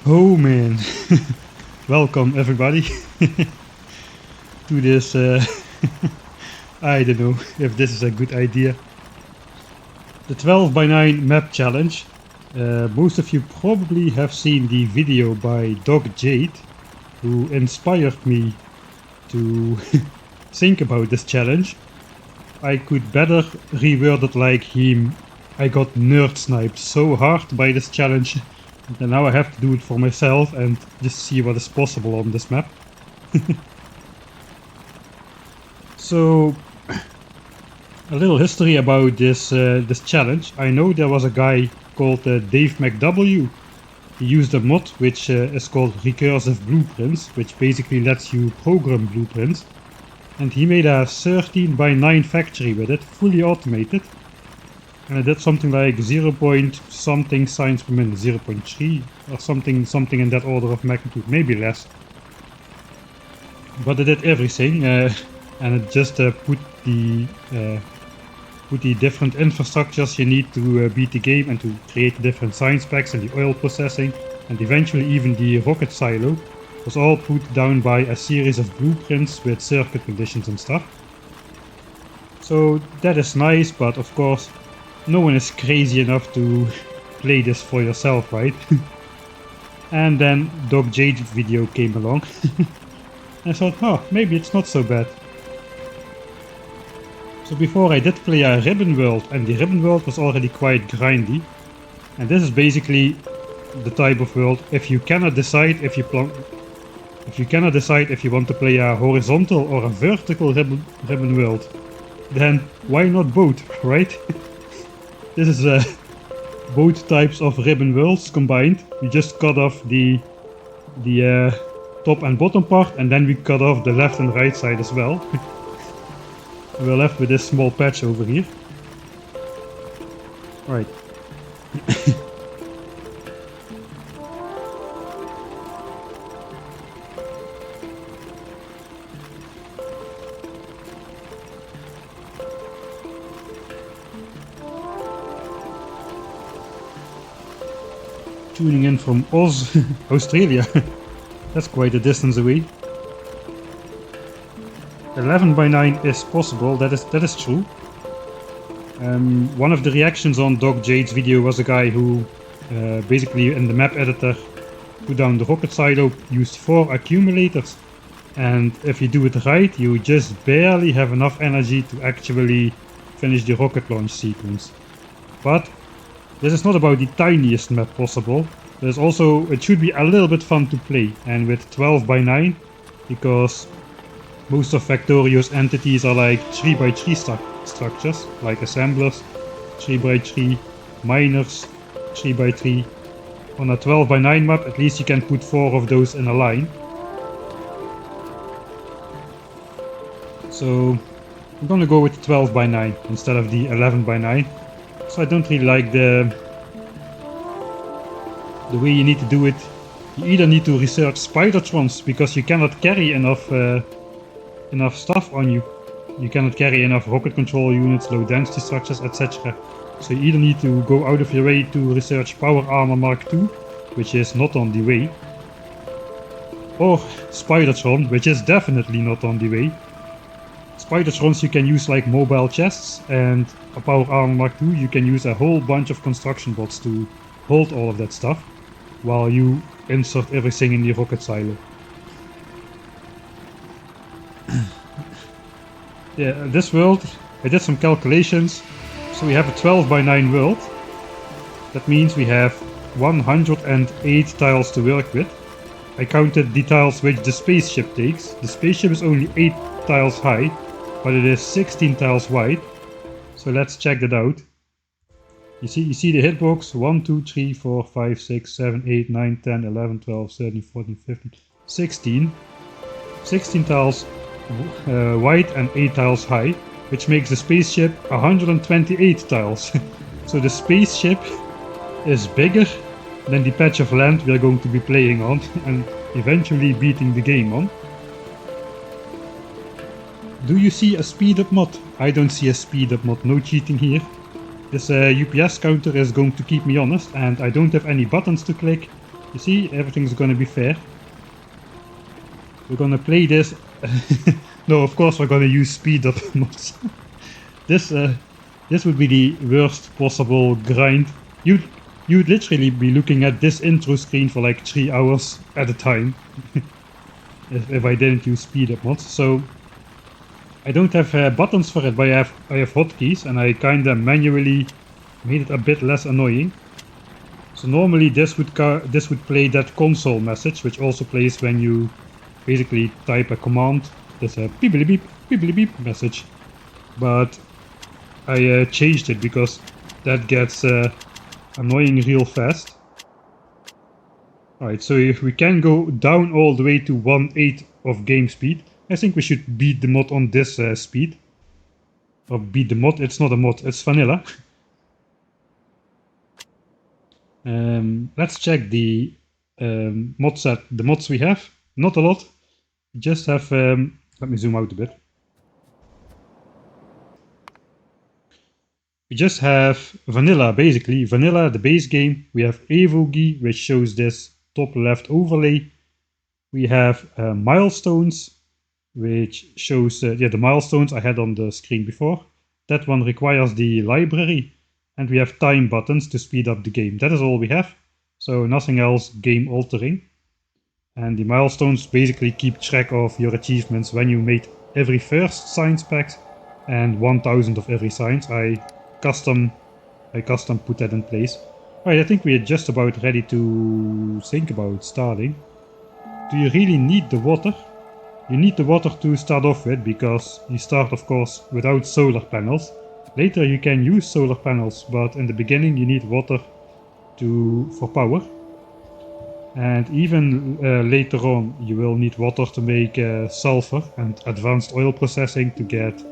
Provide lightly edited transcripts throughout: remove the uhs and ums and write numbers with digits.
Oh man, welcome everybody to this, I don't know if this is a good idea. The 12 by 9 map challenge. Most of you probably have seen the video by Dog Jade, who inspired me to think about this challenge. I could better reword it like him. I got nerd sniped so hard by this challenge. And now I have to do it for myself and just see what is possible on this map. So, a little history about this challenge. I know there was a guy called Dave McW. He used a mod which is called recursive blueprints, which basically lets you program blueprints. And he made a 13 by 9 factory with it, fully automated. And I did something like 0. something signs per minute, 0.3 or something in that order of magnitude, maybe less. But I did everything, and it just put the different infrastructures you need to beat the game and to create different science packs and the oil processing, and eventually even the rocket silo was all put down by a series of blueprints with circuit conditions and stuff. So that is nice, but of course no one is crazy enough to play this for yourself, right? And then Dog Jade's video came along. I thought, oh, maybe it's not so bad. So before I did play a ribbon world, and the ribbon world was already quite grindy. And this is basically the type of world, if you cannot decide if you want to play a horizontal or a vertical ribbon world, then why not both, right? This is both types of ribbon worlds combined. We just cut off the top and bottom part, and then we cut off the left and right side as well. We're left with this small patch over here. Right. Tuning in from Oz, Australia. That's quite a distance away. 11 by 9 is possible, that is true. One of the reactions on Dog Jade's video was a guy who basically in the map editor put down the rocket silo, used 4 accumulators, and if you do it right, you just barely have enough energy to actually finish the rocket launch sequence. But this is not about the tiniest map possible. There's also, it should be a little bit fun to play, and with 12 by 9, because most of Factorio's entities are like 3 by 3 structures, like assemblers, 3 by 3, miners, 3 by 3. On a 12 by 9 map, at least you can put 4 of those in a line. So I'm gonna go with 12 by 9 instead of the 11 by 9. So I don't really like the way you need to do it. You either need to research spidertrons because you cannot carry enough stuff on you. You cannot carry enough rocket control units, low density structures, etc. So you either need to go out of your way to research Power Armor Mark II, which is not on the way, or Spidertron, which is definitely not on the way. Spidertrons you can use like mobile chests, and a Power Armor Mark II you can use a whole bunch of construction bots to hold all of that stuff, while you insert everything in the rocket silo. Yeah, this world, I did some calculations. So we have a 12 by 9 world. That means we have 108 tiles to work with. I counted the tiles which the spaceship takes. The spaceship is only 8 tiles high, but it is 16 tiles wide. So let's check that out. You see the hitbox, 1, 2, 3, 4, 5, 6, 7, 8, 9, 10, 11, 12, 13, 14, 15, 16. 16 tiles wide and 8 tiles high, which makes the spaceship 128 tiles. So the spaceship is bigger than the patch of land we are going to be playing on and eventually beating the game on. Do you see a speed up mod? I don't see a speed up mod, no cheating here. This UPS counter is going to keep me honest, and I don't have any buttons to click. You see, everything's gonna be fair. We're gonna play this. No, of course we're gonna use speed up mods. This would be the worst possible grind. You'd literally be looking at this intro screen for like 3 hours at a time if I didn't use speed up mods. So I don't have buttons for it, but I have hotkeys, and I kinda manually made it a bit less annoying. So normally this would play that console message, which also plays when you basically type a command. There's a beepily beep, beepily beep message. But I changed it because that gets annoying real fast. Alright, so if we can go down all the way to 1/8 of game speed, I think we should beat the mod on this speed. Or beat the mod, it's not a mod, it's vanilla. Let's check the mod set, the mods we have. Not a lot. We just have, let me zoom out a bit. We just have vanilla, basically. Vanilla, the base game. We have Evogy, which shows this top left overlay. We have milestones, which shows the milestones I had on the screen before. That one requires the library. And we have time buttons to speed up the game. That is all we have. So nothing else game altering. And the milestones basically keep track of your achievements when you made every first science pact and 1000 of every science. I custom put that in place. Alright, I think we are just about ready to think about starting. Do you really need the water? You need the water to start off with, because you start of course without solar panels. Later you can use solar panels, but in the beginning you need water for power. And even later on you will need water to make sulfur and advanced oil processing, to get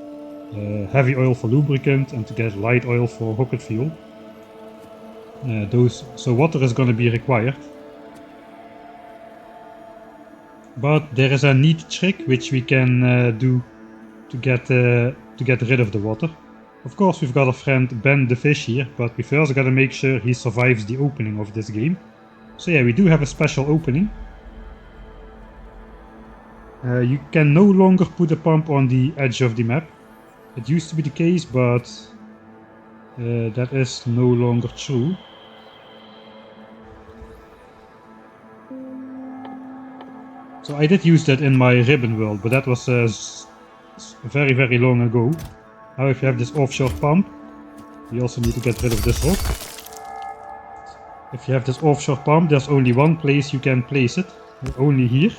heavy oil for lubricant and to get light oil for rocket fuel. So water is going to be required. But there is a neat trick which we can do to get rid of the water. Of course we've got a friend Ben the fish here, but we first gotta make sure he survives the opening of this game. So yeah, we do have a special opening. You can no longer put a pump on the edge of the map. It used to be the case, but that is no longer true. So I did use that in my ribbon world, but that was very, very long ago. Now if you have this offshore pump, you also need to get rid of this rock. If you have this offshore pump, there's only one place you can place it. Only here.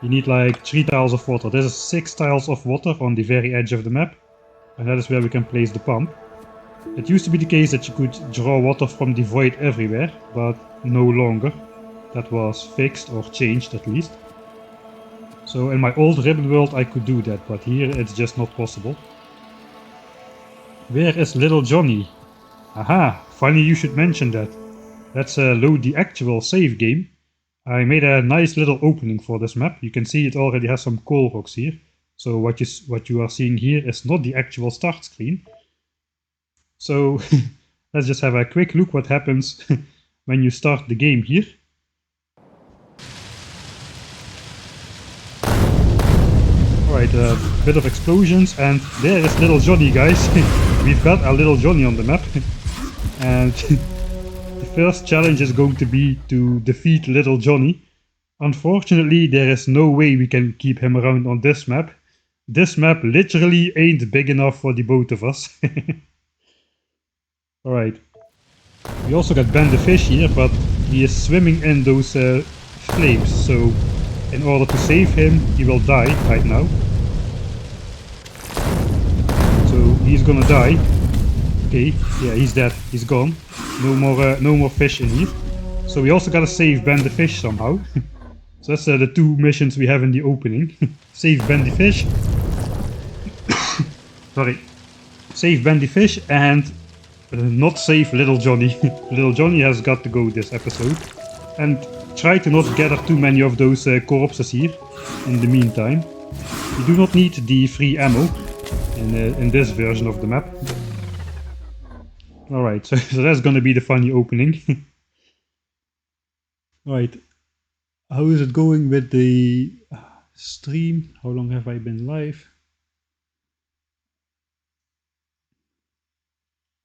You need like 3 tiles of water. There's 6 tiles of water on the very edge of the map. And that is where we can place the pump. It used to be the case that you could draw water from the void everywhere, but no longer. That was fixed, or changed at least. So in my old ribbon world I could do that, but here it's just not possible. Where is little Johnny? Aha, funny you should mention that. Let's load the actual save game. I made a nice little opening for this map. You can see it already has some coal rocks here. So what you are seeing here is not the actual start screen. So let's just have a quick look what happens when you start the game here. Alright, a bit of explosions, and there is little Johnny, guys. We've got a little Johnny on the map. And the first challenge is going to be to defeat little Johnny. Unfortunately, there is no way we can keep him around on this map. This map literally ain't big enough for the both of us. Alright. We also got Ben the fish here, but he is swimming in those flames, so in order to save him, he will die right now. So he's gonna die. Okay, yeah, he's dead. He's gone. No more fish in here. So we also gotta save Ben the fish somehow. So that's the 2 missions we have in the opening. Save Ben the fish. Sorry. Save Ben the fish and not save little Johnny. Little Johnny has got to go this episode. And try to not gather too many of those corpses here in the meantime. You do not need the free ammo in this version of the map. Alright, so that's gonna be the funny opening. Right, how is it going with the stream? How long have I been live?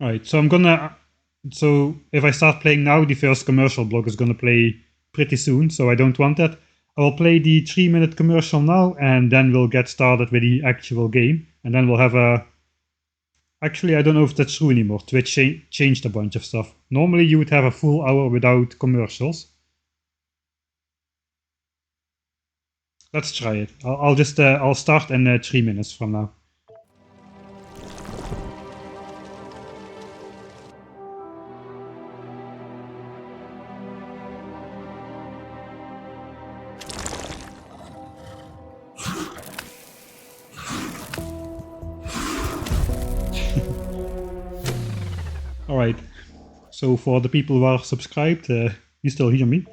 Alright, so if I start playing now, the first commercial block is gonna play pretty soon, so I don't want that. I will play the 3-minute commercial now, and then we'll get started with the actual game, and then we'll have a... Actually, I don't know if that's true anymore. Twitch changed a bunch of stuff. Normally you would have a full hour without commercials. Let's try it. I'll start in 3 minutes from now. Alright, so for the people who are subscribed, you still hear me?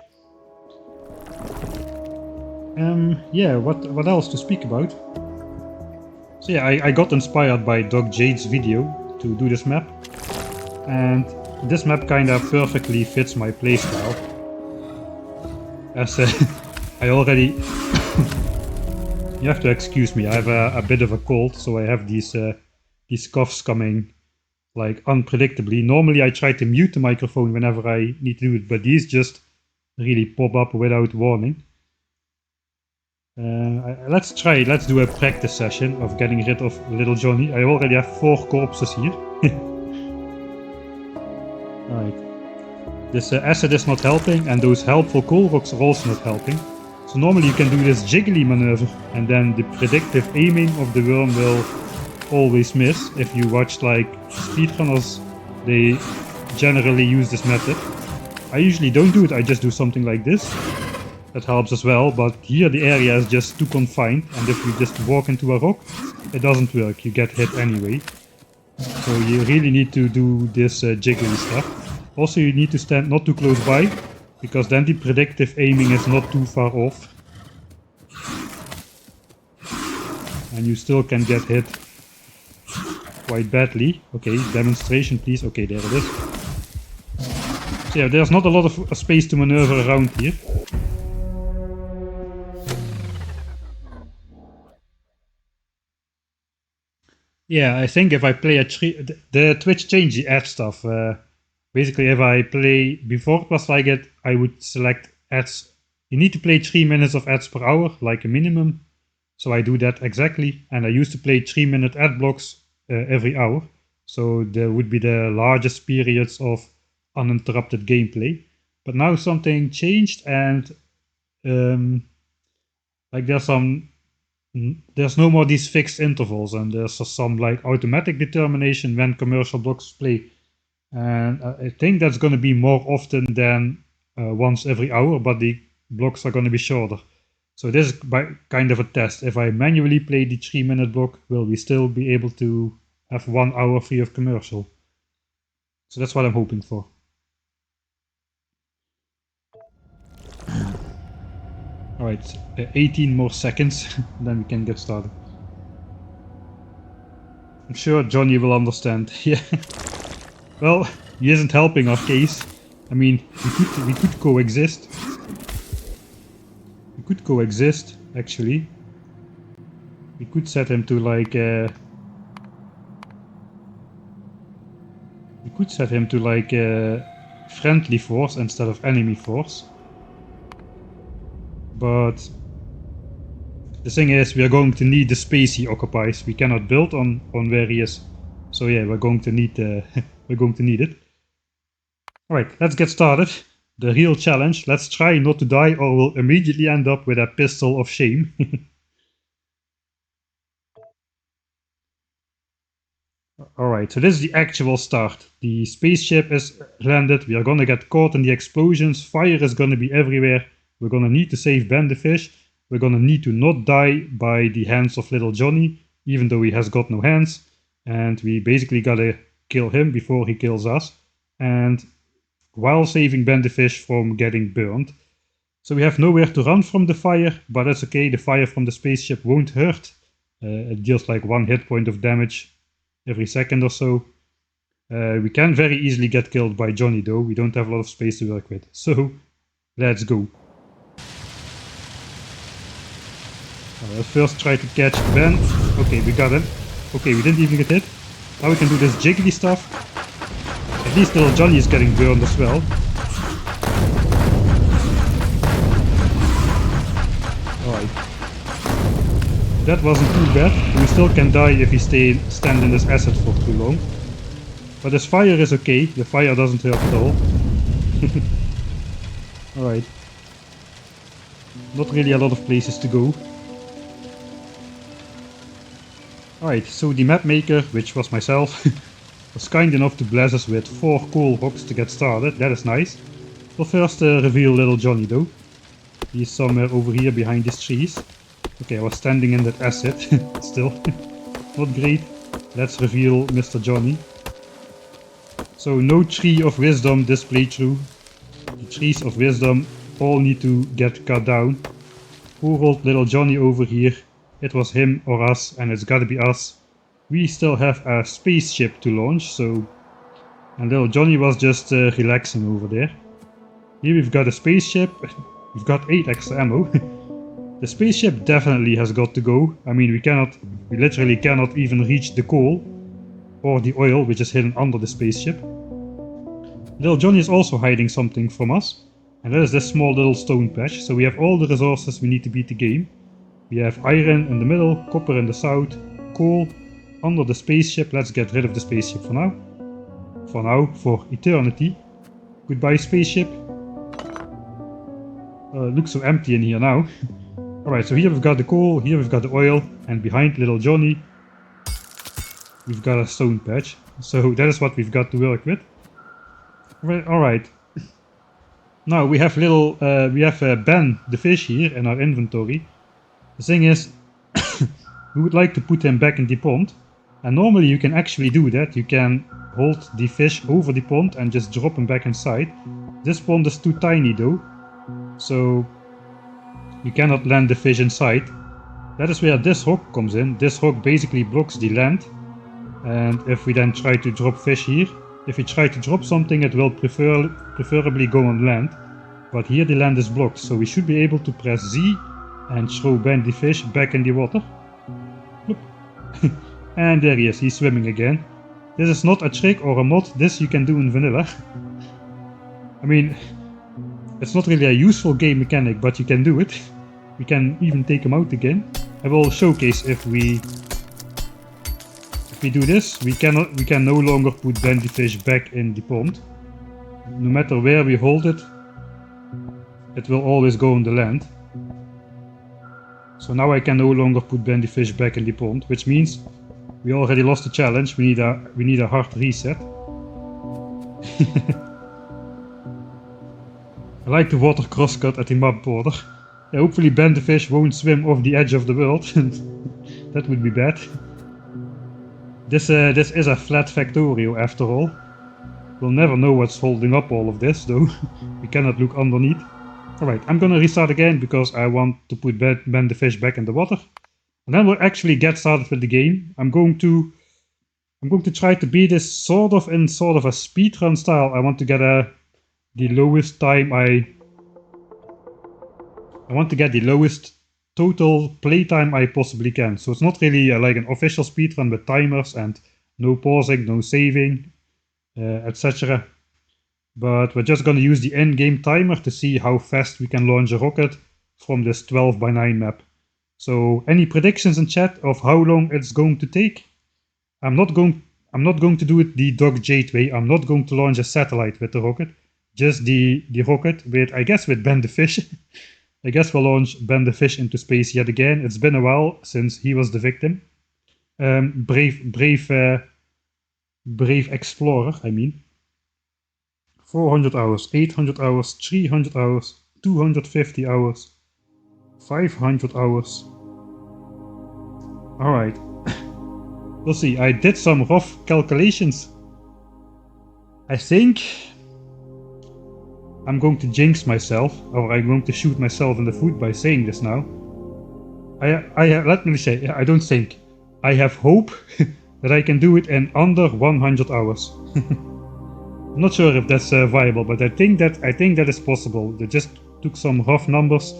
Yeah, what else to speak about? So yeah, I got inspired by Doc Jade's video to do this map, and this map kinda perfectly fits my playstyle. As I already... You have to excuse me, I have a bit of a cold, so I have these coughs coming like unpredictably. Normally I try to mute the microphone whenever I need to do it, but these just really pop up without warning. Let's do a practice session of getting rid of little Johnny. I already have 4 corpses here. Alright. This acid is not helping, and those helpful coal rocks are also not helping. So normally you can do this jiggly maneuver, and then the predictive aiming of the worm will always miss. If you watch like speedrunners, they generally use this method. I usually don't do it, I just do something like this. That helps as well, but here the area is just too confined, and if you just walk into a rock, it doesn't work, you get hit anyway. So you really need to do this jiggly stuff. Also you need to stand not too close by, because then the predictive aiming is not too far off. And you still can get hit quite badly. Okay, demonstration please. Okay, there it is. So yeah, there's not a lot of space to maneuver around here. Yeah, I think if I play the Twitch changed the ad stuff. Basically, if I play, before it was like it, I would select ads. You need to play 3 minutes of ads per hour, like a minimum. So I do that exactly, and I used to play 3-minute ad blocks every hour. So there would be the largest periods of uninterrupted gameplay. But now something changed, and like there's no more these fixed intervals, and there's some like automatic determination when commercial blocks play. And I think that's going to be more often than once every hour, but the blocks are going to be shorter. So this is kind of a test. If I manually play the 3-minute block, will we still be able to have 1 hour free of commercial? So that's what I'm hoping for. Alright, 18 more seconds, then we can get started. I'm sure Johnny will understand. Yeah. Well, he isn't helping our case. I mean, we could coexist. We could coexist, actually. We could set him to like we could set him to like friendly force instead of enemy force. But the thing is, we are going to need the space he occupies. We cannot build on where he is. So yeah, we're going to need it. Alright, let's get started. The real challenge. Let's try not to die, or we'll immediately end up with a pistol of shame. Alright, so this is the actual start. The spaceship is landed, we are gonna get caught in the explosions, fire is gonna be everywhere, we're gonna need to save Ben the fish, we're gonna need to not die by the hands of little Johnny, even though he has got no hands, and we basically gotta kill him before he kills us, and while saving Ben the fish from getting burned. So we have nowhere to run from the fire, but that's okay, the fire from the spaceship won't hurt. It deals like 1 hit point of damage every second or so. We can very easily get killed by Johnny though, we don't have a lot of space to work with. So Let's go. Let's first try to catch Ben. Okay, we got him. Okay, we didn't even get hit. Now we can do this jiggly stuff. At least little Johnny is getting burned as well. Alright. That wasn't too bad. We still can die if we stand in this acid for too long. But this fire is okay. The fire doesn't hurt at all. Alright. Not really a lot of places to go. Alright, so the map maker, which was myself, was kind enough to bless us with 4 coal rocks to get started. That is nice. We'll first reveal little Johnny though. He's somewhere over here behind these trees. Okay, I was standing in that acid. Still. Not great. Let's reveal Mr. Johnny. So no tree of wisdom this playthrough. The trees of wisdom all need to get cut down. Poor old little Johnny over here. It was him or us, and it's gotta be us. We still have a spaceship to launch, so... And little Johnny was just relaxing over there. Here we've got a spaceship. We've got 8 extra ammo. The spaceship definitely has got to go. I mean, we literally cannot even reach the coal. Or the oil, which is hidden under the spaceship. Little Johnny is also hiding something from us. And that is this small little stone patch. So we have all the resources we need to beat the game. We have iron in the middle, copper in the south, coal under the spaceship. Let's get rid of the spaceship for now. For now, for eternity. Goodbye spaceship. It looks so empty in here now. Alright, so here we've got the coal, here we've got the oil, and behind little Johnny we've got a stone patch. So that is what we've got to work with. Alright. Now we have Ben the fish here in our inventory. The thing is, we would like to put him back in the pond, and normally you can actually do that. You can hold the fish over the pond and just drop him back inside. This pond is too tiny though, so you cannot land the fish inside. That is where this hook comes in. This hook basically blocks the land, and if we then try to drop fish here, if we try to drop something, it will preferably go on land, but here the land is blocked, so we should be able to press Z and throw Ben the fish back in the water. And there he is, he's swimming again. This is not a trick or a mod, this you can do in vanilla. I mean, it's not really a useful game mechanic, but you can do it. We can even take him out again. I will showcase if we do this, we can no longer put Ben the fish back in the pond. No matter where we hold it, it will always go on the land. So now I can no longer put Ben the fish back in the pond, which means we already lost the challenge. We need a hard reset. I like the water crosscut at the map border. Yeah, hopefully Ben the fish won't swim off the edge of the world. That would be bad. This is a flat Factorio after all. We'll never know what's holding up all of this though. We cannot look underneath. Alright, I'm gonna restart again because I want to put Ben the fish back in the water. And then we'll actually get started with the game. I'm going to try to beat this sort of a speedrun style. I want to get the lowest time I want to get the lowest total playtime I possibly can. So it's not really like an official speedrun with timers and no pausing, no saving, etc. But we're just gonna use the in-game timer to see how fast we can launch a rocket from this 12:9 map. So any predictions in chat of how long it's going to take? I'm not going to do it the Doc Jade way. I'm not going to launch a satellite with the rocket. Just the rocket with, I guess, with Ben the fish. I guess we'll launch Ben the fish into space yet again. It's been a while since he was the victim. Brave explorer, I mean. 400 hours, 800 hours, 300 hours, 250 hours, 500 hours. Alright. We'll see. I did some rough calculations. I think I'm going to jinx myself, or I'm going to shoot myself in the foot by saying this now. Let me say, I don't think. I have hope that I can do it in under 100 hours. I'm not sure if that's viable, but I think that is possible. Just took some rough numbers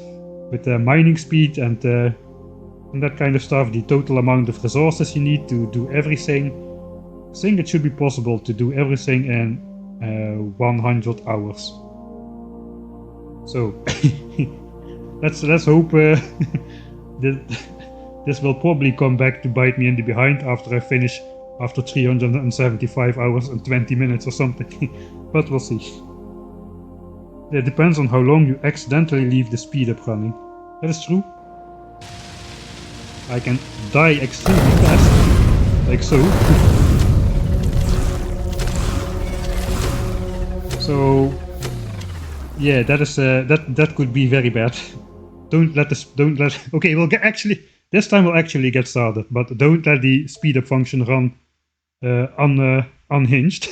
with the mining speed and that kind of stuff, the total amount of resources you need to do everything. I think it should be possible to do everything in 100 hours. So let's hope that this will probably come back to bite me in the behind after I finish after 375 hours and 20 minutes or something. But we'll see. It depends on how long you accidentally leave the speed up running. That is true. I can die extremely fast, like so. So yeah, that is that could be very bad. Okay, we'll actually this time we'll actually get started, but don't let the speed up function run unhinged.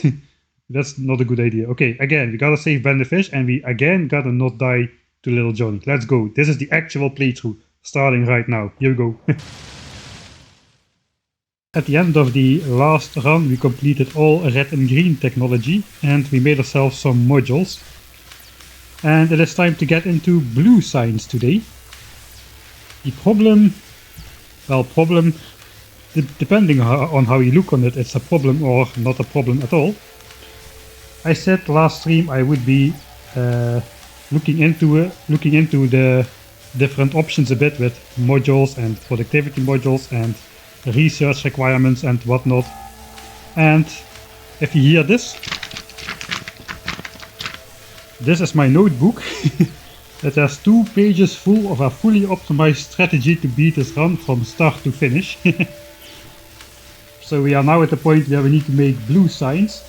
That's not a good idea. Okay, again, we gotta save Ben the fish, and we again gotta not die to little Johnny. Let's go. This is the actual playthrough, starting right now. Here we go. At the end of the last run, we completed all red and green technology, and we made ourselves some modules. And it is time to get into blue science today. The problem, depending on how you look on it, it's a problem or not a problem at all. I said last stream I would be looking into the different options a bit with modules and productivity modules and research requirements and whatnot. And if you hear this is my notebook. It has 2 pages full of a fully optimized strategy to beat this run from start to finish. So we are now at the point where we need to make blue signs.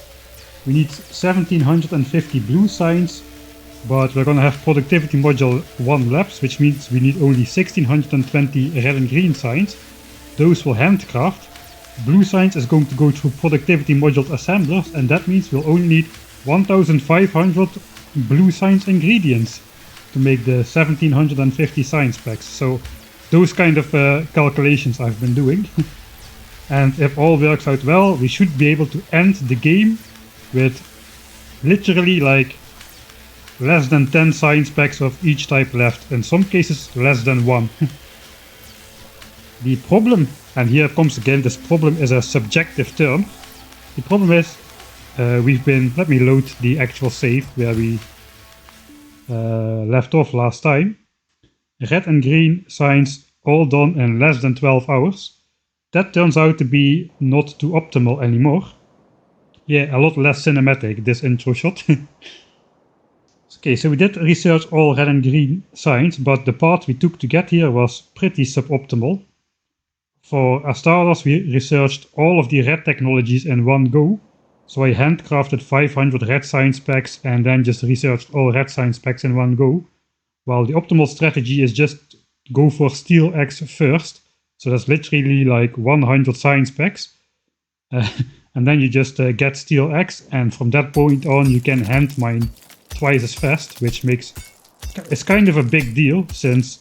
We need 1750 blue signs, but we're gonna have productivity module 1 labs, which means we need only 1620 red and green signs. Those will handcraft. Blue signs is going to go through productivity module assemblers, and that means we'll only need 1500 blue signs ingredients to make the 1750 signs packs. So those kind of calculations I've been doing. And if all works out well, we should be able to end the game with literally like less than 10 science packs of each type left. In some cases less than 1. The problem, and here it comes again, this problem is a subjective term. The problem is let me load the actual save where we left off last time. Red and green signs all done in less than 12 hours. That turns out to be not too optimal anymore. Yeah, a lot less cinematic, this intro shot. Okay, so we did research all red and green signs, but the path we took to get here was pretty suboptimal. For starters, we researched all of the red technologies in one go. So I handcrafted 500 red science packs and then just researched all red science packs in one go. While the optimal strategy is just go for Steel X first. So that's literally like 100 science packs. And then you just get Steel X, and from that point on you can hand mine twice as fast, which makes it's kind of a big deal, since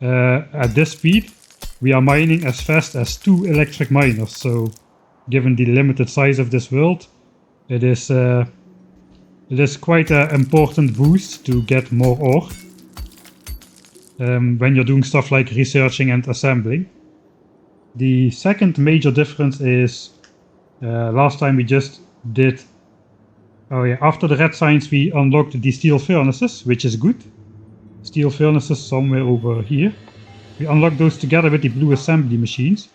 at this speed we are mining as fast as 2 electric miners. So given the limited size of this world, it is quite an important boost to get more ore when you're doing stuff like researching and assembling. The second major difference is last time we just did, after the red signs we unlocked the steel furnaces, which is good. Steel furnaces somewhere over here. We unlocked those together with the blue assembly machines.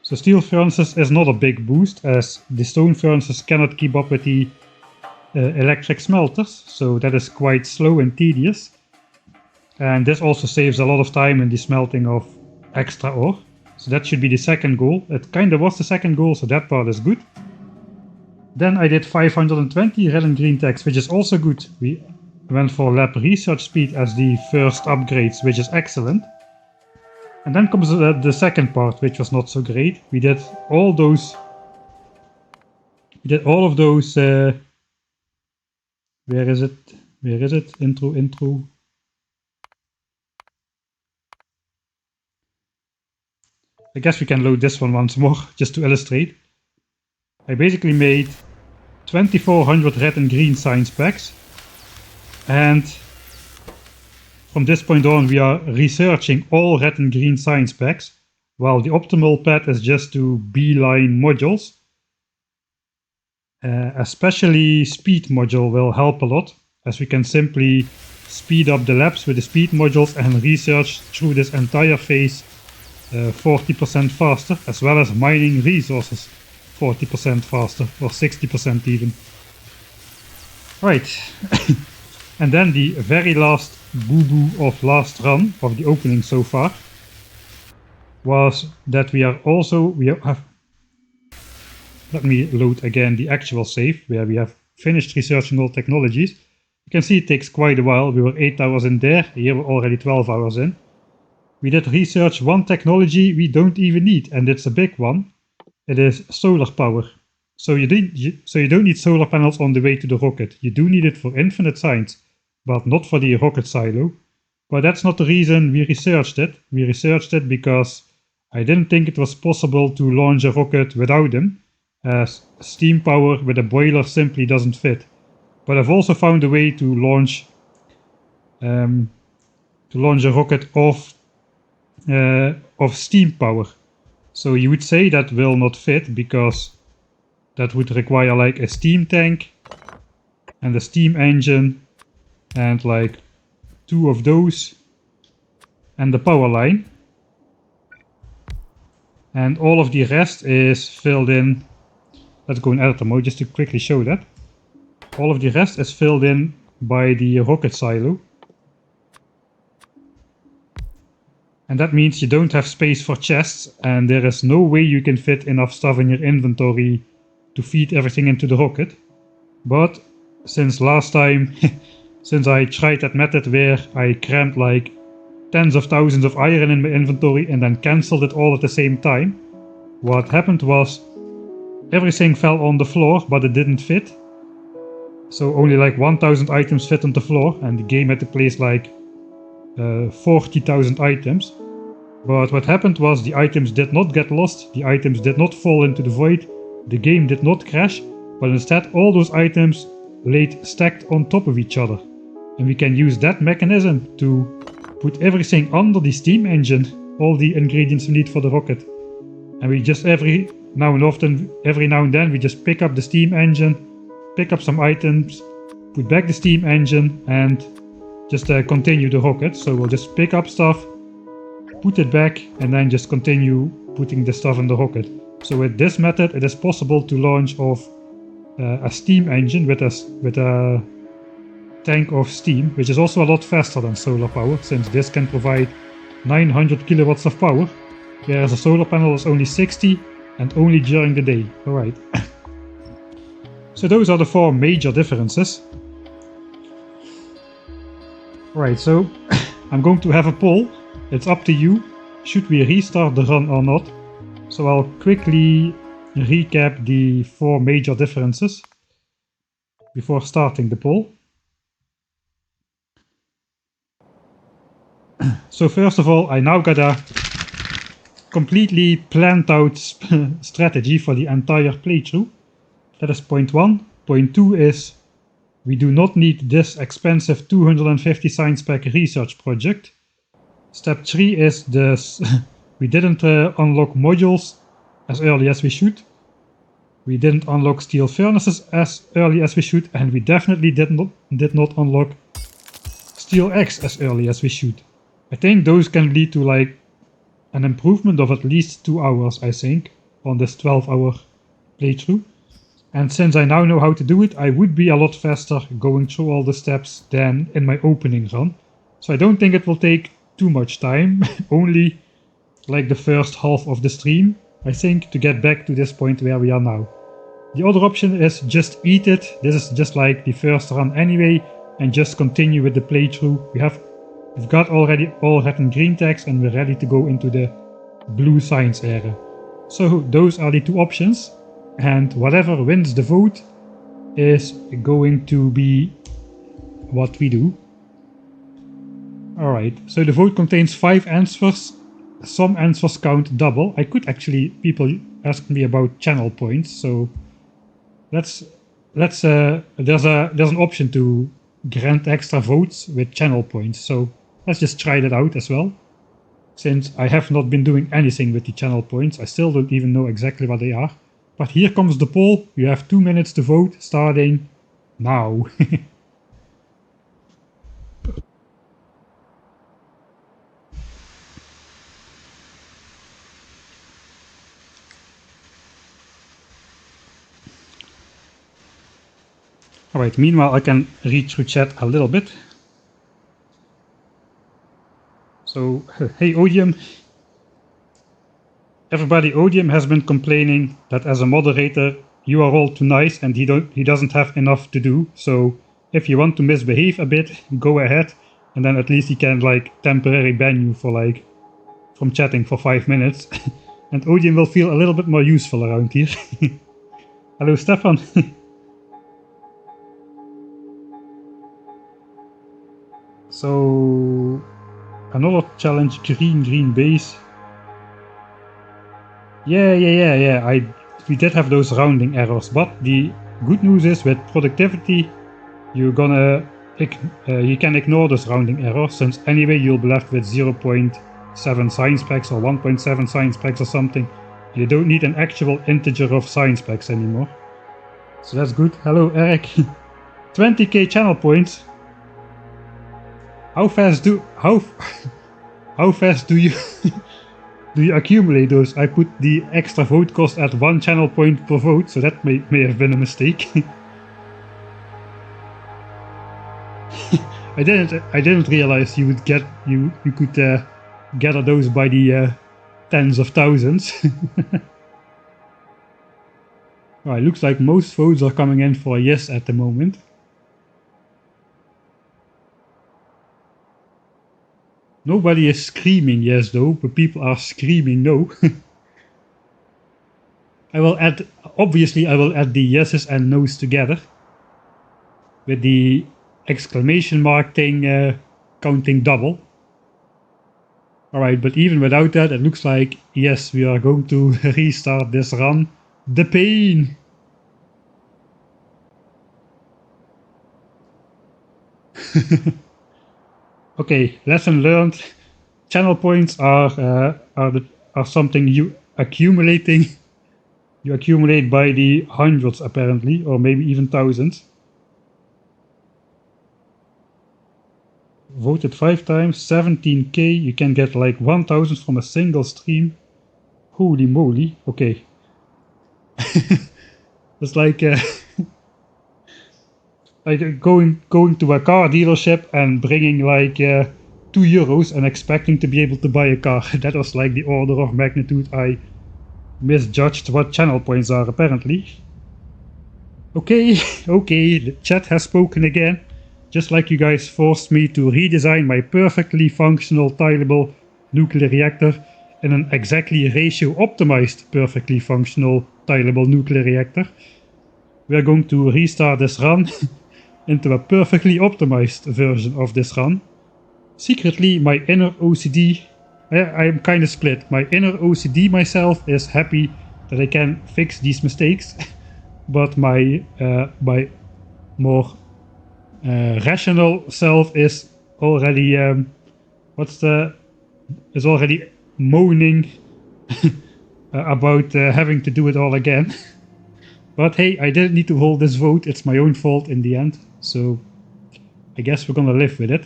So steel furnaces is not a big boost, as the stone furnaces cannot keep up with the electric smelters, so that is quite slow and tedious. And this also saves a lot of time in the smelting of extra ore. So that should be the second goal. It kinda was the second goal, so that part is good. Then I did 520 red and green techs, which is also good. We went for lab research speed as the first upgrades, which is excellent. And then comes the second part, which was not so great. We did all of those. Where is it? Intro. I guess we can load this one once more, just to illustrate. I basically made 2400 red and green science packs. And From this point on, we are researching all red and green science packs, while the optimal path is just to beeline modules. Especially speed module will help a lot, as we can simply speed up the labs with the speed modules and research through this entire phase 40% faster, as well as mining resources 40% faster, or 60% even. Right, and then the very last boo-boo of last run of the opening so far was that we have. Let me load again the actual save, where we have finished researching all technologies. You can see it takes quite a while. We were 8 hours in there, here we're already 12 hours in. We did research one technology we don't even need, and it's a big one. It is solar power. So you don't need solar panels on the way to the rocket. You do need it for infinite science, but not for the rocket silo. But that's not the reason we researched it. We researched it because I didn't think it was possible to launch a rocket without them, as steam power with a boiler simply doesn't fit. But I've also found a way to launch a rocket of steam power. So you would say that will not fit, because that would require like a steam tank and a steam engine and like 2 of those and the power line. And all of the rest is filled in. Let's go in editor mode just to quickly show that. All of the rest is filled in by the rocket silo. And that means you don't have space for chests, and there is no way you can fit enough stuff in your inventory to feed everything into the rocket. But since last time, since I tried that method where I crammed like tens of thousands of iron in my inventory and then cancelled it all at the same time, what happened was everything fell on the floor, but it didn't fit. So only like 1000 items fit on the floor, and the game had to place like 40,000 items. But what happened was the items did not get lost, the items did not fall into the void, the game did not crash, but instead all those items laid stacked on top of each other. And we can use that mechanism to put everything under the steam engine, all the ingredients we need for the rocket. And we just every now and then we just pick up the steam engine, pick up some items, put back the steam engine, and just continue the rocket. So we'll just pick up stuff, put it back, and then just continue putting the stuff in the rocket. So with this method it is possible to launch off a steam engine with a tank of steam, which is also a lot faster than solar power, since this can provide 900 kilowatts of power, whereas a solar panel is only 60 and only during the day. Alright. So those are the 4 major differences. Right, so I'm going to have a poll. It's up to you. Should we restart the run or not? So I'll quickly recap the 4 major differences before starting the poll. So first of all, I now got a completely planned out strategy for the entire playthrough. That is point 1. Point 2 is we do not need this expensive 250 science pack research project. Step 3 is this we didn't unlock modules as early as we should. We didn't unlock steel furnaces as early as we should, and we definitely did not unlock steel X as early as we should. I think those can lead to like an improvement of at least 2 hours, I think, on this 12-hour playthrough. And since I now know how to do it, I would be a lot faster going through all the steps than in my opening run. So I don't think it will take too much time, only like the first half of the stream, I think, to get back to this point where we are now. The other option is just eat it. This is just like the first run anyway, and just continue with the playthrough. We've got already all red and green tags, and we're ready to go into the blue science era. So those are the 2 options, and whatever wins the vote is going to be what we do. Alright, so the vote contains 5 answers. Some answers count double. People asked me about channel points, so there's an option to grant extra votes with channel points. So let's just try that out as well. Since I have not been doing anything with the channel points, I still don't even know exactly what they are. But here comes the poll. You have 2 minutes to vote, starting now. Alright, meanwhile I can read through chat a little bit. So, hey Odium. Everybody, Odium has been complaining that as a moderator you are all too nice and he doesn't have enough to do. So if you want to misbehave a bit, go ahead, and then at least he can like temporarily ban you for like from chatting for 5 minutes. And Odium will feel a little bit more useful around here. Hello Stefan. So another challenge, green base. Yeah. We did have those rounding errors, but the good news is with productivity, you can ignore those rounding errors, since anyway you'll be left with 0.7 science packs or 1.7 science packs or something. You don't need an actual integer of science packs anymore. So that's good. Hello Eric. 20k channel points. How fast do you do you accumulate those? I put the extra vote cost at 1 channel point per vote, so that may have been a mistake. I didn't realize you would get you could gather those by the tens of thousands. Alright, looks like most votes are coming in for yes at the moment. Nobody is screaming yes though, but people are screaming no. Obviously I will add the yeses and nos together, with the exclamation mark thing counting double. Alright, but even without that, it looks like yes, we are going to restart this run. The pain! Okay, lesson learned. Channel points are something you accumulate by the hundreds apparently, or maybe even thousands. Voted 5 times, 17k. You can get like 1000 from a single stream. Holy moly! Okay, it's like like going to a car dealership and bringing like €2 and expecting to be able to buy a car. That was like the order of magnitude I misjudged what channel points are apparently. Okay, the chat has spoken again. Just like you guys forced me to redesign my perfectly functional tileable nuclear reactor in an exactly ratio optimized perfectly functional tileable nuclear reactor, we are going to restart this run into a perfectly optimized version of this run. Secretly, my inner OCD, I am kind of split. My inner OCD myself is happy that I can fix these mistakes, but my more rational self is already is already moaning about having to do it all again. But hey, I didn't need to hold this vote. It's my own fault in the end. So I guess we're gonna live with it.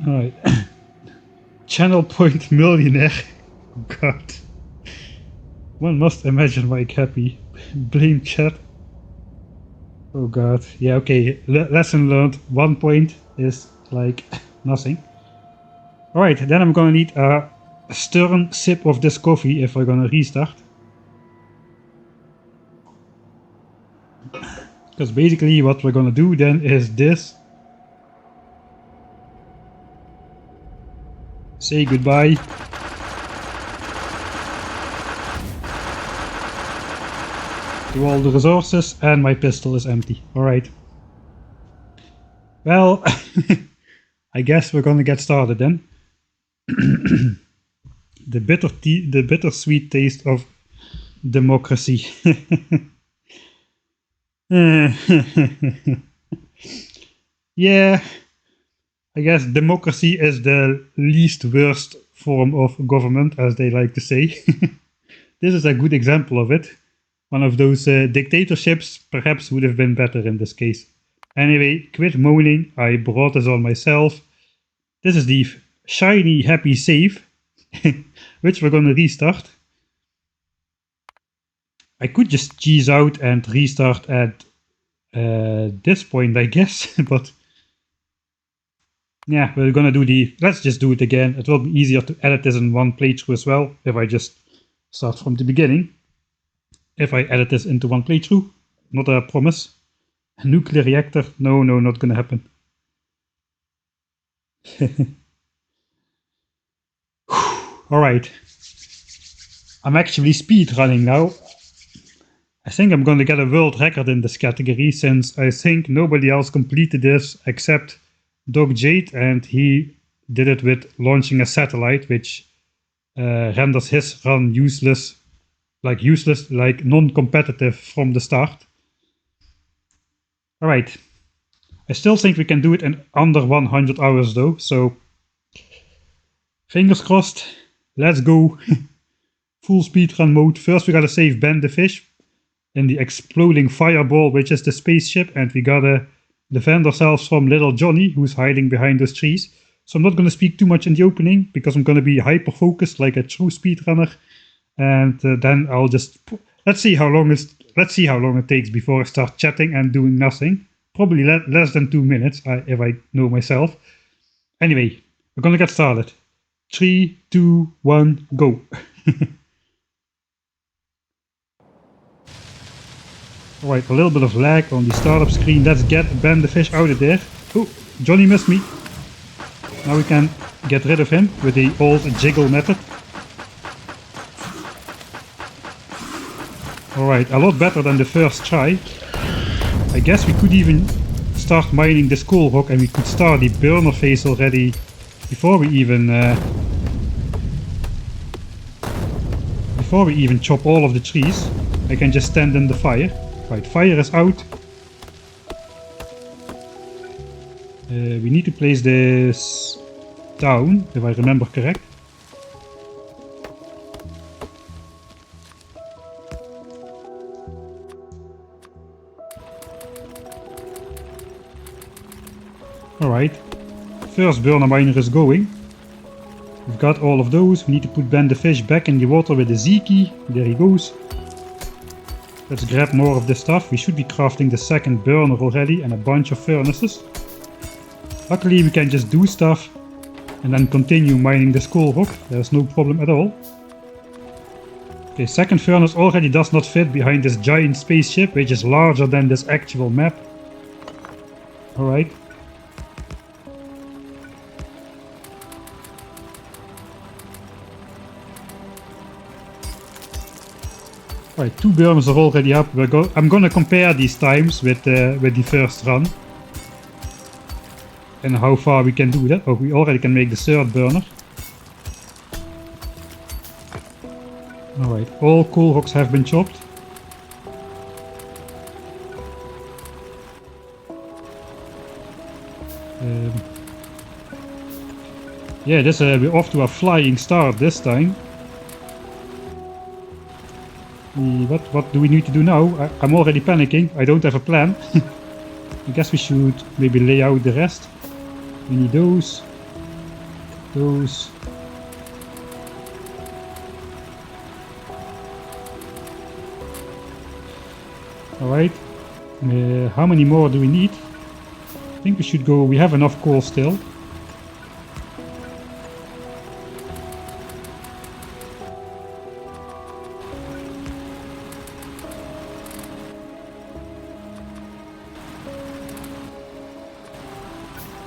Alright. Channel point millionaire. Oh god. One must imagine Mike happy. Blame chat. Oh god. Yeah, okay. Lesson learned. 1 point is like nothing. Alright, then I'm gonna need a stern sip of this coffee if we're gonna restart. Because basically what we're gonna do then is this. Say goodbye. To all the resources, and my pistol is empty. Alright. Well, I guess we're gonna get started then. The bittersweet taste of democracy. Yeah, I guess democracy is the least worst form of government, as they like to say. This is a good example of it. One of those dictatorships perhaps would have been better in this case. Anyway, quit moaning, I brought this on myself. This is the shiny happy save, which we're gonna restart. I could just cheese out and restart at this point, I guess, but yeah, we're gonna do let's just do it again. It will be easier to edit this in one playthrough as well, if I just start from the beginning. If I edit this into one playthrough, not a promise. A nuclear reactor, no, not gonna happen. Alright. I'm actually speedrunning now. I think I'm gonna get a world record in this category, since I think nobody else completed this except Doc Jade, and he did it with launching a satellite, which renders his run useless, like non-competitive from the start. Alright. I still think we can do it in under 100 hours though, so fingers crossed. Let's go. Full speedrun mode. First we gotta save Ben the fish in the exploding fireball, which is the spaceship, and we gotta defend ourselves from little Johnny, who's hiding behind those trees. So I'm not gonna speak too much in the opening, because I'm gonna be hyper focused like a true speedrunner, and then I'll just let's see how long it takes before I start chatting and doing nothing. Probably less than 2 minutes, if I know myself. Anyway, we're gonna get started. 3, 2, 1, go. Alright, a little bit of lag on the startup screen. Let's get Ben the fish out of there. Oh, Johnny missed me. Now we can get rid of him with the old jiggle method. Alright, a lot better than the first try. I guess we could even start mining this coal rock, and we could start the burner phase already before we even chop all of the trees. I can just stand in the fire. Right, fire is out. We need to place this down, if I remember correct. Alright, first burner miner is going. We've got all of those. We need to put Ben the fish back in the water with the Z key. There he goes. Let's grab more of this stuff. We should be crafting the second burner already and a bunch of furnaces. Luckily we can just do stuff and then continue mining this coal rock. There's no problem at all. Okay, second furnace already does not fit behind this giant spaceship, which is larger than this actual map. Alright. Right, 2 burners are already up. I'm gonna compare these times with the first run. And how far we can do that. Oh, we already can make the third burner. Alright, all coal rocks have been chopped. Yeah, we're off to a flying start this time. What do we need to do now? I'm already panicking. I don't have a plan. I guess we should maybe lay out the rest. We need those. Those. Alright. How many more do we need? I think we should go. We have enough coal still.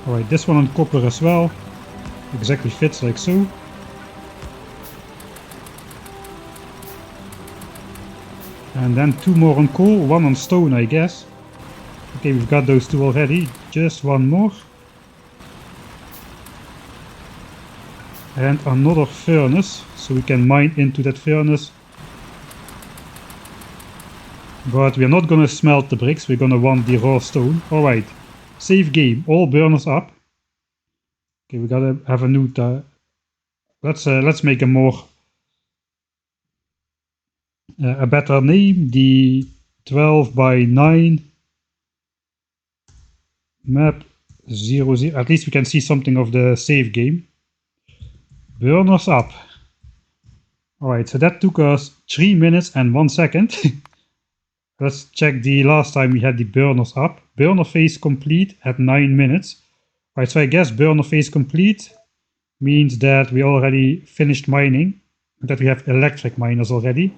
Alright, this one on copper as well. Exactly fits like so. And then 2 more on coal, 1 on stone I guess. Okay, we've got those 2 already. Just 1 more. And another furnace, so we can mine into that furnace. But we're not gonna smelt the bricks, we're gonna want the raw stone. Alright. Save game, all burners up. Okay, we gotta have a new let's make a more a better name. The 12 by 9 map 0, 0. At least we can see something of the save game. Burners up. Alright, so that took us 3 minutes and 1 second. Let's check the last time we had the burners up. Burner phase complete at 9 minutes. Alright, so I guess burner phase complete means that we already finished mining, that we have electric miners already.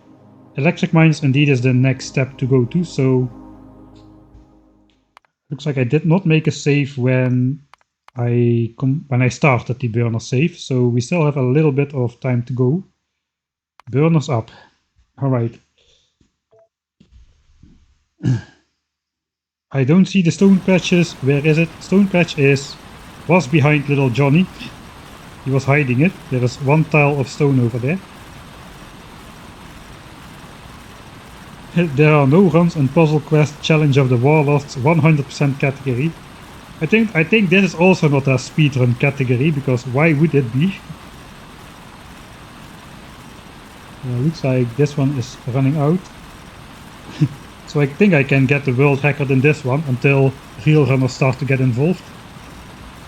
Electric miners indeed is the next step to go to, so looks like I did not make a save when I started the burner save, so we still have a little bit of time to go. Burners up. Alright. I don't see the stone patches. Where is it? Stone patch was behind little Johnny. He was hiding it. There is one tile of stone over there. There are no runs in Puzzle Quest Challenge of the Warlords 100% category. I think this is also not a speedrun category, because why would it be? Looks like this one is running out. So I think I can get the world record in this one until real runners start to get involved.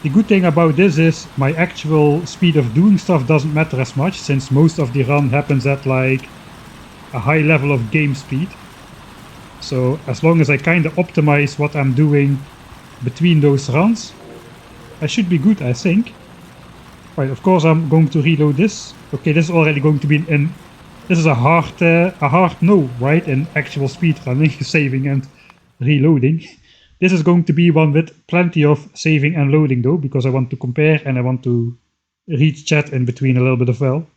The good thing about this is my actual speed of doing stuff doesn't matter as much, since most of the run happens at like a high level of game speed. So as long as I kind of optimize what I'm doing between those runs, I should be good, I think. Right, of course I'm going to reload this. Okay, this is already going to be this is a hard no, right, in actual speedrunning, saving and reloading. This is going to be one with plenty of saving and loading though, because I want to compare and I want to read chat in between a little bit as well.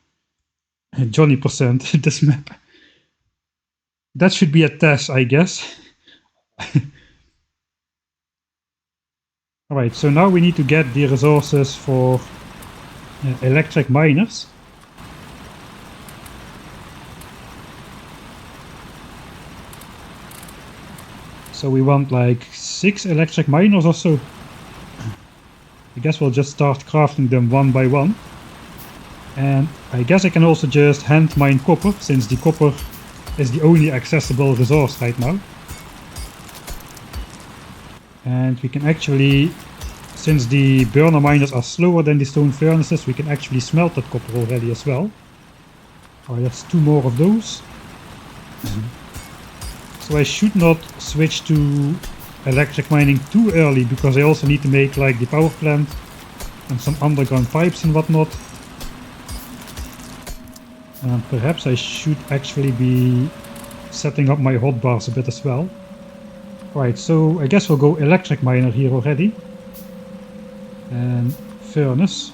Johnny %, this map. That should be a test, I guess. Alright, so now we need to get the resources for electric miners. So we want like 6 electric miners or so. I guess we'll just start crafting them one by one. And I guess I can also just hand mine copper, since the copper is the only accessible resource right now. And we can actually, since the burner miners are slower than the stone furnaces, we can actually smelt that copper already as well. Oh, that's 2 more of those. So I should not switch to electric mining too early, because I also need to make like the power plant and some underground pipes and whatnot. And perhaps I should actually be setting up my hotbars a bit as well. Right, so I guess we'll go electric miner here already. And furnace.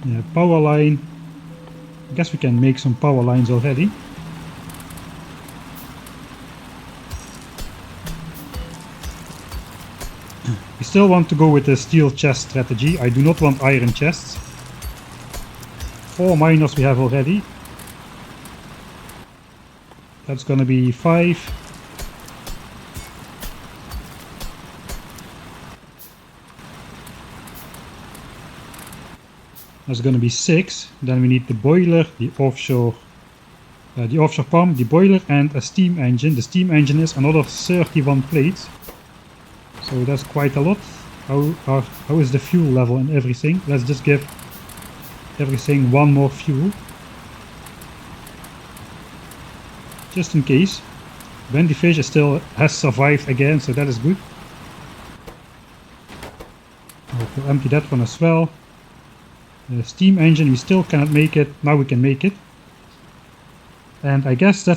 Yeah, power line. I guess we can make some power lines already. We still want to go with the steel chest strategy. I do not want iron chests. 4 miners we have already. That's gonna be 5. That's gonna be 6. Then we need the boiler, the offshore pump, the boiler, and a steam engine. The steam engine is another 31 plates. So that's quite a lot. How is the fuel level and everything? Let's just give everything 1 more fuel. Just in case. Wendy Fish has survived again, so that is good. We'll empty that one as well. The steam engine, we still cannot make it. Now we can make it. And I guess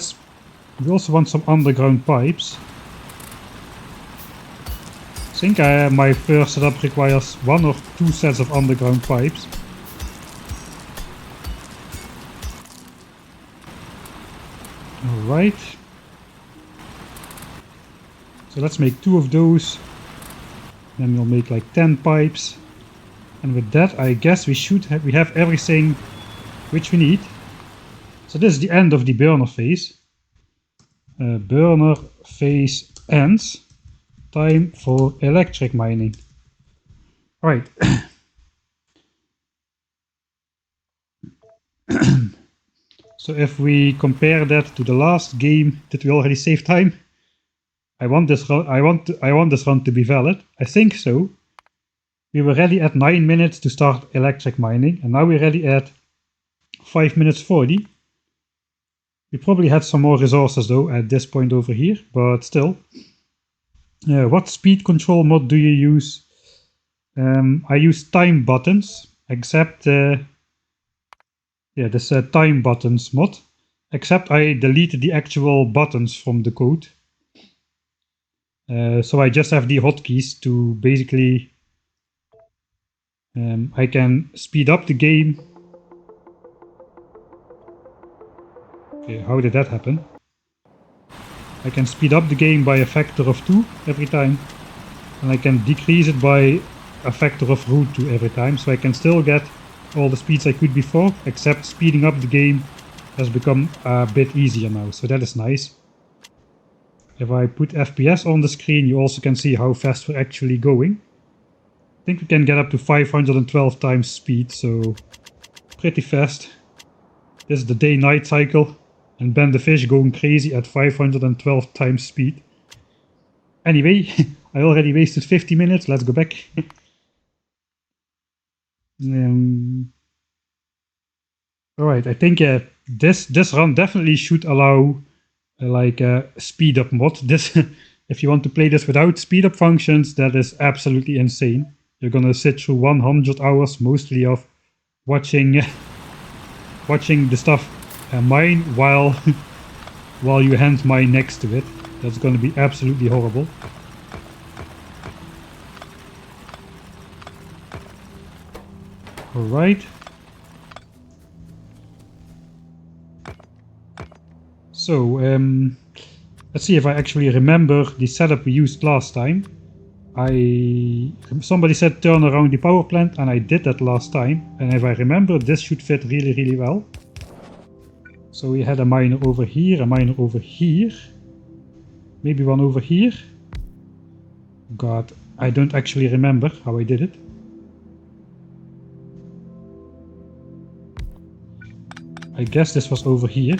we also want some underground pipes. I think my first setup requires 1 or 2 sets of underground pipes. Alright. So let's make 2 of those. Then we'll make like 10 pipes. And with that, I guess we have everything which we need. So this is the end of the burner phase. Burner phase ends. Time for electric mining. Alright. So if we compare that to the last game, did we already save time? I want this run. I want this run to be valid. I think so. We were ready at 9 minutes to start electric mining, and now we're ready at 5 minutes 40. We probably had some more resources though at this point over here, but still. What speed control mod do you use? I use time buttons, except this time buttons mod, except I deleted the actual buttons from the code. So I just have the hotkeys to basically I can speed up the game. Okay, how did that happen? I can speed up the game by a factor of 2 every time, and I can decrease it by a factor of root 2 every time, so I can still get all the speeds I could before, except speeding up the game has become a bit easier now, so that is nice. If I put FPS on the screen, you also can see how fast we're actually going. I think we can get up to 512 times speed, so pretty fast. This is the day-night cycle, and Ben the Fish going crazy at 512 times speed. Anyway, I already wasted 50 minutes, let's go back. Alright, I think this run definitely should allow like a speed up mod. This, if you want to play this without speed up functions, that is absolutely insane. You're gonna sit through 100 hours mostly of watching watching the stuff mine while while you hand mine next to it. That's gonna be absolutely horrible. Alright. So, let's see if I actually remember the setup we used last time. Somebody said turn around the power plant, and I did that last time. And if I remember, this should fit really, really well. So we had a miner over here, a miner over here. Maybe one over here. God, I don't actually remember how I did it. I guess this was over here.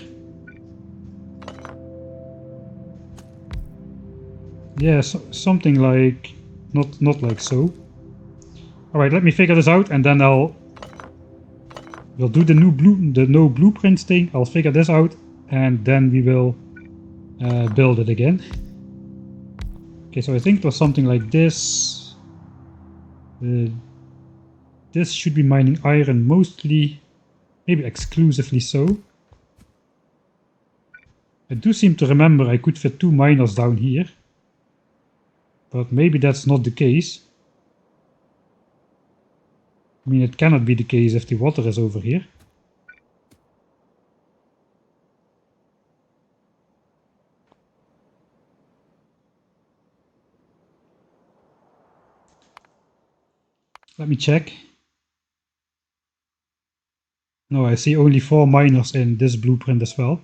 Yeah, something like, not like so. Alright, let me figure this out, and then we'll do the no blueprints thing. I'll figure this out, and then we will build it again. Okay, so I think it was something like this. This should be mining iron mostly, maybe exclusively so. I do seem to remember I could fit 2 miners down here. But maybe that's not the case. I mean, it cannot be the case if the water is over here. Let me check. No, I see only 4 miners in this blueprint as well.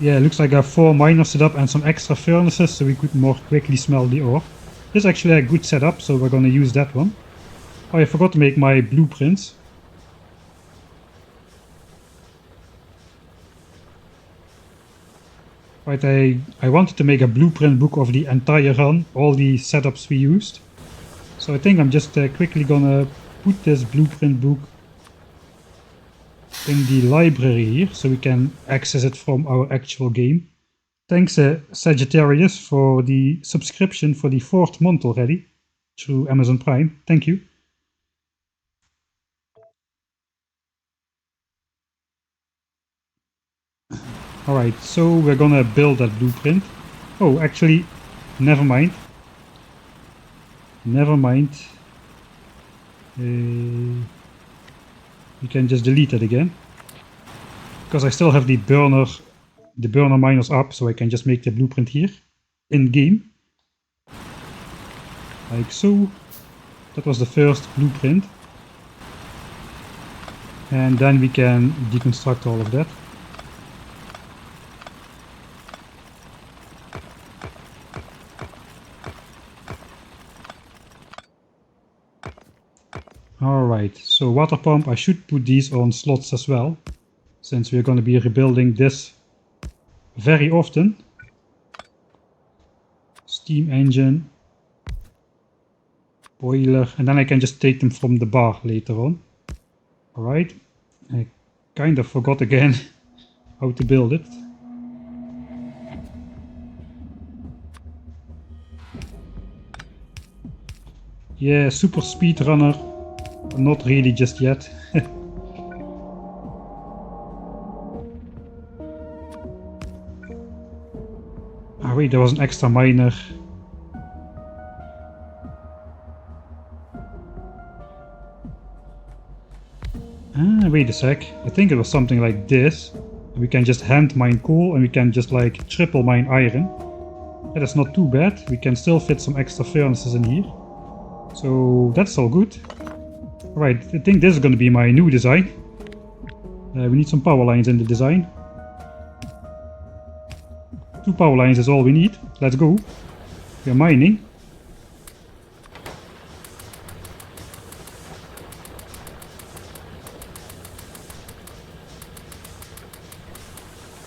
Yeah, it looks like I have 4 miners set up and some extra furnaces so we could more quickly smelt the ore. This is actually a good setup, so we're gonna use that one. Oh, I forgot to make my blueprints. Right, I wanted to make a blueprint book of the entire run, all the setups we used. So I think I'm just quickly gonna put this blueprint book in the library here, so we can access it from our actual game. Thanks Sagittarius for the subscription for the 4th month already through Amazon Prime. Thank you. Alright, so we're gonna build that blueprint. Oh, actually, never mind. Never mind. We can just delete it again. Because I still have the burner miners up, so I can just make the blueprint here, in game. Like so. That was the first blueprint. And then we can deconstruct all of that. So water pump, I should put these on slots as well, since we're going to be rebuilding this very often. Steam engine, boiler, and then I can just take them from the bar later on. Alright, I kind of forgot again how to build it. Yeah, super speedrunner, not really just yet. Ah wait, there was an extra miner. Ah, wait a sec, I think it was something like this. We can just hand mine coal and we can just like triple mine iron. Yeah, that's not too bad, we can still fit some extra furnaces in here. So that's all good. Alright, I think this is going to be my new design. We need some power lines in the design. 2 power lines is all we need. Let's go. We are mining.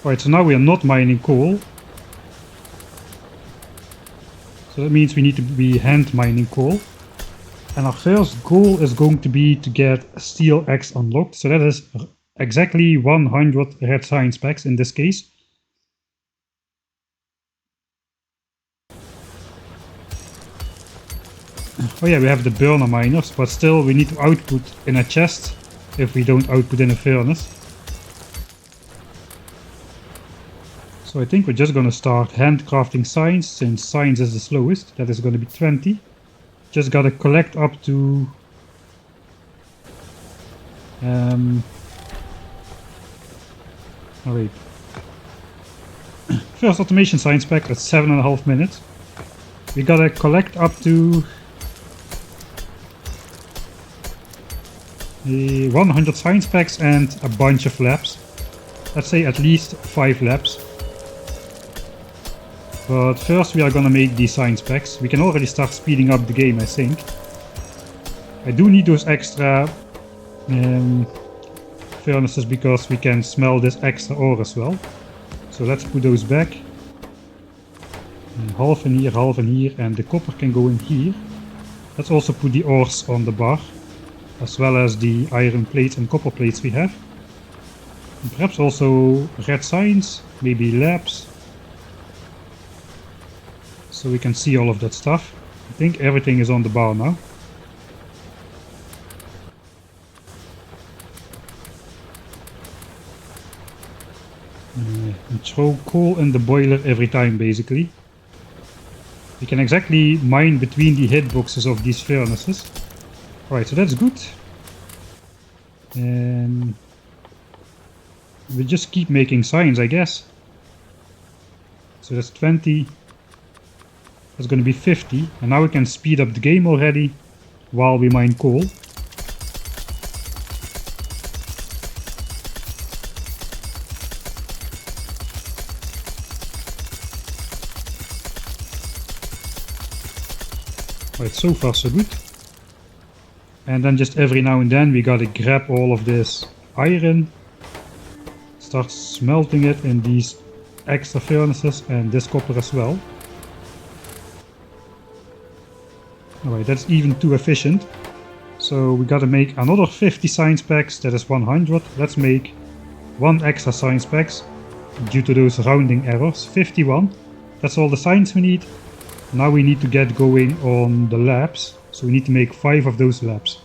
Alright, so now we are not mining coal. So that means we need to be hand mining coal. And our first goal is going to be to get a steel axe unlocked. So that is exactly 100 red science packs in this case. Oh yeah, we have the burner miners, but still we need to output in a chest if we don't output in a furnace. So I think we're just gonna start handcrafting science, since science is the slowest. That is gonna be 20. Just gotta collect up to oh wait. First automation science pack at 7.5 minutes. We gotta collect up to 100 science packs and a bunch of labs. Let's say at least 5 labs. But first we are gonna make these science packs. We can already start speeding up the game, I think. I do need those extra furnaces because we can smell this extra ore as well. So let's put those back. Half in here, and the copper can go in here. Let's also put the ores on the bar, as well as the iron plates and copper plates we have. And perhaps also red science, maybe labs. So we can see all of that stuff. I think everything is on the bar now. And throw coal in the boiler every time basically. We can exactly mine between the hitboxes of these furnaces. Alright, so that's good. And we just keep making signs, I guess. So that's 20. That's going to be 50. And now we can speed up the game already while we mine coal. Right, so far so good. And then just every now and then we gotta grab all of this iron, start smelting it in these extra furnaces, and this copper as well. Alright, that's even too efficient. So we gotta make another 50 science packs, that is 100. Let's make 1 extra science packs due to those rounding errors. 51. That's all the science we need. Now we need to get going on the labs, so we need to make 5 of those labs.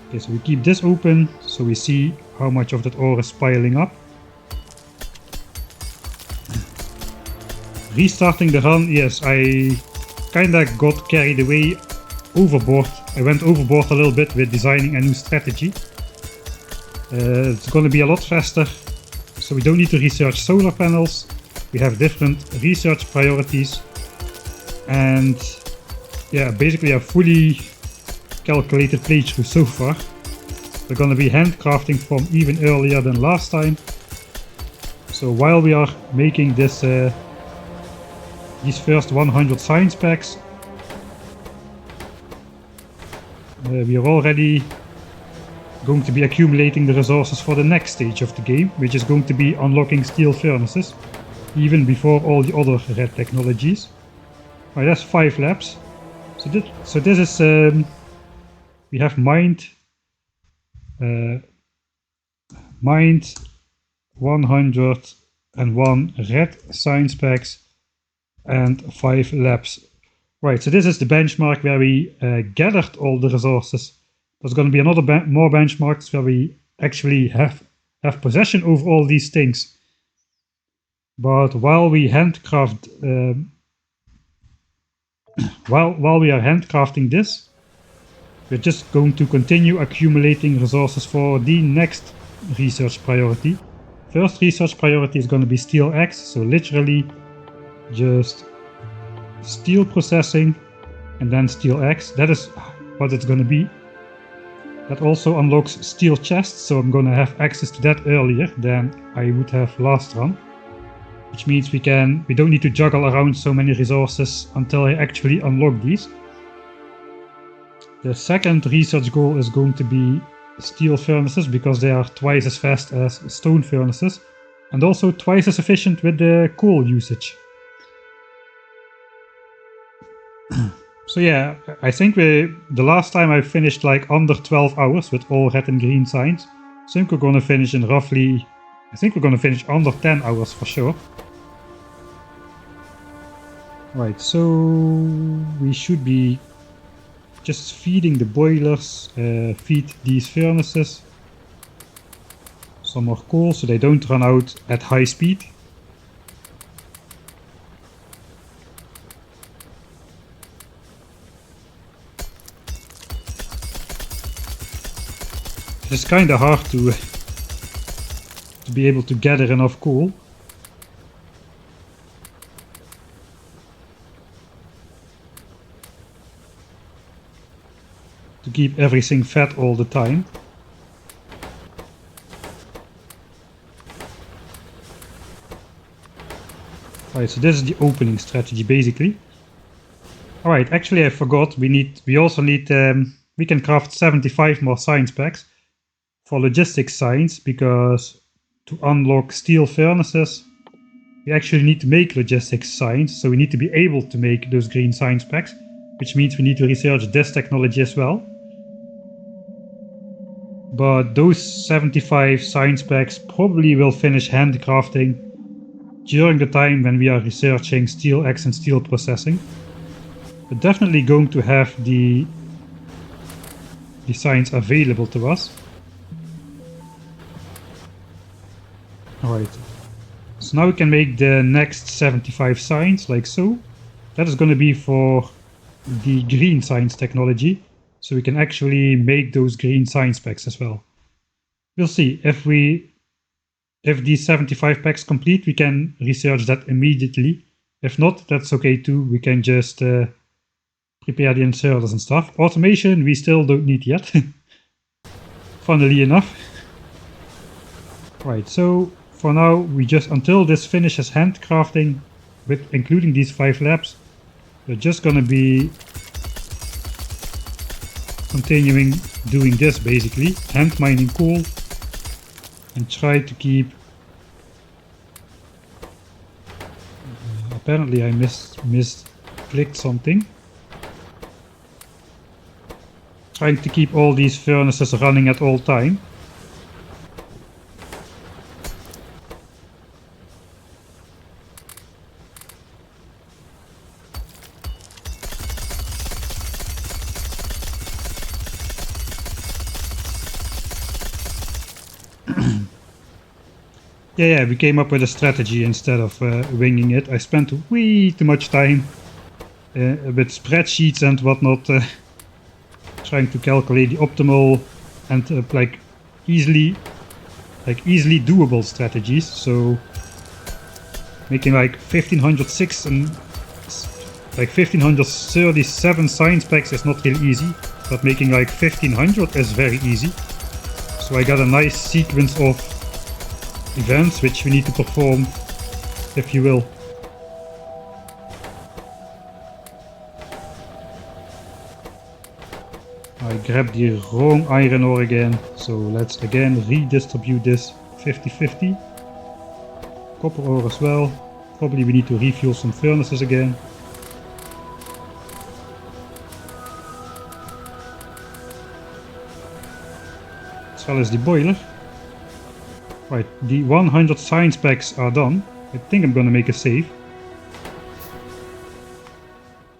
Okay, so we keep this open, so we see how much of that ore is piling up. Restarting the run, yes, I kinda got carried away, overboard. I went overboard a little bit with designing a new strategy. It's gonna be a lot faster, so we don't need to research solar panels. We have different research priorities, and yeah, basically a fully calculated playthrough so far. We're gonna be handcrafting from even earlier than last time. So while we are making this these first 100 science packs, we are already going to be accumulating the resources for the next stage of the game, which is going to be unlocking steel furnaces, even before all the other red technologies. Right, that's 5 labs. So this is we have mined 101 red science packs and 5 labs. Right, so this is the benchmark where we gathered all the resources. There's going to be another more benchmarks where we actually have possession over all these things. But while we handcraft, while we are handcrafting this, we're just going to continue accumulating resources for the next research priority. First research priority is going to be steel X, so literally just steel processing and then steel X. That is what it's going to be. That also unlocks steel chests, so I'm going to have access to that earlier than I would have last run. Which means we don't need to juggle around so many resources until I actually unlock these. The second research goal is going to be steel furnaces, because they are twice as fast as stone furnaces and also twice as efficient with the coal usage. So yeah, I think the last time I finished like under 12 hours with all red and green signs. I think we're gonna finish in roughly, I think we're gonna finish under 10 hours for sure. Right, so we should be just feeding the boilers, feed these furnaces some more coal so they don't run out at high speed. It's kind of hard to be able to gather enough coal. To keep everything fed all the time. Alright, so this is the opening strategy basically. Alright, actually I forgot, we also need, we can craft 75 more science packs for logistics science, because to unlock steel furnaces we actually need to make logistics science, so we need to be able to make those green science packs, which means we need to research this technology as well. But those 75 science packs probably will finish handcrafting during the time when we are researching steel X and steel processing. But definitely going to have the science available to us. Alright, so now we can make the next 75 science, like so. That is going to be for the green science technology, so we can actually make those green science packs as well. We'll see, if these 75 packs complete, we can research that immediately. If not, that's okay too, we can just prepare the inserters and stuff. Automation we still don't need yet, funnily enough. Right, so for now, we just, until this finishes handcrafting, with including these 5 labs, we're just gonna be continuing doing this basically, hand mining coal, and try to keep. Apparently I misclicked something. Trying to keep all these furnaces running at all time. Yeah, we came up with a strategy instead of winging it. I spent way too much time with spreadsheets and whatnot, trying to calculate the optimal and like easily doable strategies. So making like 1506 and like 1537 science packs is not really easy, but making like 1500 is very easy. So I got a nice sequence of events which we need to perform, if you will. grabbed the wrong iron ore again, so let's again redistribute this 50-50. Copper ore as well. Probably we need to refuel some furnaces again. As well as the boiler. Right, the 100 science packs are done. I think I'm gonna make a save.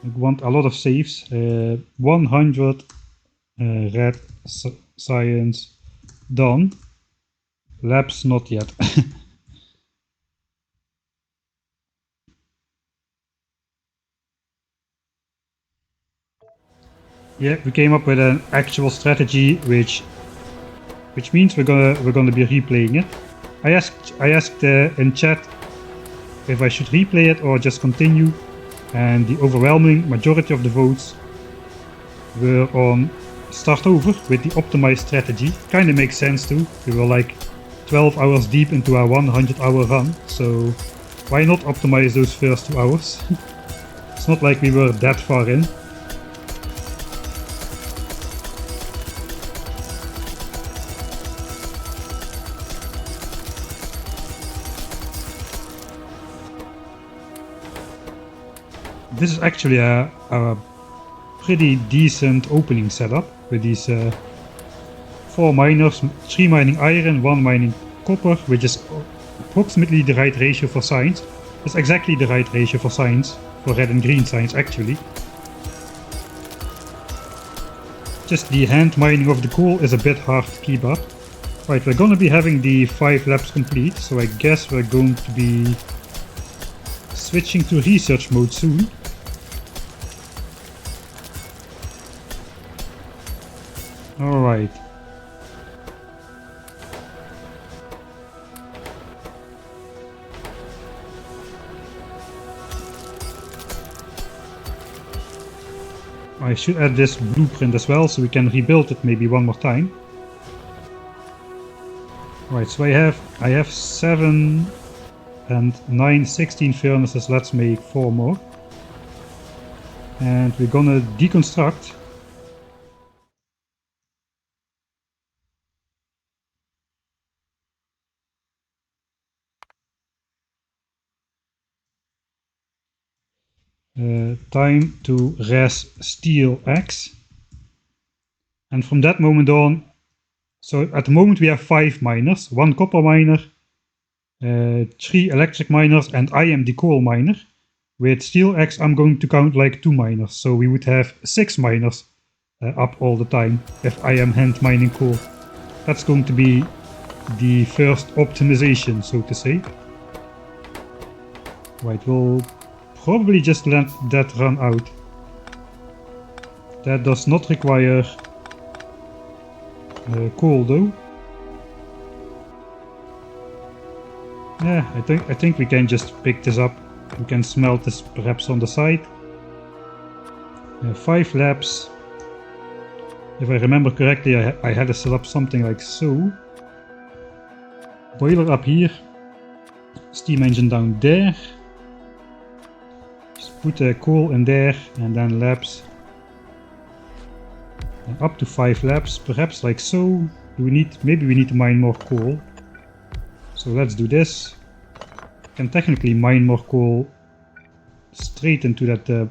I want a lot of saves. 100 red science done. Labs not yet. Yeah, we came up with an actual strategy, which means we're gonna be replaying it. I asked in chat if I should replay it or just continue, and the overwhelming majority of the votes were on start over with the optimized strategy. Kinda makes sense too. We were like 12 hours deep into our 100-hour run, so why not optimize those first 2 hours? It's not like we were that far in. This is actually a pretty decent opening setup with these 4 miners, 3 mining iron, 1 mining copper, which is approximately the right ratio for science. It's exactly the right ratio for science, for red and green science actually. Just the hand mining of the coal is a bit hard to keep up. Right, we're gonna be having the 5 labs complete, so I guess we're going to be switching to research mode soon. Alright. I should add this blueprint as well, so we can rebuild it maybe one more time. Right, so I have 7 and 9, 16 furnaces. Let's make 4 more. And we're gonna deconstruct. Time to res steel X. And from that moment on, so at the moment we have 5 miners, 1 copper miner, 3 electric miners, and I am the coal miner. With steel X I'm going to count like 2 miners, so we would have 6 miners up all the time if I am hand mining coal. That's going to be the first optimization, so to say. Right, we'll probably just let that run out. That does not require coal though. Yeah, I think we can just pick this up. We can smelt this perhaps on the side. 5 labs. If I remember correctly, I had to set up something like so. Boiler up here. Steam engine down there. Just put coal in there and then labs. And up to 5 labs, perhaps like so. Maybe we need to mine more coal. So let's do this. Can technically mine more coal straight into that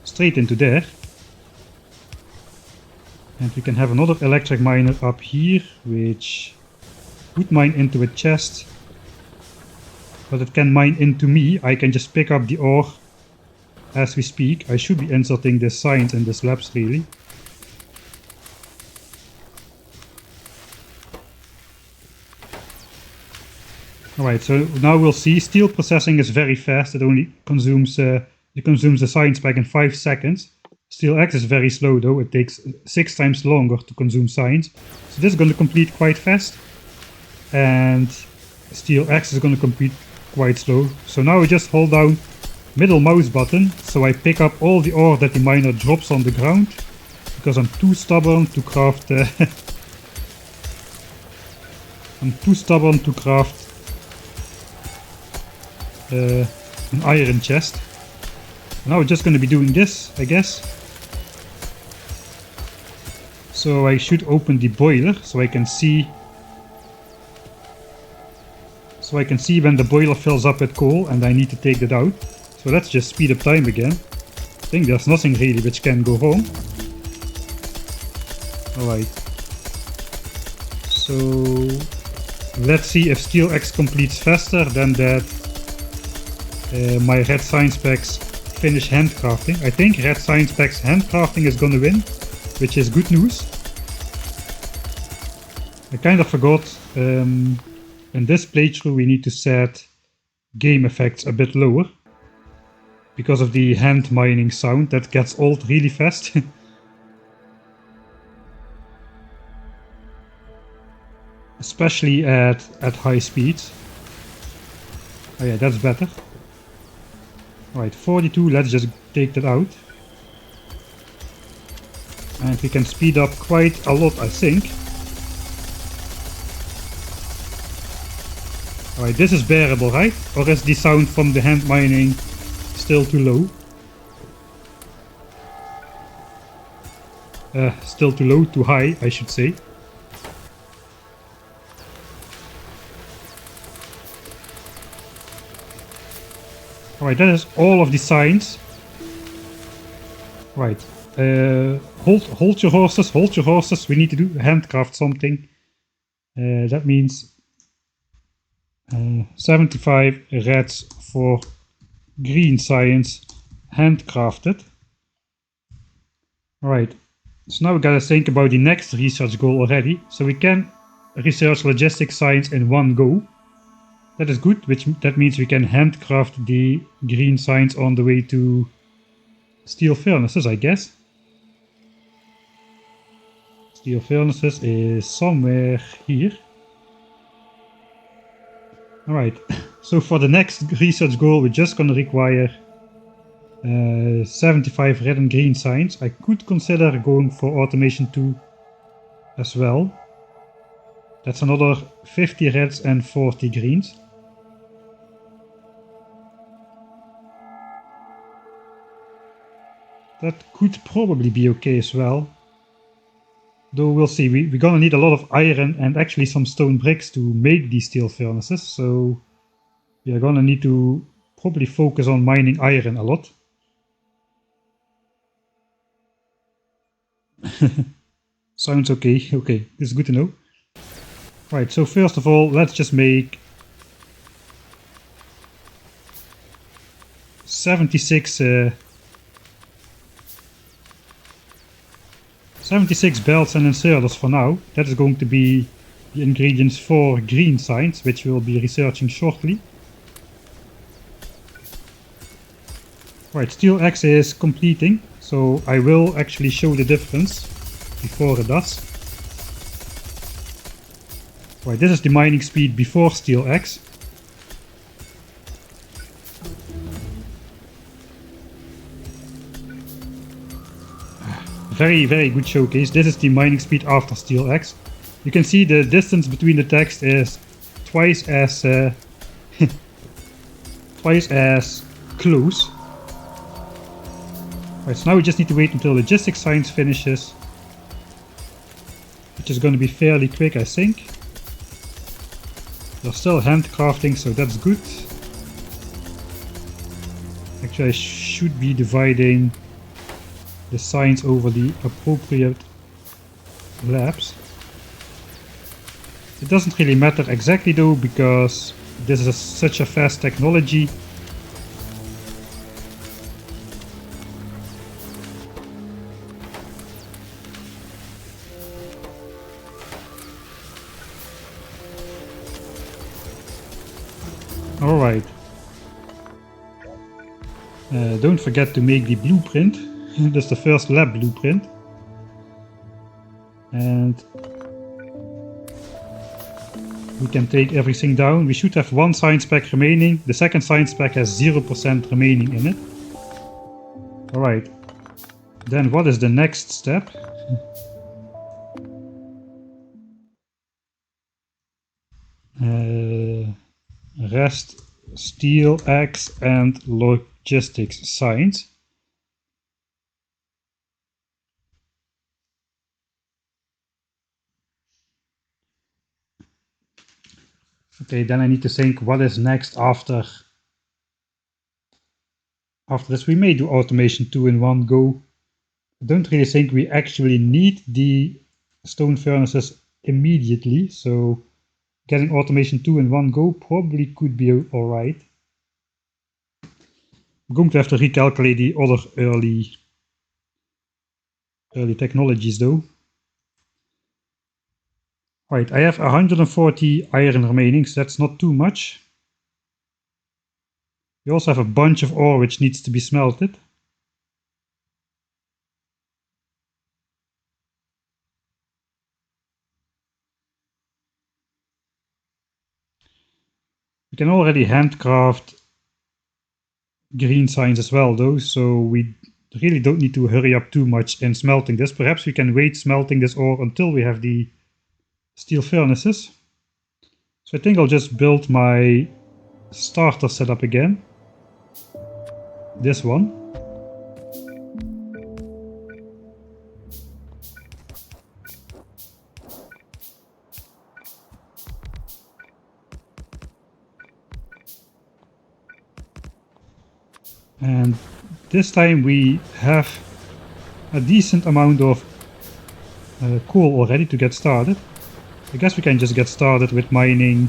straight into there. And we can have another electric miner up here, which would mine into a chest, but it can mine into me. I can just pick up the ore as we speak. I should be inserting this science in this labs really. Alright, so now we'll see. Steel processing is very fast. It only consumes the science pack in 5 seconds. Steel X is very slow though. It takes 6 times longer to consume science. So this is going to complete quite fast. And Steel X is going to complete quite slow. So now I just hold down middle mouse button. So I pick up all the ore that the miner drops on the ground. Because I'm too stubborn to craft... an iron chest. Now we're just going to be doing this, I guess. So I should open the boiler so I can see when the boiler fills up with coal and I need to take that out. So let's just speed up time again. I think there's nothing really which can go wrong. Alright. So let's see if Steel X completes faster than that my Red Science Packs finish handcrafting. I think Red Science Packs handcrafting is gonna win, which is good news. I kind of forgot, in this playthrough we need to set game effects a bit lower because of the hand mining sound that gets old really fast. Especially at high speeds. Oh yeah, that's better. Alright, 42, let's just take that out. And we can speed up quite a lot, I think. Alright, this is bearable, right? Or is the sound from the hand mining still too low? Still too low, too high, I should say. Alright, that is all of the signs. Right. Hold your horses, hold your horses. We need to do handcraft something. That means 75 reds for green science handcrafted. Alright. So now we gotta think about the next research goal already. So we can research logistics science in one go. That is good, that means we can handcraft the green science on the way to steel furnaces, I guess. Steel furnaces is somewhere here. Alright, so for the next research goal we're just gonna require 75 red and green science. I could consider going for automation 2 as well. That's another 50 reds and 40 greens. That could probably be okay as well. Though we'll see, we're gonna need a lot of iron and actually some stone bricks to make these steel furnaces, so we are gonna need to probably focus on mining iron a lot. Sounds okay, okay, this is good to know. Right, so first of all, let's just make 76 belts and inserters for now. That is going to be the ingredients for green science, which we'll be researching shortly. Right, Steel X is completing, so I will actually show the difference before it does. Right, this is the mining speed before Steel X. Very, very good showcase. This is the mining speed after Steel X. You can see the distance between the text is twice as close. Right, so now we just need to wait until logistics science finishes, which is going to be fairly quick, I think. They're still handcrafting, so that's good. Actually, I should be dividing the science over the appropriate labs. It doesn't really matter exactly though, because this is such a fast technology. Alright. Don't forget to make the blueprint. That's the first lab blueprint. And we can take everything down. We should have one science pack remaining. The second science pack has 0% remaining in it. Alright. Then what is the next step? Rest, Steel X and logistics science. Okay, then I need to think what is next after this. We may do automation 2 in one go. I don't really think we actually need the stone furnaces immediately, so getting automation 2 in one go probably could be alright. I'm going to have to recalculate the other early technologies though. Right, I have 140 iron remaining, so that's not too much. We also have a bunch of ore which needs to be smelted. We can already handcraft green signs as well though, so we really don't need to hurry up too much in smelting this. Perhaps we can wait smelting this ore until we have the steel furnaces. So I think I'll just build my starter setup again. This one. And this time we have a decent amount of coal already to get started. I guess we can just get started with mining,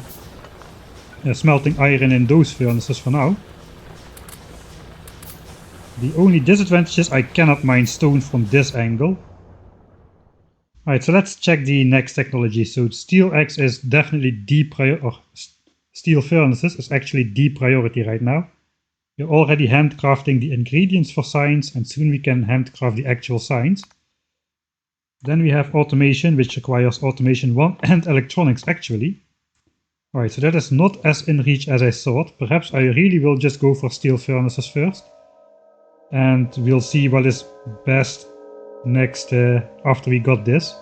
smelting iron in those furnaces for now. The only disadvantage is I cannot mine stone from this angle. Alright, so let's check the next technology. So steel axe is definitely steel furnaces is actually the priority right now. We're already handcrafting the ingredients for signs, and soon we can handcraft the actual signs. Then we have automation, which requires automation 1 and electronics actually. Alright, so that is not as in reach as I thought. Perhaps I really will just go for steel furnaces first. And we'll see what is best next after we got this.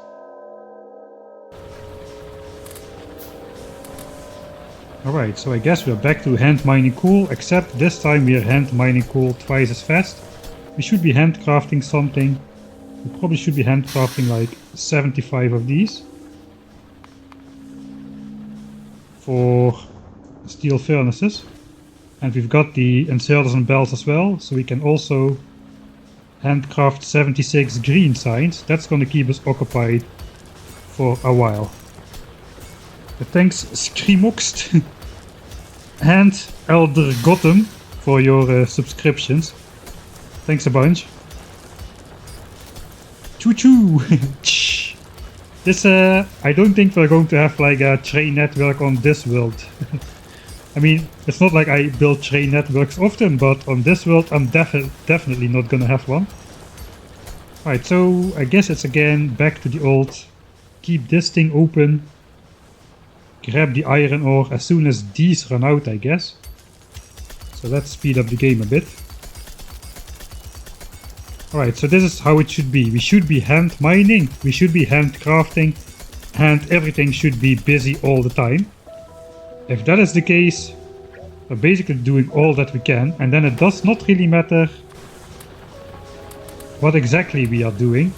Alright, so I guess we're back to hand mining coal, except this time we are hand mining coal twice as fast. We should be handcrafting something. We probably should be handcrafting like 75 of these for steel furnaces. And we've got the inserters and belts as well, so we can also handcraft 76 green signs. That's going to keep us occupied for a while. But thanks Screamoxt and Elder Gotham for your subscriptions. Thanks a bunch. Choo choo! This I don't think we're going to have like a train network on this world. I mean, it's not like I build train networks often, but on this world I'm definitely not gonna have one. Alright, so I guess it's again back to the old, keep this thing open, grab the iron ore as soon as these run out, I guess. So let's speed up the game a bit. Alright, so this is how it should be. We should be hand mining, we should be hand crafting, and everything should be busy all the time. If that is the case, we're basically doing all that we can, and then it does not really matter what exactly we are doing.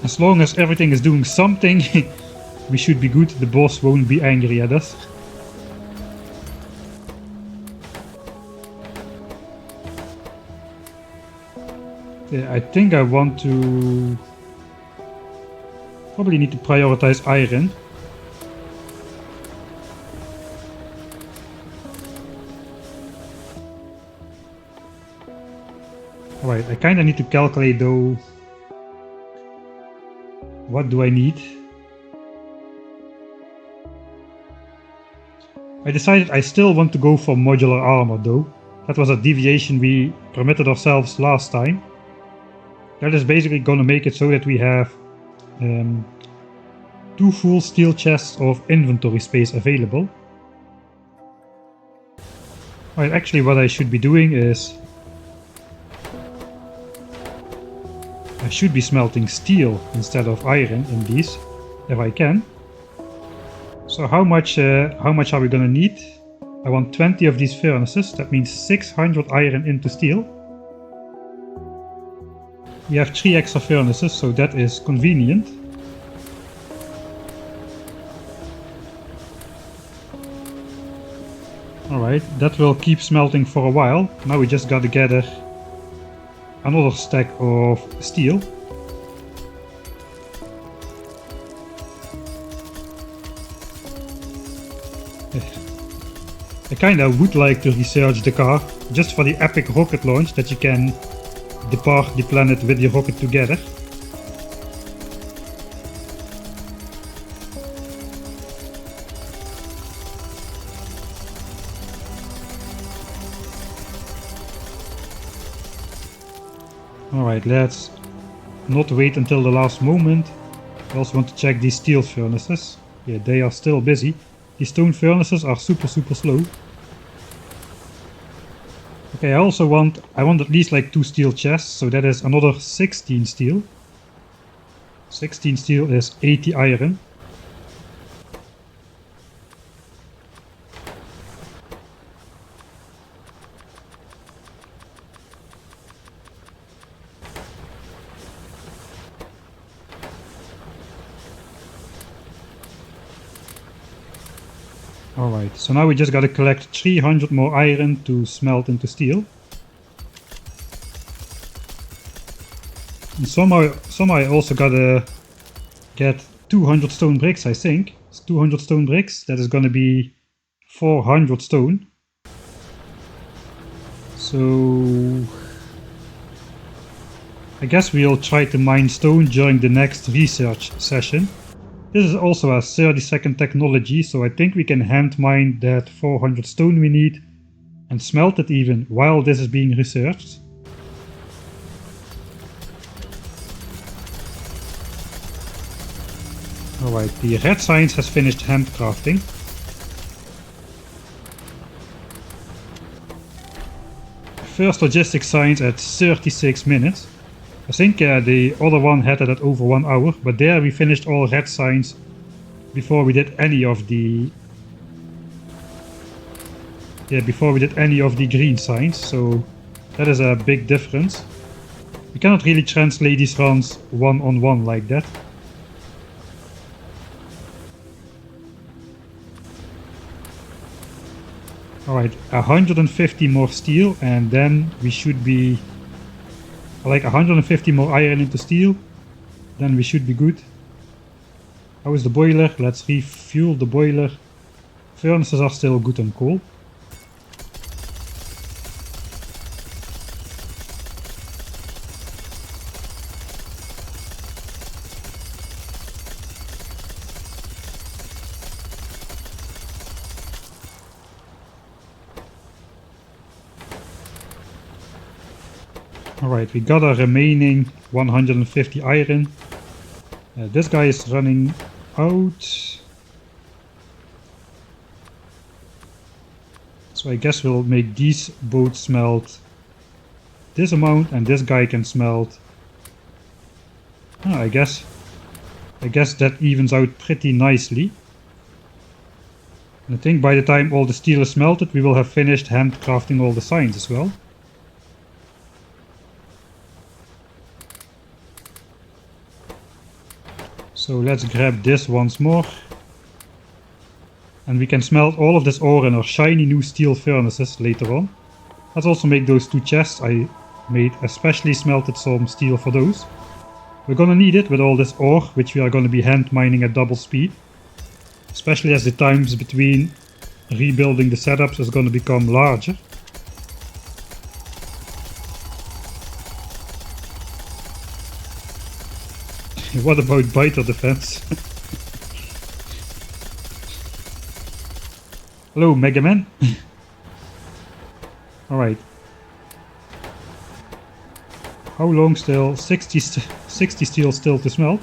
As long as everything is doing something, we should be good. The boss won't be angry at us. Yeah, I think I want to... probably need to prioritize iron. Alright, I kinda need to calculate though. What do I need? I decided I still want to go for modular armor though. That was a deviation we permitted ourselves last time. That is basically gonna make it so that we have 2 full steel chests of inventory space available. Right, actually what I should be doing is I should be smelting steel instead of iron in these, if I can. So how much are we gonna need? I want 20 of these furnaces, that means 600 iron into steel. We have 3 extra furnaces, so that is convenient. Alright, that will keep smelting for a while. Now we just gotta gather another stack of steel. I kinda would like to research the car, just for the epic rocket launch that you can depart the planet with the rocket together. Alright, let's not wait until the last moment. I also want to check these steel furnaces. Yeah, they are still busy. These stone furnaces are super slow. Okay, I want at least like 2 steel chests, so that is another 16 steel. 16 steel is 80 iron. Alright, so now we just gotta collect 300 more iron to smelt into steel. And somehow I also gotta get 200 stone bricks, I think. It's 200 stone bricks, that is gonna be 400 stone. So I guess we'll try to mine stone during the next research session. This is also a 30-second technology, so I think we can hand mine that 400 stone we need and smelt it even while this is being researched. Alright, the red science has finished handcrafting. First logistics science at 36 minutes. I think the other one had it at over 1 hour, but there we finished all red signs before we did any of the green signs, so that is a big difference. We cannot really translate these runs one-on-one like that. Alright, 150 more steel and then we should be like 150 more iron into steel, then we should be good. How is the boiler? Let's refuel the boiler. Furnaces are still good on coal. Alright, we got a remaining 150 iron. This guy is running out. So I guess we'll make these both smelt this amount and this guy can smelt. I guess that evens out pretty nicely. And I think by the time all the steel is smelted we will have finished handcrafting all the signs as well. So let's grab this once more. And we can smelt all of this ore in our shiny new steel furnaces later on. Let's also make those 2 chests. I made especially smelted some steel for those. We're gonna need it with all this ore, which we are gonna be hand mining at double speed. Especially as the times between rebuilding the setups is gonna become larger. What about biter defense? Hello, Mega Man. Alright. How long still? 60 steel still to smelt.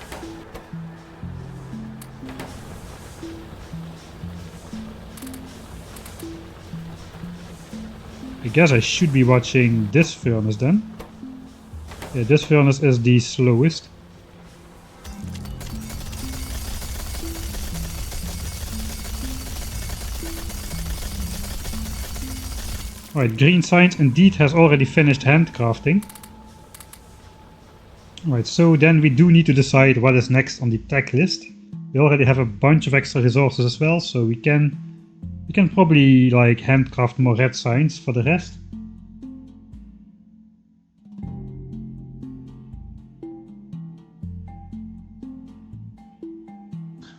I guess I should be watching this furnace then. Yeah, this furnace is the slowest. Alright, Green Science indeed has already finished handcrafting. Right, so then we do need to decide what is next on the tech list. We already have a bunch of extra resources as well, so we can probably like handcraft more red signs for the rest.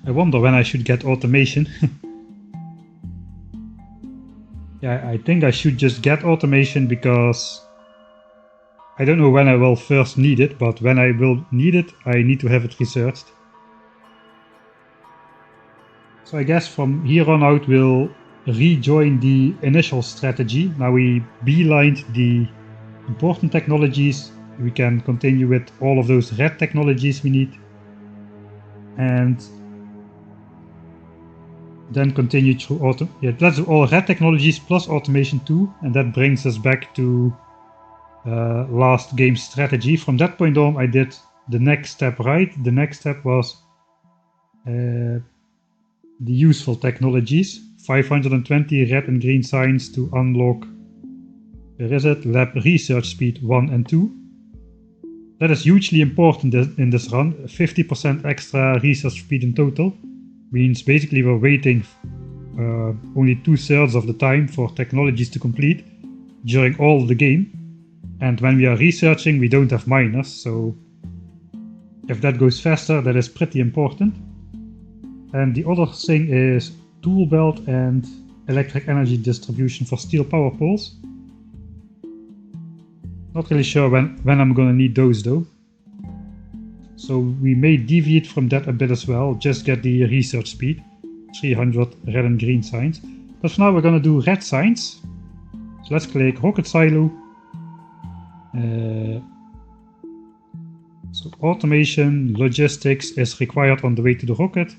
I wonder when I should get automation. Yeah, I think I should just get automation because I don't know when I will first need it, but when I will need it, I need to have it researched. So I guess from here on out we'll rejoin the initial strategy. Now we beelined the important technologies. We can continue with all of those red technologies we need. And then continue through let's do all red technologies plus automation too, and that brings us back to last game strategy. From that point on I did the next step right. The next step was the useful technologies. 520 red and green signs to unlock, where is it, lab research speed 1 and 2. That is hugely important in this run. 50% extra research speed in total means basically we're waiting only 2/3 of the time for technologies to complete during all the game. And when we are researching, we don't have miners, so if that goes faster, that is pretty important. And the other thing is tool belt and electric energy distribution for steel power poles. Not really sure when I'm gonna need those though. So we may deviate from that a bit as well, just get the research speed, 300 red and green signs. But for now we're gonna do red signs. So let's click rocket silo. So automation, logistics is required on the way to the rocket,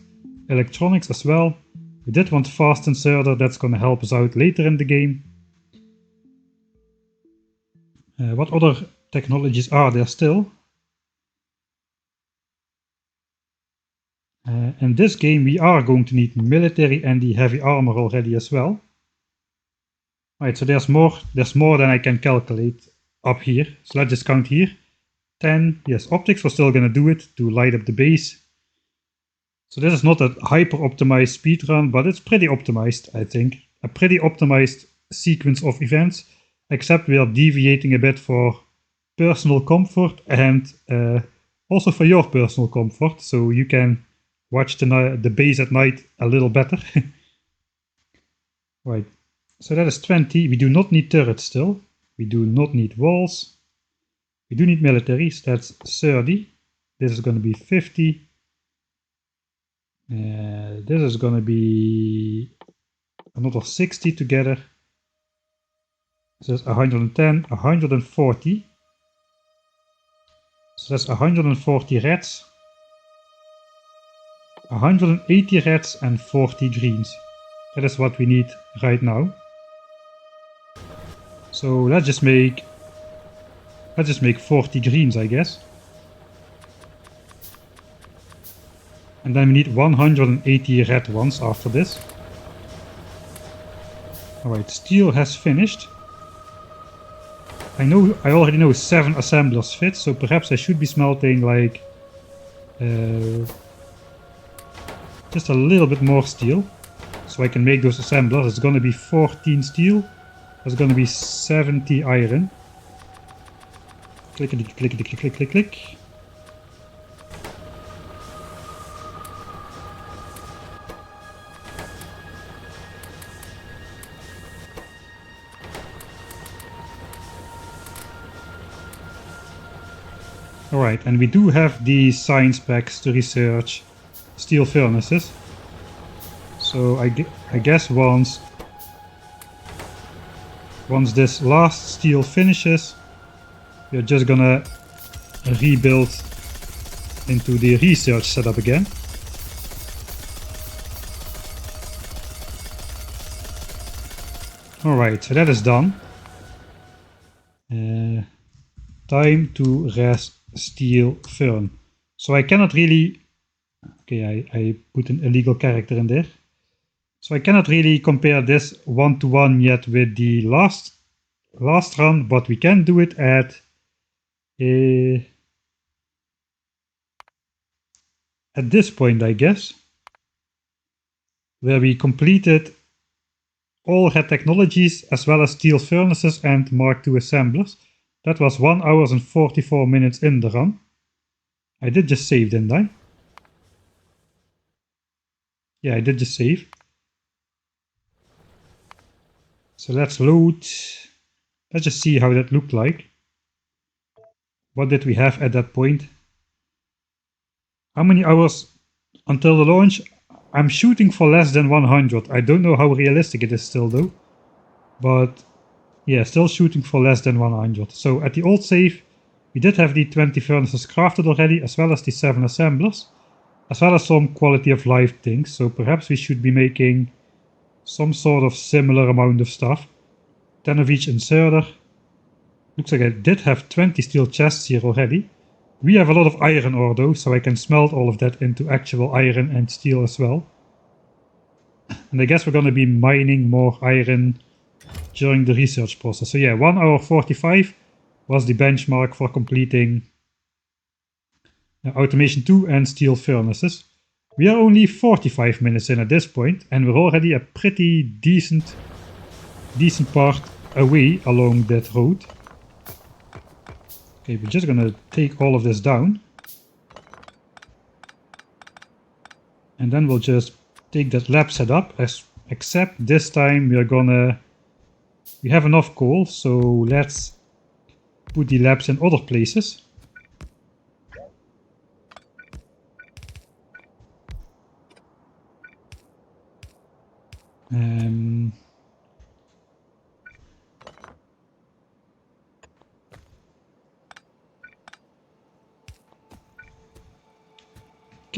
electronics as well. We did want fast inserter, that's gonna help us out later in the game. What other technologies are there still? In this game we are going to need military and the heavy armor already as well. Right, so there's more than I can calculate up here. So let's just count here. 10, yes, optics we're still gonna do it to light up the base. So this is not a hyper optimized speedrun, but it's pretty optimized, I think. A pretty optimized sequence of events, except we are deviating a bit for personal comfort and also for your personal comfort, so you can watch the base at night a little better. Right, so that is 20. We do not need turrets still. We do not need walls. We do need military, so that's 30. This is going to be 50. This is going to be another 60 together. So that's 110, 140. So that's 140 reds, 180 reds and 40 greens. That is what we need right now. So let's just make 40 greens, I guess. And then we need 180 red ones after this. Alright, steel has finished. I already know 7 assemblers fit, so perhaps I should be smelting like just a little bit more steel, so I can make those assemblers. It's gonna be 14 steel. There's gonna be 70 iron. Clickety clickety click click click click. Alright, and we do have the science packs to research steel furnaces. So I guess once this last steel finishes, we're just gonna rebuild into the research setup again. Alright, so that is done. Time to rest steel furn. So I cannot really... Okay, I put an illegal character in there. So I cannot really compare this one-to-one yet with the last run, but we can do it at at this point, I guess, where we completed all red technologies as well as steel furnaces and Mark II assemblers. That was 1 hour and 44 minutes in the run. I did just save, didn't I? Yeah, I did just save. So let's load. Let's just see how that looked like. What did we have at that point? How many hours until the launch? I'm shooting for less than 100. I don't know how realistic it is still though. But yeah, still shooting for less than 100. So at the old save, we did have the 20 furnaces crafted already, as well as the 7 assemblers, as well as some quality of life things. So perhaps we should be making some sort of similar amount of stuff. 10 of each inserter. Looks like I did have 20 steel chests here already. We have a lot of iron ore though, so I can smelt all of that into actual iron and steel as well. And I guess we're going to be mining more iron during the research process. So yeah, 1 hour 45 was the benchmark for completing automation 2 and steel furnaces. We are only 45 minutes in at this point, and we're already a pretty decent part away along that road. Okay, we're just gonna take all of this down. And then we'll just take that lab setup, except this time we have enough coal, so let's put the labs in other places.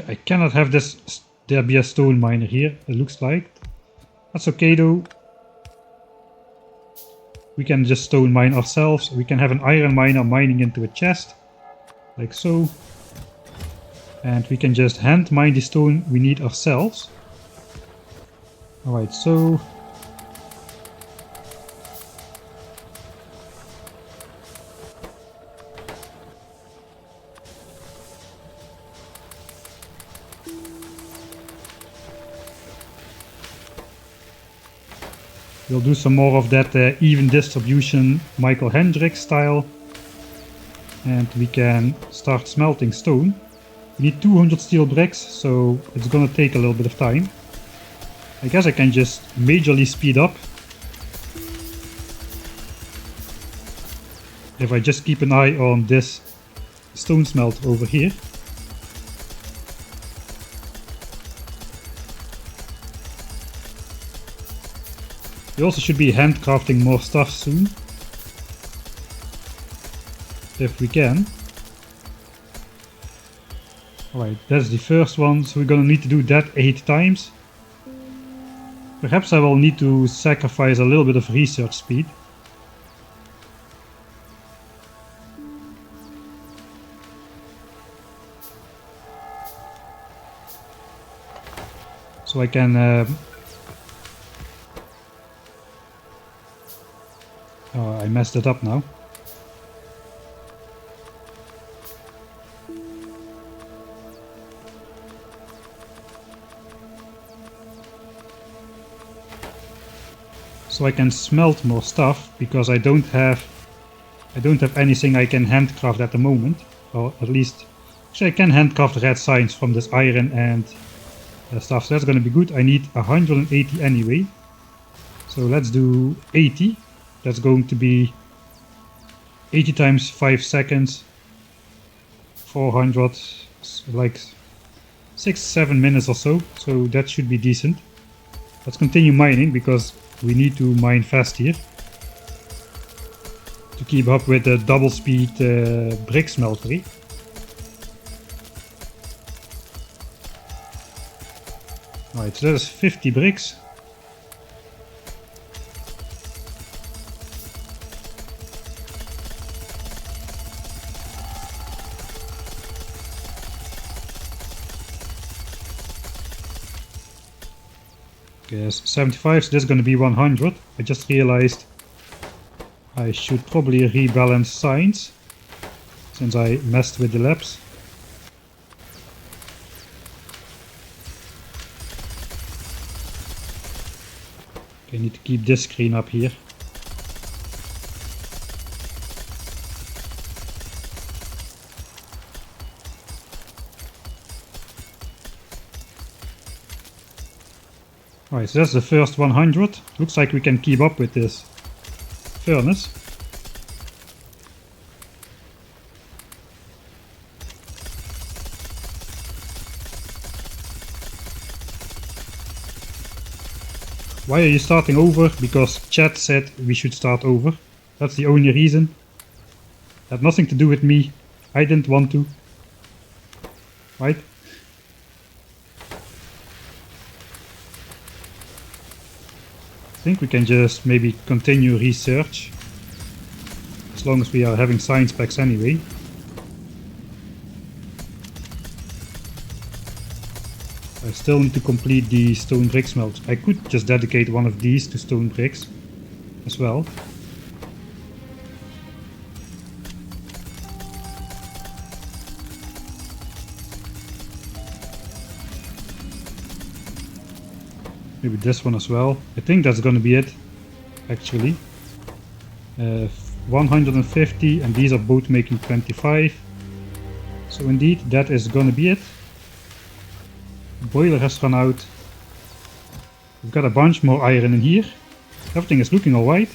I cannot have there be a stone miner here, it looks like. That's okay though. We can just stone mine ourselves. We can have an iron miner mining into a chest, like so. And we can just hand mine the stone we need ourselves. Alright, so... we'll do some more of that even distribution Michael Hendricks style. And we can start smelting stone. We need 200 steel bricks, so it's gonna take a little bit of time. I guess I can just majorly speed up. If I just keep an eye on this stone smelter over here. We also should be handcrafting more stuff soon. If we can. Alright, that's the first one, so we're gonna need to do that 8 times. Perhaps I will need to sacrifice a little bit of research speed. So I can... oh, I messed it up now. So I can smelt more stuff because I don't have anything I can handcraft at the moment, or at least actually I can handcraft red signs from this iron and stuff, so that's going to be good. I need 180 anyway, so let's do 80. That's going to be 80 times 5 seconds, 400, like 6-7 minutes or so, so that should be decent. Let's continue mining because we need to mine fast here to keep up with the double speed brick smeltery. Alright, so that is 50 bricks. Yes, 75, so this is going to be 100. I just realized I should probably rebalance signs since I messed with the labs. Okay, I need to keep this screen up here. Alright, so that's the first 100. Looks like we can keep up with this furnace. Why are you starting over? Because chat said we should start over. That's the only reason. Had nothing to do with me. I didn't want to. Right? I think we can just maybe continue research. As long as we are having science packs anyway. I still need to complete the stone brick smelt. I could just dedicate one of these to stone bricks as well. Maybe this one as well. I think that's gonna be it, actually. 150, and these are both making 25. So indeed, that is gonna be it. Boiler has run out. We've got a bunch more iron in here. Everything is looking alright.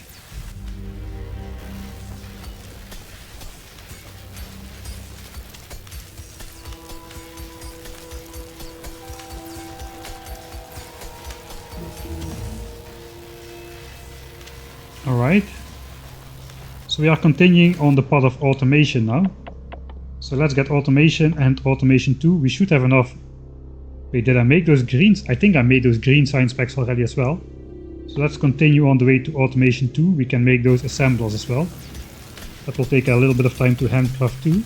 Alright. So we are continuing on the path of automation now. So let's get automation and automation 2. We should have enough. Wait, did I make those greens? I think I made those green science packs already as well. So let's continue on the way to automation 2. We can make those assemblers as well. That will take a little bit of time to handcraft too.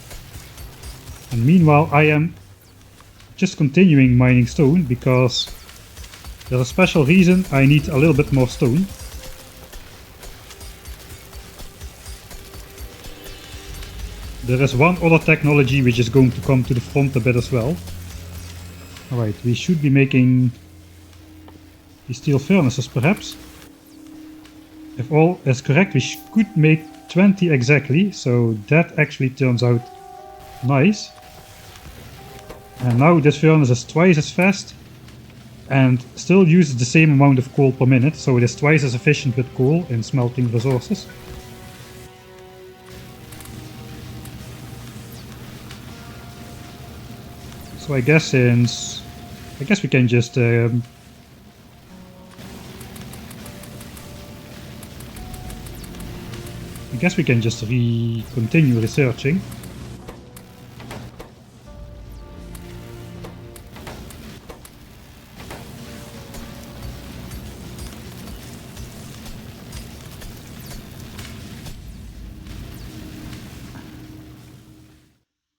And meanwhile I am just continuing mining stone because there's a special reason I need a little bit more stone. There is one other technology which is going to come to the front a bit as well. Alright, we should be making the steel furnaces perhaps. If all is correct, we could make 20 exactly, so that actually turns out nice. And now this furnace is twice as fast and still uses the same amount of coal per minute, so it is twice as efficient with coal in smelting resources. So I guess we can just I guess we can just continue researching.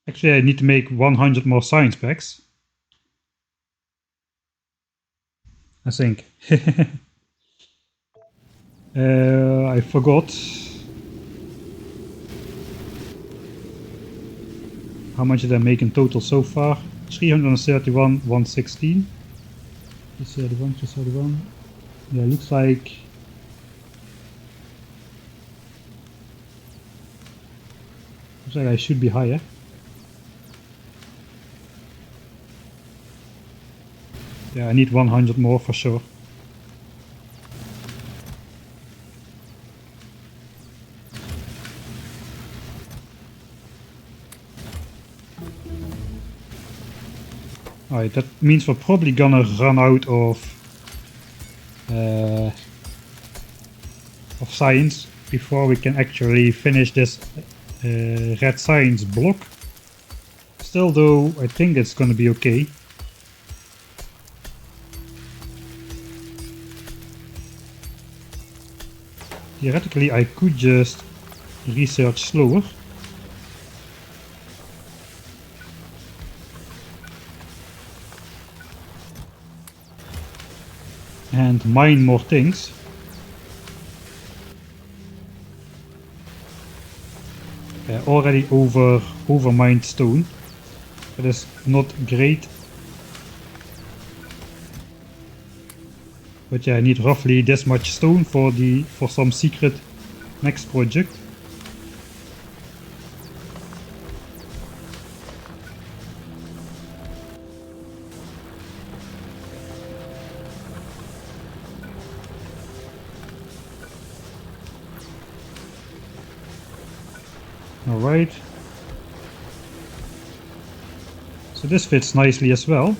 Actually, I need to make 100 more science packs. I think. I forgot. How much did I make in total so far? 331, 116. 331, 331. Yeah, looks like... Looks like I should be higher. Yeah, I need 100 more for sure. Alright, that means we're probably gonna run out of science before we can actually finish this red science block. Still though, I think it's gonna be okay. Theoretically, I could just research slower. And mine more things. Already over mined stone. That is not great. But yeah, I need roughly this much stone for some secret next project. Alright. So this fits nicely as well.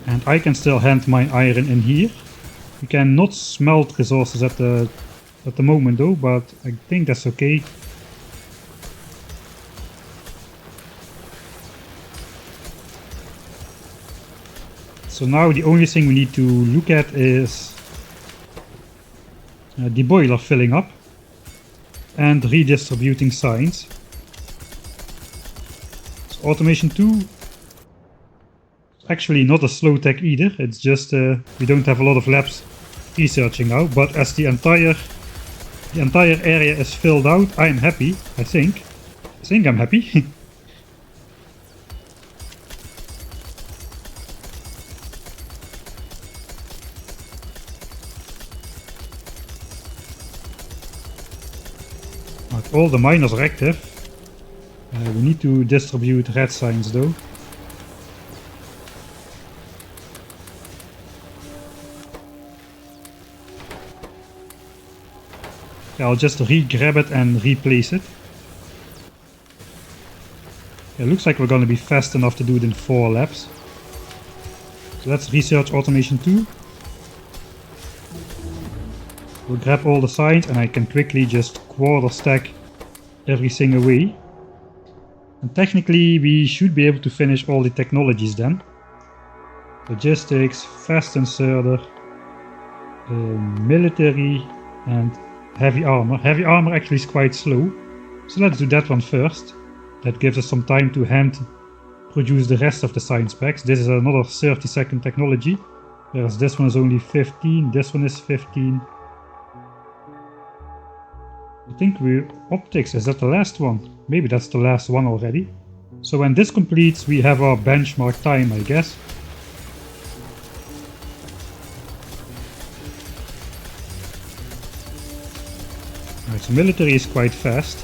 And I can still hand mine iron in here. We cannot smelt resources at the moment though, but I think that's okay. So now the only thing we need to look at is the boiler filling up and redistributing signs. So automation 2, actually not a slow tech either, it's just we don't have a lot of labs researching now, but as the entire area is filled out, I'm happy, I think I'm happy. But all the miners are active. We need to distribute red signs though. Yeah, I'll just re-grab it and replace it. Yeah, looks like we're gonna be fast enough to do it in 4 laps. So let's research automation 2. We'll grab all the signs and I can quickly just quarter stack everything away. And technically we should be able to finish all the technologies then. Logistics, fast inserter, military and heavy armor. Heavy armor actually is quite slow. So let's do that one first. That gives us some time to hand produce the rest of the science packs. This is another 30-second technology. Whereas this one is only 15, this one is 15. I think optics, is that the last one? Maybe that's the last one already. So when this completes, we have our benchmark time, I guess. Alright, so military is quite fast.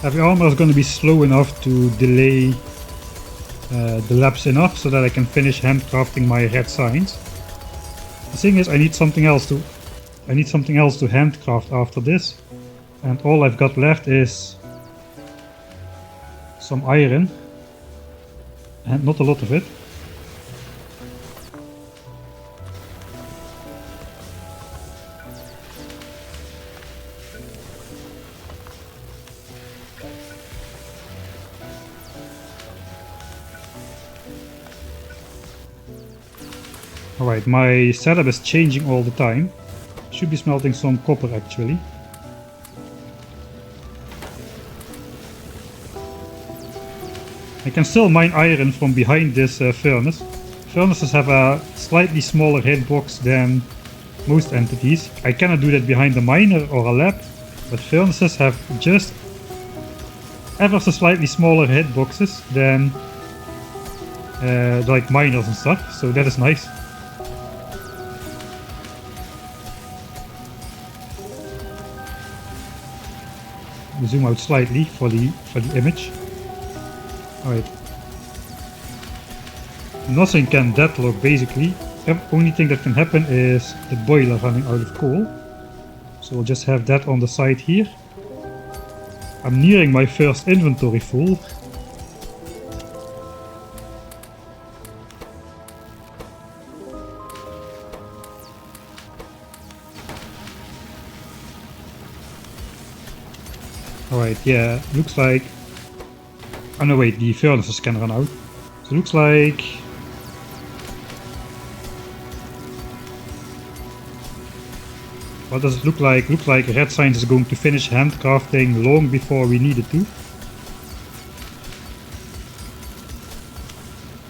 Heavy armor is going to be slow enough to delay the laps enough so that I can finish handcrafting my red signs. The thing is, I need something else to handcraft after this, and all I've got left is some iron, and not a lot of it. Alright, my setup is changing all the time. Should be smelting some copper actually. I can still mine iron from behind this furnace. Furnaces have a slightly smaller hitbox than most entities. I cannot do that behind a miner or a lab, but furnaces have just ever so slightly smaller hitboxes than like miners and stuff, so that is nice. Zoom out slightly for the image. Alright. Nothing can deadlock basically. The only thing that can happen is the boiler running out of coal. So we'll just have that on the side here. I'm nearing my first inventory full. Alright, yeah, looks like... Oh no wait, the furnaces can run out. So looks like... What does it look like? Looks like Red Science is going to finish handcrafting long before we need it to.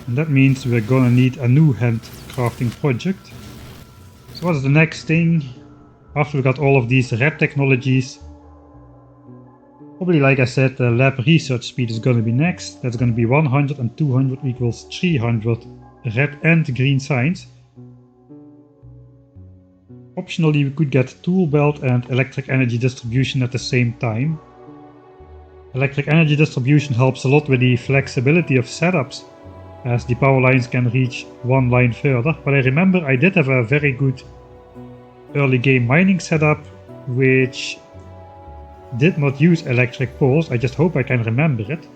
And that means we're gonna need a new handcrafting project. So what is the next thing? After we got all of these red technologies, probably like I said, the lab research speed is gonna be next. That's gonna be 100 and 200 equals 300 red and green science. Optionally, we could get tool belt and electric energy distribution at the same time. Electric energy distribution helps a lot with the flexibility of setups, as the power lines can reach one line further. But I remember I did have a very good early game mining setup which did not use electric poles. I just hope I can remember it.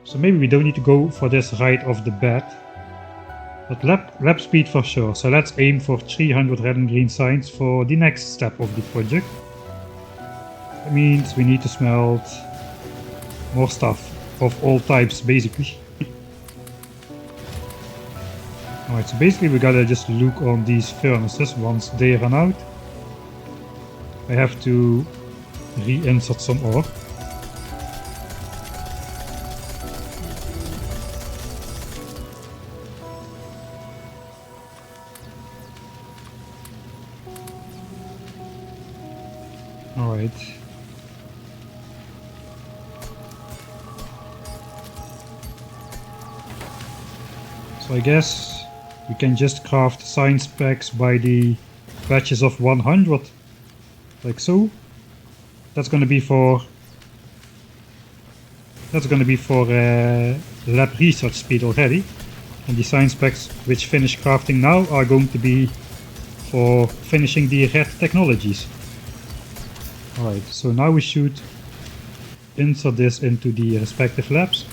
So maybe we don't need to go for this right off the bat. But lab speed for sure, so let's aim for 300 red and green signs for the next step of the project. That means we need to smelt more stuff of all types basically. Alright, so basically we gotta just look on these furnaces once they run out. I have to reinsert some ore. Alright. So I guess we can just craft science packs by the batches of 100. Like so. That's gonna be for lab research speed already. And the science packs which finish crafting now are going to be for finishing the red technologies. Alright, so now we should insert this into the respective labs.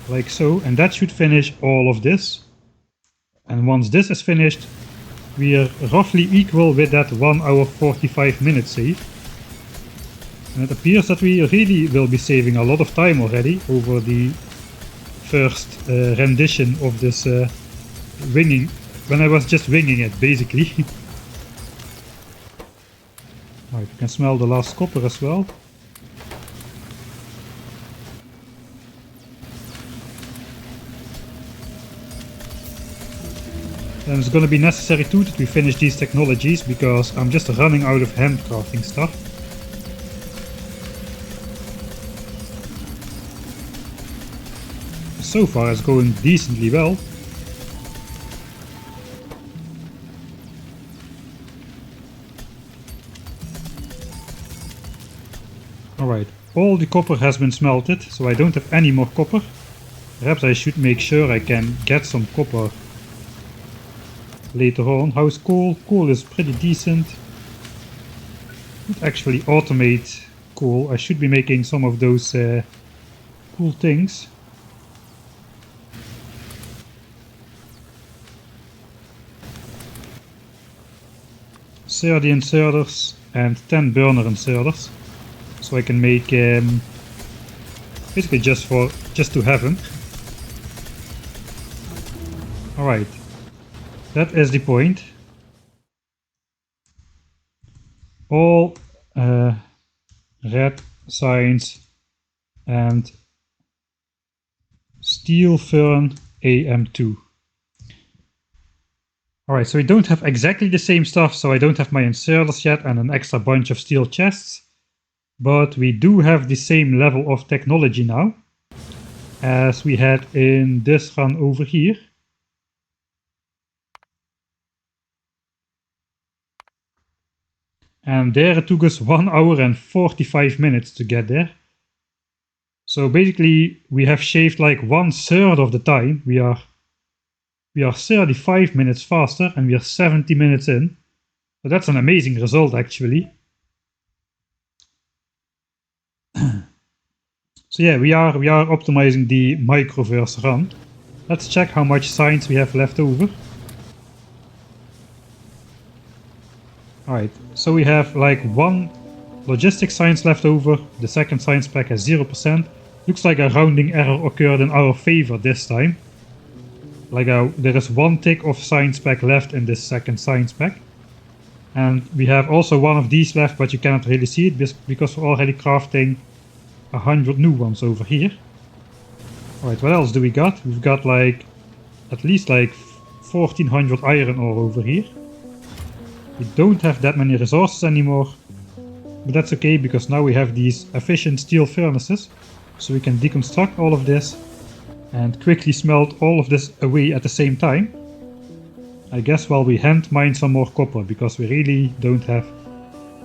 Like so, and that should finish all of this. And once this is finished, we are roughly equal with that 1 hour 45 minute save. And it appears that we really will be saving a lot of time already over the first rendition of this winging, when I was just winging it basically. Alright, we can smell the last copper as well. And it's gonna be necessary too that we finish these technologies, because I'm just running out of handcrafting stuff. So far it's going decently well. Alright, all the copper has been smelted, so I don't have any more copper. Perhaps I should make sure I can get some copper later on. How's coal? Coal is pretty decent. Could actually automate coal. I should be making some of those cool things.30 inserters and 10 burner inserters. So I can make basically just to have them. Alright. That is the point. All red signs and steel fern AM2. Alright, so we don't have exactly the same stuff, so I don't have my inserters yet and an extra bunch of steel chests. But we do have the same level of technology now as we had in this run over here. And there it took us 1 hour and 45 minutes to get there. So basically we have shaved like 1/3 of the time. We are 35 minutes faster and we are 70 minutes in. So that's an amazing result actually. So yeah, we are optimizing the microverse run. Let's check how much science we have left over. Alright, so we have like 1 logistic science left over. The second science pack has 0%. Looks like a rounding error occurred in our favor this time. Like there is 1 tick of science pack left in this second science pack. And we have also 1 of these left, but you cannot really see it because we're already crafting 100 new ones over here. Alright, what else do we got? We've got like at least like 1400 iron ore over here. We don't have that many resources anymore, but that's okay because now we have these efficient steel furnaces, so we can deconstruct all of this and quickly smelt all of this away at the same time. I guess while we hand mine some more copper, because we really don't have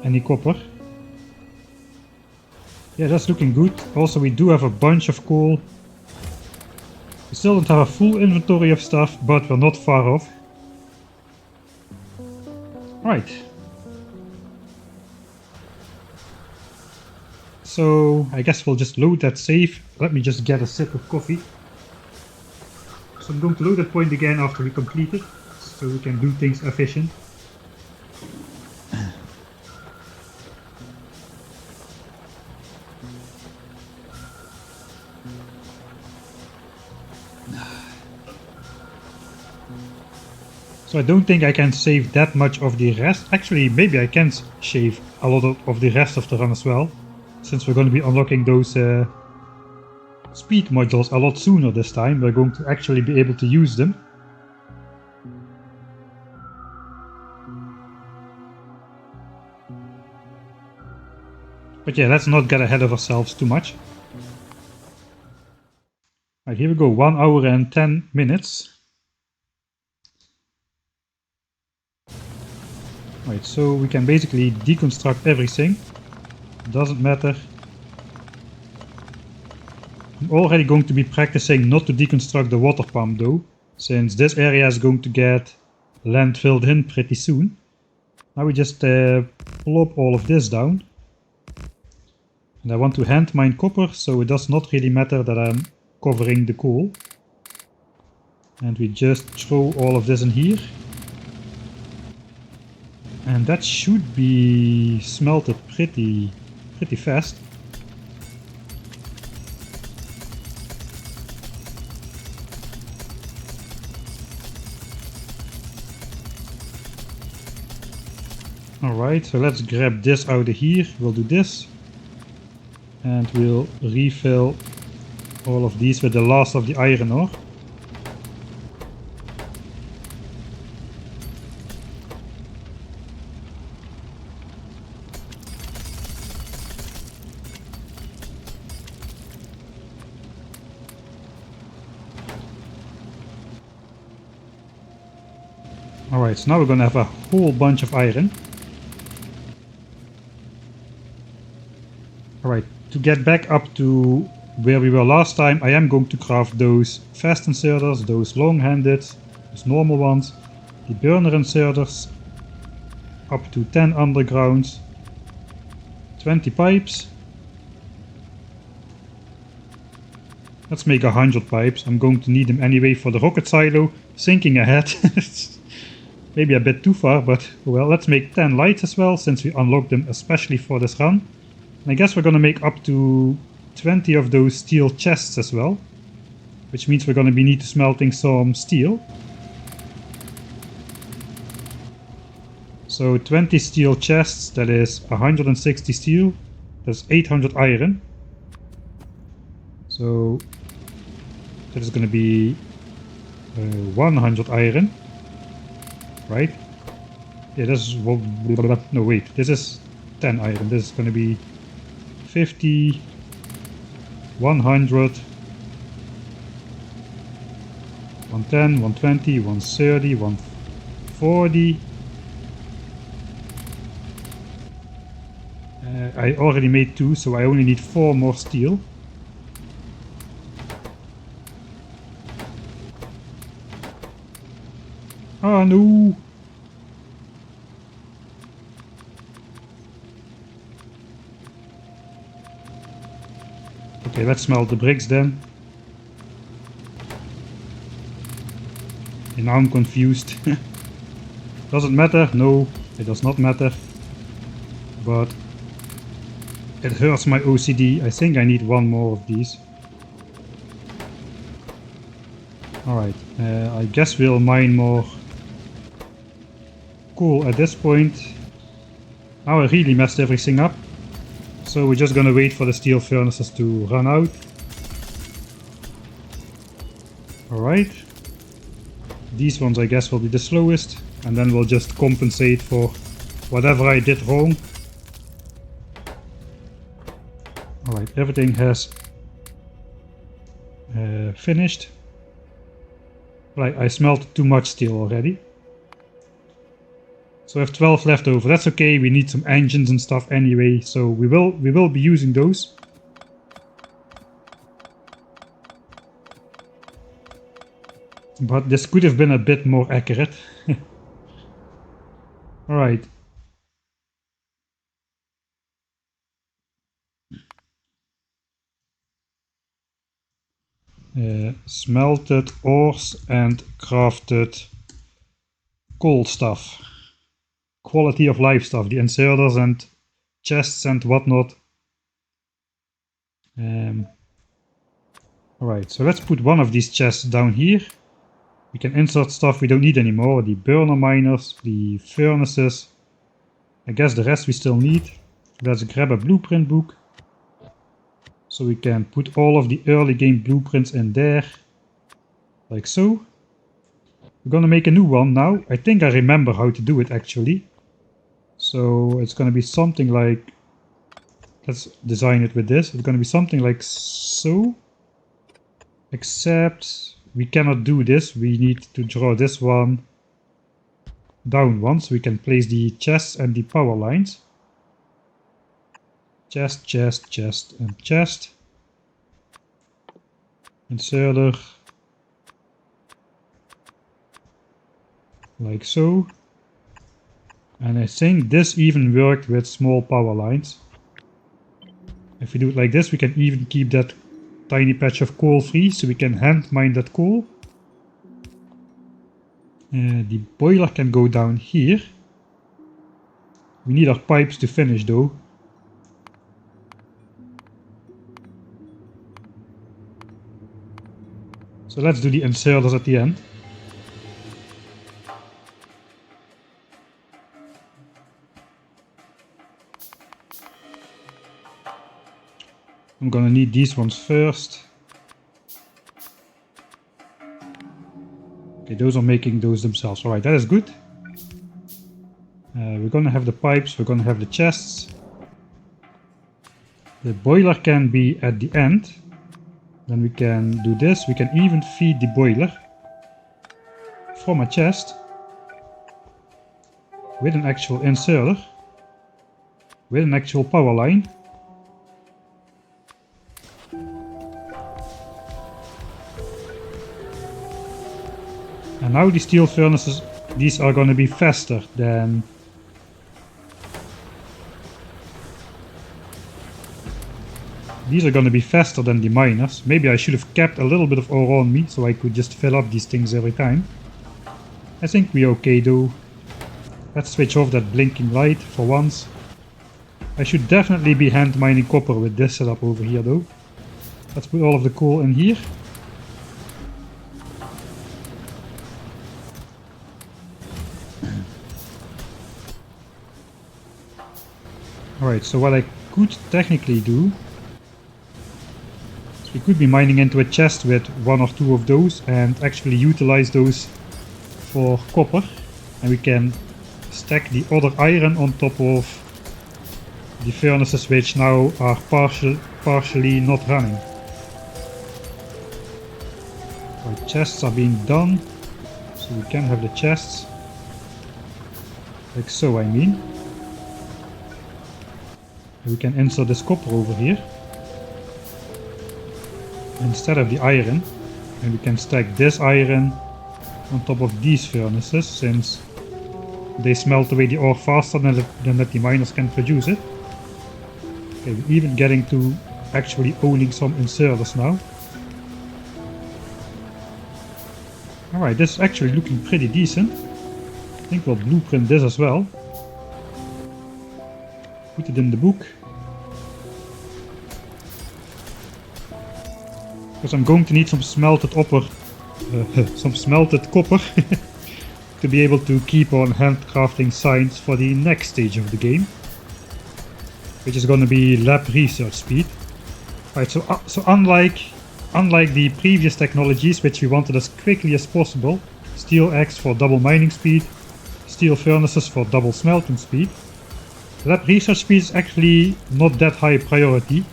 any copper. Yeah, that's looking good. Also, we do have a bunch of coal. We still don't have a full inventory of stuff, but we're not far off. Right. So, I guess we'll just load that save. Let me just get a sip of coffee. So I'm going to load that point again after we complete it, so we can do things efficient. So I don't think I can save that much of the rest. Actually, maybe I can shave a lot of the rest of the run as well, since we're going to be unlocking those speed modules a lot sooner this time. We're going to actually be able to use them. But yeah, let's not get ahead of ourselves too much. Right, here we go, 1 hour and 10 minutes. Right, so we can basically deconstruct everything. Doesn't matter. I'm already going to be practicing not to deconstruct the water pump though, since this area is going to get land filled in pretty soon. Now we just plop all of this down. And I want to hand mine copper, so it does not really matter that I'm covering the coal. And we just throw all of this in here. And that should be smelted pretty fast. Alright, so let's grab this out of here. We'll do this. And we'll refill all of these with the last of the iron ore. Alright, so now we're gonna have a whole bunch of iron. Alright, to get back up to where we were last time, I am going to craft those fast inserters, those long-handed, those normal ones, the burner inserters, up to 10 undergrounds, 20 pipes. Let's make 100 pipes. I'm going to need them anyway for the rocket silo. Thinking ahead. Maybe a bit too far, but well, let's make 10 lights as well, since we unlocked them especially for this run. And I guess we're gonna make up to 20 of those steel chests as well, which means we're gonna be need to smelting some steel. So 20 steel chests, that is 160 steel, that's 800 iron. So that is gonna be 100 iron. Right? Yeah, this is... no, wait. This is 10 iron. This is going to be 50, 100, 110, 120, 130, 140. I already made 2, so I only need 4 more steel. Oh no! Okay, let's smelt the bricks then. And now I'm confused. Does it matter? No, it does not matter. But it hurts my OCD. I think I need 1 more of these. Alright, I guess we'll mine more coal at this point. Now I really messed everything up. So we're just gonna wait for the steel furnaces to run out. Alright. These ones I guess will be the slowest, and then we'll just compensate for whatever I did wrong. Alright, everything has finished. Right, I smelted too much steel already. So I have 12 left over. That's okay, we need some engines and stuff anyway, so we will be using those. But this could have been a bit more accurate. Alright. Smelted ores and crafted coal stuff. Quality of life stuff, the inserters and chests and whatnot. Alright, so let's put one of these chests down here. We can insert stuff we don't need anymore, the burner miners, the furnaces. I guess the rest we still need. Let's grab a blueprint book. So we can put all of the early game blueprints in there. Like so. We're gonna make a new one now. I think I remember how to do it actually. So it's gonna be something like... Let's design it with this. It's gonna be something like so. Except we cannot do this. We need to draw this one down one so we can place the chests and the power lines. Chest, chest, chest, and chest. Inserter. Like so. And I think this even worked with small power lines. If we do it like this, we can even keep that tiny patch of coal free, so we can hand mine that coal. The boiler can go down here. We need our pipes to finish though. So let's do the inserters at the end. I'm gonna need these ones first. Okay, those are making those themselves. Alright, that is good. We're gonna have the pipes, we're gonna have the chests. The boiler can be at the end. Then we can do this. We can even feed the boiler from a chest with an actual inserter, with an actual power line. And now the steel furnaces, these are going to be faster than... These are going to be faster than the miners. Maybe I should have kept a little bit of ore on me so I could just fill up these things every time. I think we're okay though. Let's switch off that blinking light for once. I should definitely be hand mining copper with this setup over here though. Let's put all of the coal in here. Alright, so what I could technically do, we could be mining into a chest with one or two of those and actually utilize those for copper, and we can stack the other iron on top of the furnaces which now are partially not running. Right, chests are being done, so we can have the chests like so, I mean. And we can insert this copper over here instead of the iron, and we can stack this iron on top of these furnaces since they smelt away the ore faster than that the miners can produce it. Okay, we're even getting to actually owning some inserters now. Alright, this is actually looking pretty decent. I think we'll blueprint this as well. Put it in the book. Because I'm going to need some smelted copper to be able to keep on handcrafting signs for the next stage of the game, which is going to be lab research speed. Right, so unlike the previous technologies, which we wanted as quickly as possible, steel axe for double mining speed, steel furnaces for double smelting speed. Lab research speed is actually not that high priority.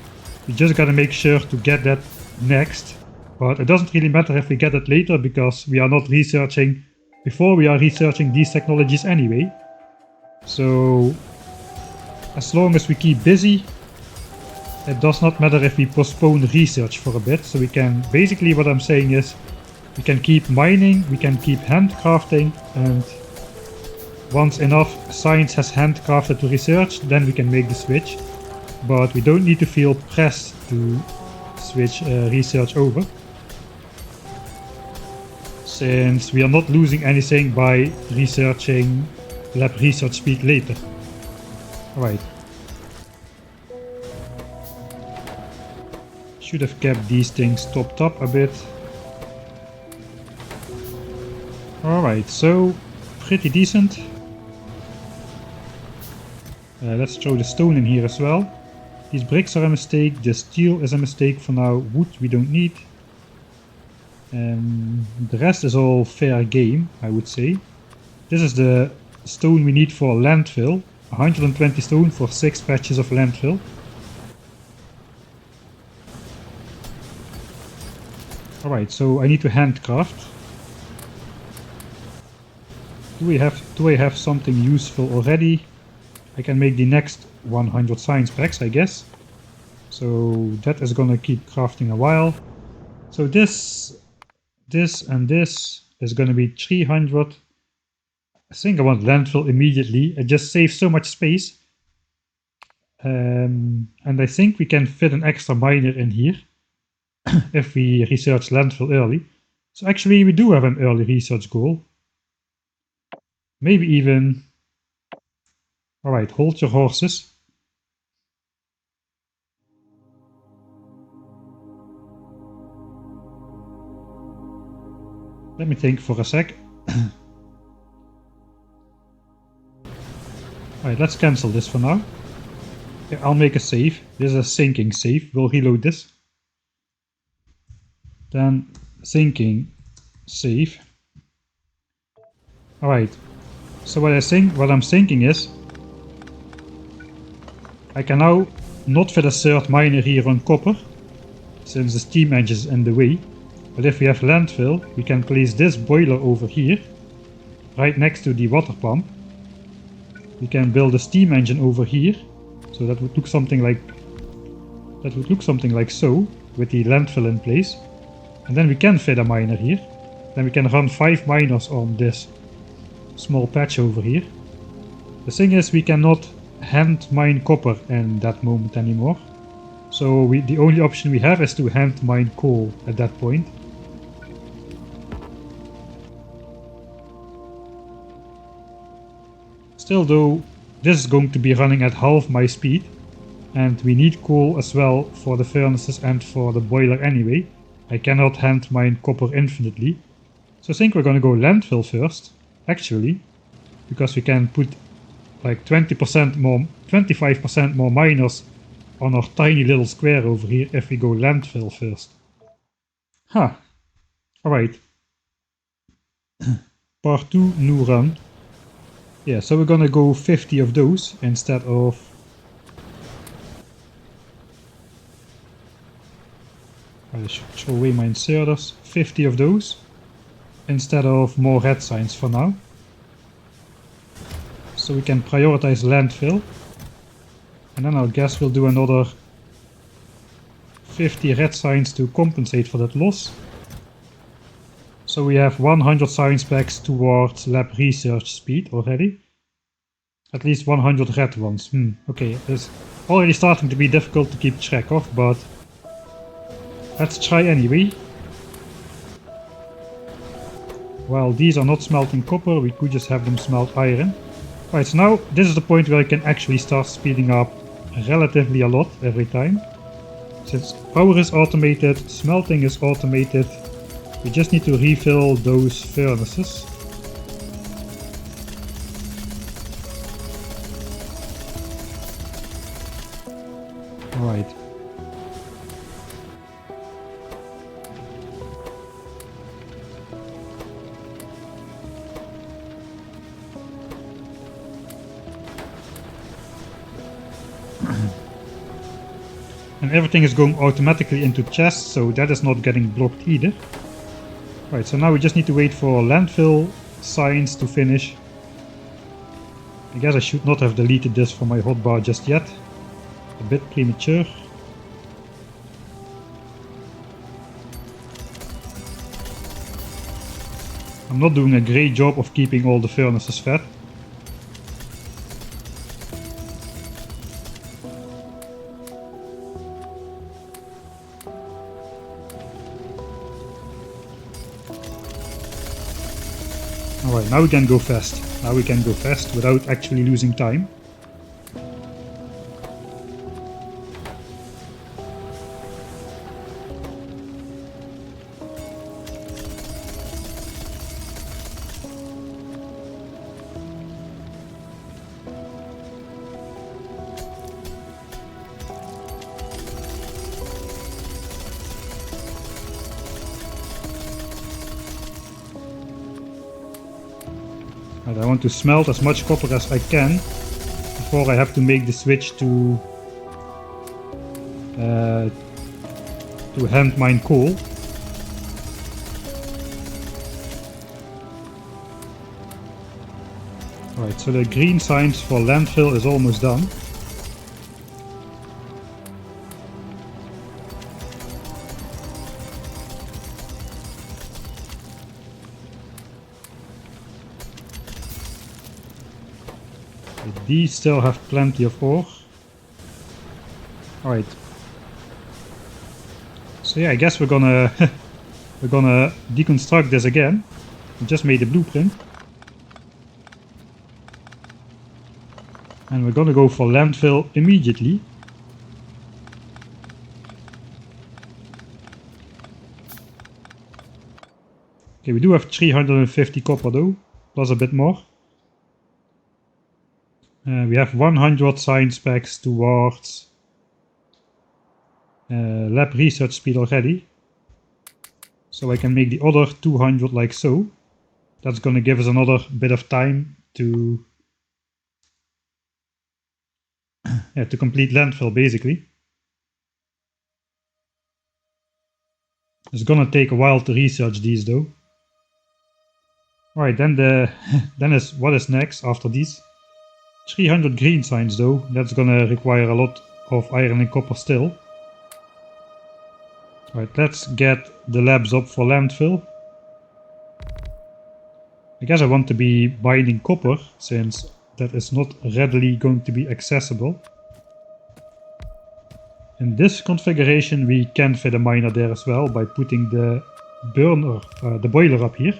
We just gotta make sure to get that next. But it doesn't really matter if we get it later, because we are not researching before we are researching these technologies anyway. So as long as we keep busy, it does not matter if we postpone research for a bit. So we can, basically what I'm saying is, we can keep mining, we can keep handcrafting, and once enough science has handcrafted to research, then we can make the switch. But we don't need to feel pressed to switch research over, since we are not losing anything by researching lab research speed later. Alright. Should have kept these things topped up a bit. Alright, so pretty decent. Let's throw the stone in here as well. These bricks are a mistake, the steel is a mistake for now, wood we don't need. The rest is all fair game, I would say. This is the stone we need for landfill. 120 stone for 6 patches of landfill. Alright, so I need to handcraft. Do I have something useful already? I can make the next 100 science packs, I guess. So that is gonna keep crafting a while. So this and this is gonna be 300. I think I want landfill immediately. It just saves so much space. And I think we can fit an extra miner in here if we research landfill early. So actually we do have an early research goal. Maybe even... Alright, hold your horses. Let me think for a sec. Alright, let's cancel this for now. Okay, I'll make a save. This is a sinking save. We'll reload this. Then sinking save. Alright. So what I'm thinking is, I can now not fit a third miner here on copper, since the steam engine is in the way. But if we have landfill, we can place this boiler over here, right next to the water pump. We can build a steam engine over here, so that would look something like so, with the landfill in place. And then we can fit a miner here. Then we can run 5 miners on this small patch over here. The thing is, we cannot hand mine copper in that moment anymore. So the only option we have is to hand mine coal at that point. Still though, this is going to be running at half my speed, and we need coal as well for the furnaces and for the boiler anyway. I cannot hand mine copper infinitely. So I think we're gonna go landfill first, actually, because we can put like 20% more, 25% more miners on our tiny little square over here if we go landfill first. Huh. Alright. Part 2, new run. Yeah, so we're gonna go 50 of those instead of... I should throw away my inserters. 50 of those instead of more red signs for now. So we can prioritize landfill. And then I guess we'll do another 50 red signs to compensate for that loss. So we have 100 science packs towards lab research speed already. At least 100 red ones. Okay, it's already starting to be difficult to keep track of, but let's try anyway. While these are not smelting copper, we could just have them smelt iron. Right, so now this is the point where I can actually start speeding up relatively a lot every time. Since power is automated, smelting is automated, we just need to refill those furnaces. Alright. And everything is going automatically into chests, so that is not getting blocked either. Right, so now we just need to wait for landfill signs to finish. I guess I should not have deleted this from my hotbar just yet. A bit premature. I'm not doing a great job of keeping all the furnaces fed. Alright, now we can go fast. Now we can go fast without actually losing time. Right, I want to smelt as much copper as I can before I have to make the switch to hand mine coal. Right, so the green signs for landfill is almost done. These still have plenty of ore. Alright. So yeah, I guess we're gonna we're gonna deconstruct this again. We just made a blueprint. And we're gonna go for landfill immediately. Okay, we do have 350 copper though, plus a bit more. We have 100 science packs towards lab research speed already. So I can make the other 200 like so. That's gonna give us another bit of time to to complete landfill basically. It's gonna take a while to research these though. Alright, then what is next after these? 300 green signs though, that's gonna require a lot of iron and copper still. Alright, let's get the labs up for landfill. I guess I want to be mining copper, since that is not readily going to be accessible. In this configuration we can fit a miner there as well by putting the burner, the boiler up here.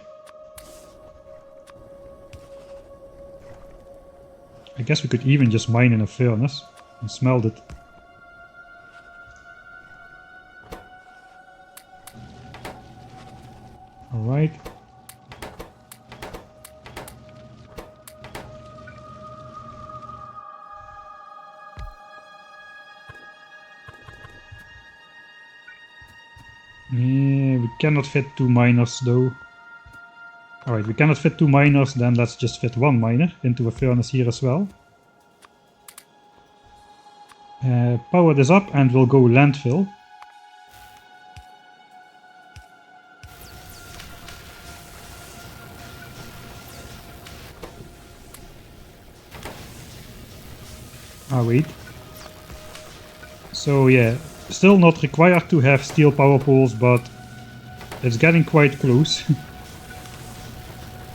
I guess we could even just mine in a furnace and smelt it. Alright. Yeah, we cannot fit 2 miners though. Alright, we cannot fit 2 miners, then let's just fit 1 miner into a furnace here as well. Power this up and we'll go landfill. Ah wait. So yeah, still not required to have steel power poles, but it's getting quite close.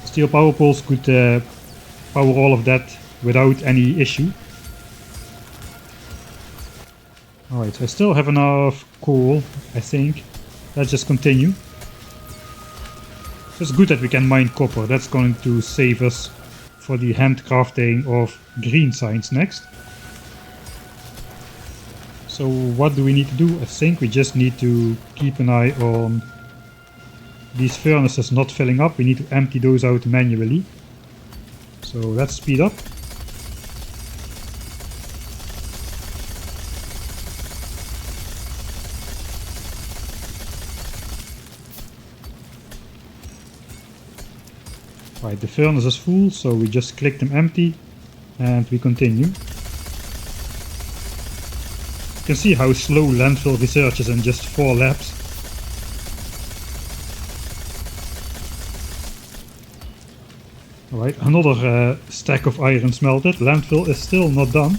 Steel power poles could power all of that without any issue. Alright, so I still have enough coal, I think. Let's just continue. So it's good that we can mine copper, that's going to save us for the handcrafting of green signs next. So what do we need to do? I think we just need to keep an eye on these furnaces not filling up. We need to empty those out manually. So let's speed up. Right, the furnace is full, so we just click them empty and we continue. can see how slow landfill research is in just 4 laps. Alright, another stack of iron smelted. Landfill is still not done.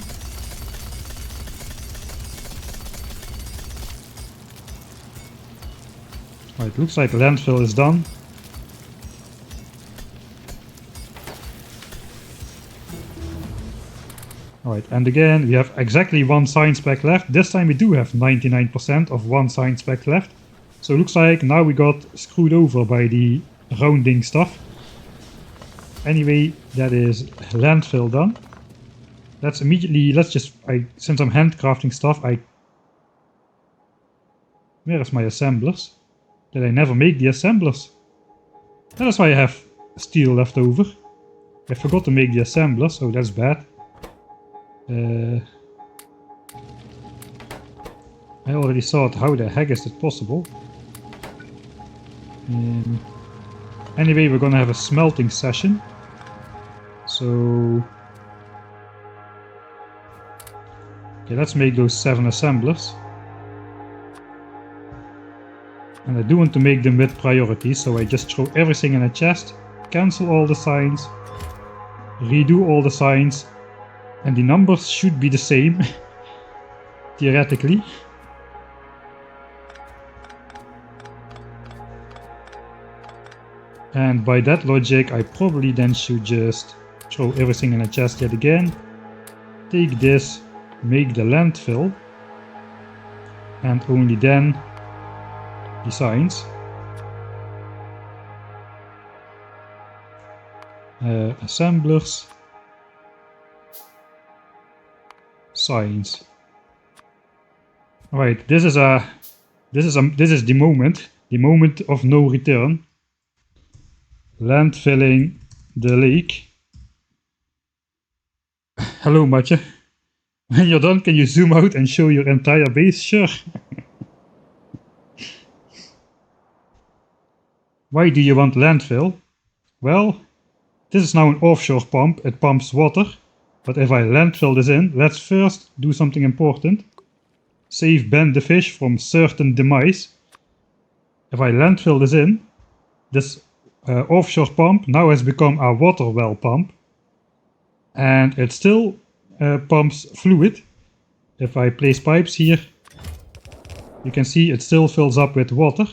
Alright, looks like landfill is done. Alright, and again we have exactly 1 science pack left. This time we do have 99% of 1 science pack left. So it looks like now we got screwed over by the rounding stuff. Anyway, that is landfill done. Let's immediately, since I'm handcrafting stuff, where is my assemblers? Did I never make the assemblers? That is why I have steel left over. I forgot to make the assemblers, so that's bad. I already thought, how the heck is it possible? Anyway, we're gonna have a smelting session. So okay, let's make those 7 assemblers. And I do want to make them with priority, so I just throw everything in a chest, cancel all the signs, redo all the signs, and the numbers should be the same, theoretically. And by that logic, I probably then should just throw everything in a chest yet again. Take this, make the landfill, and only then the signs. Assemblers, signs. Alright, this is the moment of no return. Landfilling the lake. Hello, Matje. When you're done, can you zoom out and show your entire base? Sure. Why do you want landfill? Well, this is now an offshore pump. It pumps water. But if I landfill this in, let's first do something important. Save Ben the fish from certain demise. If I landfill this in, this offshore pump now has become a water well pump, and it still pumps fluid. If I place pipes here, you can see it still fills up with water,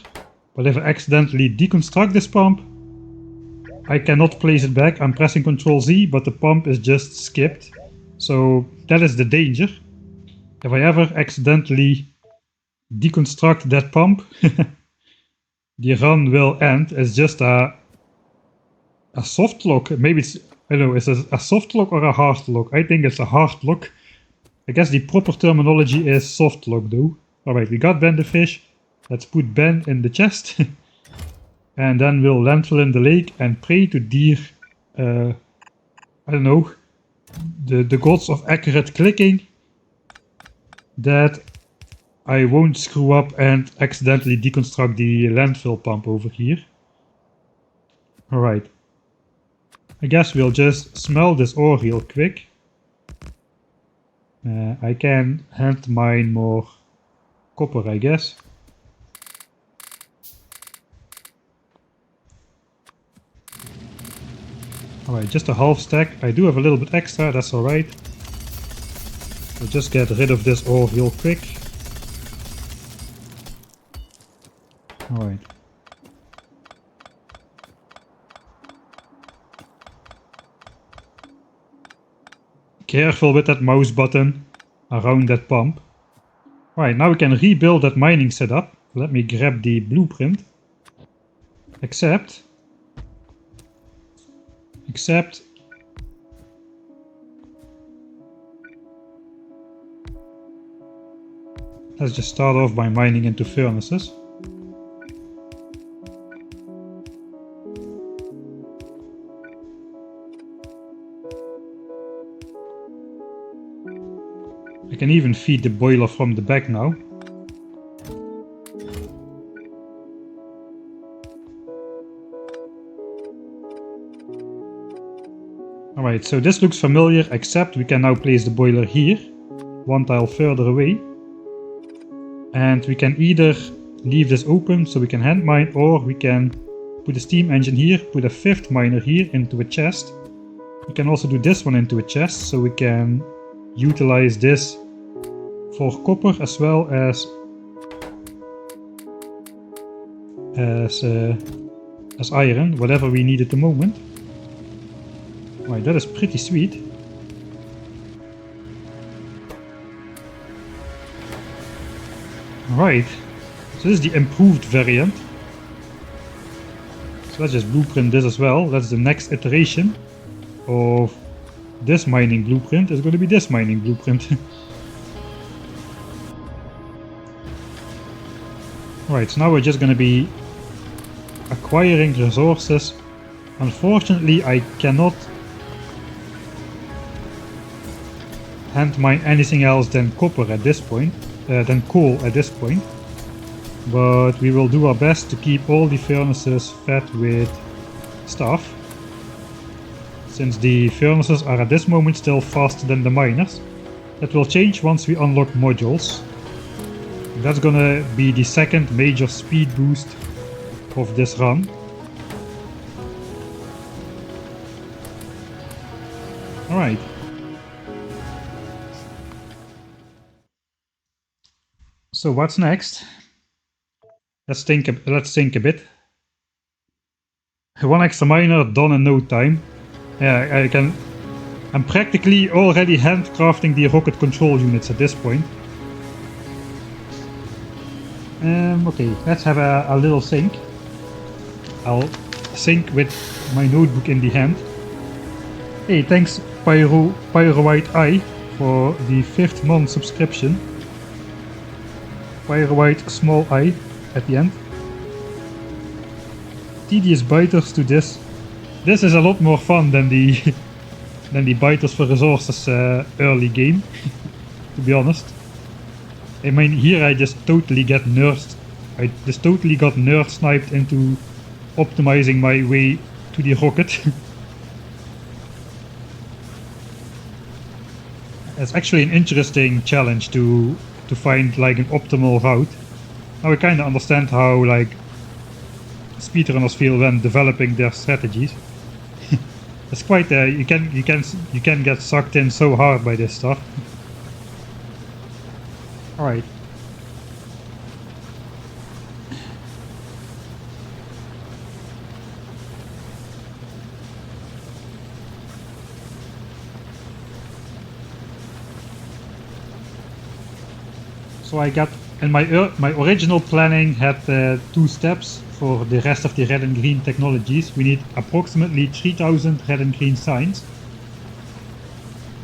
but if I accidentally deconstruct this pump, I cannot place it back. I'm pressing Ctrl Z, but the pump is just skipped, so that is the danger. If I ever accidentally deconstruct that pump, the run will end. It's just a soft lock. Maybe it's, I don't know, is it a soft lock or a hard lock? I think it's a hard lock. I guess the proper terminology is soft lock though. Alright, we got Ben the fish. Let's put Ben in the chest. And then we'll landfill in the lake and pray to dear, I don't know, the gods of accurate clicking, that I won't screw up and accidentally deconstruct the landfill pump over here. Alright. I guess we'll just smell this ore real quick. I can hand mine more copper, I guess. Alright, just a half stack. I do have a little bit extra, that's alright. We'll just get rid of this ore real quick. Alright. Careful with that mouse button around that pump. Alright, now we can rebuild that mining setup. Let me grab the blueprint. Except let's just start off by mining into furnaces. I can even feed the boiler from the back now. Alright, so this looks familiar, except we can now place the boiler here, 1 tile further away. And we can either leave this open so we can hand mine, or we can put a steam engine here, put a 5th miner here into a chest. We can also do this one into a chest, so we can utilize this for copper as well as iron, whatever we need at the moment. Right, that is pretty sweet. Right, so this is the improved variant. So let's just blueprint this as well. That's the next iteration of this mining blueprint. Is going to be this mining blueprint. Right, so now we're just going to be acquiring resources. Unfortunately, I cannot hand mine anything else than copper at this point, than coal at this point. But we will do our best to keep all the furnaces fed with stuff, since the furnaces are at this moment still faster than the miners. That will change once we unlock modules. That's gonna be the second major speed boost of this run. Alright. So what's next? Let's think a bit. One extra miner done in no time. Yeah, I'm practically already handcrafting the rocket control units at this point. Okay, let's have a little sync. I'll sync with my notebook in the hand. Hey, thanks Pyro-White Eye for the 5th month subscription. Pyro-White small I at the end. Tedious biters to this. This is a lot more fun than the than the biters for resources early game, to be honest. I mean, here I just totally get nerd. I just totally got nerd sniped into optimizing my way to the rocket. It's actually an interesting challenge to find like an optimal route. Now I kind of understand how like speedrunners feel when developing their strategies. It's quite you can get sucked in so hard by this stuff. All right. So I got, and my original planning had 2 steps for the rest of the red and green technologies. We need approximately 3000 red and green signs.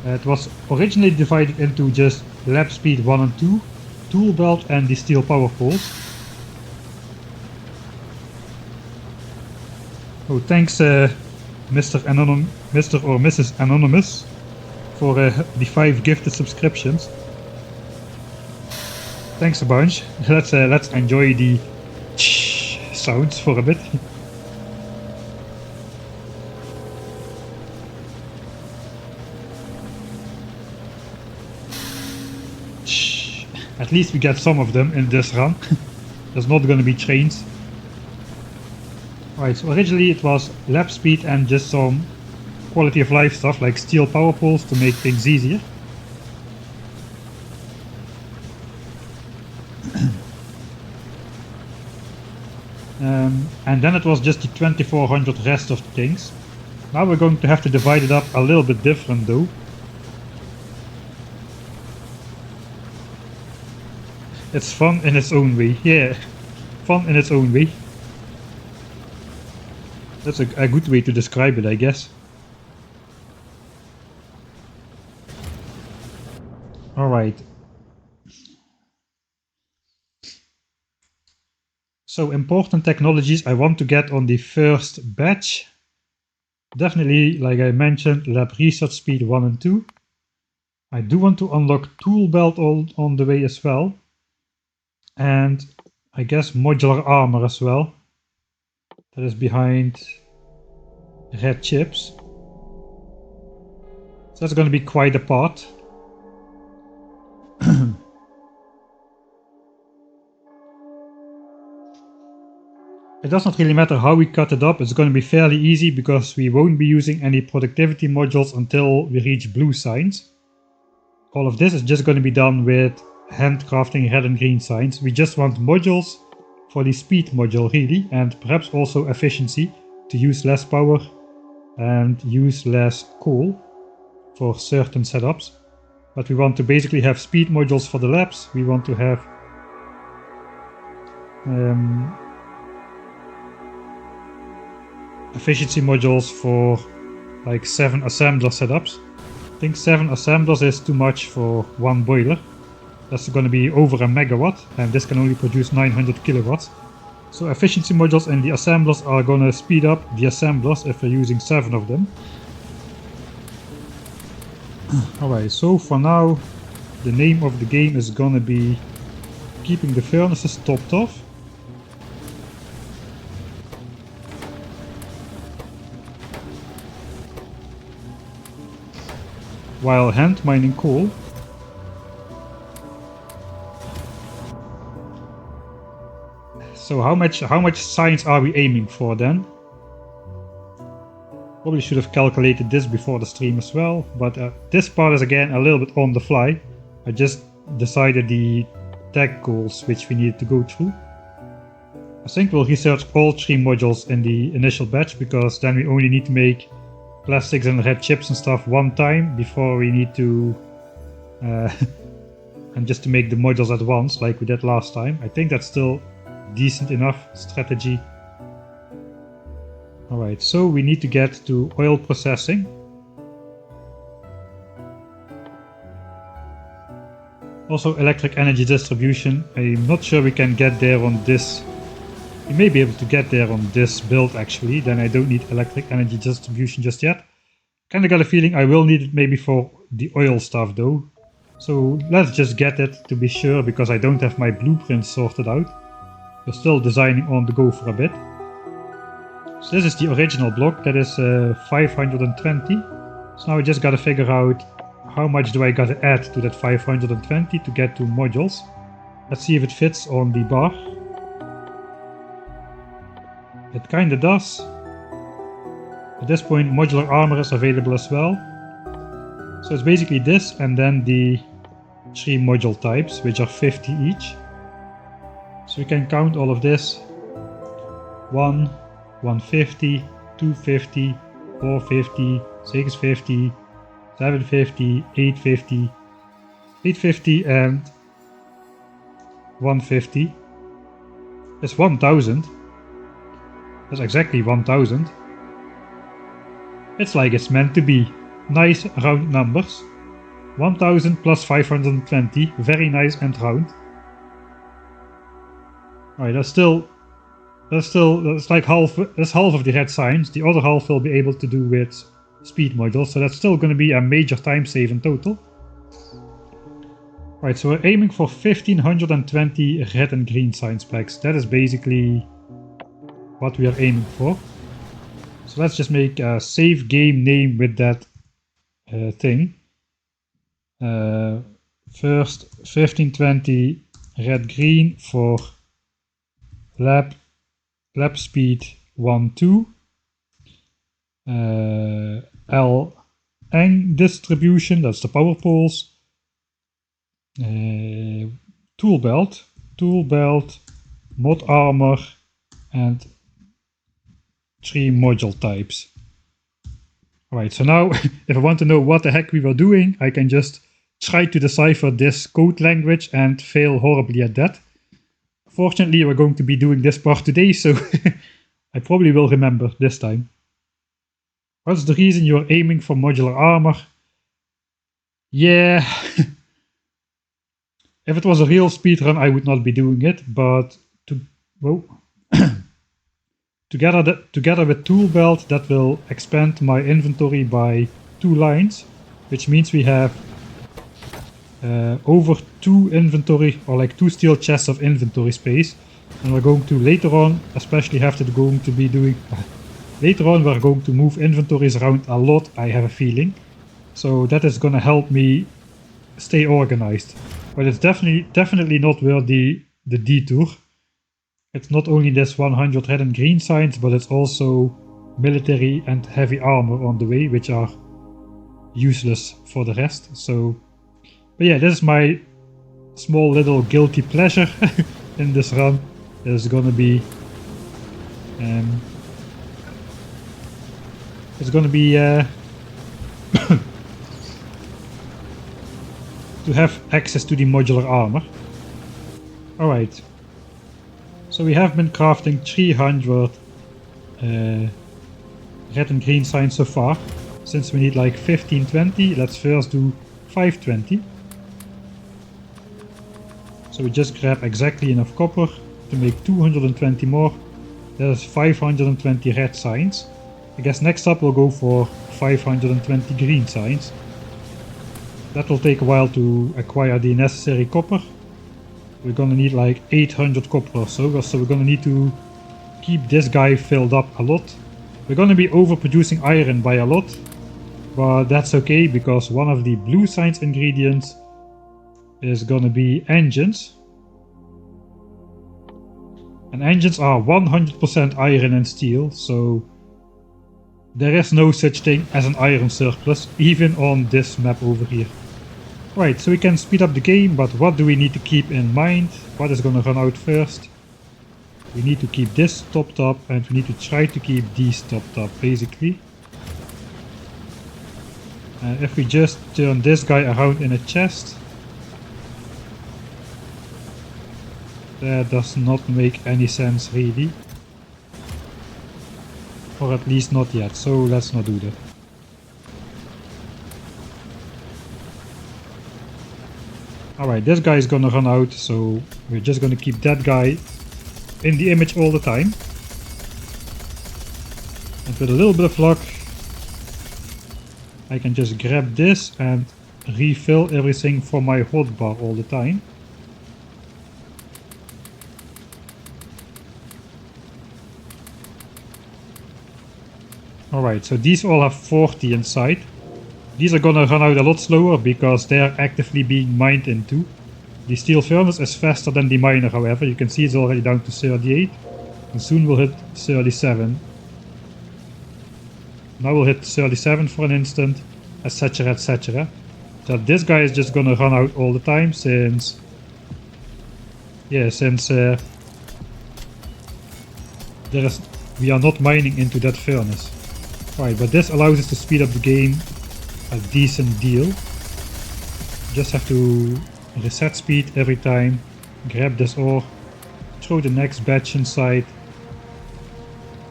It was originally divided into just lap speed 1 and 2, tool belt and the steel power poles. Oh, thanks Mr. or Mrs. Anonymous for the 5 gifted subscriptions. Thanks a bunch. Let's enjoy the sounds for a bit. At least we get some of them in this run. There's not gonna be trains. Right, so originally it was lap speed and just some quality of life stuff like steel power poles to make things easier. And then it was just the 2400 rest of things. Now we're going to have to divide it up a little bit different though. It's fun in its own way, yeah. Fun in its own way. That's a good way to describe it, I guess. Alright. So important technologies I want to get on the first batch. Definitely, like I mentioned, lab research speed 1 and 2. I do want to unlock tool belt on the way as well. And I guess modular armor as well. That is behind red chips. So that's going to be quite a part. It does not really matter how we cut it up, it's going to be fairly easy because we won't be using any productivity modules until we reach blue signs. All of this is just going to be done with handcrafting red and green signs. We just want modules for the speed module really, and perhaps also efficiency to use less power and use less coal for certain setups. But we want to basically have speed modules for the labs. We want to have efficiency modules for like 7 assembler setups. I think 7 assemblers is too much for one boiler. That's going to be over a megawatt, and this can only produce 900 kilowatts. So efficiency modules and the assemblers are going to speed up the assemblers if we're using 7 of them. Alright, so for now the name of the game is going to be keeping the furnaces topped off. While hand mining coal. So how much science are we aiming for then? Probably should have calculated this before the stream as well, but this part is again a little bit on the fly. I just decided the tech goals which we needed to go through. I think we'll research all 3 modules in the initial batch, because then we only need to make plastics and red chips and stuff one time before we need to and just to make the modules at once like we did last time. I think that's still decent enough strategy. Alright, so we need to get to oil processing. Also electric energy distribution. I'm not sure we can get there on this. We may be able to get there on this build actually, then I don't need electric energy distribution just yet. Kinda got a feeling I will need it maybe for the oil stuff though. So let's just get it to be sure, because I don't have my blueprints sorted out. We're still designing on the go for a bit. So this is the original block, that is 520. So now I just gotta figure out how much do I gotta add to that 520 to get 2 modules. Let's see if it fits on the bar. It kinda does. At this point modular armor is available as well. So it's basically this and then the 3 module types, which are 50 each. So we can count all of this. 1, 150, 250, 450, 650, 750, 850, 850 and 150. That's 1000. That's exactly 1000. It's like it's meant to be. Nice round numbers. 1000 plus 520. Very nice and round. Alright, that's like half of the red signs. The other half will be able to do with speed modules, so that's still going to be a major time save in total. Right, so we're aiming for 1520 red and green sign specs. That is basically what we are aiming for. So let's just make a save game name with that thing. First 1520 red green for lab speed 1-2. L Eng distribution, that's the power poles. Tool belt, mod armor, and 3 module types. Alright, so now if I want to know what the heck we were doing, I can just try to decipher this code language and fail horribly at that. Fortunately, we're going to be doing this part today, so I probably will remember this time. What's the reason you're aiming for modular armor? Yeah, if it was a real speedrun, I would not be doing it, but together with tool belt, that will expand my inventory by 2 lines, which means we have over 2 inventory, or like 2 steel chests of inventory space, and we're going to later on, especially later on we're going to move inventories around a lot, I have a feeling, so that is gonna help me stay organized. But it's definitely not worth the detour. It's not only this 100 red and green signs, but it's also military and heavy armor on the way, which are useless for the rest. So, but yeah, this is my small little guilty pleasure in this run. There's gonna be to have access to the modular armor. Alright, so we have been crafting 300 red and green signs so far. Since we need like 1520, let's first do 520. So we just grab exactly enough copper to make 220 more. That is 520 red signs. I guess next up we'll go for 520 green signs. That will take a while to acquire the necessary copper. We're gonna need like 800 copper or so we're gonna need to keep this guy filled up a lot. We're gonna be overproducing iron by a lot, but that's okay because one of the blue signs ingredients is gonna be engines. And engines are 100% iron and steel, so there is no such thing as an iron surplus, even on this map over here. Right, so we can speed up the game, but what do we need to keep in mind? What is gonna run out first? We need to keep this topped up, and we need to try to keep these topped up, basically. If we just turn this guy around in a chest, that does not make any sense really. Or at least not yet, so let's not do that. Alright, this guy is gonna run out, so we're just gonna keep that guy in the image all the time. And with a little bit of luck, I can just grab this and refill everything from my hotbar all the time. Alright, so these all have 40 inside. These are gonna run out a lot slower because they are actively being mined into. The steel furnace is faster than the miner, however. You can see it's already down to 38. And soon we'll hit 37. Now we'll hit 37 for an instant, etc, etc. So this guy is just gonna run out all the time since... yeah, since we are not mining into that furnace. Right, but this allows us to speed up the game a decent deal. Just have to reset speed every time, grab this ore, throw the next batch inside,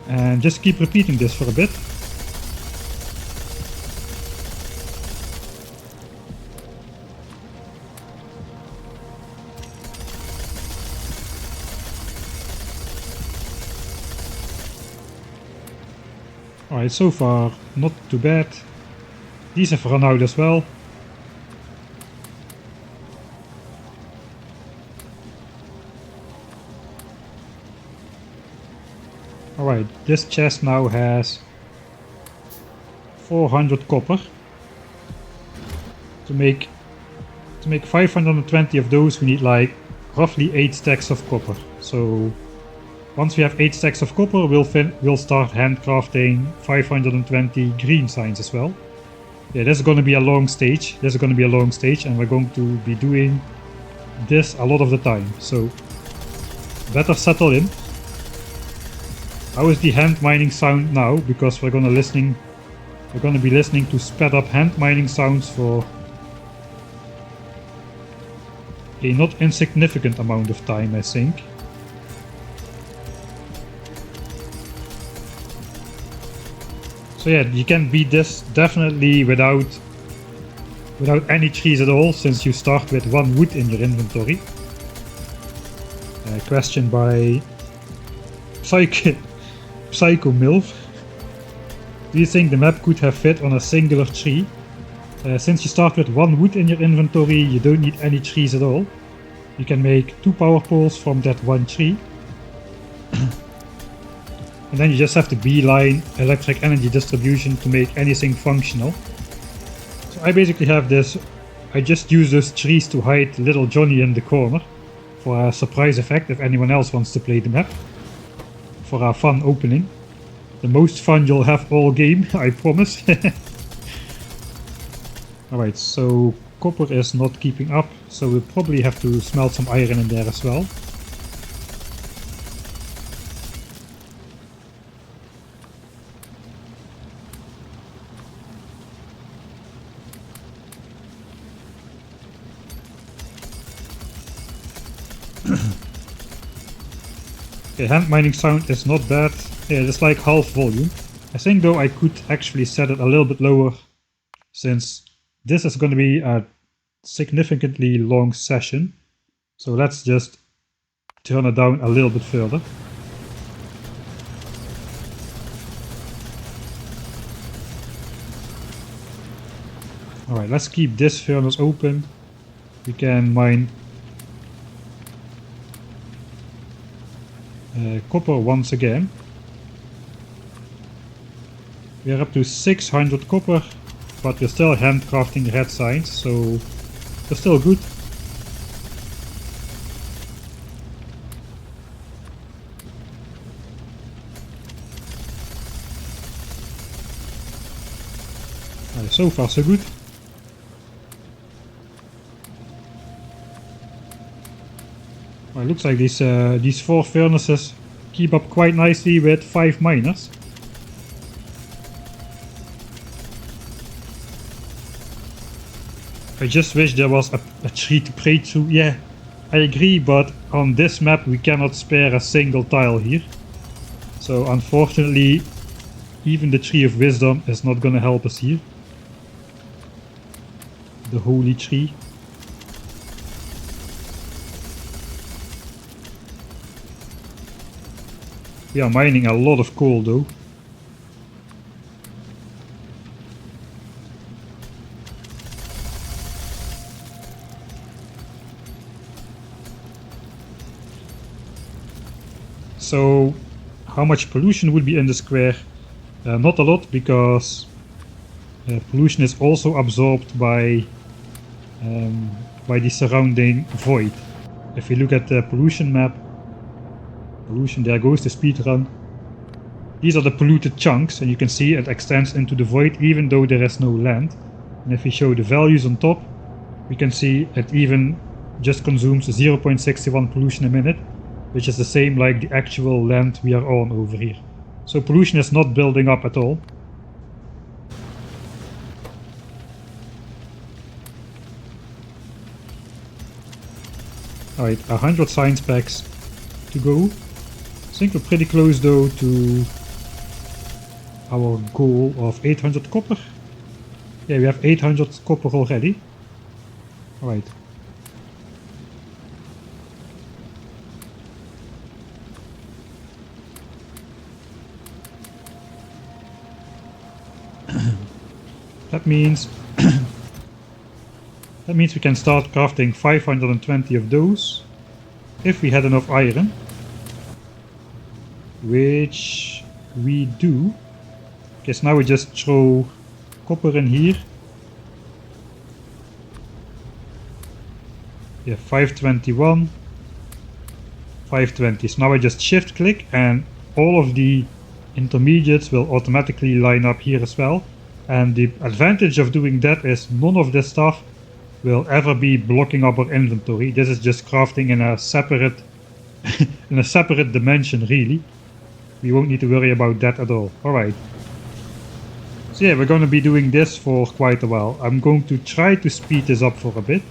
and just keep repeating this for a bit. Alright, so far not too bad. These have run out as well. Alright, this chest now has 400 copper. To make 520 of those we need like roughly 8 stacks of copper. So once we have 8 stacks of copper, we'll start handcrafting 520 green signs as well. Yeah, this is going to be a long stage. And we're going to be doing this a lot of the time. So better settle in. How is the hand mining sound now? Because we're going to be listening to sped up hand mining sounds for a not insignificant amount of time, I think. So yeah, you can beat this definitely without any trees at all, since you start with 1 wood in your inventory. Question by Psycho Milf. Do you think the map could have fit on a singular tree? Since you start with 1 wood in your inventory, you don't need any trees at all. You can make 2 power poles from that 1 tree. And then you just have to beeline electric energy distribution to make anything functional. So I basically have this, I just use those trees to hide little Johnny in the corner for a surprise effect if anyone else wants to play the map. For a fun opening. The most fun you'll have all game, I promise. Alright, so copper is not keeping up, so we'll probably have to smelt some iron in there as well. Okay, hand mining sound is not bad. Yeah, it's like half volume. I think though I could actually set it a little bit lower, since this is going to be a significantly long session. So let's just turn it down a little bit further. Alright, let's keep this furnace open. We can mine copper once again. We are up to 600 copper, but we're still handcrafting red signs, so they're still good. So far so good. Well, it looks like these 4 furnaces keep up quite nicely with 5 miners. I just wish there was a tree to pray through. Yeah, I agree, but on this map we cannot spare a single tile here. So unfortunately, even the Tree of Wisdom is not gonna help us here. The holy tree. We are mining a lot of coal though. So how much pollution would be in the square? Not a lot, because pollution is also absorbed by the surrounding void. If you look at the pollution map, pollution, there goes the speedrun. These are the polluted chunks, and you can see it extends into the void even though there is no land. And if we show the values on top, we can see it even just consumes 0.61 pollution a minute, which is the same like the actual land we are on over here. So pollution is not building up at all. Alright, 100 science packs to go. I think we're pretty close though to our goal of 800 copper. Yeah, we have 800 copper already. Alright. That means we can start crafting 520 of those if we had enough iron, which we do. Okay, so now we just throw copper in here. Yeah, 521, 520. So now I just shift click and all of the intermediates will automatically line up here as well. And the advantage of doing that is none of this stuff will ever be blocking up our inventory. This is just crafting in a separate in a separate dimension really. We won't need to worry about that at all. Alright. So yeah, we're going to be doing this for quite a while. I'm going to try to speed this up for a bit.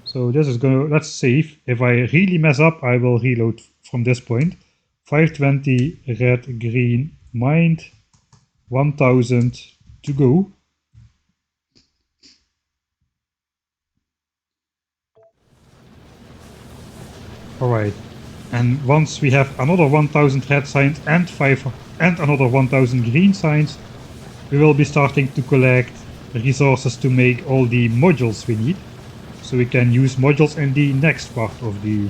So this is going to, let's save. If I really mess up, I will reload from this point. 520 red, green, mined, 1000 to go. Alright, and once we have another 1000 red signs and another 1000 green signs, we will be starting to collect resources to make all the modules we need. So we can use modules in the next part of the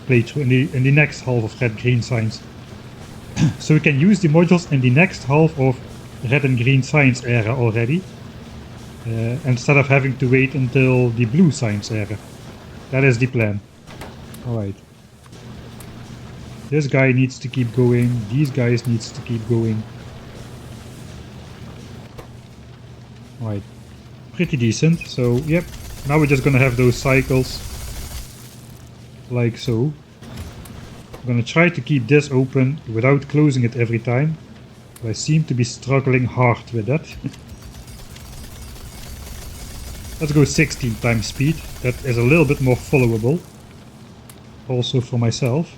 playthrough, in the next half of red green signs. So we can use the modules in the next half of red and green signs era already, instead of having to wait until the blue signs era. That is the plan. Alright. This guy needs to keep going, these guys needs to keep going. Alright. Pretty decent, so yep. Now we're just gonna have those cycles. Like so. I'm gonna try to keep this open without closing it every time. But I seem to be struggling hard with that. Let's go 16 times speed. That is a little bit more followable. Also for myself.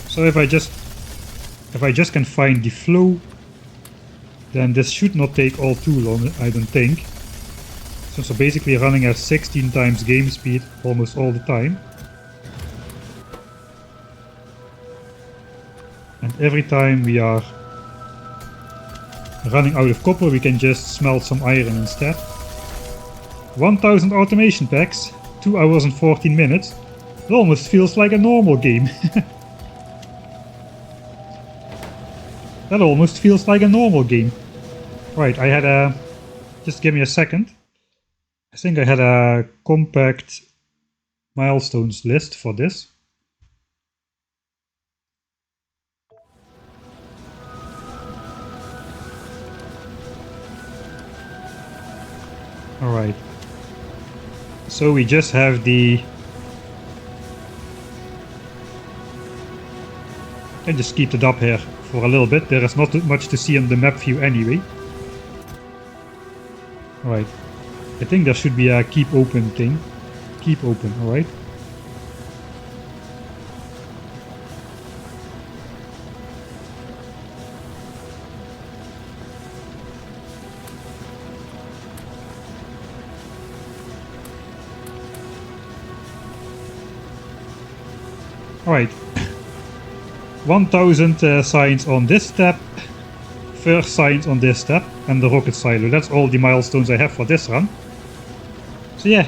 So if I just can find the flow, then this should not take all too long, I don't think. So basically running at 16 times game speed almost all the time. And every time we are running out of copper, we can just smelt some iron instead. 1000 automation packs, 2 hours and 14 minutes. It almost feels like a normal game. That almost feels like a normal game. Right, I had a... Just give me a second. I think I had a compact milestones list for this. Alright. So we just have the... I just keep it up here for a little bit. There is not much to see on the map view anyway. Alright. I think there should be a keep open thing. Keep open, alright. Alright. 1000 signs on this step. First signs on this step. And the rocket silo. That's all the milestones I have for this run. So yeah.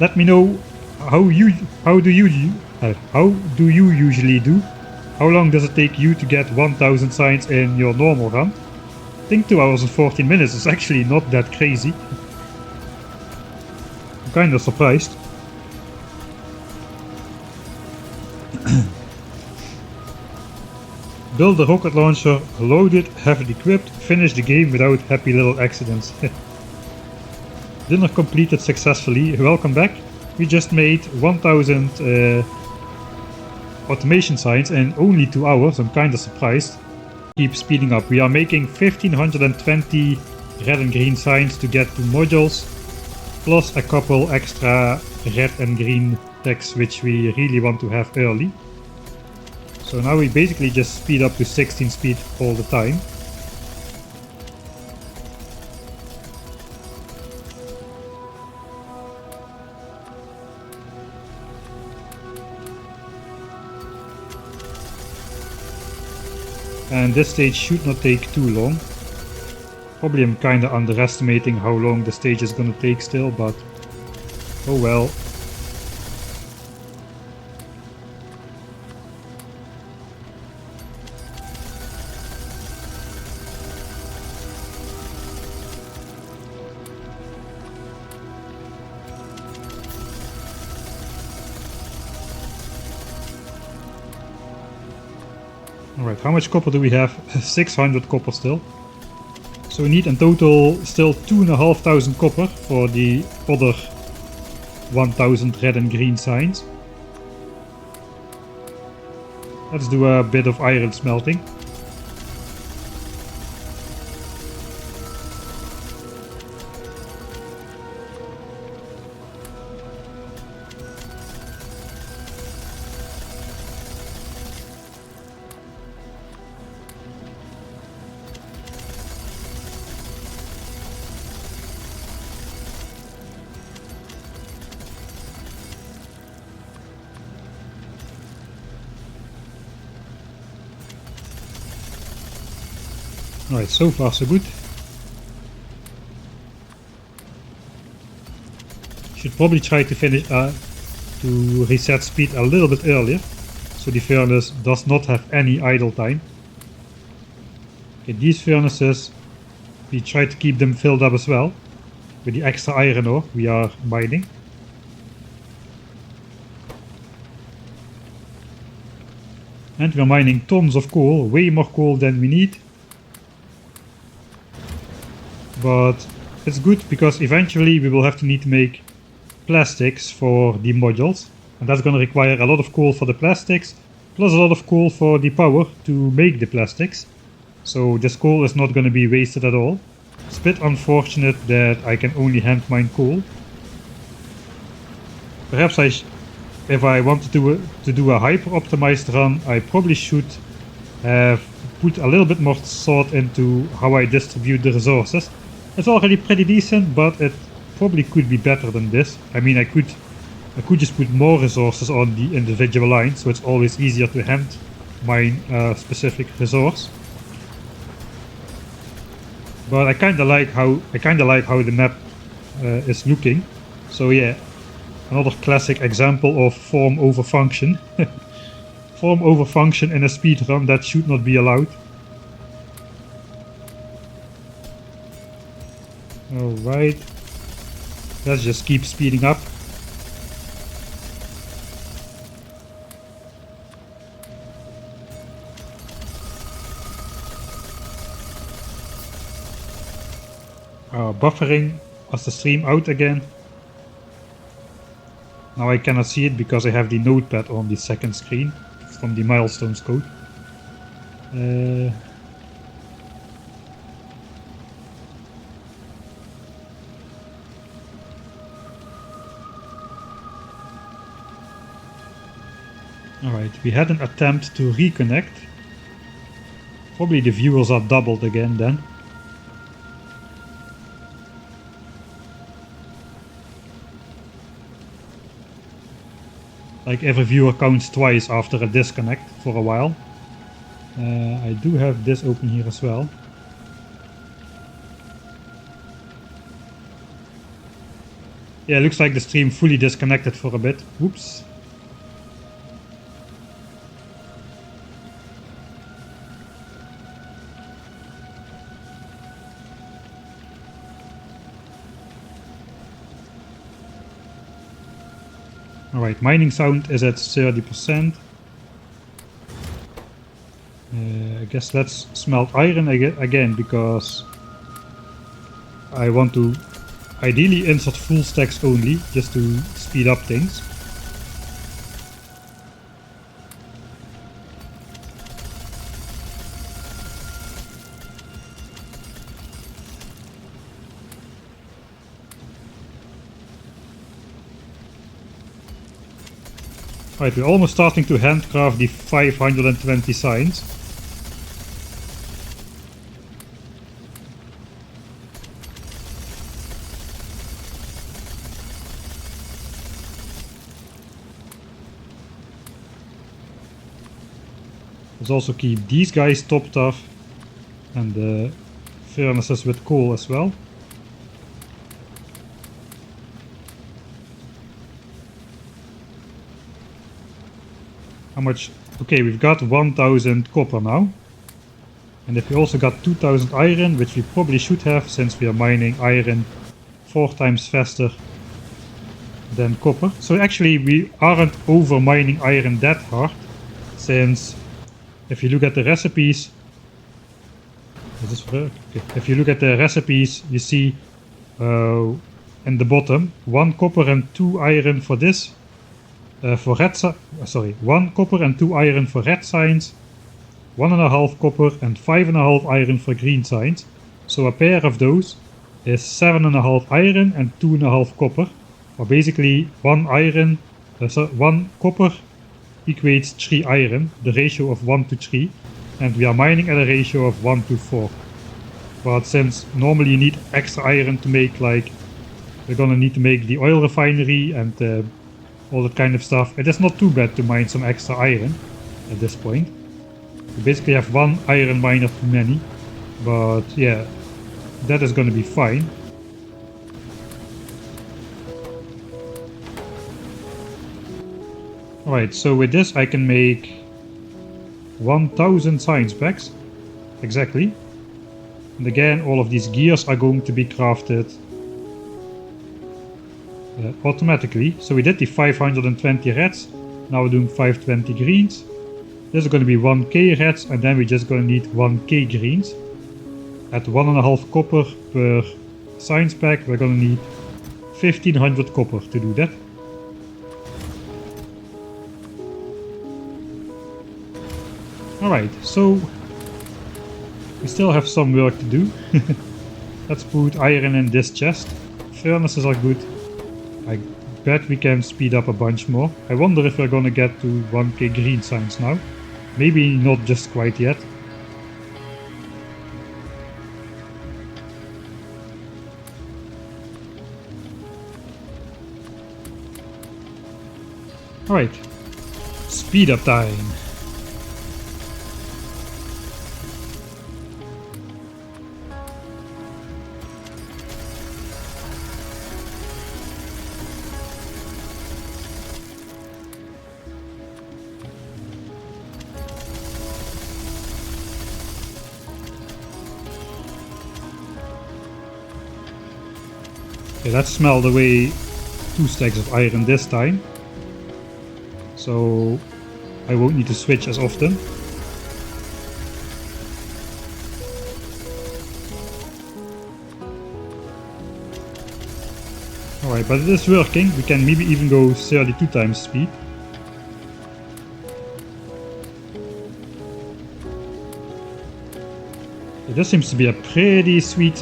Let me know how do you usually do? How long does it take you to get 1000 signs in your normal run? I think 2 hours and 14 minutes is actually not that crazy. I'm kind of surprised. Build the rocket launcher, load it, have it equipped, finish the game without happy little accidents. Dinner completed successfully, welcome back. We just made 1000 automation signs in only 2 hours, I'm kinda surprised. Keep speeding up, we are making 1520 red and green signs to get 2 modules, plus a couple extra red and green text which we really want to have early. So now we basically just speed up to 16 speed all the time. And this stage should not take too long. Probably I'm kinda underestimating how long the stage is gonna take still, but oh well. Alright, how much copper do we have? 600 copper still. So we need in total still 2500 copper for the other 1000 red and green signs. Let's do a bit of iron smelting. Alright, so far so good. Should probably try to finish to reset speed a little bit earlier, so the furnace does not have any idle time. Okay, these furnaces we try to keep them filled up as well with the extra iron ore we are mining. And we're mining tons of coal, way more coal than we need. But it's good because eventually we will have to need to make plastics for the modules. And that's going to require a lot of coal for the plastics, plus a lot of coal for the power to make the plastics. So this coal is not going to be wasted at all. It's a bit unfortunate that I can only hand mine coal. Perhaps if I wanted to do a hyper-optimized run, I probably should have put a little bit more thought into how I distribute the resources. It's already pretty decent, but it probably could be better than this. I mean, I could just put more resources on the individual lines, so it's always easier to hand mine a specific resource. But I kinda like how the map is looking. So yeah. Another classic example of form over function. Form over function in a speedrun, that should not be allowed. Alright. Let's just keep speeding up. Buffering was the stream out again. Now I cannot see it because I have the notepad on the second screen from the milestones code. Alright, we had an attempt to reconnect. Probably the viewers are doubled again then. Like every viewer counts twice after a disconnect for a while. I do have this open here as well. Yeah, looks like the stream fully disconnected for a bit. Whoops. Alright, mining sound is at 30%. I guess let's smelt iron again because I want to ideally insert full stacks only, just to speed up things. Right, we're almost starting to handcraft the 520 signs. Let's also keep these guys topped off and the furnaces with coal as well. How much? Okay, we've got 1000 copper now. And if we also got 2000 iron, which we probably should have since we are mining iron 4 times faster than copper. So actually we aren't over mining iron that hard, since if you look at the recipes, does this work? Okay. If you look at the recipes, you see in the bottom 1 copper and 2 iron for this. For red, 1 copper and 2 iron for red signs, 1.5 copper and 5.5 iron for green signs. So a pair of those is 7.5 iron and 2.5 copper. Or basically 1 copper equates 3 iron, the ratio of 1 to 3. And we are mining at a ratio of 1 to 4. But since normally you need extra iron to make, like, we're gonna need to make the oil refinery and all that kind of stuff, it is not too bad to mine some extra iron at this point. We basically have 1 iron miner too many, but yeah, that is going to be fine. Alright, so with this I can make 1000 science packs, exactly. And again, all of these gears are going to be crafted automatically. So we did the 520 reds, now we're doing 520 greens. This is going to be 1k reds, and then we're just going to need 1k greens. At 1.5 copper per science pack, we're going to need 1500 copper to do that. Alright, so we still have some work to do. Let's put iron in this chest. Furnaces are good. I bet we can speed up a bunch more. I wonder if we're gonna get to 1k green science now. Maybe not just quite yet. Alright, speed up time. Okay, let's smelt away 2 stacks of iron this time. So I won't need to switch as often. Alright, but it is working. We can maybe even go 32 times speed. This seems to be a pretty sweet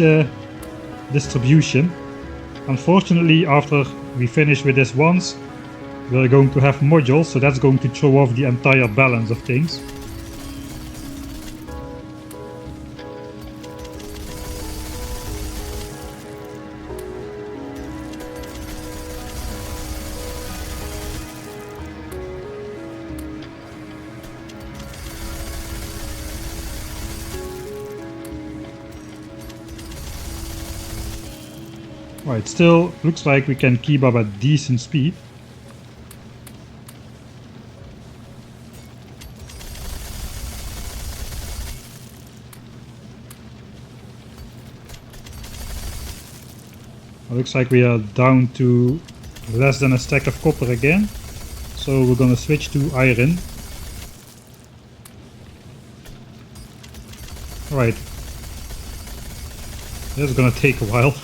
distribution. Unfortunately, after we finish with this once, we're going to have modules, so that's going to throw off the entire balance of things. Right, still looks like we can keep up at decent speed. Looks like we are down to less than a stack of copper again. So we're gonna switch to iron. Alright. This is gonna take a while.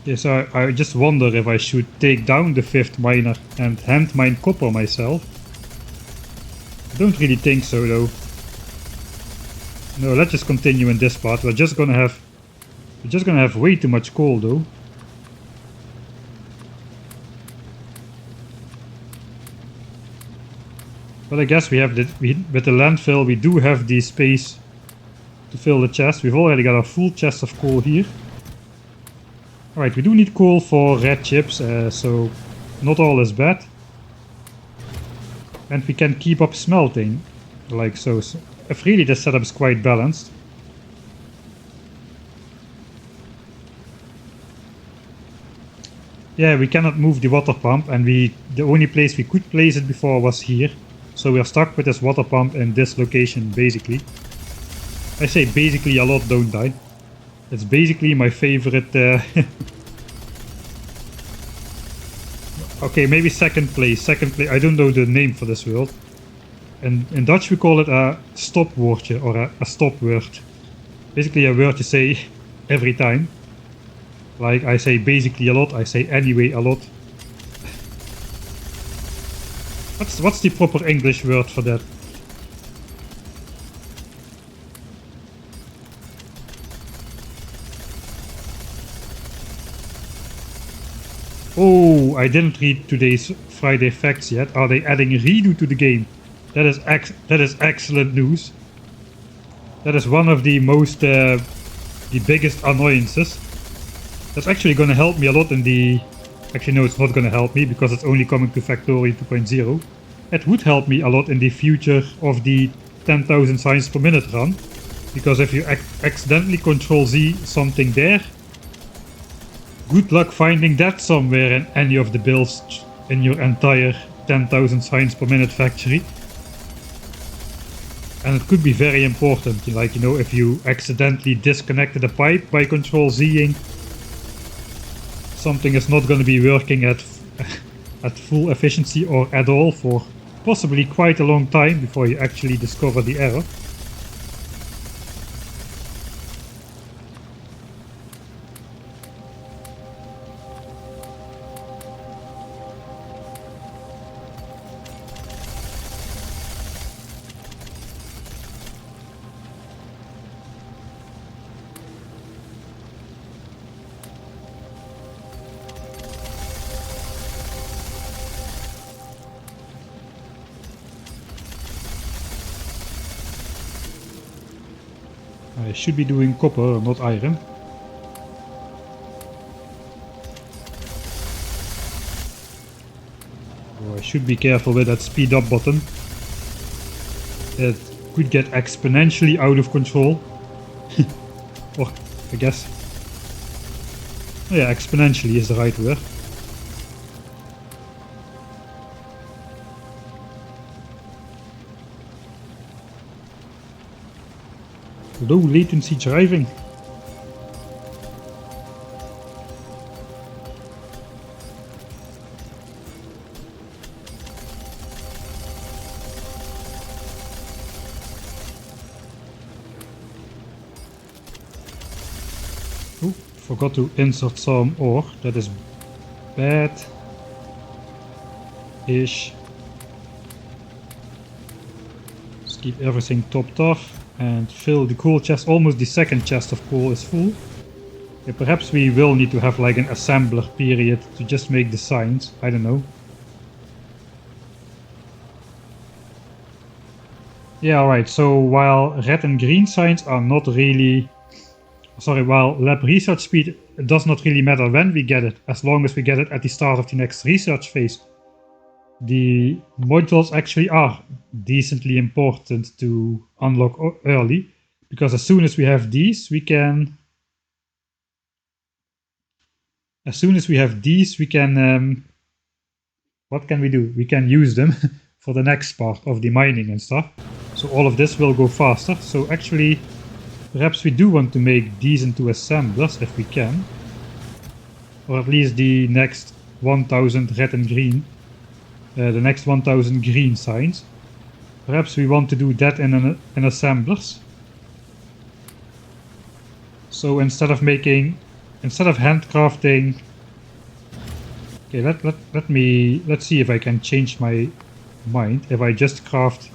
Yeah, so I just wonder if I should take down the 5th miner and hand mine copper myself. I don't really think so though. No, let's just continue in this part. We're just gonna have way too much coal though. But I guess we have with the landfill we do have the space to fill the chest. We've already got a full chest of coal here. Alright, we do need coal for red chips, so not all is bad. And we can keep up smelting, like so. So if really the setup is quite balanced. Yeah, we cannot move the water pump, and the only place we could place it before was here. So we are stuck with this water pump in this location, basically. I say basically a lot, don't I? It's basically my favorite. Okay, maybe second place. I don't know the name for this world. And in Dutch we call it a stopwoordje or a stopword. Basically a word you say every time. Like I say basically a lot, I say anyway a lot. What's the proper English word for that? Oh, I didn't read today's Friday facts yet. Are they adding redo to the game? That is excellent news. That is one of the most, the biggest annoyances. That's actually going to help me a lot in the... Actually no, it's not going to help me because it's only coming to Factorio 2.0. It would help me a lot in the future of the 10,000 signs per minute run. Because if you accidentally Ctrl Z something there, Good luck finding that somewhere in any of the builds in your entire 10,000 signs per minute factory. And it could be very important, like, you know, if you accidentally disconnected a pipe by Control Zing, something is not going to be working at full efficiency or at all for possibly quite a long time before you actually discover the error. I should be doing copper, not iron. So I should be careful with that speed up button. It could get exponentially out of control. Or, I guess. Oh yeah, exponentially is the right word. Low latency driving. Oh, forgot to insert some ore. That is bad-ish. Let's keep everything topped off. And fill the coal chest. Almost the second chest of coal is full. Yeah, perhaps we will need to have like an assembler period to just make the signs. I don't know. Yeah, alright. So while red and green signs are not really... Sorry, while lab research speed, it does not really matter when we get it, as long as we get it at the start of the next research phase. The modules actually are decently important to unlock early, because as soon as we have these, we can... what can we do? We can use them for the next part of the mining and stuff. So all of this will go faster. So actually, perhaps we do want to make these into assemblers if we can. Or at least the next 1000 red and green. The next 1000 green signs. Perhaps we want to do that in assemblers. So instead of handcrafting... Okay, let's see if I can change my mind. If I just craft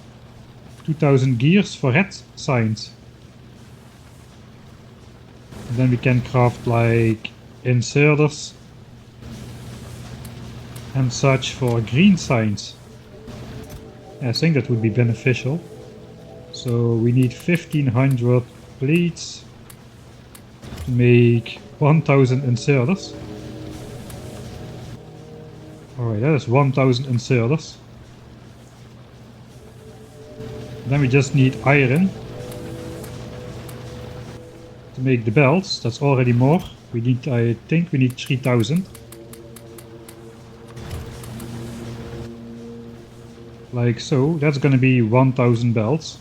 2000 gears for red signs. And then we can craft like inserters and such for green signs. I think that would be beneficial. So we need 1500 plates to make 1000 inserters. Alright, that is 1000 inserters. Then we just need iron to make the belts. That's already more. We need, I think we need 3000. Like so, that's gonna be 1000 belts.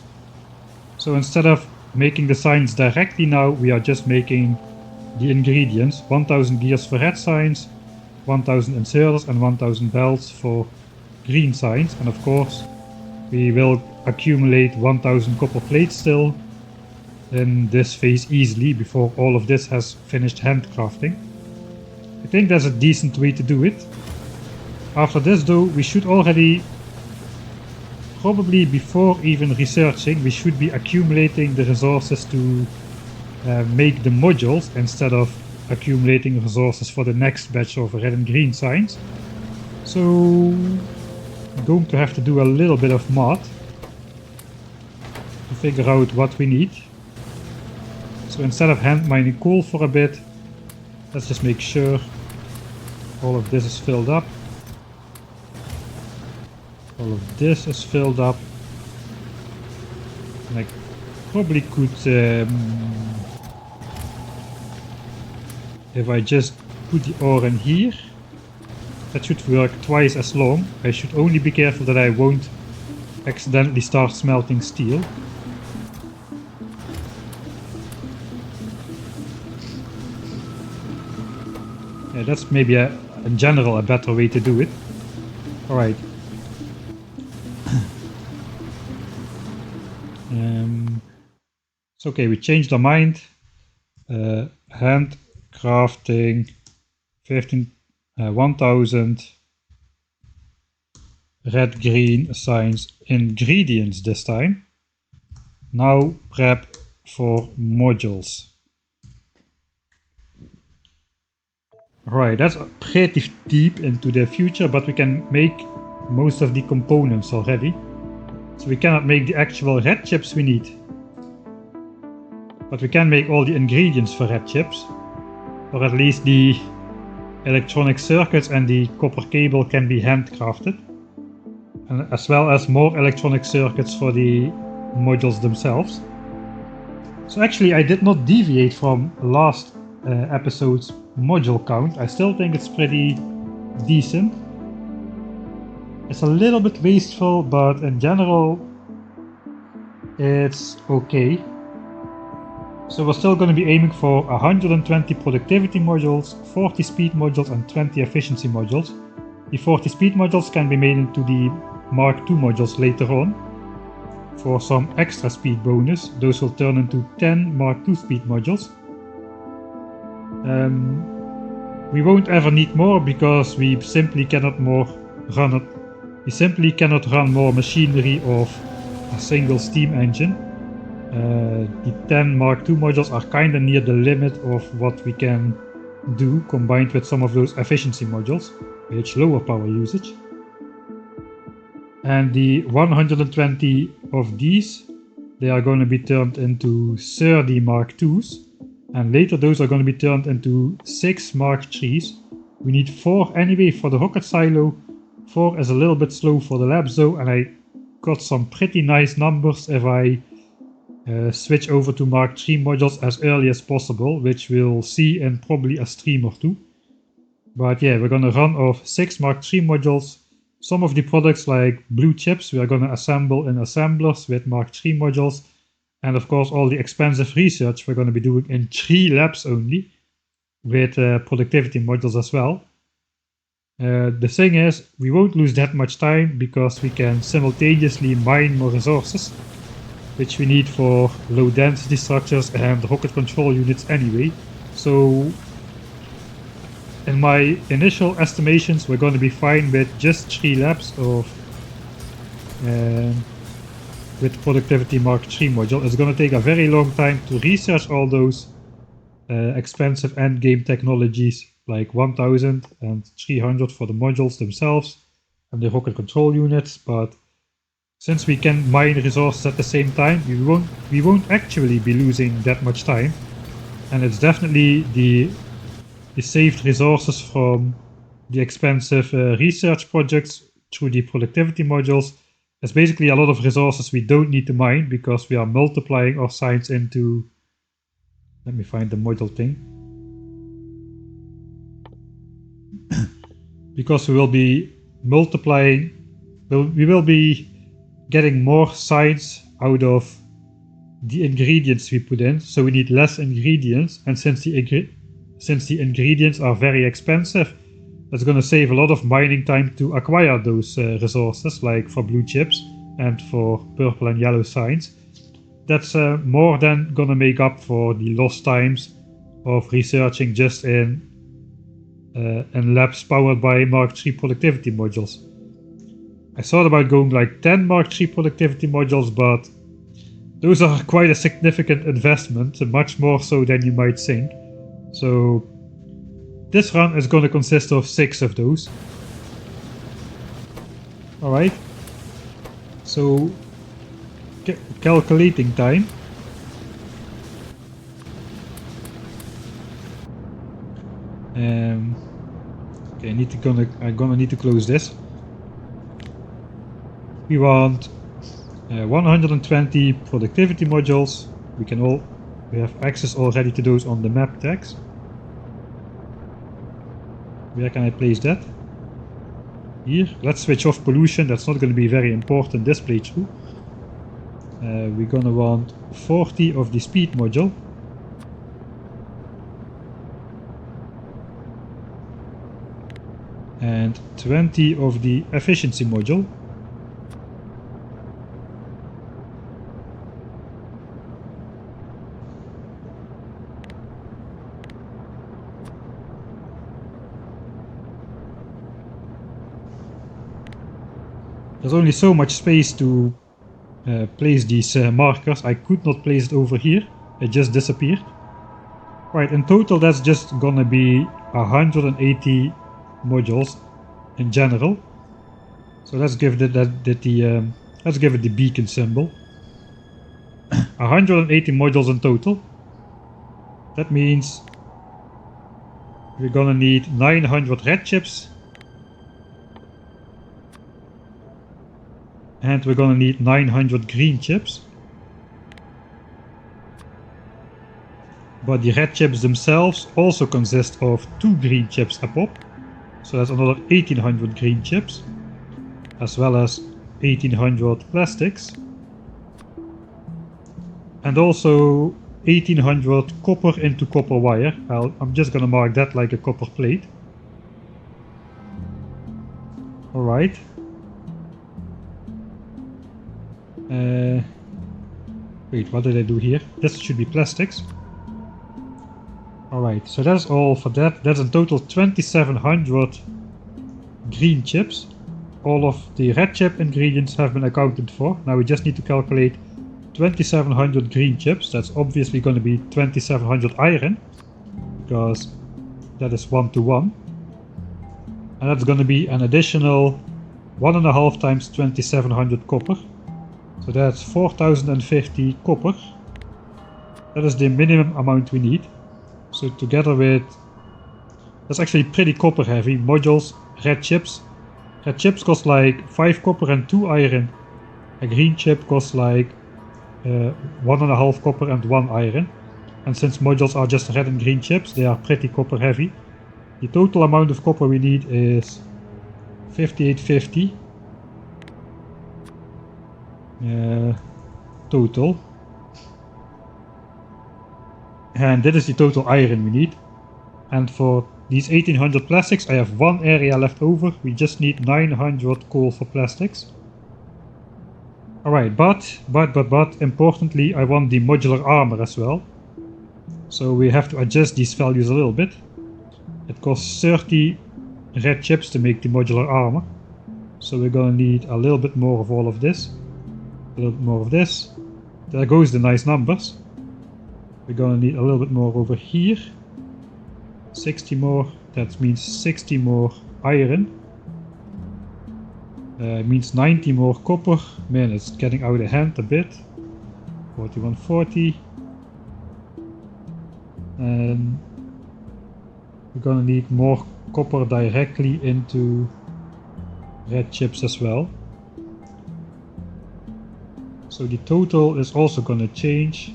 So instead of making the signs directly now, we are just making the ingredients. 1000 gears for red signs, 1000 inserters and 1000 belts for green signs. And of course, we will accumulate 1000 copper plates still in this phase easily before all of this has finished handcrafting. I think that's a decent way to do it. After this though, we should already... Probably before even researching, we should be accumulating the resources to make the modules instead of accumulating resources for the next batch of red and green signs. So I'm going to have to do a little bit of math to figure out what we need. So instead of hand mining coal for a bit, let's just make sure all of this is filled up. All of this is filled up. And I probably could, if I just put the ore in here. That should work twice as long. I should only be careful that I won't accidentally start smelting steel. Yeah, that's maybe in general a better way to do it. Alright. It's okay, we changed our mind. Handcrafting 1000 red green assigns ingredients this time. Now prep for modules. Right, that's pretty deep into the future, but we can make most of the components already. So we cannot make the actual red chips we need. But we can make all the ingredients for red chips. Or at least the electronic circuits and the copper cable can be handcrafted. And as well as more electronic circuits for the modules themselves. So actually I did not deviate from last episode's module count. I still think it's pretty decent. It's a little bit wasteful, but in general it's okay. So we're still going to be aiming for 120 productivity modules, 40 speed modules and 20 efficiency modules. The 40 speed modules can be made into the Mark II modules later on. For some extra speed bonus, those will turn into 10 Mark II speed modules. We won't ever need more because we simply cannot run more machinery of a single steam engine. The 10 Mark II modules are kinda near the limit of what we can do combined with some of those efficiency modules, which lower power usage. And the 120 of these, they are going to be turned into 30 Mark IIs, and later those are going to be turned into 6 Mark IIIs. We need 4 anyway for the rocket silo. 4 is a little bit slow for the lab though, and I got some pretty nice numbers if I switch over to Mark III modules as early as possible, which we'll see in probably a stream or two. But yeah, we're gonna run off 6 Mark III modules. Some of the products like blue chips we are gonna assemble in assemblers with Mark III modules. And of course all the expensive research we're gonna be doing in 3 labs only, with productivity modules as well. The thing is, we won't lose that much time because we can simultaneously mine more resources, which we need for low density structures and rocket control units anyway. So in my initial estimations we're going to be fine with just 3 labs of with productivity Mark III module. It's going to take a very long time to research all those expensive endgame technologies like 1000 and 300 for the modules themselves and the rocket control units, but since we can mine resources at the same time, we won't actually be losing that much time. And it's definitely the saved resources from the expensive research projects through the productivity modules. It's basically a lot of resources we don't need to mine because we are multiplying our science into... Let me find the module thing. Because we will be multiplying... we will be getting more science out of the ingredients we put in, so we need less ingredients, and since the ingredients are very expensive, that's going to save a lot of mining time to acquire those resources, like for blue chips and for purple and yellow science. That's more than going to make up for the lost times of researching just in labs powered by Mark III productivity modules. I thought about going like 10 Mark III productivity modules, but those are quite a significant investment, much more so than you might think. So this run is going to consist of 6 of those. Alright, so calculating time. Okay, I'm gonna need to close this. We want 120 productivity modules. We have access already to those on the map tags. Where can I place that? Here. Let's switch off pollution. That's not going to be very important this playthrough. We're going to want 40 of the speed module. And 20 of the efficiency module. There's only so much space to place these markers. I could not place it over here. It just disappeared. Right, in total that's just gonna be 180 modules in general. So let's give it let's give it the beacon symbol. 180 modules in total. That means we're gonna need 900 red chips. And we're gonna need 900 green chips. But the red chips themselves also consist of 2 green chips a pop. So that's another 1800 green chips. As well as 1800 plastics. And also 1800 copper into copper wire. I'm just gonna mark that like a copper plate. Alright. Wait, what did I do here? This should be plastics. Alright, so that's all for that. That's in total 2700 green chips. All of the red chip ingredients have been accounted for. Now we just need to calculate 2700 green chips. That's obviously going to be 2700 iron, because that is 1 to 1. And that's going to be an additional 1.5 times 2700 copper. So that's 4050 copper. That is the minimum amount we need. So together with, that's actually pretty copper heavy, modules, red chips. Red chips cost like 5 copper and 2 iron. A green chip costs like 1.5 copper and 1 iron. And since modules are just red and green chips, they are pretty copper heavy. The total amount of copper we need is 5850. Total. And that is the total iron we need. And for these 1800 plastics, I have 1 area left over. We just need 900 coal for plastics. Alright, but importantly, I want the modular armor as well. So we have to adjust these values a little bit. It costs 30 red chips to make the modular armor. So we're gonna need a little bit more of all of this. A little bit more of this. There goes the nice numbers. We're gonna need a little bit more over here. 60 more, that means 60 more iron. Means 90 more copper. Man, it's getting out of hand a bit. 4140. And we're gonna need more copper directly into red chips as well. So the total is also gonna change.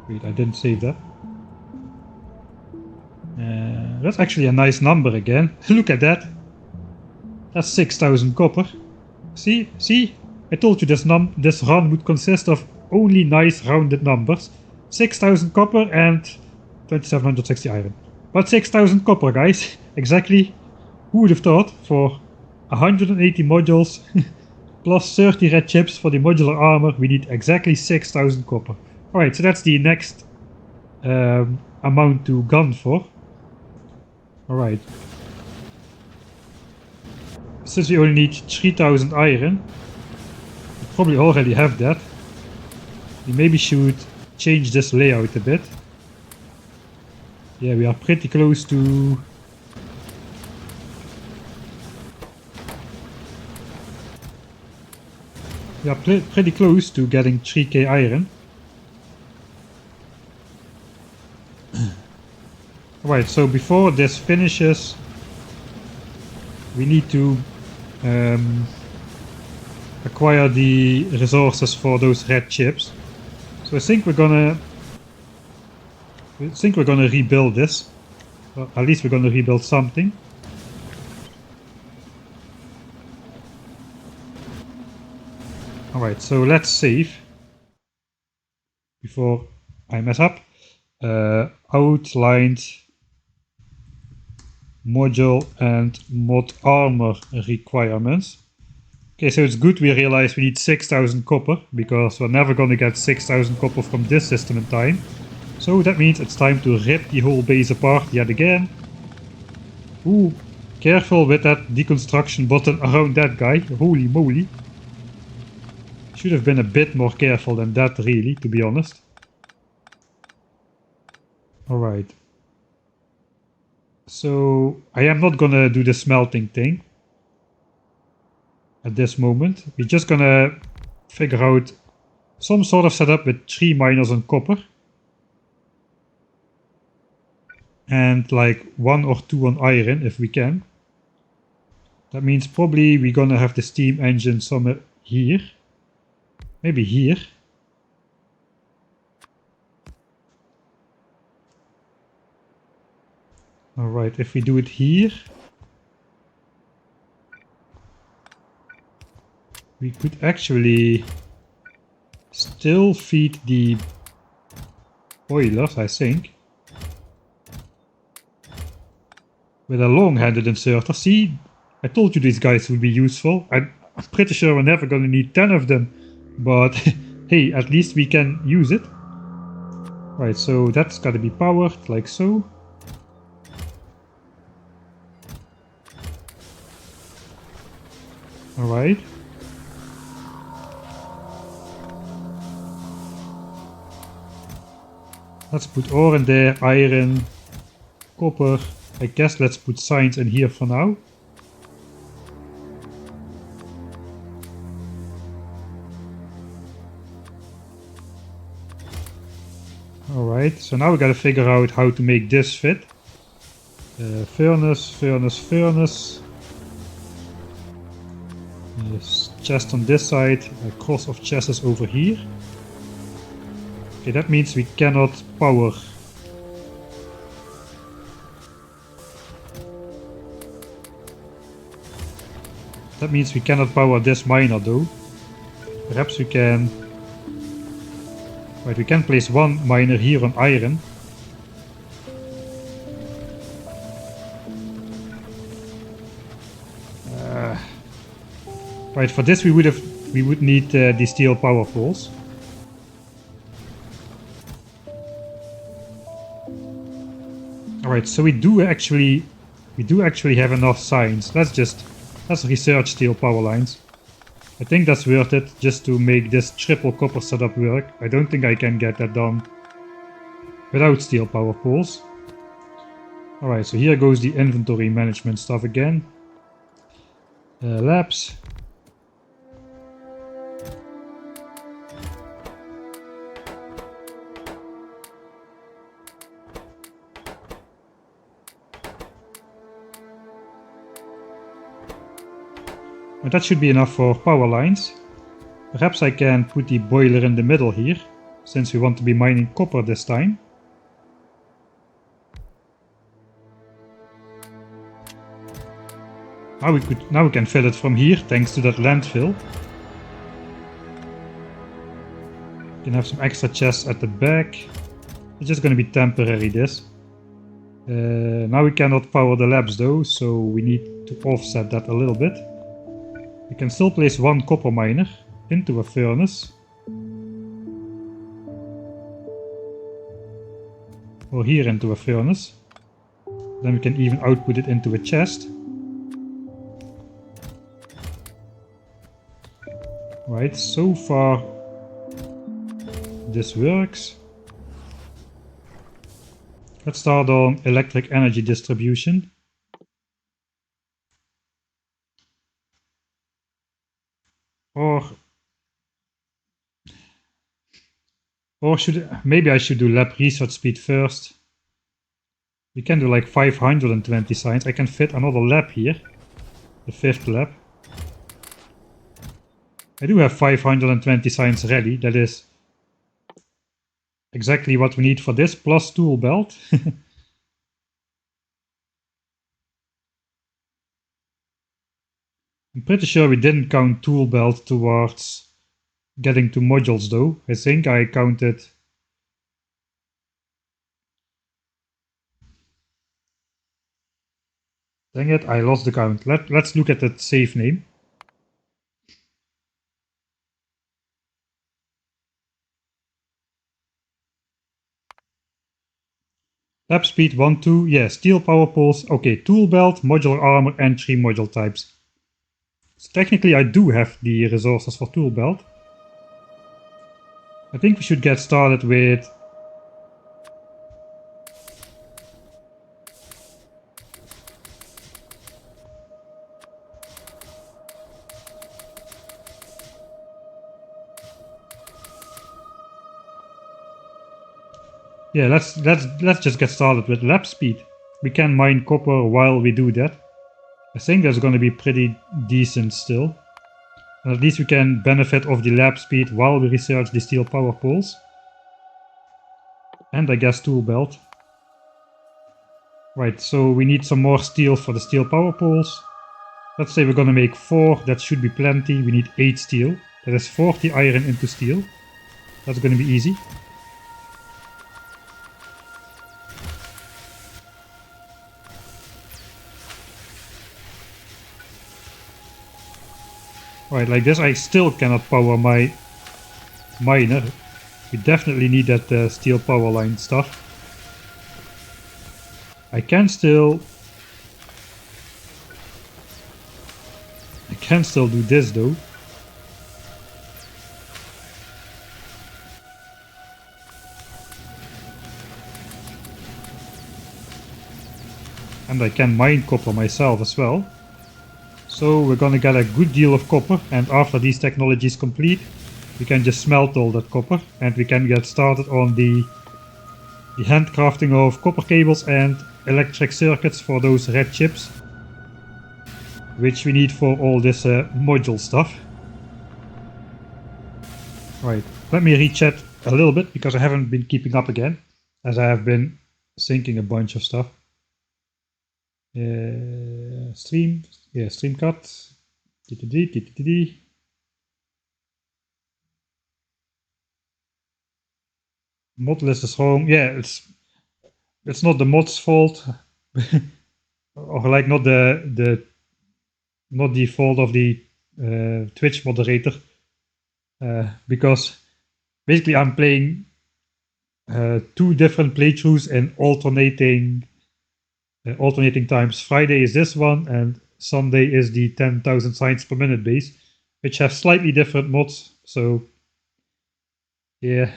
Wait, I didn't save that. That's actually a nice number again. Look at that. That's 6000 copper. See? I told you this run would consist of only nice rounded numbers. 6000 copper and 2760 iron. But 6000 copper, guys. Exactly. Who would have thought? For 180 modules plus 30 red chips for the modular armor, we need exactly 6000 copper. Alright, so that's the next amount to gun for. Alright. Since we only need 3000 iron, we probably already have that. We maybe should change this layout a bit. Yeah, we are pretty close to... We are pretty close to getting 3k iron. Right, so before this finishes, we need to acquire the resources for those red chips. So I think we're gonna rebuild this. Well, at least we're gonna rebuild something. Alright, so let's save before I mess up. Outlined module and mod armor requirements. Okay, so it's good we realize we need 6,000 copper, because we're never gonna get 6,000 copper from this system in time. So that means it's time to rip the whole base apart yet again. Ooh, careful with that deconstruction button around that guy, holy moly. Should have been a bit more careful than that, really, to be honest. Alright. So, I am not gonna do the smelting thing at this moment. We're just gonna figure out some sort of setup with 3 miners on copper. And like 1 or 2 on iron if we can. That means probably we're gonna have the steam engine somewhere here. Maybe here. Alright, if we do it here, we could actually still feed the boilers, I think, with a long-handed inserter. See, I told you these guys would be useful. I'm pretty sure we're never gonna need 10 of them, but hey, at least we can use it. Right, so that's gotta be powered, like so. Alright. Let's put ore in there, iron, copper. I guess let's put signs in here for now. Alright, so now we gotta figure out how to make this fit. Furnace, furnace, furnace. Yes, chest on this side, a cross of chests over here. Okay, that means we cannot power. That means we cannot power this miner though. Perhaps we can... Right, we can place 1 miner here on iron. Right, for this we would need the steel power poles. Alright, so we do actually have enough signs. Let's research steel power lines. I think that's worth it just to make this triple copper setup work. I don't think I can get that done without steel power poles. Alright, so here goes the inventory management stuff again. Labs. And that should be enough for power lines. Perhaps I can put the boiler in the middle here, since we want to be mining copper this time. Now we can fill it from here, thanks to that landfill. We can have some extra chests at the back. It's just going to be temporary, this. Now we cannot power the labs though, so we need to offset that a little bit. We can still place 1 copper miner into a furnace. Or here into a furnace. Then we can even output it into a chest. Right, so far this works. Let's start on electric energy distribution. Or maybe I should do lab research speed first. We can do like 520 signs. I can fit another lab here. The 5th lab. I do have 520 signs ready. That is exactly what we need for this, plus tool belt. I'm pretty sure we didn't count tool belt towards getting to modules though. I think I counted... Dang it, I lost the count. Let's look at that save name. Lap speed 1, 2, yeah, steel power poles, okay, tool belt, modular armor, and 3 module types. So technically I do have the resources for tool belt. I think we should get started with... Yeah, let's just get started with lap speed. We can mine copper while we do that. I think that's going to be pretty decent still. And at least we can benefit of the lap speed while we research the steel power poles. And I guess tool belt. Right, so we need some more steel for the steel power poles. Let's say we're going to make 4, that should be plenty. We need 8 steel. That is 40 iron into steel. That's going to be easy. Right, like this I still cannot power my miner. We definitely need that steel power line stuff. I can still do this though. And I can mine copper myself as well. So we're gonna get a good deal of copper, and after these technologies complete, we can just smelt all that copper and we can get started on the handcrafting of copper cables and electric circuits for those red chips, which we need for all this module stuff. Right, let me rechat a little bit because I haven't been keeping up again, as I have been syncing a bunch of stuff. Stream, yeah, stream cut. Mod list is wrong. Yeah, it's not the mod's fault, or like not the fault of the Twitch moderator, because basically I'm playing 2 different playthroughs in alternating times. Friday is this one, and Sunday is the 10,000 signs per minute base, which have slightly different mods. So yeah,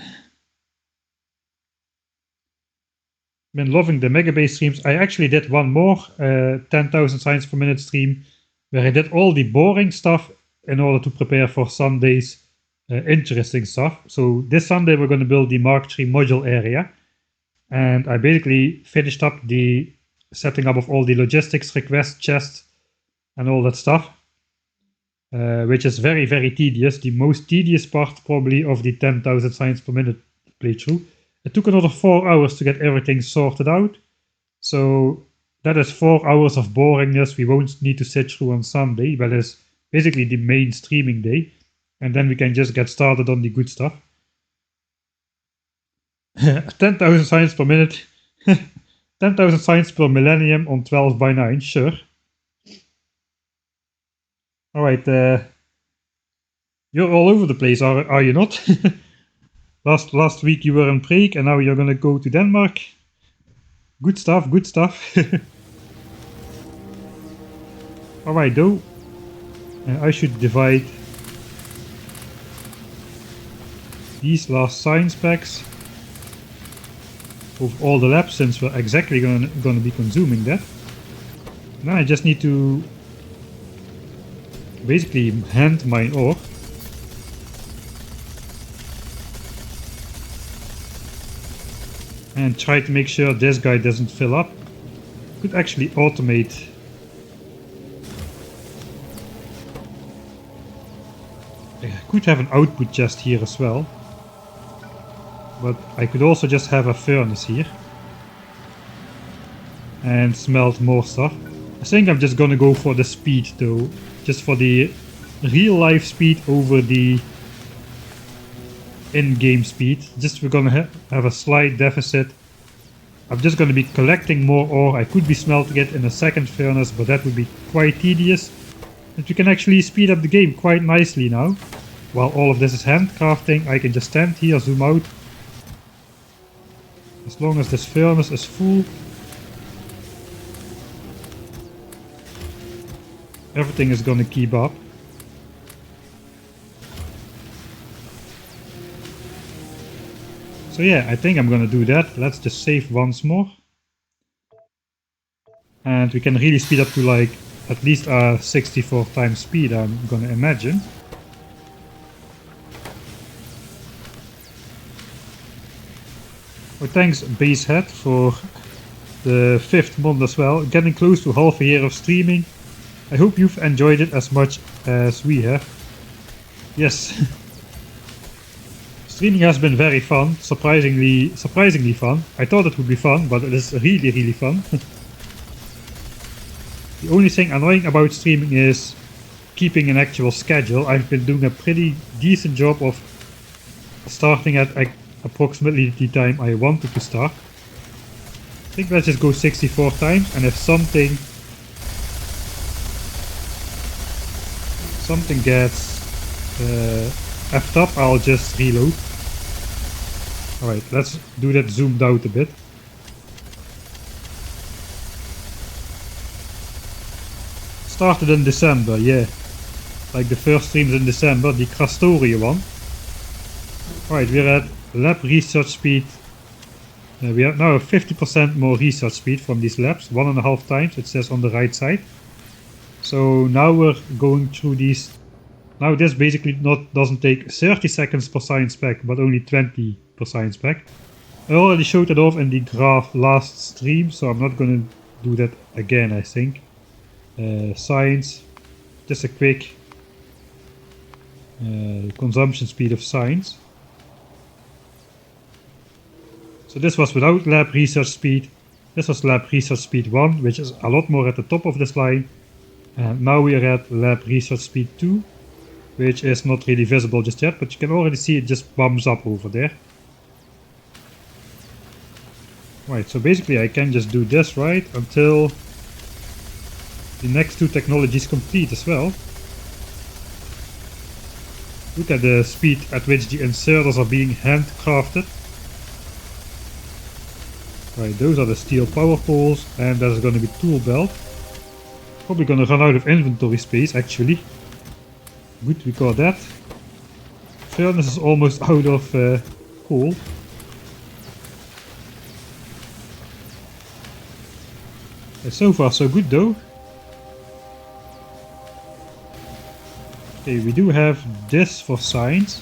been loving the megabase streams. I actually did one more 10,000 signs per minute stream where I did all the boring stuff in order to prepare for Sunday's interesting stuff. So this Sunday we're going to build the Mark III module area, and I basically finished up the setting up of all the logistics request chests and all that stuff, which is very, very tedious. The most tedious part probably of the 10,000 signs per minute playthrough. It took another 4 hours to get everything sorted out. So that is 4 hours of boringness we won't need to sit through on Sunday, but it's basically the main streaming day. And then we can just get started on the good stuff. 10,000 signs per minute. 10,000 signs per millennium on 12 by 9, sure. Alright, you're all over the place, are you not? Last week you were in Prague and now you're gonna go to Denmark. Good stuff, good stuff. Alright though, I should divide these last science packs of all the labs, since we're exactly gonna be consuming that. Now I just need to basically hand mine ore. And try to make sure this guy doesn't fill up. Could actually automate. I could have an output chest here as well. But I could also just have a furnace here. And smelt more stuff. I think I'm just gonna go for the speed though, just for the real life speed over the in-game speed. Just we're gonna have a slight deficit. I'm just gonna be collecting more ore. I could be smelting it in a second furnace, but that would be quite tedious. And we can actually speed up the game quite nicely now. While all of this is handcrafting, I can just stand here, zoom out. As long as this furnace is full, everything is gonna keep up. So yeah, I think I'm gonna do that. Let's just save once more. And we can really speed up to like at least a 64 times speed, I'm gonna imagine. Oh, thanks Basehead for the 5th month as well. Getting close to half a year of streaming. I hope you've enjoyed it as much as we have. Yes. Streaming has been very fun, surprisingly fun. I thought it would be fun, but it is really fun. The only thing annoying about streaming is keeping an actual schedule. I've been doing a pretty decent job of starting at approximately the time I wanted to start. I think let's just go 64 times, and if something gets effed up, I'll just reload. Alright, let's do that zoomed out a bit. Started in December, yeah. Like the first streams in December, the Factorio one. Alright, we're at lab research speed. We have now 50% more research speed from these labs, 1.5 times, it says on the right side. So now we're going through these. Now this basically doesn't take 30 seconds per science pack, but only 20 per science pack. I already showed it off in the graph last stream, so I'm not gonna do that again, I think. Science, just a quick consumption speed of science. So this was without lab research speed. This was lab research speed 1, which is a lot more at the top of this line. And now we are at lab research speed 2, which is not really visible just yet, but you can already see it just bumps up over there. Right, so basically I can just do this, right, until the next two technologies complete as well. Look at the speed at which the inserters are being handcrafted. Right, those are the steel power poles, and there's going to be tool belt. Probably going to run out of inventory space actually. Good, we got that. Furnace is almost out of coal. So far so good though. Okay, we do have this for science.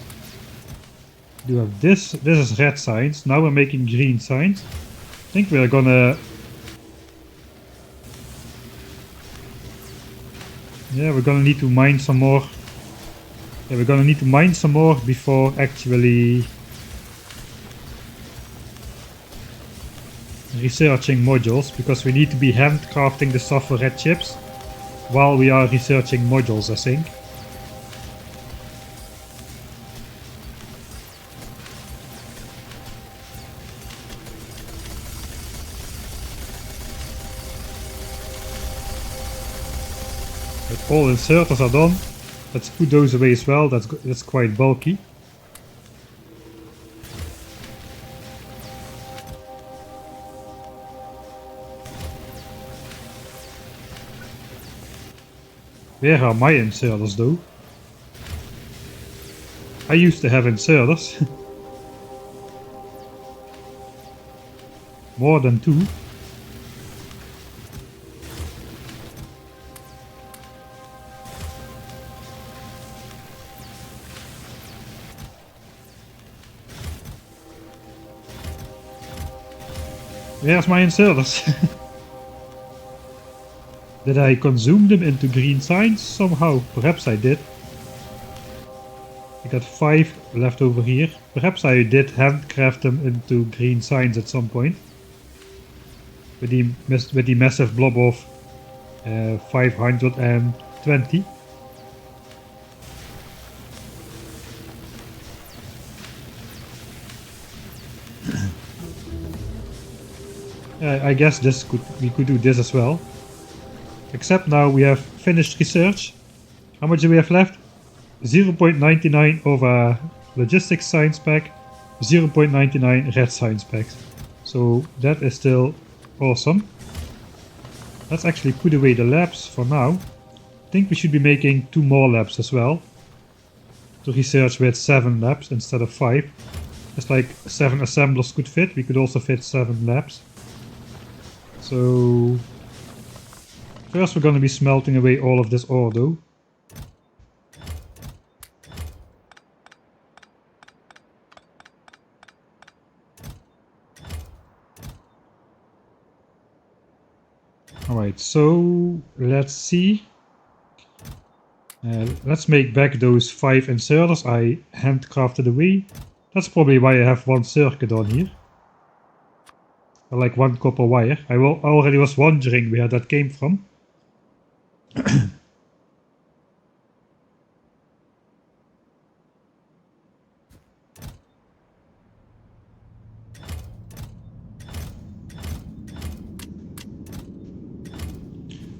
We do have this. This is red science. Now we're making green science. I think we're gonna... Yeah, we're gonna need to mine some more. Yeah, we're gonna need to mine some more before actually researching modules, because we need to be handcrafting the software red chips while we are researching modules, I think. All inserters are done. Let's put those away as well. That's quite bulky. Where are my inserters though? I used to have inserters. More than 2. Where's my inserters? Did I consume them into green science somehow? Perhaps I did. I got 5 left over here. Perhaps I did handcraft them into green science at some point. With the massive blob of 520. I guess we could do this as well. Except now we have finished research. How much do we have left? 0.99 of a logistics science pack, 0.99 red science packs. So that is still awesome. Let's actually put away the labs for now. I think we should be making 2 more labs as well. To research with 7 labs instead of 5. It's like 7 assemblers could fit, we could also fit 7 labs. So first we're going to be smelting away all of this ore though. Alright, so let's see. Let's make back those 5 inserters I handcrafted away. That's probably why I have 1 circuit on here. Or like 1 copper wire. I already was wondering where that came from.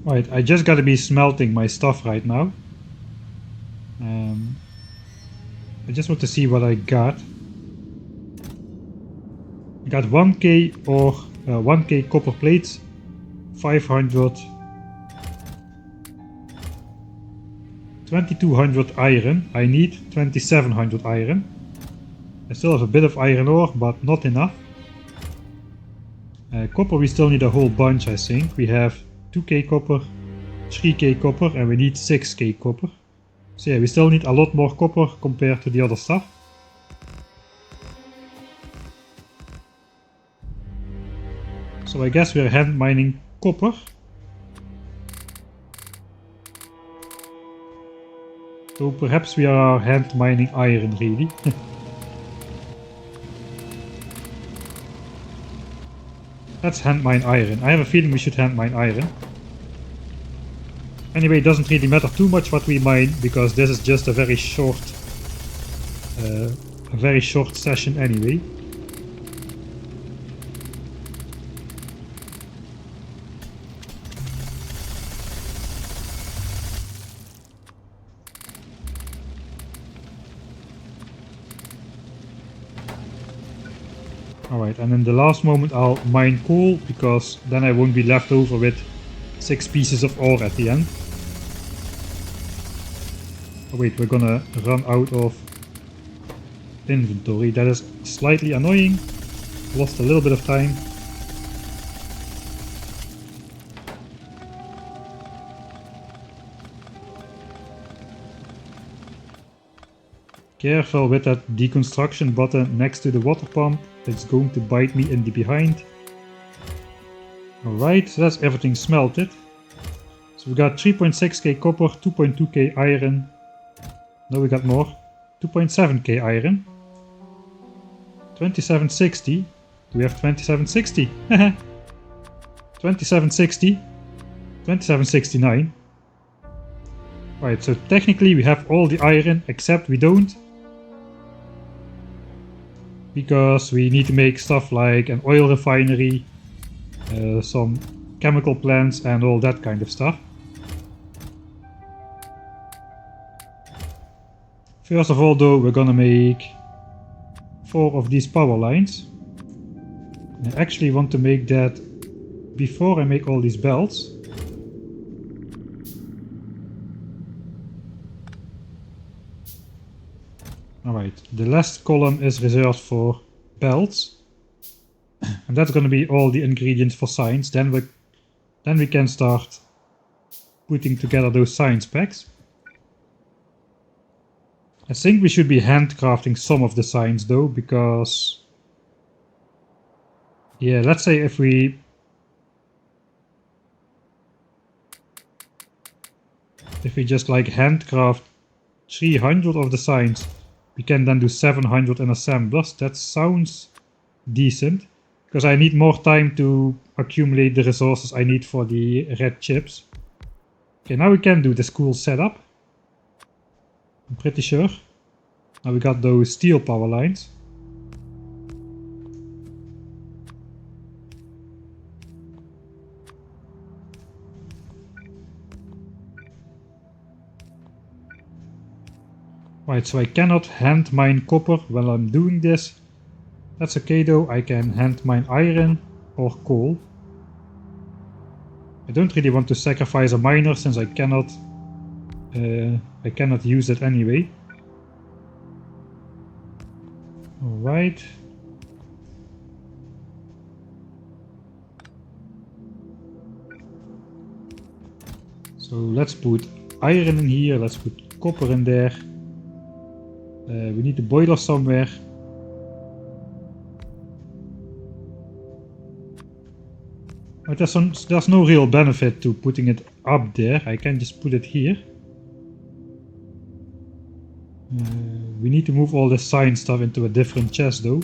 Right, I just gotta be smelting my stuff right now. I just want to see what I got. I got 1k or 1k copper plates, 500, 2200 iron. I need 2700 iron. I still have a bit of iron ore, but not enough. Copper we still need a whole bunch, I think. We have 2k copper, 3k copper, and we need 6k copper. So yeah, we still need a lot more copper compared to the other stuff. So I guess we're hand mining copper. So perhaps we are hand mining iron really. Let's hand mine iron. I have a feeling we should hand mine iron. Anyway, it doesn't really matter too much what we mine, because this is just a very short session anyway. Alright, and in the last moment I'll mine coal, because then I won't be left over with 6 pieces of ore at the end. Oh wait, we're gonna run out of inventory. That is slightly annoying. Lost a little bit of time. Careful with that deconstruction button next to the water pump. It's going to bite me in the behind. Alright, so that's everything smelted. So we got 3.6k copper, 2.2k iron. No, we got more. 2.7k iron. 2760. Do we have 2760? 2760. 2769. Right, so technically we have all the iron, except we don't. Because we need to make stuff like an oil refinery, some chemical plants and all that kind of stuff. First of all though, we're gonna make 4 of these power lines. I actually want to make that before I make all these belts. Alright, the last column is reserved for belts. And that's gonna be all the ingredients for science. Then we can start putting together those science packs. I think we should be handcrafting some of the science though, because yeah, let's say if we just like handcraft 300 of the science, we can then do 700 in assemblers. That sounds decent, because I need more time to accumulate the resources I need for the red chips. Okay, now we can do this cool setup. I'm pretty sure. Now we got those steel power lines. Right, so I cannot hand mine copper while I'm doing this. That's okay though, I can hand mine iron or coal. I don't really want to sacrifice a miner since I cannot use it anyway. Alright. So let's put iron in here, let's put copper in there. We need the boiler somewhere. But there's no real benefit to putting it up there. I can just put it here. We need to move all this science stuff into a different chest though.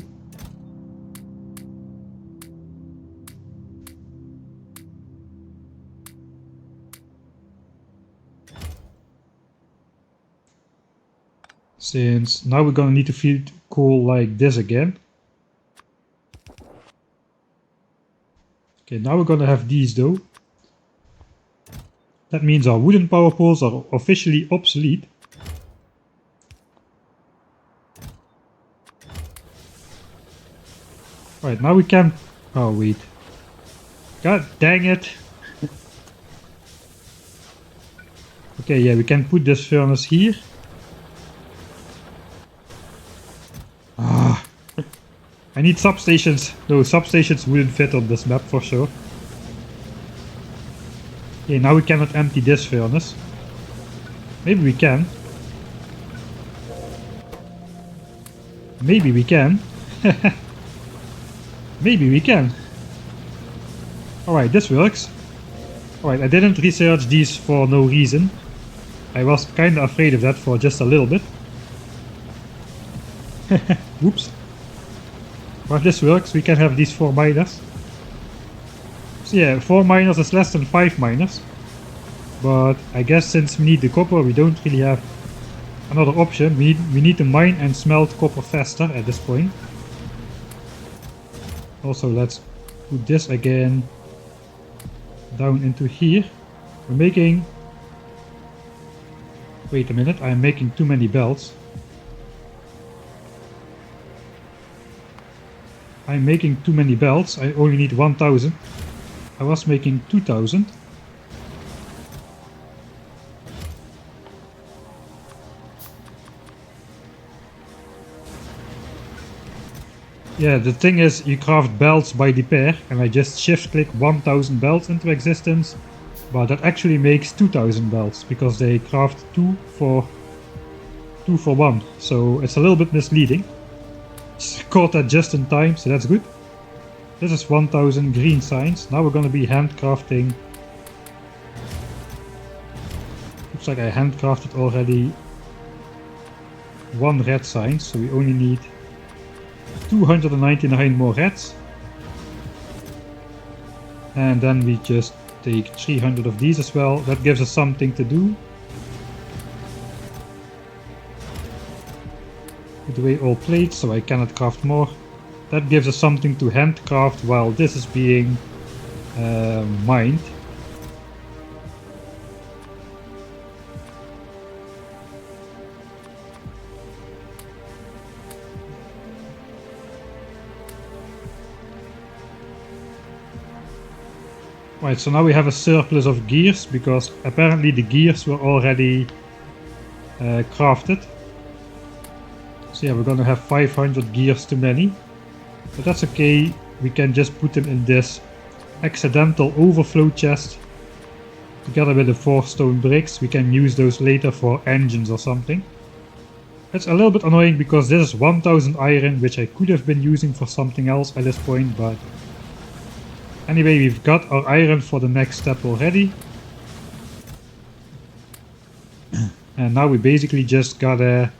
Since now we're gonna need to feed coal like this again. Okay, now we're gonna have these though. That means our wooden power poles are officially obsolete. Right, now we can... Oh wait. God dang it. Okay, yeah, we can put this furnace here. I need substations. No, substations wouldn't fit on this map for sure. Okay, now we cannot empty this furnace. Maybe we can. Maybe we can. Maybe we can. Alright, this works. Alright, I didn't research these for no reason. I was kinda afraid of that for just a little bit. Whoops. But this works, we can have these 4 miners. So yeah, 4 miners is less than 5 miners. But I guess since we need the copper, we don't really have another option. We need to mine and smelt copper faster at this point. Also, let's put this again down into here. We're making... Wait a minute, I'm making too many belts. I'm making too many belts. I only need 1000. I was making 2000. Yeah, the thing is, you craft belts by the pair, and I just shift click 1000 belts into existence, but that actually makes 2000 belts because they craft 2 for 1, so it's a little bit misleading. Caught that just in time, so that's good. This is 1000 green signs. Now we're gonna be handcrafting. Looks like I handcrafted already 1 red sign, so we only need 299 more reds. And then we just take 300 of these as well. That gives us something to do. Put away all plates so I cannot craft more. That gives us something to handcraft while this is being mined. Right, so now we have a surplus of gears because apparently the gears were already crafted. So yeah, we're gonna have 500 gears too many. But that's okay, we can just put them in this accidental overflow chest. Together with the 4 stone bricks, we can use those later for engines or something. It's a little bit annoying because this is 1000 iron, which I could have been using for something else at this point, but... Anyway, we've got our iron for the next step already. And now we basically just gotta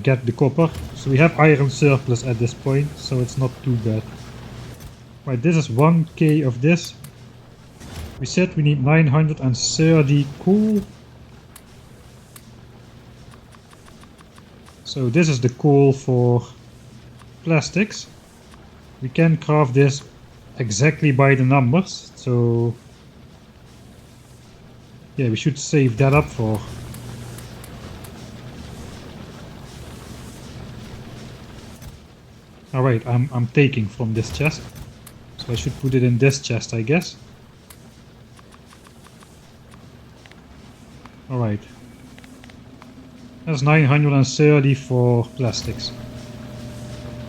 get the copper. So we have iron surplus at this point, so it's not too bad. Right, this is 1k of this. We said we need 930 coal. So this is the coal for plastics. We can craft this exactly by the numbers, so yeah, we should save that up for. Alright, I'm taking from this chest, so I should put it in this chest, I guess. Alright. That's 930 for plastics.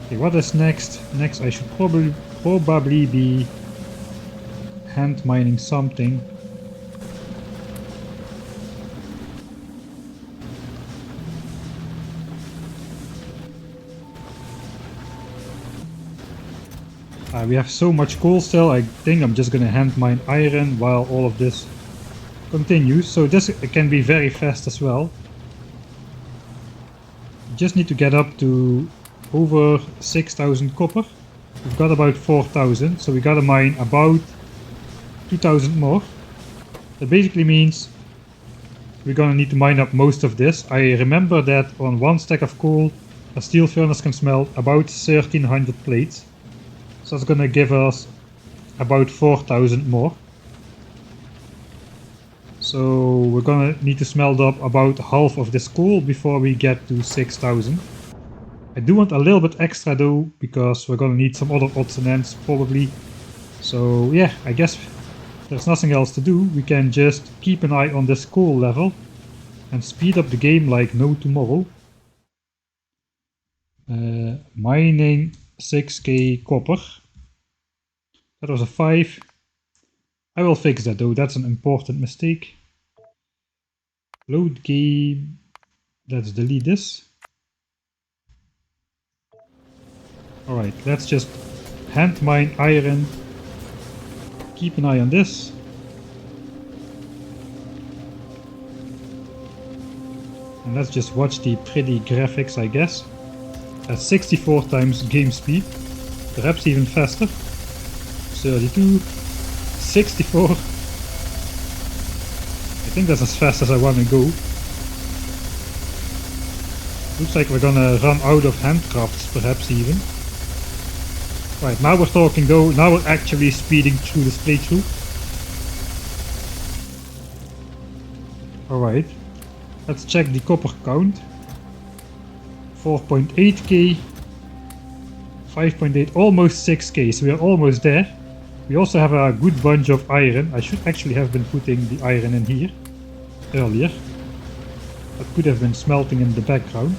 Okay, what is next? Next I should probably be hand mining something. We have so much coal still, I think I'm just gonna hand mine iron while all of this continues. So this can be very fast as well. You just need to get up to over 6,000 copper. We've got about 4,000, so we gotta mine about 2,000 more. That basically means we're gonna need to mine up most of this. I remember that on one stack of coal, a steel furnace can smelt about 1,300 plates. So that's gonna give us about 4,000 more. So we're gonna need to smelt up about half of this coal before we get to 6,000. I do want a little bit extra though, because we're gonna need some other odds and ends probably. So yeah, I guess if there's nothing else to do, we can just keep an eye on this coal level and speed up the game like no tomorrow. Mining 6k copper. That was a 5. I will fix that though, that's an important mistake. Load game. Let's delete this. Alright, let's just hand mine iron. Keep an eye on this. And let's just watch the pretty graphics, I guess. At 64 times game speed. Perhaps even faster. 32. 64. I think that's as fast as I want to go. Looks like we're gonna run out of handcrafts, perhaps even. Right, now we're talking though, now we're actually speeding through this playthrough. Alright, let's check the copper count. 4.8k, 5.8, almost 6k, so we are almost there. We also have a good bunch of iron. I should actually have been putting the iron in here earlier. That could have been smelting in the background.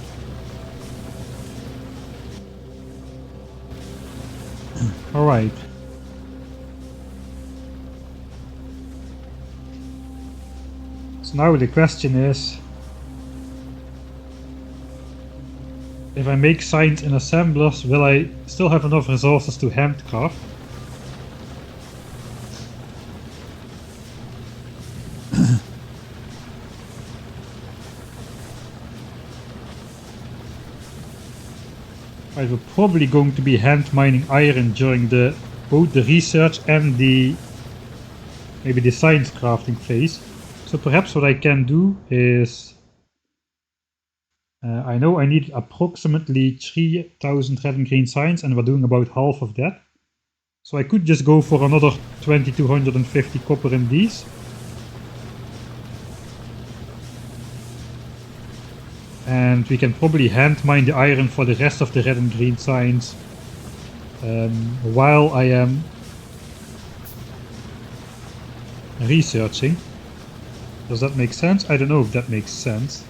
Alright. So now the question is, if I make signs in assemblers, will I still have enough resources to handcraft? Right, we're probably going to be hand mining iron during both the research and maybe the science crafting phase. So perhaps what I can do is, I know I need approximately 3,000 red and green science, and we're doing about half of that. So I could just go for another 2,250 copper in these. And we can probably hand mine the iron for the rest of the red and green signs while I am researching. Does that make sense? I don't know if that makes sense.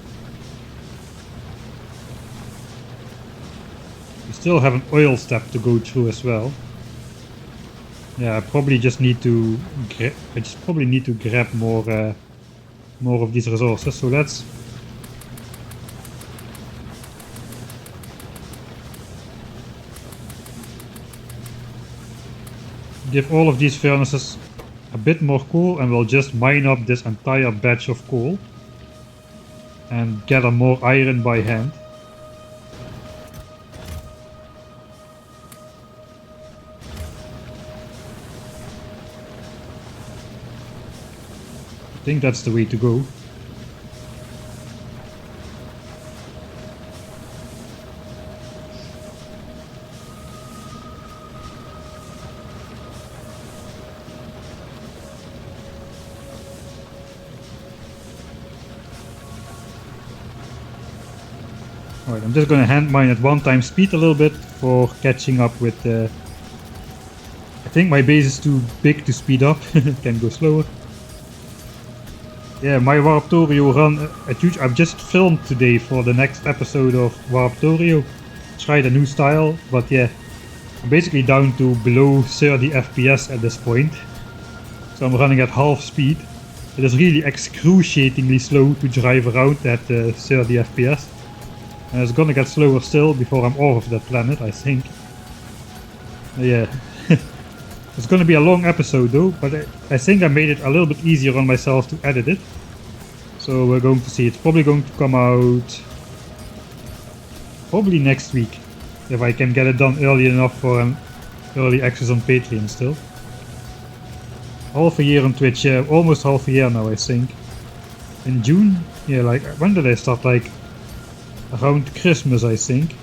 We still have an oil step to go through as well. Yeah, I probably just need to grab more of these resources. So let's give all of these furnaces a bit more coal, and we'll just mine up this entire batch of coal and gather more iron by hand. I think that's the way to go. Alright, I'm just gonna hand mine at 1x speed a little bit for catching up with the... I think my base is too big to speed up, can go slower. Yeah, my Factorio run at YouTube, I've just filmed today for the next episode of Factorio. Tried a new style, but yeah, I'm basically down to below 30 FPS at this point. So I'm running at half speed. It is really excruciatingly slow to drive around at 30 FPS. And it's gonna get slower still before I'm off of that planet, I think. Yeah. It's gonna be a long episode though, but I think I made it a little bit easier on myself to edit it. So we're going to see. It's probably going to come out probably next week, if I can get it done early enough for an early access on Patreon still. Half a year on Twitch, yeah, almost half a year now I think. In June? Yeah, like when did I start? Like around Christmas I think.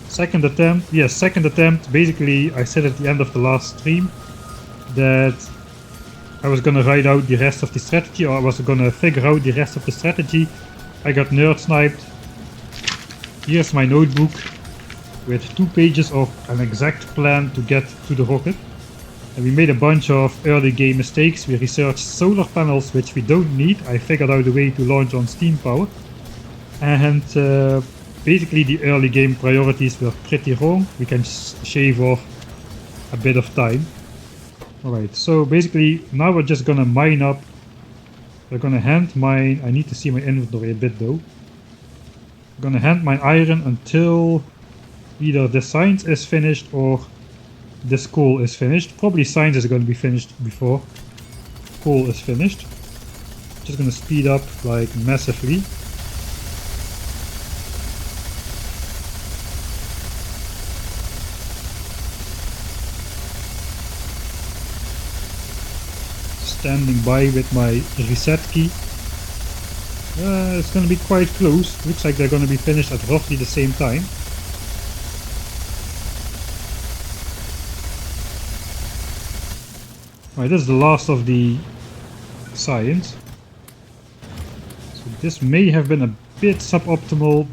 Second attempt, yes, second attempt. Basically I said at the end of the last stream that I was gonna write out the rest of the strategy, or I was gonna figure out the rest of the strategy. I got nerd sniped. Here's my notebook with 2 pages of an exact plan to get to the rocket. And we made a bunch of early game mistakes. We researched solar panels which we don't need. I figured out a way to launch on steam power. And basically the early game priorities were pretty wrong. We can shave off a bit of time. Alright, so basically now we're just gonna mine up. We're gonna hand mine. I need to see my inventory a bit though. I'm gonna hand mine iron until either the science is finished or this coal is finished. Probably science is gonna be finished before coal is finished. Just gonna speed up like massively. Standing by with my reset key. It's gonna be quite close. Looks like they're gonna be finished at roughly the same time. Alright, this is the last of the science. So this may have been a bit suboptimal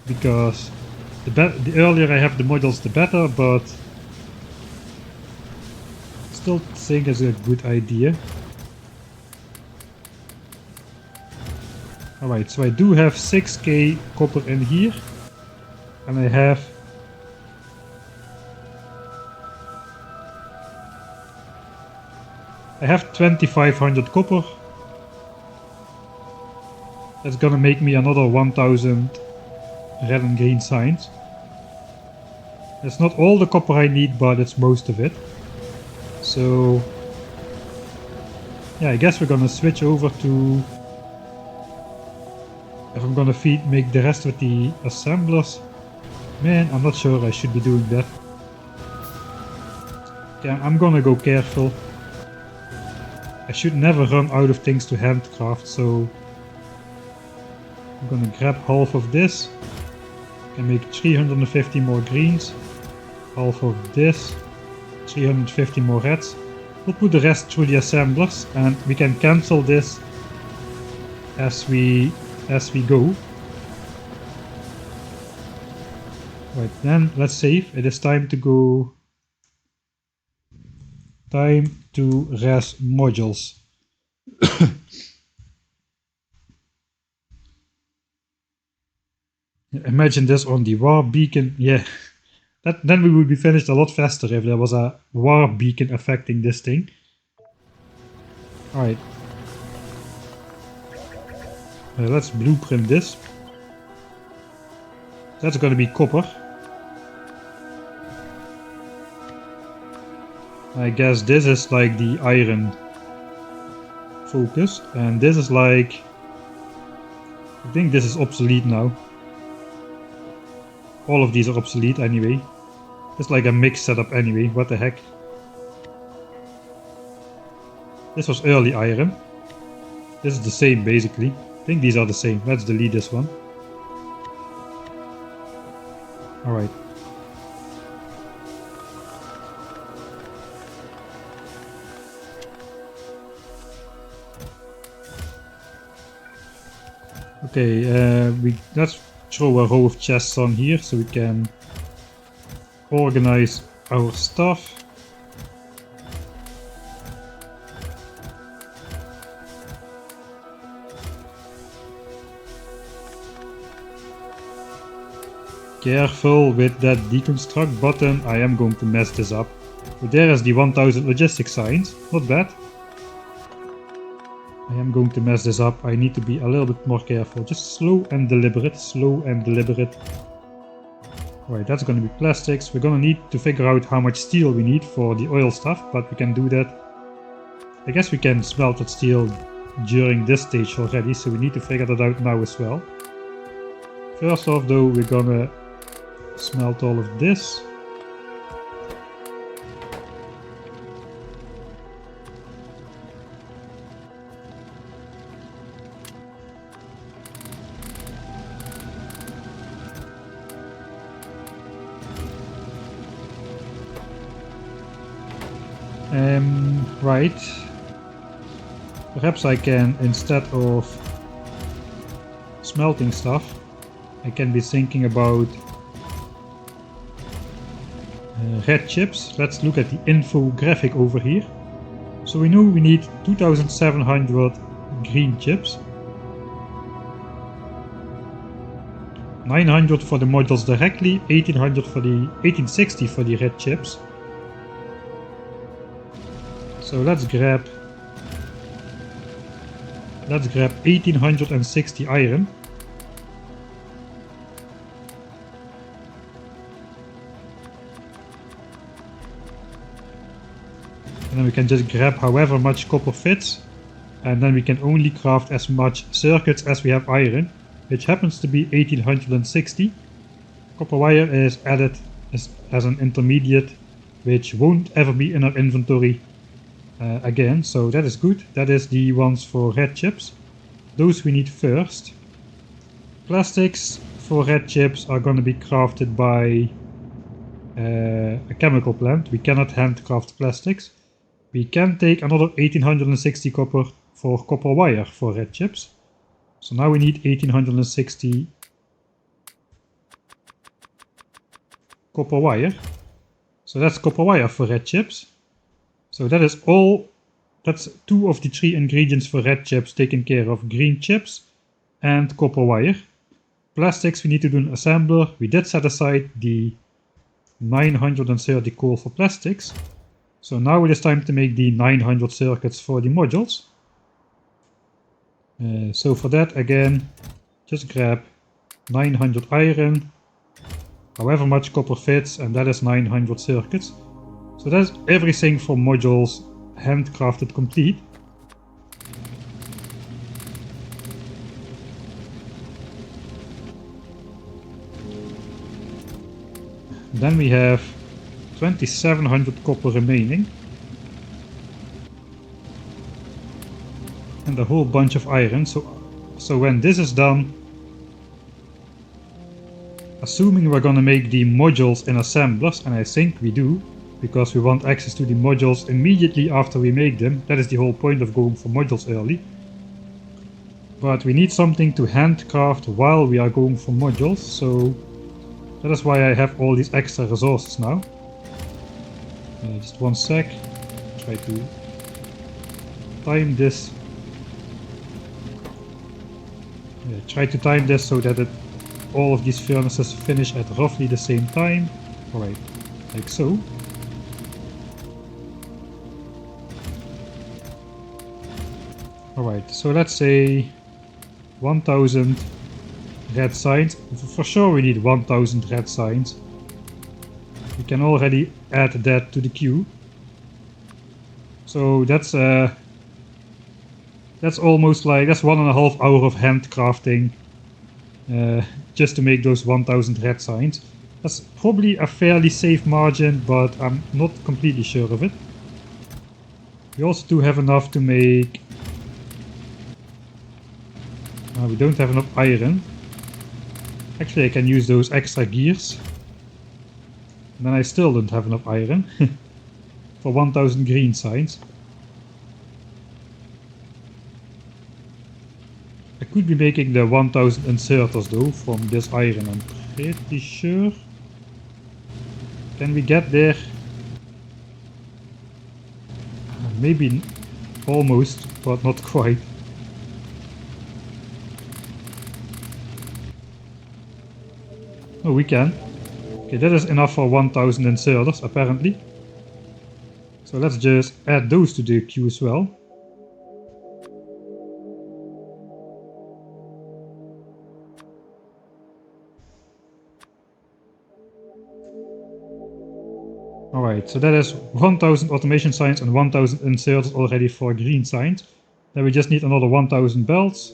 because the earlier I have the modules the better, but still think it's a good idea. Alright, so I do have 6k copper in here, and I have I have 2500 copper. That's gonna make me another 1000 red and green signs. It's not all the copper I need, but it's most of it. So yeah, I guess we're gonna switch over to, if I'm gonna make the rest with the assemblers. Man, I'm not sure I should be doing that. Okay, I'm gonna go careful. I should never run out of things to handcraft, so I'm gonna grab half of this. Can make 350 more greens. Half of this. 350 more reds. We'll put the rest through the assemblers, and we can cancel this as we go. Right, then let's save. It is time to go. Time to res modules. Imagine this on the warp beacon. Yeah, then we would be finished a lot faster if there was a warp beacon affecting this thing. Alright. Let's blueprint this. That's gonna be copper. I guess this is like the iron focus, and this is like, I think this is obsolete now. All of these are obsolete anyway. It's like a mixed setup anyway, what the heck. This was early iron. This is the same basically. I think these are the same. Let's delete this one. Alright. Okay, let's throw a row of chests on here so we can organize our stuff. Careful with that deconstruct button, I am going to mess this up. But there is the 1000 logistics signs, not bad. I am going to mess this up, I need to be a little bit more careful. Just slow and deliberate, slow and deliberate. Alright, that's gonna be plastics. We're gonna need to figure out how much steel we need for the oil stuff, but we can do that. I guess we can smelt that steel during this stage already, so we need to figure that out now as well. First off though, we're gonna smelt all of this. Right. Perhaps I can, instead of smelting stuff, I can be thinking about red chips. Let's look at the infographic over here. So we know we need 2700 green chips, 900 for the modules directly, 1860 for the red chips. So let's grab 1860 iron. And then we can just grab however much copper fits, and then we can only craft as much circuits as we have iron, which happens to be 1860. Copper wire is added as an intermediate, which won't ever be in our inventory again, so that is good. That is the ones for red chips. Those we need first. Plastics for red chips are going to be crafted by a chemical plant. We cannot handcraft plastics. We can take another 1860 copper for copper wire for red chips. So now we need 1860 copper wire. So that's copper wire for red chips. So that is all, that's 2 of the 3 ingredients for red chips taken care of. Green chips and copper wire. Plastics we need to do an assembler. We did set aside the 930 coal for plastics. So now it is time to make the 900 circuits for the modules. So for that again, just grab 900 iron, however much copper fits, and that is 900 circuits. So that's everything for modules handcrafted complete. Then we have 2700 copper remaining. And a whole bunch of iron. So when this is done, assuming we're gonna make the modules in assemblers, and I think we do, because we want access to the modules immediately after we make them. That is the whole point of going for modules early. But we need something to handcraft while we are going for modules, so that is why I have all these extra resources now. Just one sec, try to time this. Try to time this so that all of these furnaces finish at roughly the same time. Alright, like so. Alright, so let's say 1000 red signs. For sure we need 1000 red signs. We can already add that to the queue. So that's almost like, that's 1.5 hours of handcrafting just to make those 1000 red signs. That's probably a fairly safe margin, but I'm not completely sure of it. We also do have enough to make We don't have enough iron. Actually, I can use those extra gears. And then I still don't have enough iron for 1000 green signs. I could be making the 1000 inserters though from this iron, I'm pretty sure. Can we get there? Maybe almost, but not quite. Oh, we can. Okay, that is enough for 1000 inserters apparently. So let's just add those to the queue as well. Alright, so that is 1000 automation signs and 1000 inserters already for green signs. Then we just need another 1000 belts,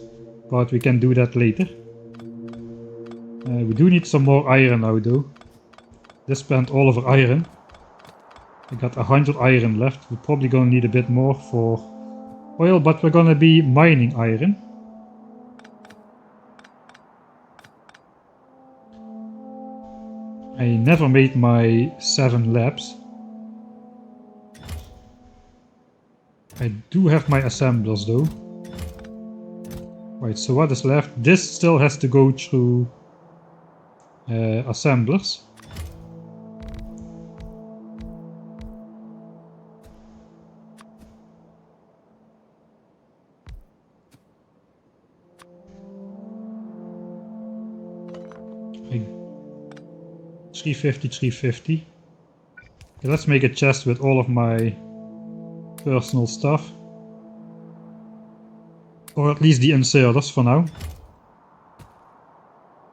but we can do that later. We do need some more iron now though. Just spent all of our iron. I got 100 iron left. We're probably gonna need a bit more for oil, but we're gonna be mining iron. I never made my 7 labs. I do have my assemblers though. Right, so what is left? This still has to go through assemblers. I 350, 350. Okay, let's make a chest with all of my personal stuff. Or at least the inserters for now.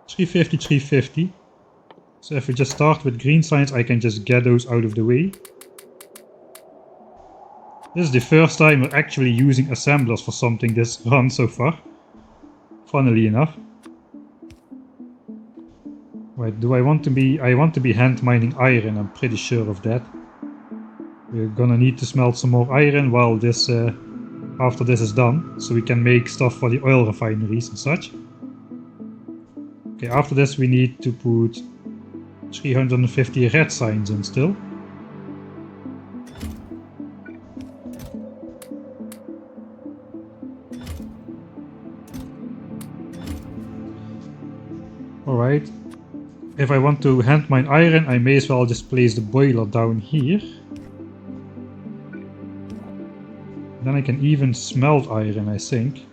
350, 350. So if we just start with green signs, I can just get those out of the way. This is the first time we're actually using assemblers for something this run so far. Funnily enough. Right, do I want to be... I want to be hand mining iron, I'm pretty sure of that. We're gonna need to smelt some more iron while this... after this is done, so we can make stuff for the oil refineries and such. Okay, after this we need to put 350 red signs in still. Alright. If I want to hand mine iron, I may as well just place the boiler down here. Then I can even smelt iron, I think.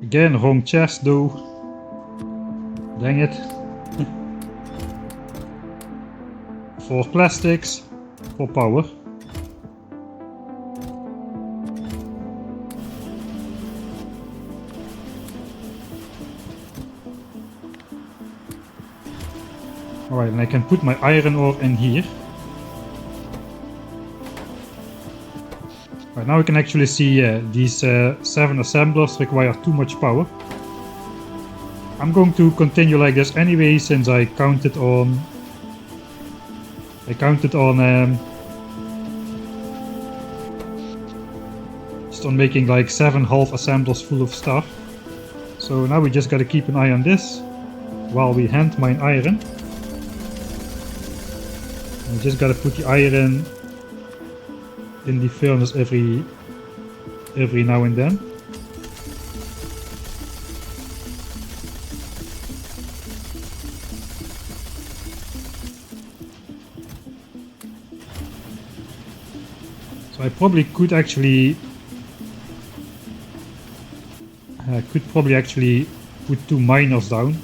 Again, wrong chest though. Dang it. 4 plastics. For power. Alright, and I can put my iron ore in here. Right, now we can actually see these 7 assemblers require too much power. I'm going to continue like this anyway, since I counted on just on making like 7 half assemblers full of stuff. So now we just gotta keep an eye on this while we hand mine iron. And we just gotta put the iron in the furnace every now and then. So I probably could actually put 2 miners down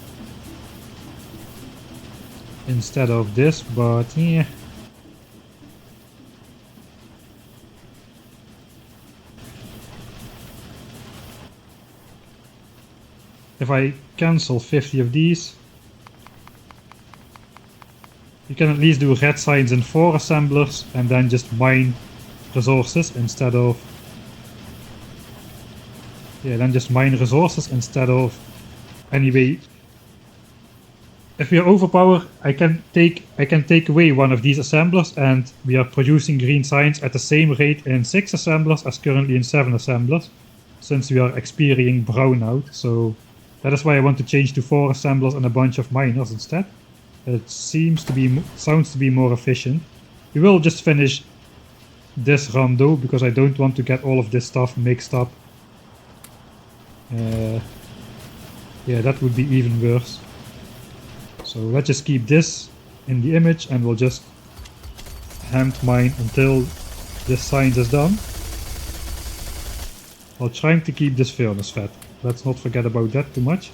instead of this, but yeah. If I cancel 50 of these, you can at least do red signs in 4 assemblers and then just mine resources instead of yeah, then just mine resources instead of... Anyway, if we are overpowered, I can take away one of these assemblers, and we are producing green signs at the same rate in 6 assemblers as currently in 7 assemblers, since we are experiencing brownout. So that is why I want to change to 4 assemblers and a bunch of miners instead. It sounds to be more efficient. We will just finish this run though, because I don't want to get all of this stuff mixed up. Yeah, that would be even worse. So let's just keep this in the image and we'll just hand mine until this science is done. While trying to keep this furnace fed. Let's not forget about that too much.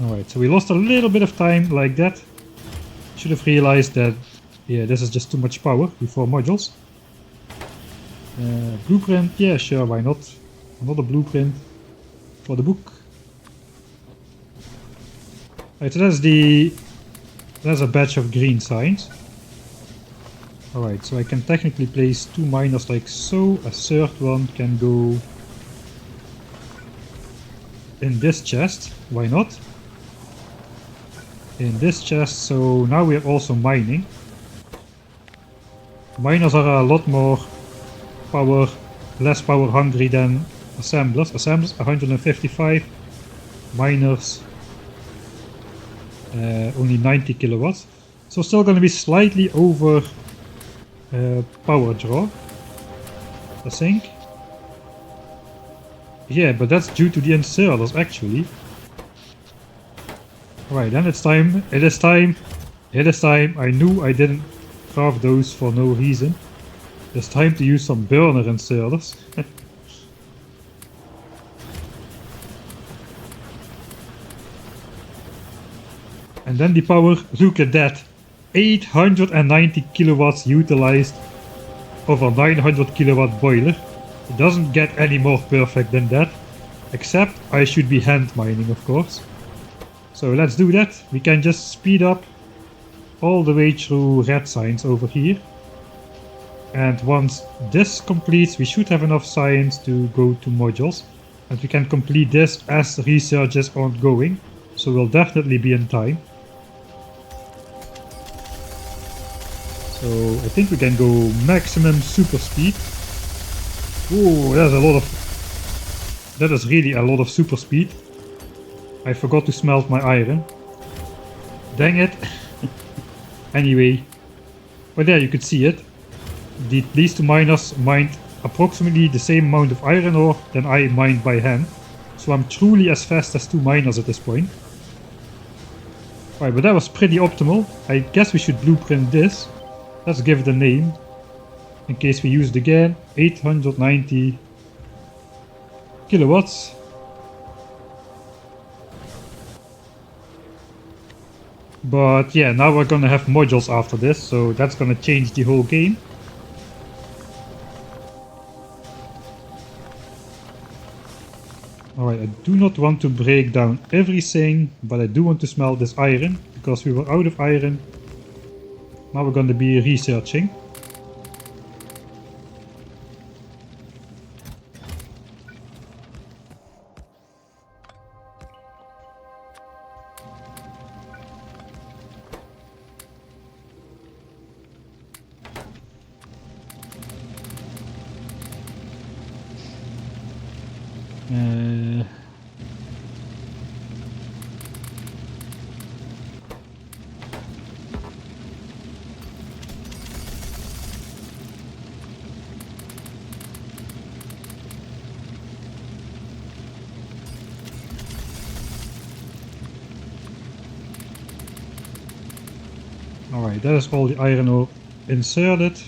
Alright, so we lost a little bit of time like that. Should have realized that, yeah, this is just too much power before modules. Blueprint, yeah, sure, why not? Another blueprint for the book. Alright, so that's a batch of green signs. Alright, so I can technically place 2 miners like so. A third one can go in this chest, why not? In this chest, so now we are also mining. Miners are a lot more less power hungry than assemblers. Assemblers 155, miners only 90 kilowatts. So still going to be slightly over power draw, I think. Yeah, but that's due to the inserters actually. Right, then it's time. It is time. I knew I didn't craft those for no reason. It's time to use some burner inserters. And then the power, look at that. 890 kilowatts utilized of a 900 kilowatt boiler. It doesn't get any more perfect than that. Except I should be hand mining, of course. So let's do that. We can just speed up all the way through red signs over here. And once this completes, we should have enough science to go to modules. And we can complete this as research is ongoing. So we'll definitely be in time. So I think we can go maximum super speed. Oh, that is really a lot of super speed. I forgot to smelt my iron. Dang it. Anyway. But there you could see it. These 2 miners mined approximately the same amount of iron ore than I mined by hand. So I'm truly as fast as 2 miners at this point. Right, but that was pretty optimal. I guess we should blueprint this. Let's give it a name. In case we use it again. 890 kilowatts. But yeah, now we're gonna have modules after this, so that's gonna change the whole game. Alright, I do not want to break down everything, but I do want to smelt this iron, because we were out of iron. Now we're gonna be researching. Alright, that is all the iron ore inserted.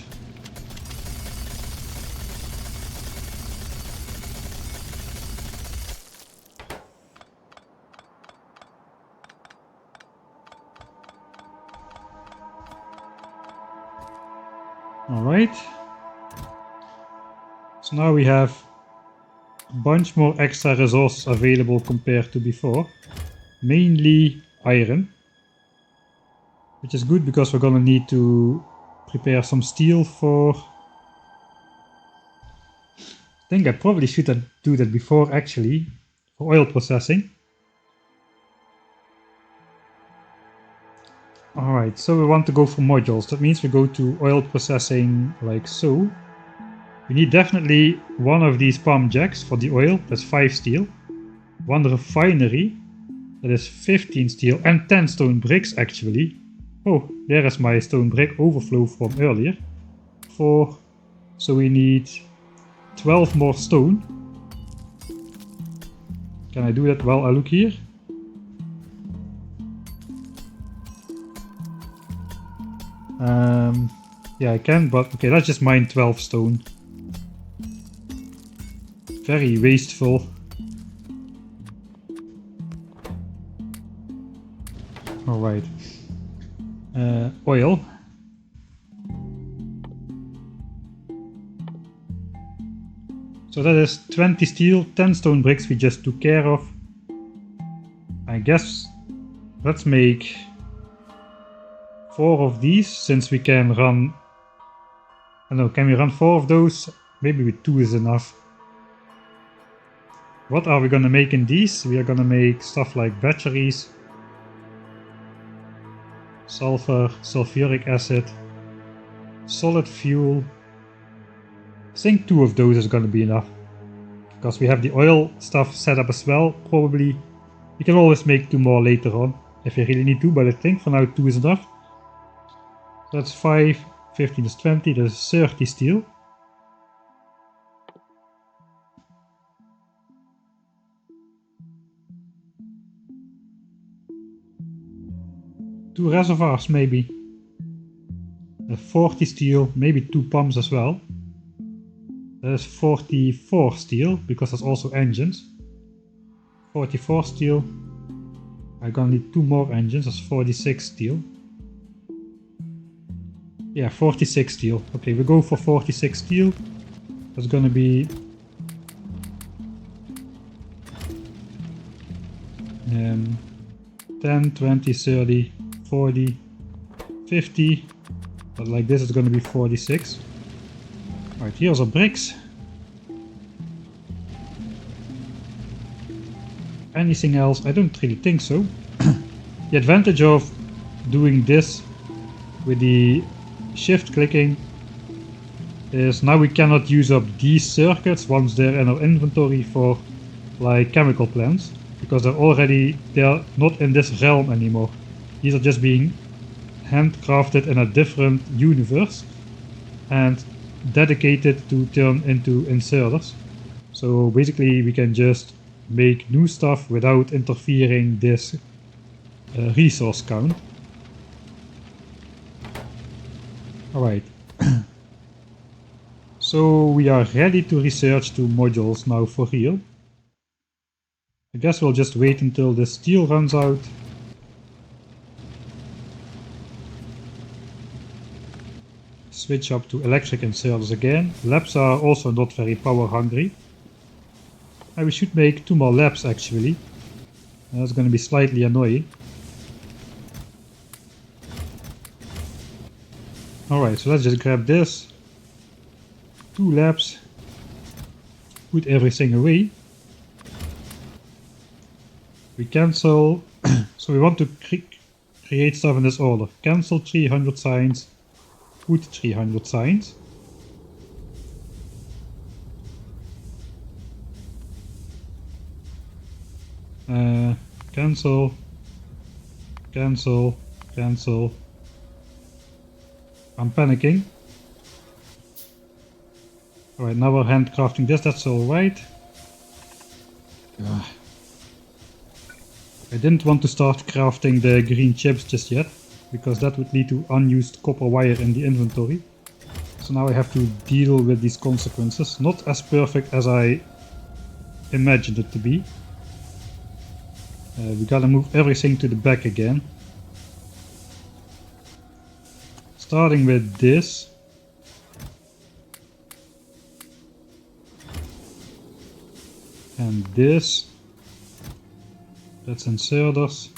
Alright. So now we have a bunch more extra resources available compared to before. Mainly iron. Which is good because we're gonna need to prepare some steel for think I probably should do that before actually, for oil processing. Alright, so we want to go for modules. That means we go to oil processing like so. We need definitely one of these palm jacks for the oil, that's 5 steel. One refinery, that is 15 steel, and 10 stone bricks actually. Oh, there is my stone brick overflow from earlier. 4, so we need 12 more stone. Can I do that while I look here? Yeah, I can, but okay, let's just mine 12 stone. Very wasteful. Alright. Oil. So that is 20 steel, 10 stone bricks we just took care of. I guess let's make 4 of these, since we can run... I don't know, can we run 4 of those? Maybe with 2 is enough. What are we gonna make in these? We are gonna make stuff like batteries, sulfur, sulfuric acid, solid fuel. I think 2 of those is gonna be enough. Because we have the oil stuff set up as well, probably. We can always make 2 more later on, if we really need to, but I think for now 2 is enough. So that's 5, 15 is 20, that's 30 steel. Two reservoirs maybe. 40 steel, maybe 2 pumps as well. There's 44 steel, because there's also engines. 44 steel. I'm gonna need 2 more engines, that's 46 steel. Yeah, 46 steel. Okay, we go for 46 steel. That's gonna be... 10, 20, 30, 40, 50. But like this is gonna be 46. Alright, here's our bricks. Anything else? I don't really think so. The advantage of doing this with the shift clicking is now we cannot use up these circuits once they're in our inventory for like chemical plants, because they're not in this realm anymore. These are just being handcrafted in a different universe and dedicated to turn into inserters. So basically we can just make new stuff without interfering this resource count. Alright. So we are ready to research 2 modules now for real. I guess we'll just wait until the steel runs out. Switch up to electric inserters again. Labs are also not very power hungry. And we should make 2 more labs actually. That's going to be slightly annoying. Alright, so let's just grab this. 2 labs. Put everything away. We cancel. So we want to create stuff in this order. Cancel 300 signs. Put 300 signs. Cancel. Cancel. Cancel. I'm panicking. Alright, now we're handcrafting this, that's alright. I didn't want to start crafting the green chips just yet, because that would lead to unused copper wire in the inventory. So now I have to deal with these consequences. Not as perfect as I imagined it to be. We gotta move everything to the back again. Starting with this. And this. That's inserters.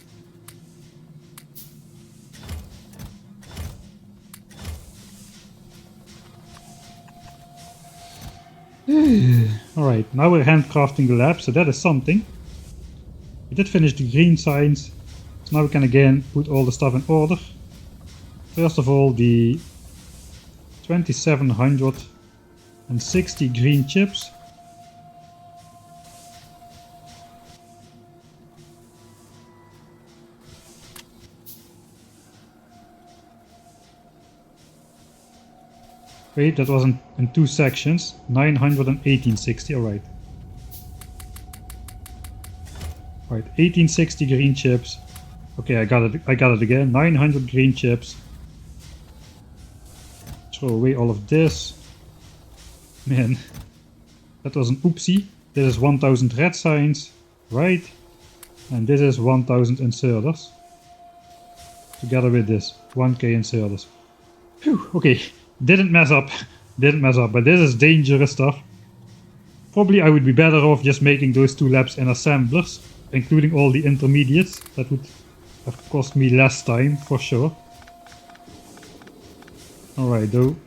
Alright, now we're handcrafting the lab, so that is something. We did finish the green signs, so now we can again put all the stuff in order. First of all, the 2760 green chips. Wait, that was in 2 sections. 91860, alright. Alright, 1860 green chips. Okay, I got it again. 900 green chips. Throw away all of this. Man, that was an oopsie. This is 1000 red signs, right? And this is 1000 inserters. Together with this, 1k inserters. Phew, okay. Didn't mess up, but this is dangerous stuff. Probably I would be better off just making those 2 labs in assemblers, including all the intermediates. That would have cost me less time, for sure. Alright though.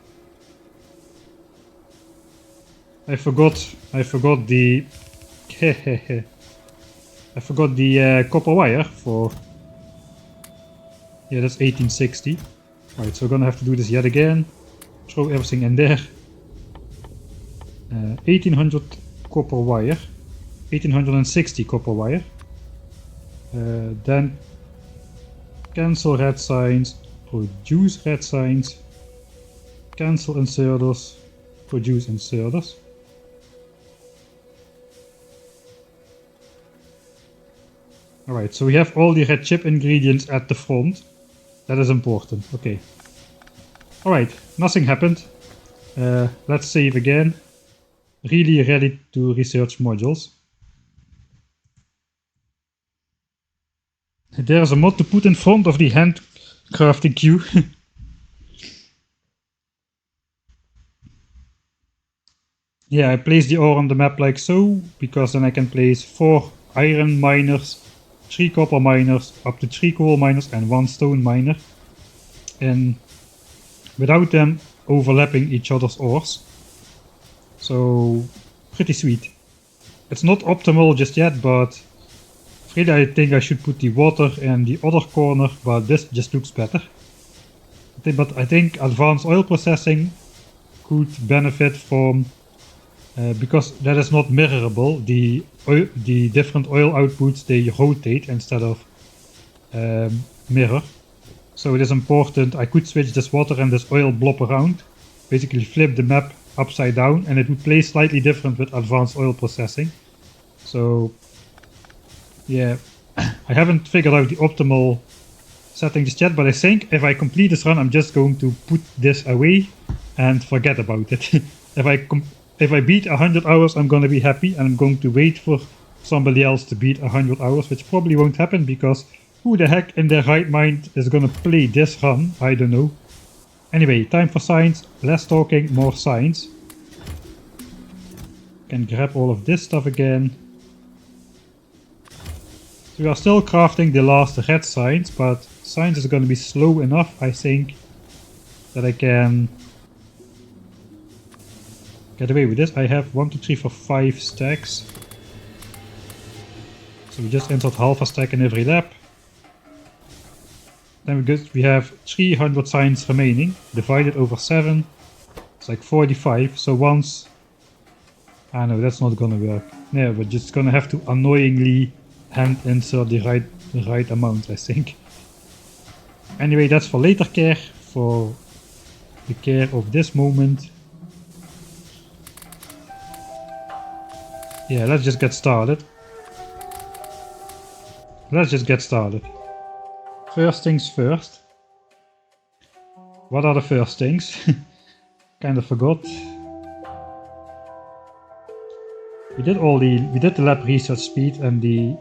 I forgot the I forgot the copper wire for... Yeah, that's 1860. Alright, so we're gonna have to do this yet again. Throw everything in there. 1800 copper wire. 1860 copper wire. Then cancel red signs, produce red signs. Cancel inserters, produce inserters. Alright, so we have all the red chip ingredients at the front. That is important, okay. Alright, nothing happened. Let's save again. Really ready to research modules. There's a mod to put in front of the handcrafting queue. Yeah, I place the ore on the map like so, because then I can place 4 iron miners, 3 copper miners, up to 3 coal miners and 1 stone miner. And without them overlapping each other's ores. So, pretty sweet. It's not optimal just yet, but really I think I should put the water in the other corner, but this just looks better. But I think advanced oil processing could benefit from, because that is not mirrorable, the different oil outputs, they rotate instead of mirror. So it is important. I could switch this water and this oil blob around, basically flip the map upside down, and it would play slightly different with advanced oil processing. So yeah, I haven't figured out the optimal setting just yet, but I think if I complete this run, I'm just going to put this away and forget about it. If I beat 100 hours, I'm going to be happy, and I'm going to wait for somebody else to beat 100 hours, which probably won't happen, because who the heck in their right mind is going to play this run? I don't know. Anyway, time for science. Less talking, more science. Can grab all of this stuff again. So we are still crafting the last red science, but science is going to be slow enough, I think, that I can get away with this. I have 1, 2, 3, 4, 5 stacks. So we just insert half a stack in every lab. Then we have 300 signs remaining, divided over 7. It's like 45, so once... Ah no, that's not gonna work. Yeah, we're just gonna have to annoyingly hand insert the right amount, I think. Anyway, that's for later care, for the care of this moment. Yeah, let's just get started. First things first. What are the first things? Kind of forgot. We did the lab research speed and the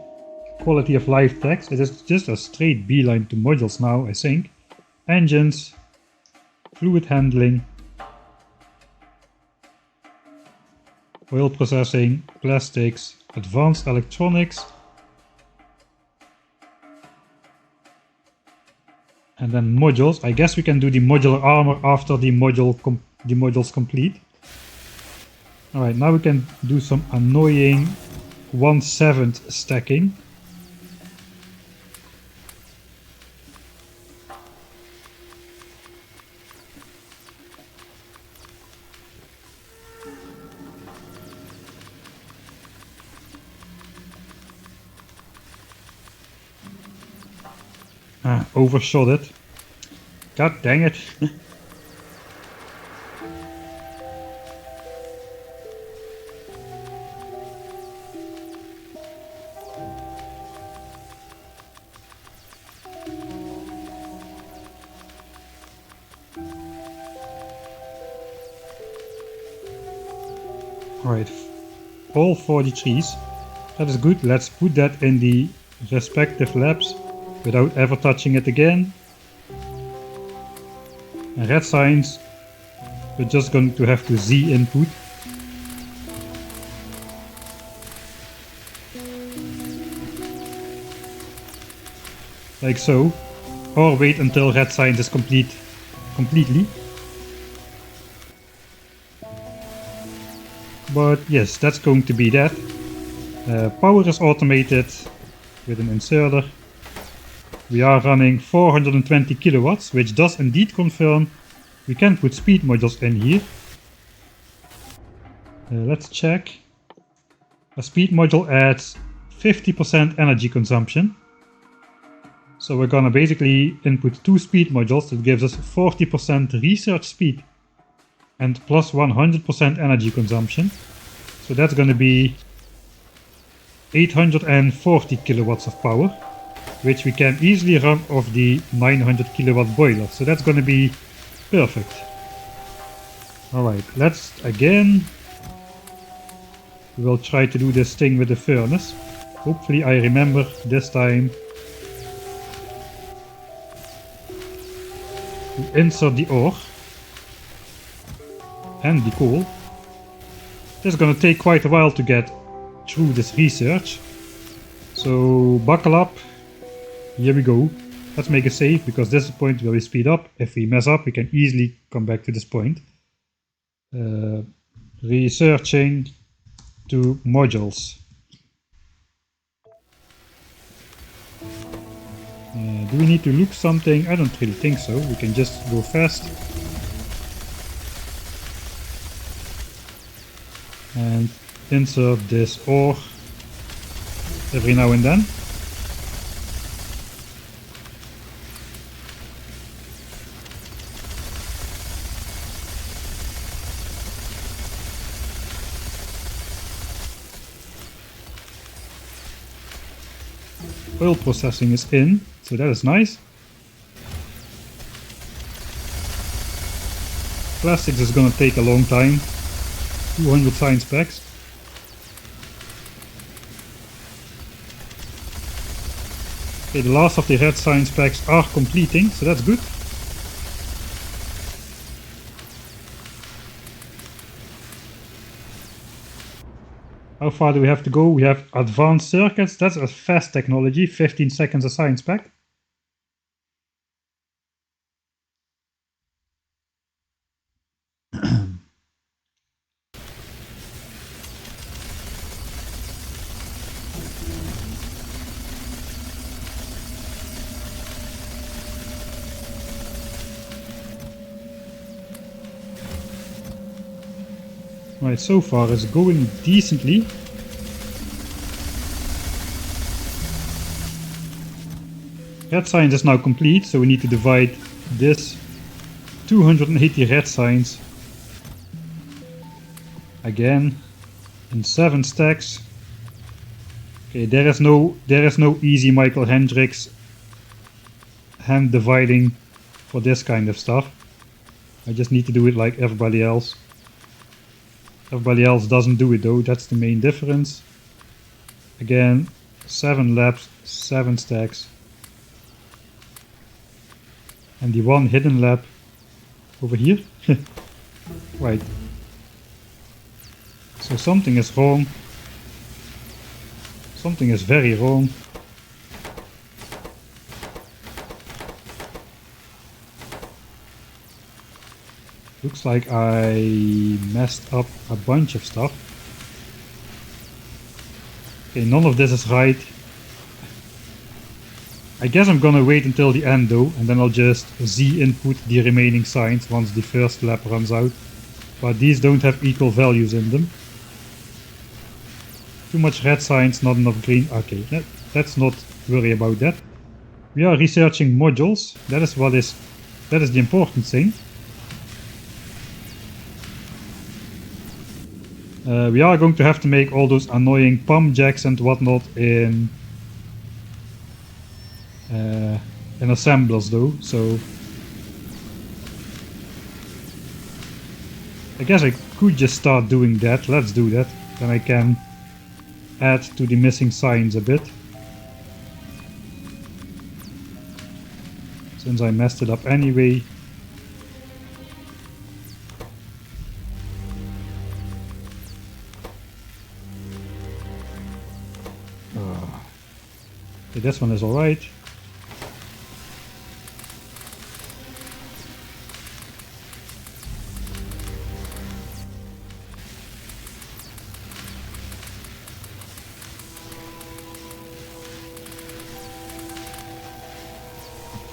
quality of life text. It is just a straight beeline to modules now, I think. Engines, fluid handling, oil processing, plastics, advanced electronics, and then modules. I guess we can do the modular armor after the modules complete. Alright, now we can do some annoying 1/7 stacking. Overshot it. God dang it. Alright, all 40 trees. That is good. Let's put that in the respective labs without ever touching it again. And red signs, we're just going to have to Z input. Like so. Or wait until red signs is completely. But yes, that's going to be that. Power is automated with an inserter. We are running 420 kilowatts, which does indeed confirm we can put speed modules in here. Let's check. A speed module adds 50% energy consumption. So we're gonna basically input 2 speed modules that gives us 40% research speed and plus 100% energy consumption. So that's gonna be 840 kilowatts of power, which we can easily run off the 900 kilowatt boiler. So that's gonna be perfect. Alright, let's again. We'll try to do this thing with the furnace. Hopefully I remember this time to insert the ore and the coal. This is gonna take quite a while to get through this research. So buckle up. Here we go. Let's make a save because this is the point where we speed up. If we mess up, we can easily come back to this point. Researching to modules. Do we need to look something? I don't really think so. We can just go fast. And insert this ore every now and then. Oil processing is in, so that is nice. Plastics is gonna take a long time. 200 science packs. Okay, the last of the red science packs are completing, so that's good. How far do we have to go? We have advanced circuits. That's a fast technology. 15 seconds a science pack. Right, so far it's going decently. Red science is now complete, so we need to divide this 280 red science again in 7 stacks. Okay, there is no easy Michael Hendricks hand dividing for this kind of stuff. I just need to do it like everybody else. Everybody else doesn't do it though, that's the main difference. Again, 7 labs, 7 stacks. And the one hidden lab over here. Right. So something is wrong. Something is very wrong. Looks like I messed up a bunch of stuff. Okay, none of this is right. I guess I'm gonna wait until the end though, and then I'll just Z input the remaining signs once the first lap runs out. But these don't have equal values in them. Too much red signs, not enough green. Okay, let's not worry about that. We are researching modules. That is the important thing. We are going to have to make all those annoying pump jacks and whatnot in assemblers though, so I guess I could just start doing that. Let's do that. Then I can add to the missing signs a bit. Since I messed it up anyway. Okay, this one is alright.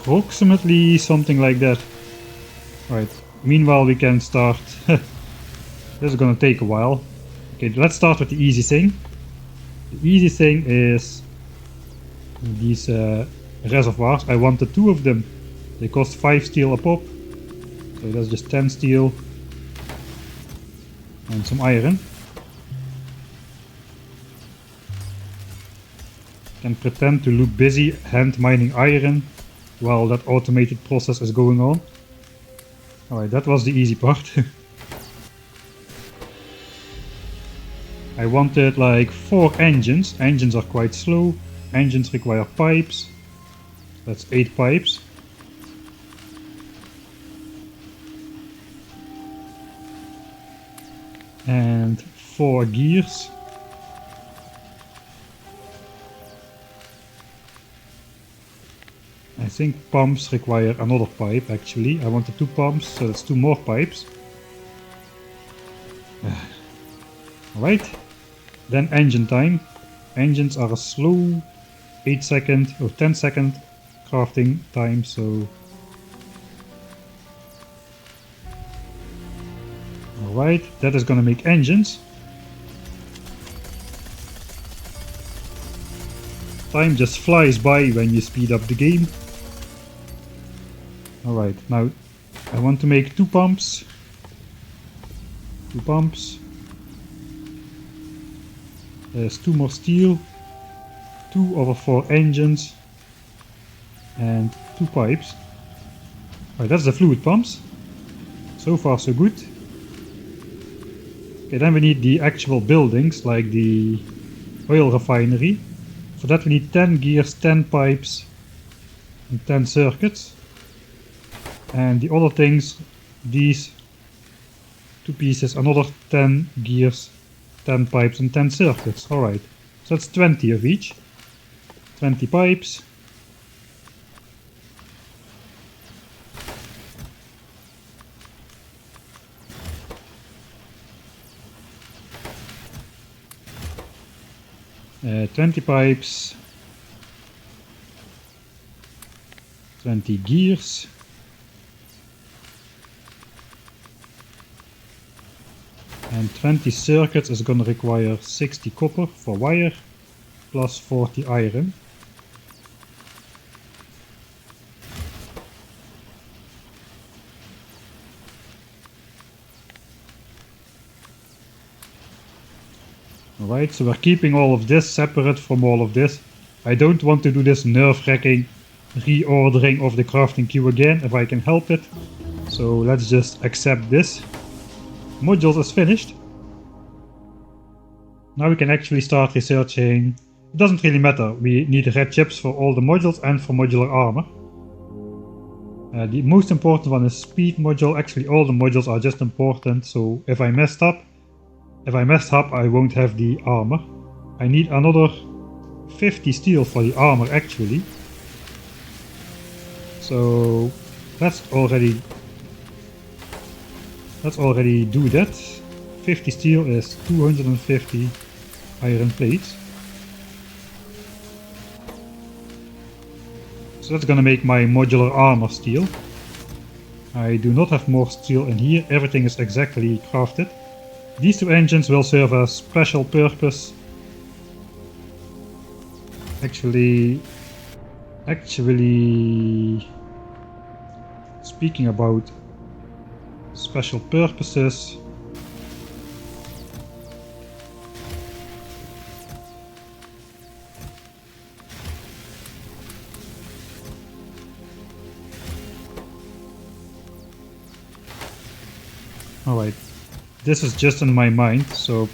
Approximately something like that. Right. Meanwhile, we can start. This is gonna take a while. Okay, let's start with the easy thing. The easy thing is these reservoirs. I wanted 2 of them. They cost 5 steel a pop. So that's just 10 steel. And some iron. Can pretend to look busy hand mining iron while that automated process is going on. Alright, that was the easy part. I wanted like 4 engines. Engines are quite slow. Engines require pipes. That's 8 pipes. And 4 gears. I think pumps require another pipe actually. I wanted 2 pumps, so that's 2 more pipes. Alright. Then engine time. Engines are a slow 8-second or 10-second crafting time, so... Alright, that is gonna make engines. Time just flies by when you speed up the game. Alright, now I want to make 2 pumps. 2 pumps. There's 2 more steel. 2 over 4 engines. And 2 pipes. Alright, that's the fluid pumps. So far so good. Okay, then we need the actual buildings, like the oil refinery. For that we need 10 gears, 10 pipes, and 10 circuits. And the other things, these 2 pieces, another 10 gears, 10 pipes and 10 circuits. Alright, so that's 20 of each. 20 pipes. Uh, 20 pipes. 20 gears. And 20 circuits is going to require 60 copper for wire, plus 40 iron. Alright, so we're keeping all of this separate from all of this. I don't want to do this nerve-wracking reordering of the crafting queue again if I can help it. So let's just accept this. Modules is finished. Now we can actually start researching. It doesn't really matter, we need red chips for all the modules and for modular armor. The most important one is speed module. Actually all the modules are just important, so if I messed up I won't have the armor. I need another 50 steel for the armor actually. So that's already let's already do that. 50 steel is 250 iron plates. So that's gonna make my modular armor steel. I do not have more steel in here, everything is exactly crafted. These two engines will serve a special purpose. Actually, speaking about special purposes, alright, this is just in my mind, so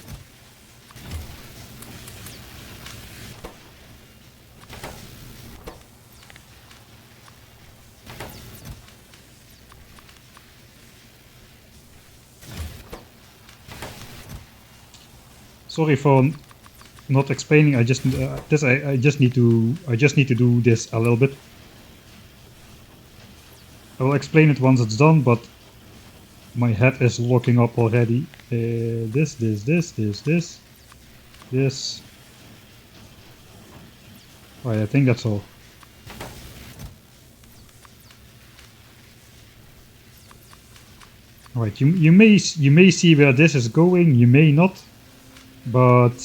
sorry for not explaining. I just need to do this a little bit. I will explain it once it's done, but my head is locking up already. This. Right, I think that's all. Alright, you may see where this is going, you may not, but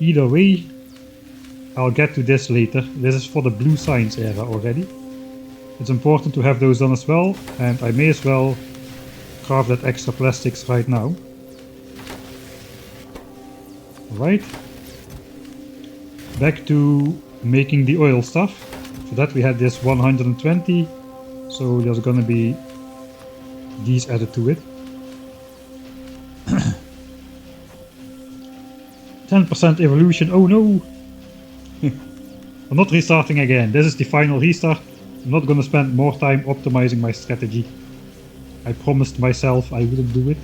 either way, I'll get to this later. This is for the blue science era already. It's important to have those done as well, and I may as well craft that extra plastics right now. Alright. Back to making the oil stuff. For that we had this 120, so there's gonna be these added to it. 10% evolution, oh no! I'm not restarting again, this is the final restart. I'm not gonna spend more time optimizing my strategy. I promised myself I wouldn't do it.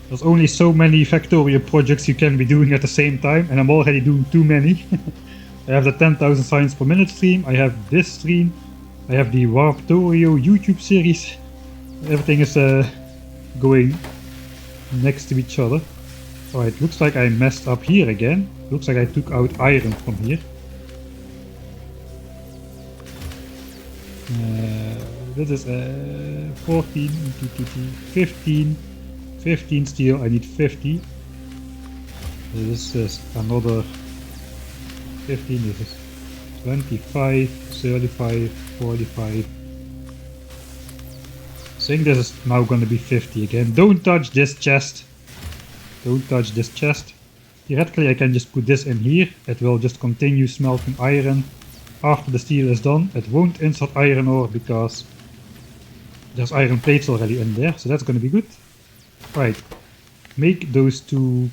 There's only so many Factorio projects you can be doing at the same time, and I'm already doing too many. I have the 10,000 signs per minute stream, I have this stream, I have the Factorio YouTube series. Everything is going next to each other. Alright, looks like I messed up here again. Looks like I took out iron from here. This is 14, 15, 15 steel, I need 50. This is another 15, this is 25, 35, 45. I think this is now gonna be 50 again. Don't touch this chest. Don't touch this chest. Theoretically I can just put this in here. It will just continue smelting iron. After the steel is done, it won't insert iron ore because there's iron plates already in there, so that's gonna be good. Right, make those two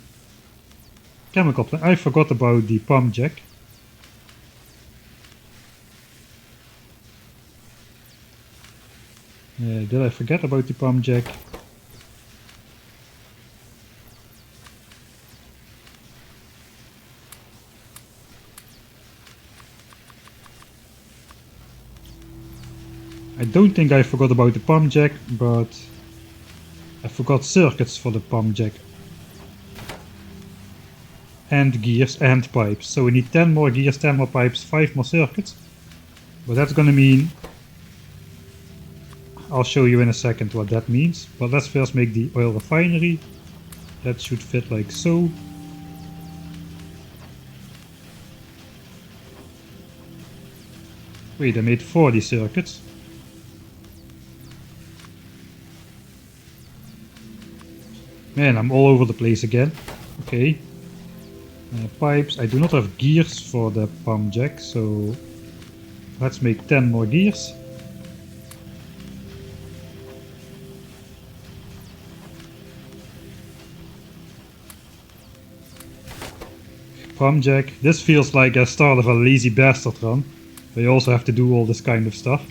chemical plants. I forgot about the pump jack. Did I forget about the pump jack? I don't think I forgot about the pump jack, but I forgot circuits for the pump jack. And gears and pipes. So we need 10 more gears, 10 more pipes, 5 more circuits. But that's gonna mean... I'll show you in a second what that means. But let's first make the oil refinery. That should fit like so. Wait, I made 40 circuits. Man, I'm all over the place again. Okay. Pipes. I do not have gears for the pump jack, so let's make 10 more gears. Pump jack. This feels like a start of a lazy bastard run. But you also have to do all this kind of stuff.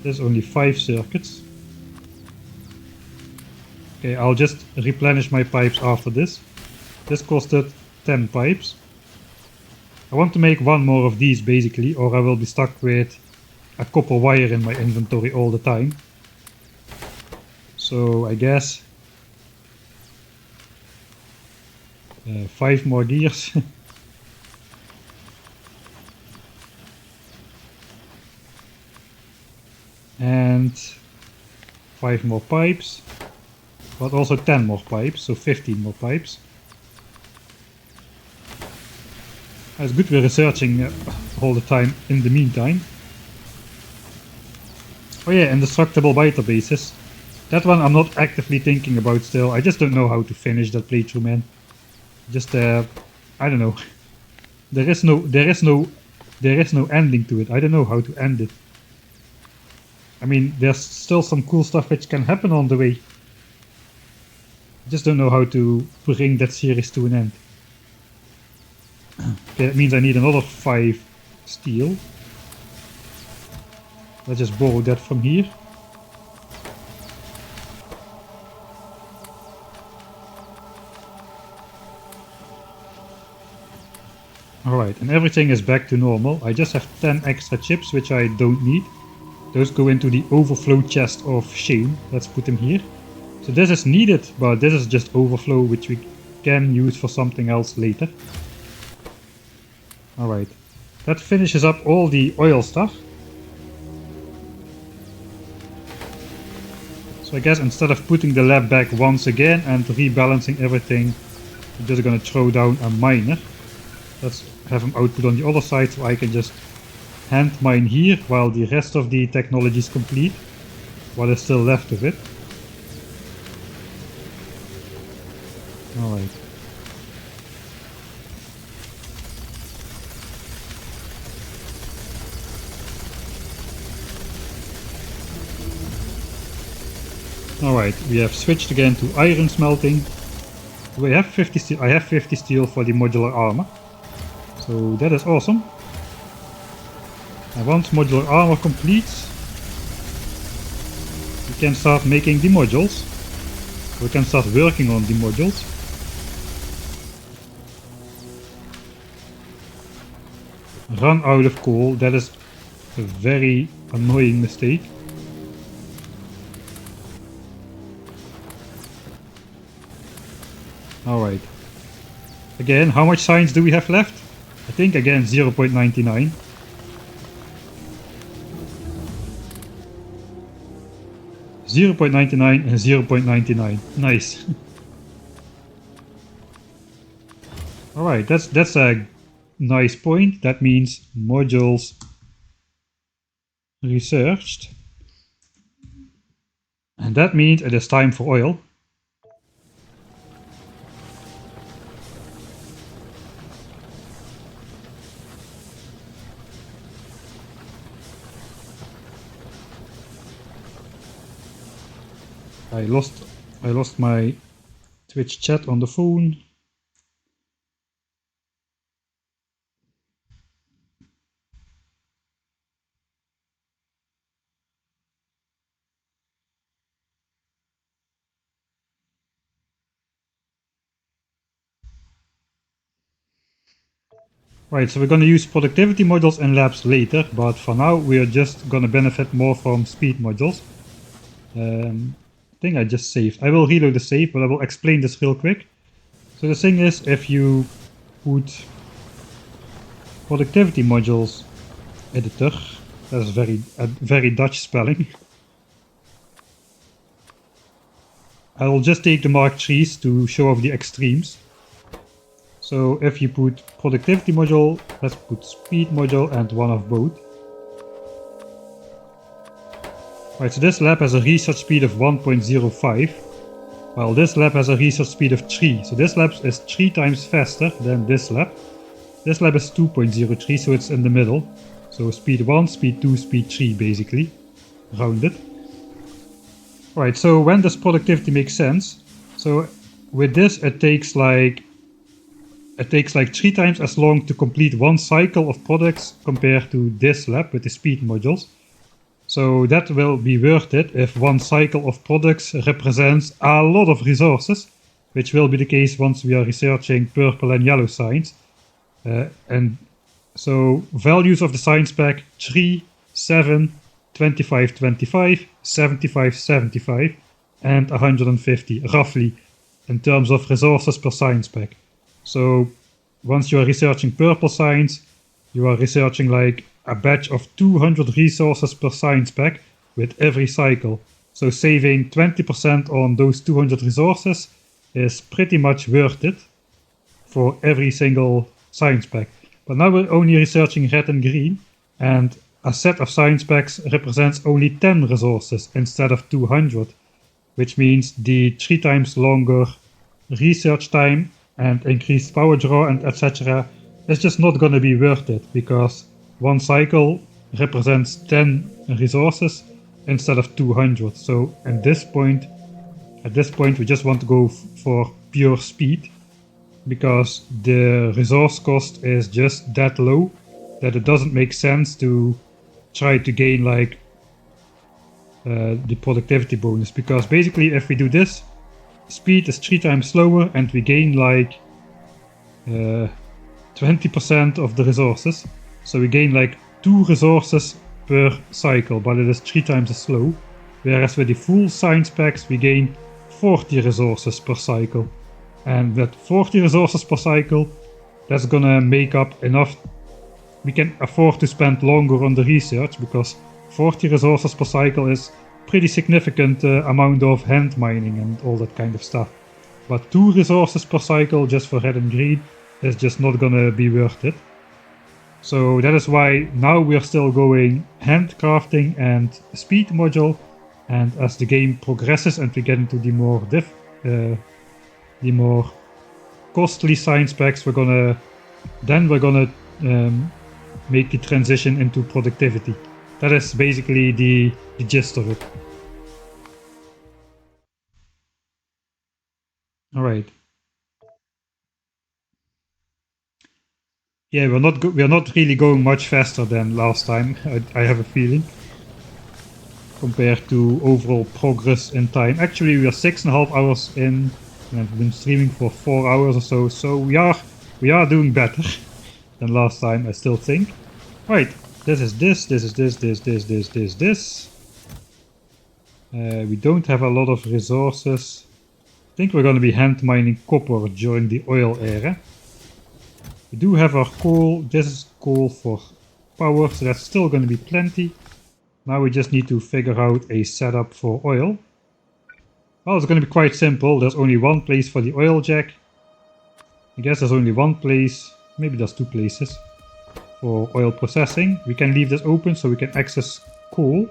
There's only 5 circuits. Okay, I'll just replenish my pipes after this. This costed 10 pipes. I want to make one more of these basically, or I will be stuck with a copper wire in my inventory all the time. So I guess 5 more gears. And 5 more pipes, but also 10 more pipes, so 15 more pipes. It's good we're researching all the time in the meantime. Oh yeah, indestructible biter-bases. That one I'm not actively thinking about still. I just don't know how to finish that playthrough, man. Just I don't know. There is no ending to it. I don't know how to end it. I mean, there's still some cool stuff which can happen on the way. I just don't know how to bring that series to an end. Okay, that means I need another 5 steel. Let's just borrow that from here. Alright, and everything is back to normal. I just have 10 extra chips, which I don't need. Those go into the overflow chest of shame. Let's put them here. So this is needed, but this is just overflow, which we can use for something else later. Alright, that finishes up all the oil stuff. So I guess instead of putting the lab back once again and rebalancing everything, we're just gonna throw down a miner. Let's have him output on the other side so I can just hand mine here while the rest of the technology is complete. What is still left of it. Alright. Alright, we have switched again to iron smelting. We have 50 steel. I have 50 steel for the modular armor. So that is awesome. And once modular armor completes, we can start making the modules. We can start working on the modules. Run out of coal, that is a very annoying mistake. Alright. Again, how much science do we have left? I think again 0.99. .99 and 0.99. Nice. Alright, that's a nice point. That means modules researched. And that means it is time for oil. I lost my Twitch chat on the phone. Right, so we're going to use productivity modules in labs later, but for now we are just going to benefit more from speed modules. I think I just saved. I will reload the save, but I will explain this real quick. So the thing is, if you put productivity modules editor, that's very Dutch spelling. I will just take the Mark III's to show off the extremes. So if you put productivity module, let's put speed module and one of both. Right, so this lab has a research speed of 1.05, while this lab has a research speed of 3. So this lab is 3 times faster than this lab. This lab is 2.03, so it's in the middle. So speed 1, speed 2, speed 3 basically, rounded. Right, so when does productivity make sense? So with this it takes like 3 times as long to complete one cycle of products compared to this lab with the speed modules. So that will be worth it if one cycle of products represents a lot of resources, which will be the case once we are researching purple and yellow signs. And so values of the science pack 3 7, 25, 25, 75, 75, and 150, roughly, in terms of resources per science pack. So once you are researching purple science, you are researching like a batch of 200 resources per science pack with every cycle. So saving 20% on those 200 resources is pretty much worth it for every single science pack. But now we're only researching red and green, and a set of science packs represents only 10 resources instead of 200, which means the 3 times longer research time and increased power draw and etc. is just not going to be worth it, because one cycle represents 10 resources instead of 200. So at this point we just want to go for pure speed, because the resource cost is just that low that it doesn't make sense to try to gain like the productivity bonus, because basically if we do this, speed is 3 times slower and we gain like 20% of the resources. So we gain like 2 resources per cycle, but it is 3 times as slow. Whereas with the full science packs we gain 40 resources per cycle. And with 40 resources per cycle, that's gonna make up enough. We can afford to spend longer on the research, because 40 resources per cycle is pretty significant amount of hand mining and all that kind of stuff. But 2 resources per cycle just for red and green is just not gonna be worth it. So that is why now we're still going handcrafting and speed module, and as the game progresses and we get into the more costly science packs, we're gonna make the transition into productivity. That is basically the gist of it. All right. Yeah, we're not really going much faster than last time. I have a feeling, compared to overall progress in time. Actually, we are 6.5 hours in, and I've been streaming for 4 hours or so. So we are doing better than last time, I still think. Right, this is this. We don't have a lot of resources. I think we're going to be hand mining copper during the oil era. We do have our coal. This is coal for power, so that's still going to be plenty. Now we just need to figure out a setup for oil. Well, it's going to be quite simple. There's only one place for the oil jack. I guess there's only one place, maybe there's 2 places for oil processing. We can leave this open so we can access coal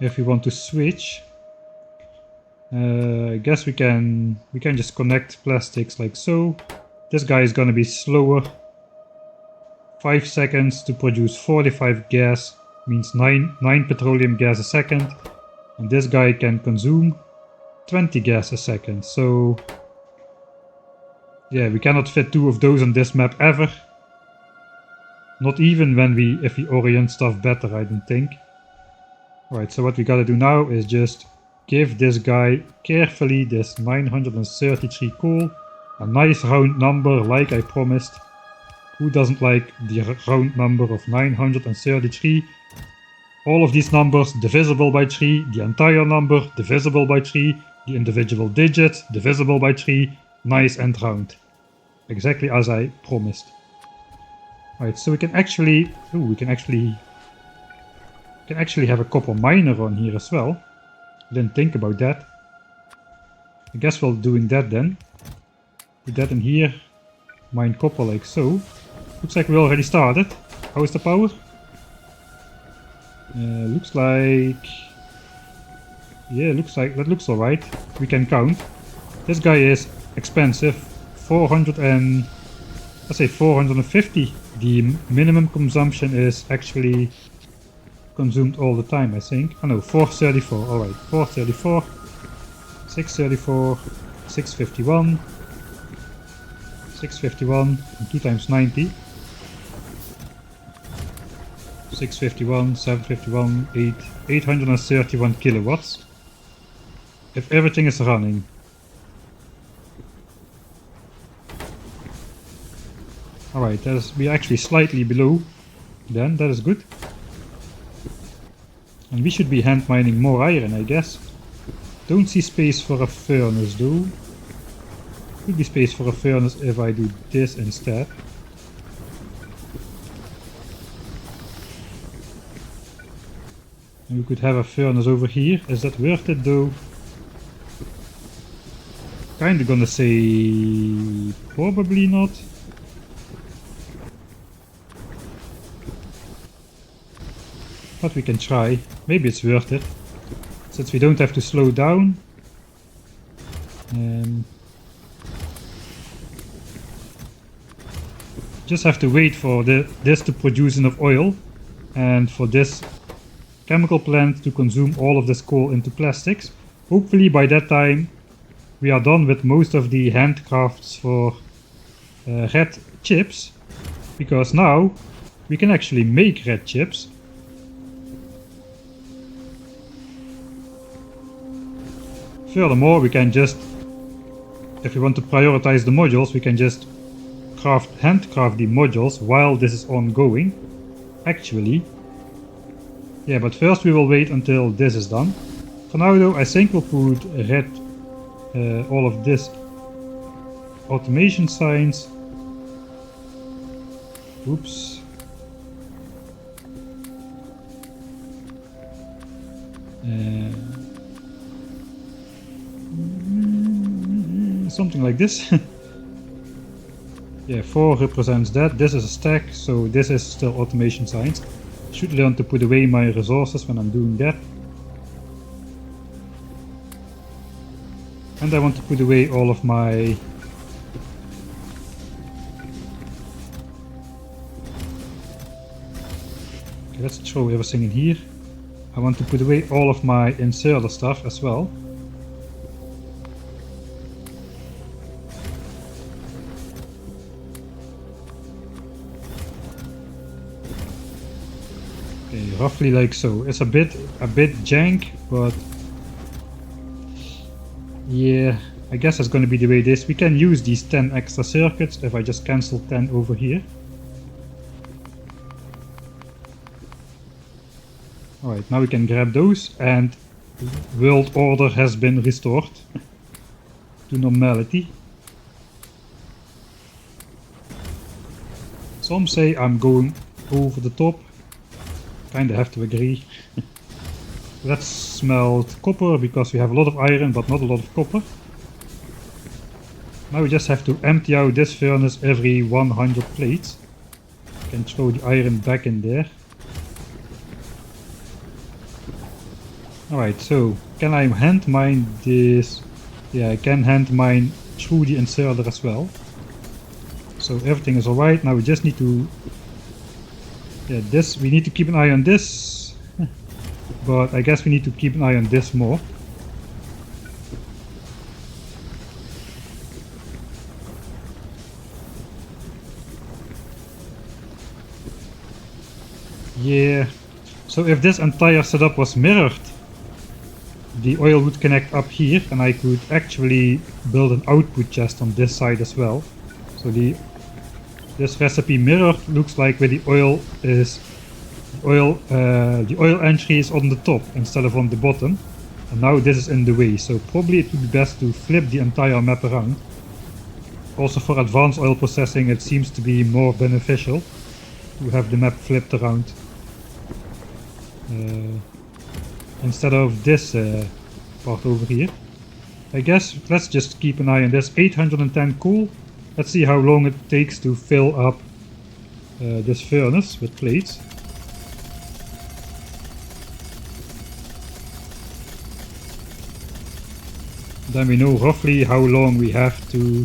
if we want to switch. I guess we can just connect plastics like so. This guy is gonna be slower. 5 seconds to produce 45 gas means 9 petroleum gas a second, and this guy can consume 20 gas a second. So yeah, we cannot fit 2 of those on this map ever. Not even if we orient stuff better, I don't think. Right, so what we gotta do now is just give this guy carefully this 933 coal, a nice round number like I promised. Who doesn't like the round number of 933? All of these numbers divisible by 3, the entire number divisible by 3, the individual digits divisible by 3, nice and round. Exactly as I promised. Right, so we can actually have a copper miner on here as well. Didn't think about that. I guess we're doing that then. Put that in here. Mine copper like so. Looks like we already started. How is the power? Looks like... Yeah, that looks alright. We can count. This guy is expensive. 450. The minimum consumption is actually consumed all the time, I think. Oh no, 434. Alright, 434, 634, 651, 651, and 2 times 90. 651, 751, 831 kilowatts. If everything is running. Alright, we're actually slightly below Then that is good. And we should be hand mining more iron, I guess. Don't see space for a furnace though. Could be space for a furnace if I do this instead. And we could have a furnace over here. Is that worth it though? Kinda gonna say probably not. But we can try. Maybe it's worth it. Since we don't have to slow down. Just have to wait for this to produce enough oil. And for this chemical plant to consume all of this coal into plastics. Hopefully by that time we are done with most of the handcrafts for red chips. Because now we can actually make red chips. Furthermore, we can just, if we want to prioritize the modules, we can just handcraft the modules while this is ongoing. Actually. Yeah, but first we will wait until this is done. For now though, I think we'll put red, all of this automation signs. Oops. Something like this. Yeah, 4 represents that. This is a stack, so this is still automation signs. Should learn to put away my resources when I'm doing that. And I want to put away all of my... Okay, let's throw everything in here. I want to put away all of my inserter stuff as well. Okay, roughly like so. It's a bit jank, but yeah, I guess that's going to be the way it is. We can use these 10 extra circuits if I just cancel 10 over here. Alright, now we can grab those and world order has been restored to normality. Some say I'm going over the top. Kinda have to agree. Let's smelt copper because we have a lot of iron but not a lot of copper. Now we just have to empty out this furnace every 100 plates. Can throw the iron back in there. Alright, so can I hand mine this? Yeah, I can hand mine through the inserter as well. So everything is alright. Now we just need to... Yeah, this, we need to keep an eye on this. But I guess we need to keep an eye on this more. Yeah, so if this entire setup was mirrored, the oil would connect up here and I could actually build an output chest on this side as well. So this recipe mirror looks like where the oil is, the oil entry is on the top instead of on the bottom. And now this is in the way, so probably it would be best to flip the entire map around. Also for advanced oil processing it seems to be more beneficial to have the map flipped around. Instead of this part over here. I guess let's just keep an eye on this. 810 coal. Let's see how long it takes to fill up this furnace with plates. Then we know roughly how long we have to,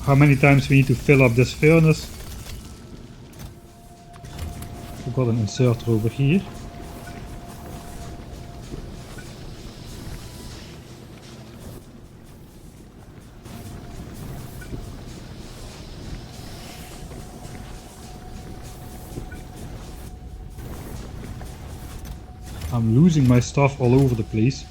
how many times we need to fill up this furnace. We've got an inserter over here. I'm losing my stuff all over the place.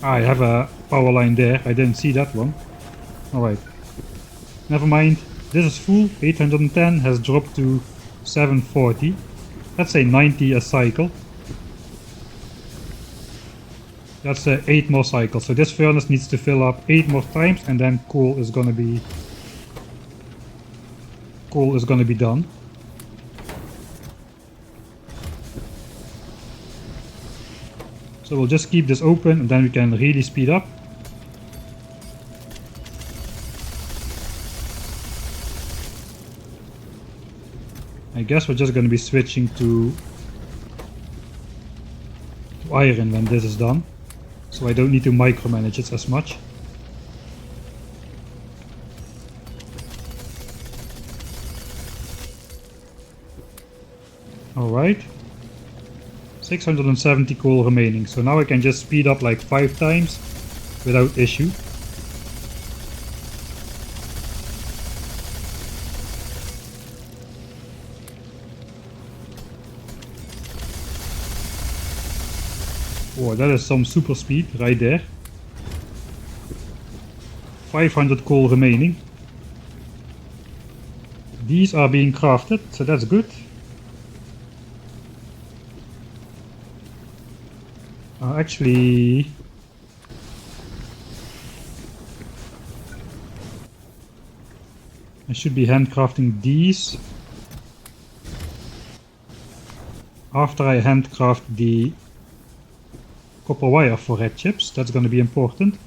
I have a power line there. I didn't see that one. Alright. Never mind. This is full. 810 has dropped to 740. Let's say 90 a cycle. That's 8 more cycles. So this furnace needs to fill up 8 more times, and then coal is gonna be done. So we'll just keep this open, and then we can really speed up. I guess we're just going to be switching to iron when this is done, so I don't need to micromanage it as much. Alright, 670 coal remaining, so now I can just speed up like 5 times without issue. Oh, that is some super speed right there. 500 coal remaining. These are being crafted, so that's good. Actually, I should be handcrafting these after I handcraft the copper wire for red chips. That's going to be important.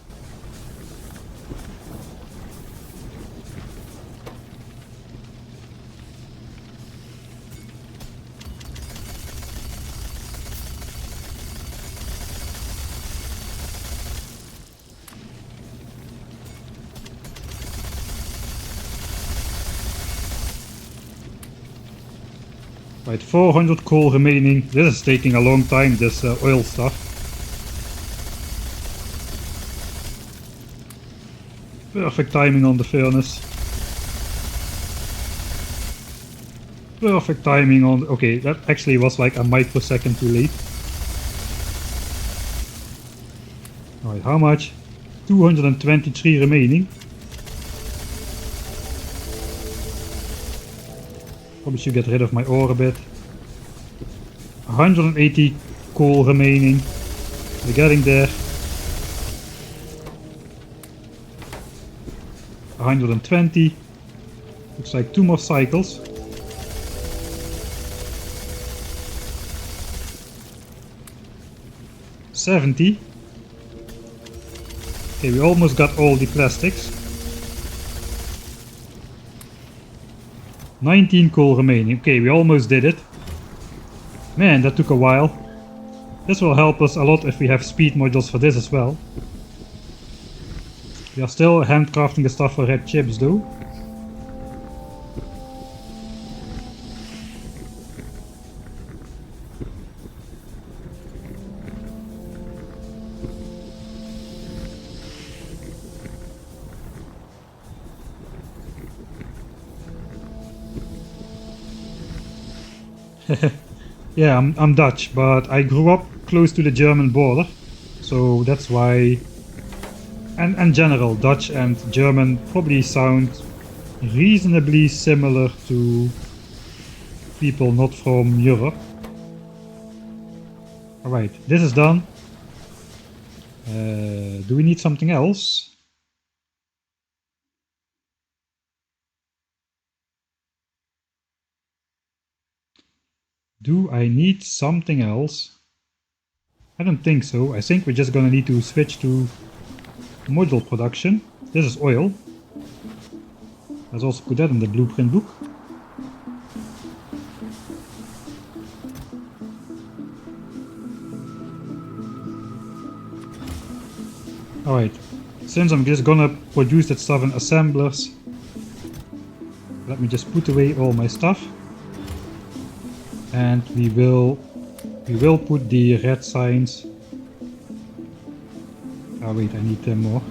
Right, 400 coal remaining. This is taking a long time, this oil stuff. Perfect timing on the furnace. Perfect timing on... Okay, that actually was like a microsecond too late. Alright, how much? 223 remaining. Probably should get rid of my ore a bit. 180 coal remaining. We're getting there. 120. Looks like 2 more cycles. $70. Okay, we almost got all the plastics. 19 coal remaining. Okay, we almost did it. Man, that took a while. This will help us a lot if we have speed modules for this as well. We are still handcrafting the stuff for red chips though. Yeah, I'm Dutch, but I grew up close to the German border, so that's why. And in general, Dutch and German probably sound reasonably similar to people not from Europe. Alright, this is done. Do we need something else? Do I need something else? I don't think so. I think we're just gonna need to switch to module production. This is oil. Let's also put that in the blueprint book. Alright, since I'm just gonna produce that stuff in assemblers, let me just put away all my stuff. And we will put the red signs. Oh wait, I need them more.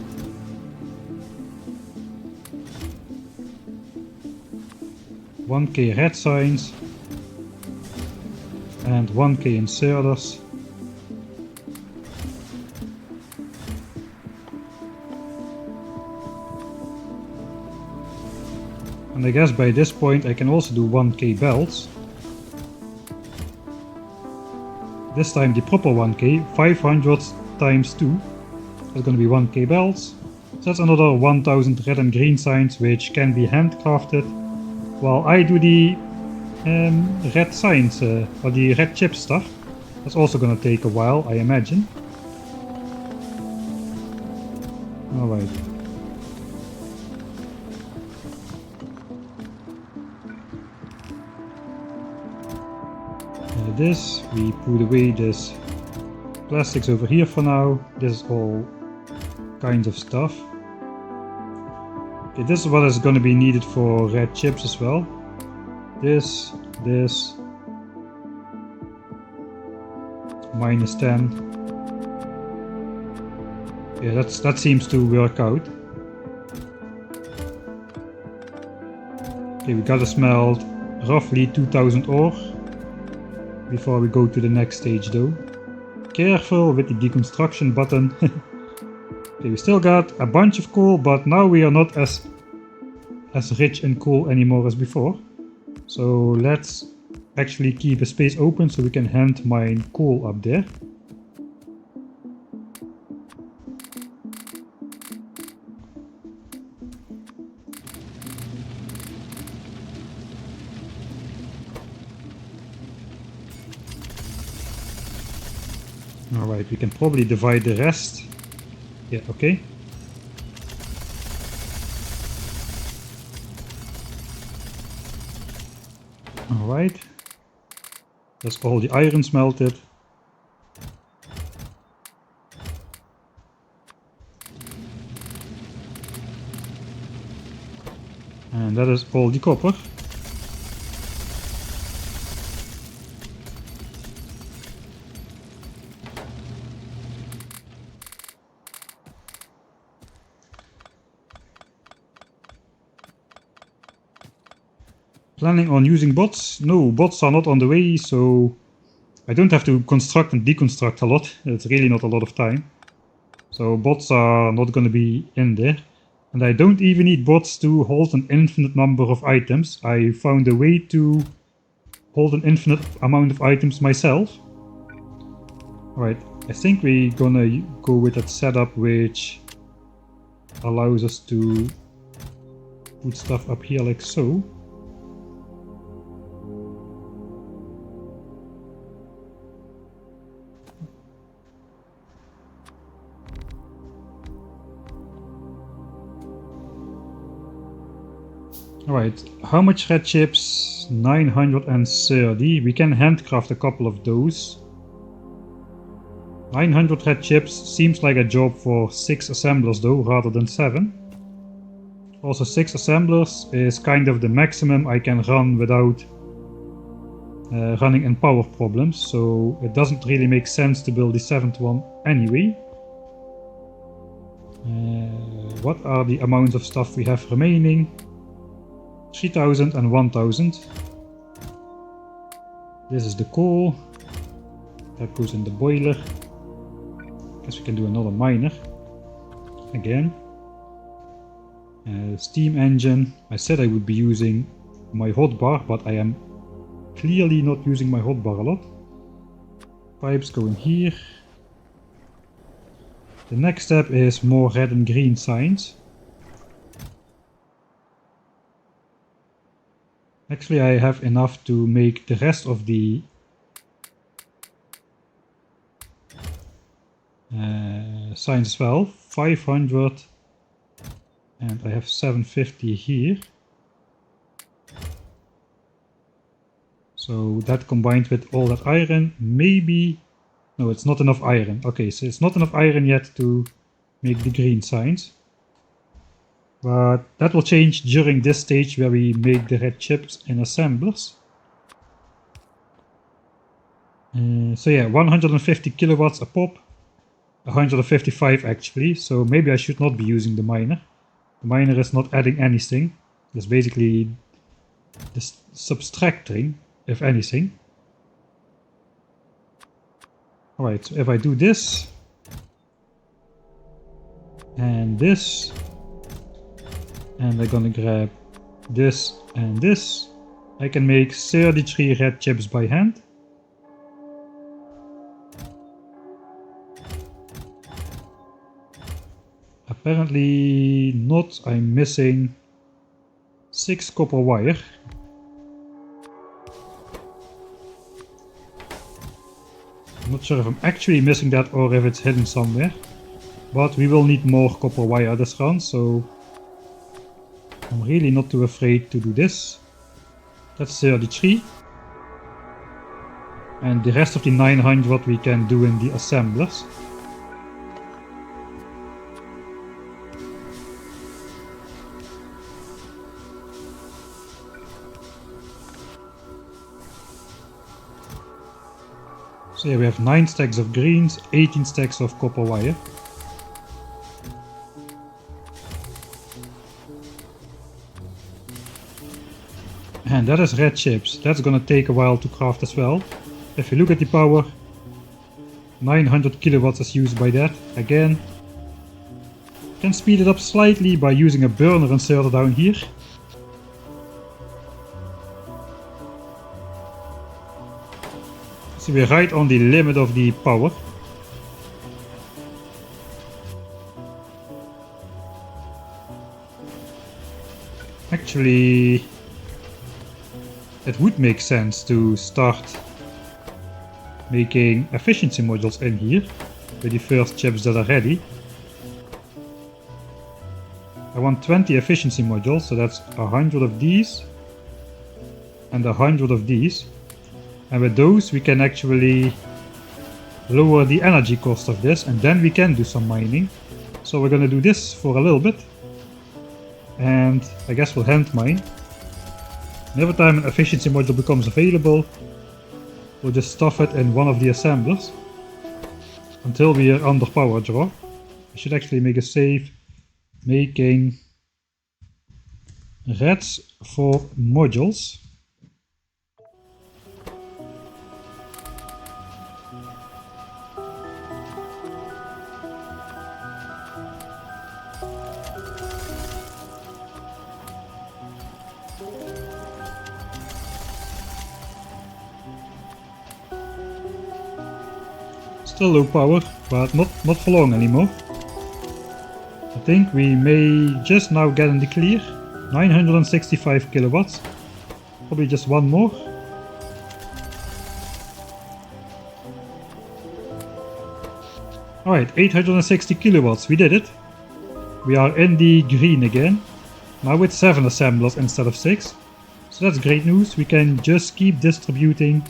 $1K red signs and $1K inserters. And I guess by this point I can also do 1k belts. This time the proper 1k, 500 times 2. That's gonna be 1k belts. So that's another 1000 red and green signs which can be handcrafted while I do the red signs or the red chip stuff. That's also gonna take a while, I imagine. Alright. This, we put away this plastics over here for now. This is all kinds of stuff. Okay, this is what is going to be needed for red chips as well. This, minus 10. Yeah, that seems to work out. Okay, we gotta smelt roughly 2000 ore before we go to the next stage though. Careful with the deconstruction button. Okay, we still got a bunch of coal, but now we are not as rich in coal anymore as before. So let's actually keep a space open so we can hand mine coal up there. Alright, we can probably divide the rest. Yeah, okay. Alright. That's all the iron smelted. And that is all the copper. Planning on using bots? No, bots are not on the way, so I don't have to construct and deconstruct a lot. It's really not a lot of time. So bots are not going to be in there. And I don't even need bots to hold an infinite number of items. I found a way to hold an infinite amount of items myself. Alright, I think we're gonna go with that setup which allows us to put stuff up here like so. Alright, how much red chips? 930. We can handcraft a couple of those. 900 red chips seems like a job for 6 assemblers though, rather than 7. Also 6 assemblers is kind of the maximum I can run without running in power problems, so it doesn't really make sense to build the 7th one anyway. What are the amounts of stuff we have remaining? 3000 and 1000. This is the coal. That goes in the boiler. Guess we can do another miner. Again. Steam engine. I said I would be using my hotbar, but I am clearly not using my hotbar a lot. Pipes going here. The next step is more red and green signs. Actually, I have enough to make the rest of the signs as well. 500 and I have 750 here. So that combined with all that iron, maybe... No, it's not enough iron. Okay, so it's not enough iron yet to make the green signs. But that will change during this stage where we make the red chips in assemblers. So yeah, 150 kilowatts a pop. 155 actually, so maybe I should not be using the miner. The miner is not adding anything. It's basically just subtracting, if anything. Alright, so if I do this and this, and we're gonna grab this and this. I can make 33 red chips by hand. Apparently not, I'm missing 6 copper wire. I'm not sure if I'm actually missing that or if it's hidden somewhere. But we will need more copper wire this run, so I'm really not too afraid to do this. That's 33. And the rest of the 900 we can do in the assemblers. So yeah, we have 9 stacks of greens, 18 stacks of copper wire. And that is red chips. That's gonna take a while to craft as well. If you look at the power, 900 kilowatts is used by that. Again, can speed it up slightly by using a burner inserter down here. So we're right on the limit of the power. Actually, it would make sense to start making efficiency modules in here with the first chips that are ready. I want 20 efficiency modules, so that's 100 of these and 100 of these. And with those we can actually lower the energy cost of this, and then we can do some mining. So we're gonna do this for a little bit, and I guess we'll hand mine. And every time an efficiency module becomes available, we'll just stuff it in one of the assemblers until we are under power draw. I should actually make a save making reds for modules. Still low power, but not for long anymore. I think we may just now get in the clear. 965 kilowatts. Probably just one more. Alright, 860 kilowatts, we did it. We are in the green again. Now with 7 assemblers instead of 6. So that's great news. We can just keep distributing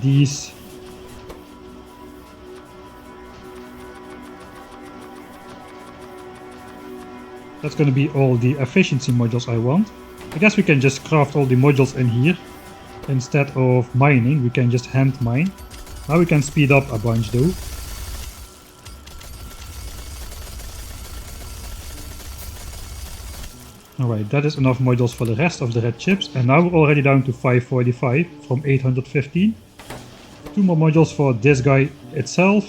these . That's going to be all the efficiency modules I want. I guess we can just craft all the modules in here. Instead of mining, we can just hand mine. Now we can speed up a bunch though. Alright, that is enough modules for the rest of the red chips. And now we're already down to 545 from 815. 2 more modules for this guy itself.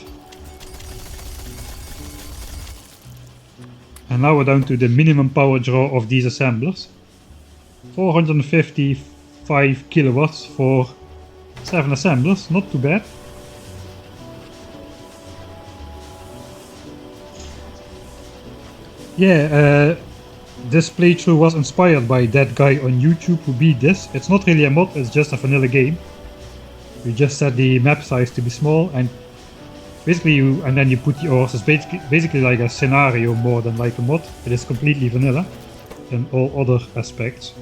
And now we're down to the minimum power draw of these assemblers. 455 kilowatts for 7 assemblers, not too bad. Yeah, this playthrough was inspired by that guy on YouTube who beat this. It's not really a mod, it's just a vanilla game. We just set the map size to be small, and basically and then you put the ores. It's basically like a scenario more than like a mod. It is completely vanilla in all other aspects.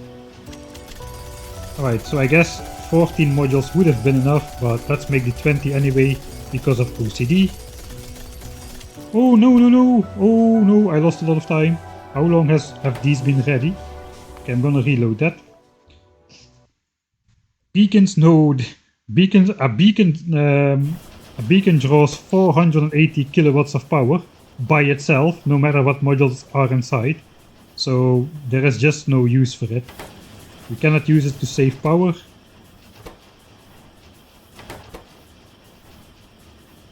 Alright, so I guess 14 modules would have been enough, but let's make the 20 anyway because of OCD. Oh no no no! Oh no, I lost a lot of time. How long have these been ready? Okay, I'm gonna reload that. Beacons, no. Beacons, a beacon draws 480 kilowatts of power by itself, no matter what modules are inside. So there is just no use for it. We cannot use it to save power.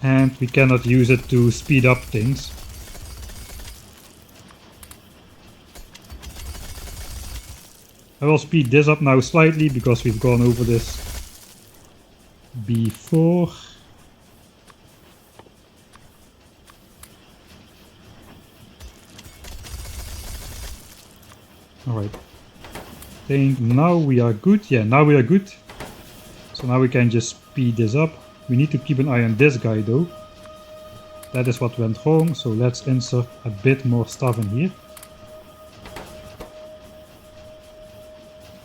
And we cannot use it to speed up things. I will speed this up now slightly because we've gone over this before. Alright. I think now we are good. Yeah, now we are good. So now we can just speed this up. We need to keep an eye on this guy though. That is what went wrong, so let's insert a bit more stuff in here.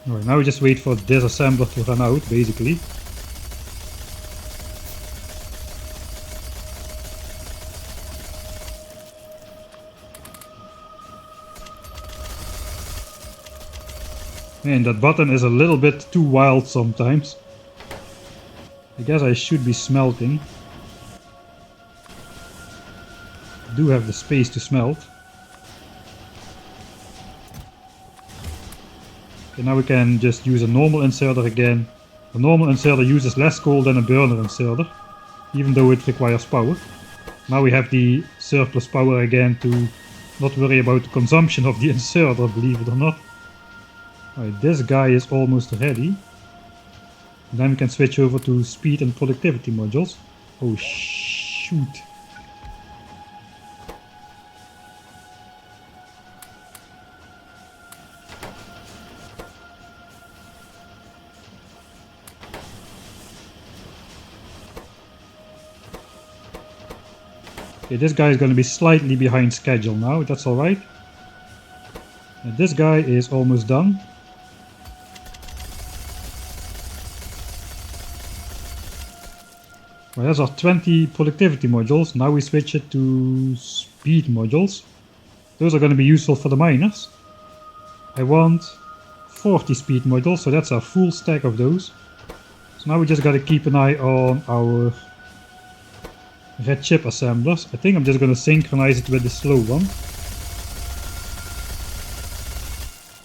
Alright, now we just wait for this assembler to run out, basically. Man, that button is a little bit too wild sometimes. I guess I should be smelting. I do have the space to smelt. Okay, now we can just use a normal inserter again. A normal inserter uses less coal than a burner inserter, even though it requires power. Now we have the surplus power again to not worry about the consumption of the inserter, believe it or not. Alright, this guy is almost ready. And then we can switch over to speed and productivity modules. Oh shoot. Okay, this guy is going to be slightly behind schedule now, that's alright. And this guy is almost done. Well, those are 20 productivity modules. Now we switch it to speed modules. Those are going to be useful for the miners. I want 40 speed modules, so that's a full stack of those. So now we just got to keep an eye on our red chip assemblers. I think I'm just going to synchronize it with the slow one.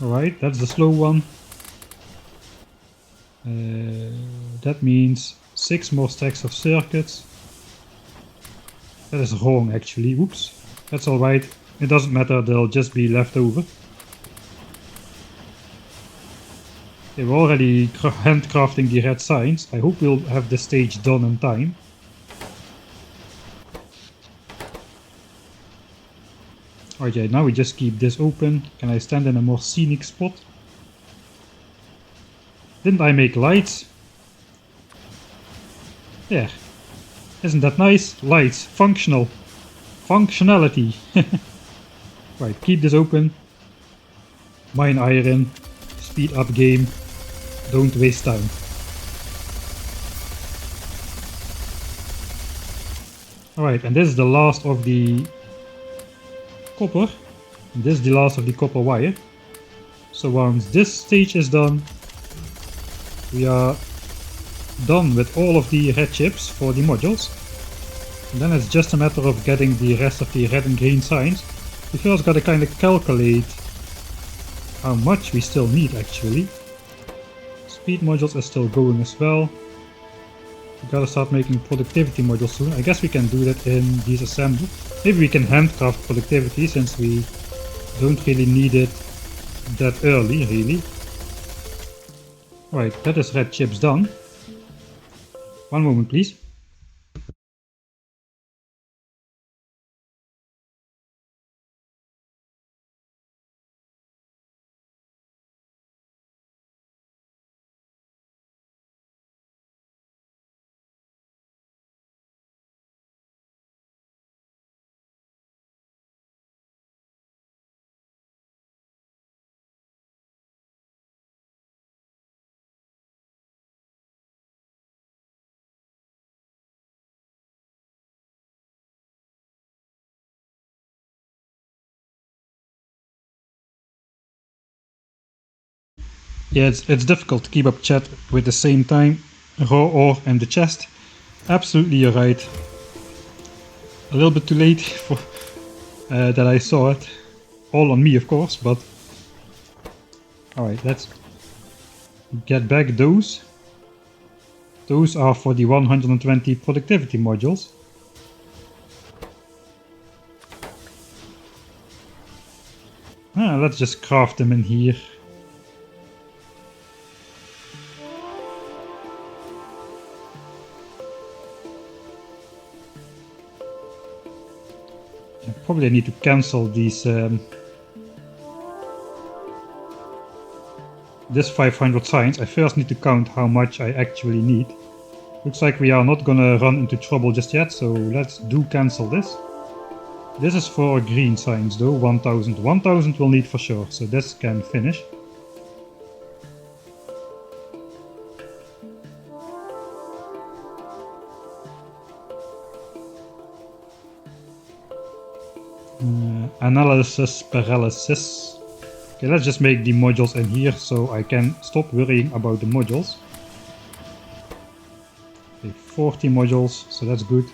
Alright, that's the slow one. That means 6 more stacks of circuits. That is wrong actually, whoops. That's alright, it doesn't matter, they'll just be left over. Okay, we're already handcrafting the red signs. I hope we'll have this stage done in time. Okay, now we just keep this open. Can I stand in a more scenic spot? Didn't I make lights? There. Isn't that nice? Lights. Functional. Functionality. Right, keep this open. Mine iron. Speed up game. Don't waste time. Alright, and this is the last of the copper. And this is the last of the copper wire. So once this stage is done, we are done with all of the red chips for the modules. And then it's just a matter of getting the rest of the red and green signs. We first gotta kind of calculate how much we still need actually. Speed modules are still going as well. We gotta start making productivity modules soon. I guess we can do that in these assemblies. Maybe we can handcraft productivity since we don't really need it that early, really. Alright, that is red chips done. One moment please. Yeah, it's difficult to keep up chat with the same time. Raw ore and the chest. Absolutely, you're right. A little bit too late for that I saw it. All on me, of course, but... Alright, let's get back those. Those are for the 120 productivity modules. Let's just craft them in here. Probably I need to cancel these this 500 signs. I first need to count how much I actually need. Looks like we are not gonna run into trouble just yet, so let's do cancel this. This is for green signs though, 1000. 1000 we'll need for sure, so this can finish. Analysis paralysis. Okay, let's just make the modules in here so I can stop worrying about the modules. Okay, 40 modules, so that's good.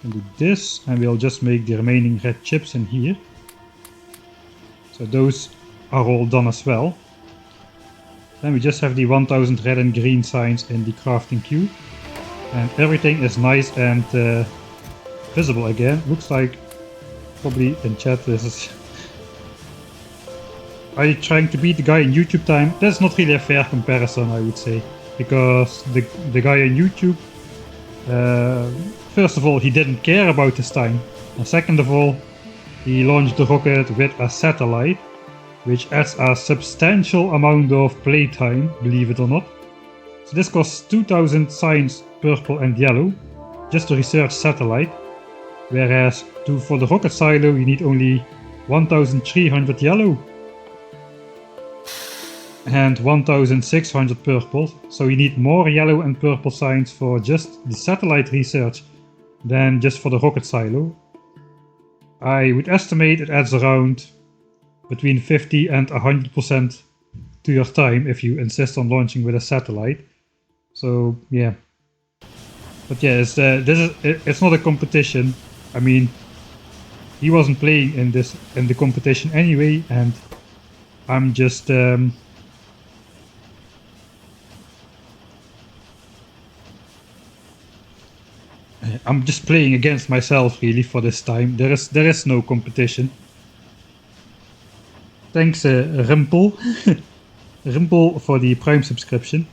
Can do this, and we'll just make the remaining red chips in here. So those are all done as well. Then we just have the 1000 red and green signs in the crafting queue. And everything is nice and visible again. Looks like, probably in chat, this is... Are you trying to beat the guy in YouTube time? That's not really a fair comparison, I would say. Because the guy on YouTube, first of all, he didn't care about his time. And second of all, he launched the rocket with a satellite, which adds a substantial amount of playtime, believe it or not. So this costs 2000 signs, purple and yellow, just to research satellite. Whereas for the rocket silo you need only 1300 yellow and 1600 purple, so you need more yellow and purple signs for just the satellite research than just for the rocket silo. I would estimate it adds around between 50 and 100% to your time if you insist on launching with a satellite. So yeah, but yeah, it's not a competition. I mean, he wasn't playing in the competition anyway, and I'm just playing against myself really for this time. There is no competition. Thanks Rimple Rimple for the Prime subscription.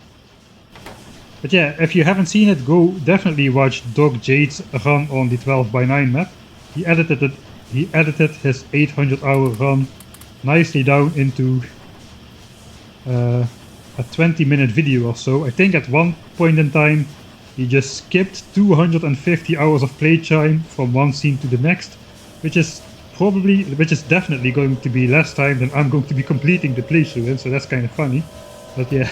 But yeah, if you haven't seen it, go definitely watch Doc Jade's run on the 12x9 map. He edited his 800-hour run nicely down into a 20-minute video or so. I think at one point in time he just skipped 250 hours of playtime from one scene to the next, which is definitely going to be less time than I'm going to be completing the playthrough in, so that's kind of funny. But yeah.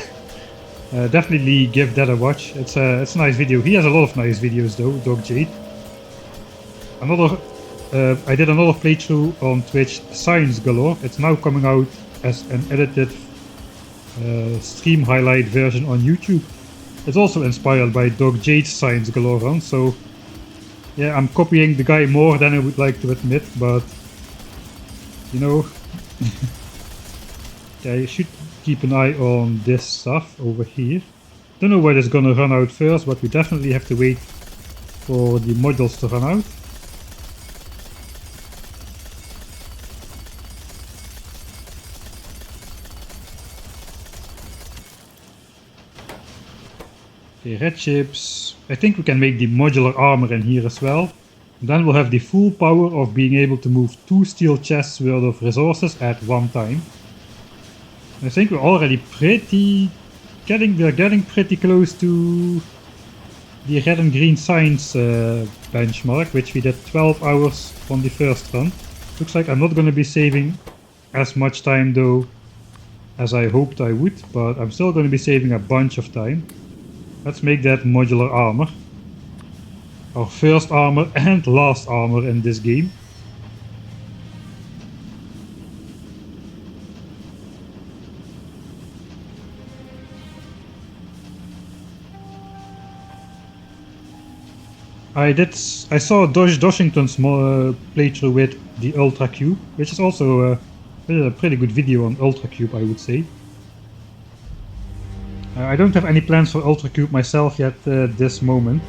Definitely give that a watch. It's a nice video. He has a lot of nice videos though, Dog Jade. I did another playthrough on Twitch, Science Galore. It's now coming out as an edited stream highlight version on YouTube. It's also inspired by Dog Jade's Science Galore run, so yeah, I'm copying the guy more than I would like to admit, but you know, yeah, you should keep an eye on this stuff over here. Don't know where it's gonna run out first, but we definitely have to wait for the modules to run out. Okay, red chips. I think we can make the modular armor in here as well. And then we'll have the full power of being able to move 2 steel chests worth of resources at one time. I think we're already getting pretty close to the red and green signs benchmark, which we did 12 hours on the first run. Looks like I'm not going to be saving as much time though as I hoped I would, but I'm still going to be saving a bunch of time. Let's make that modular armor. Our first armor and last armor in this game. I saw Doshington's playthrough with the Ultra Cube, which is also a pretty good video on Ultra Cube, I would say. I don't have any plans for Ultra Cube myself yet this moment.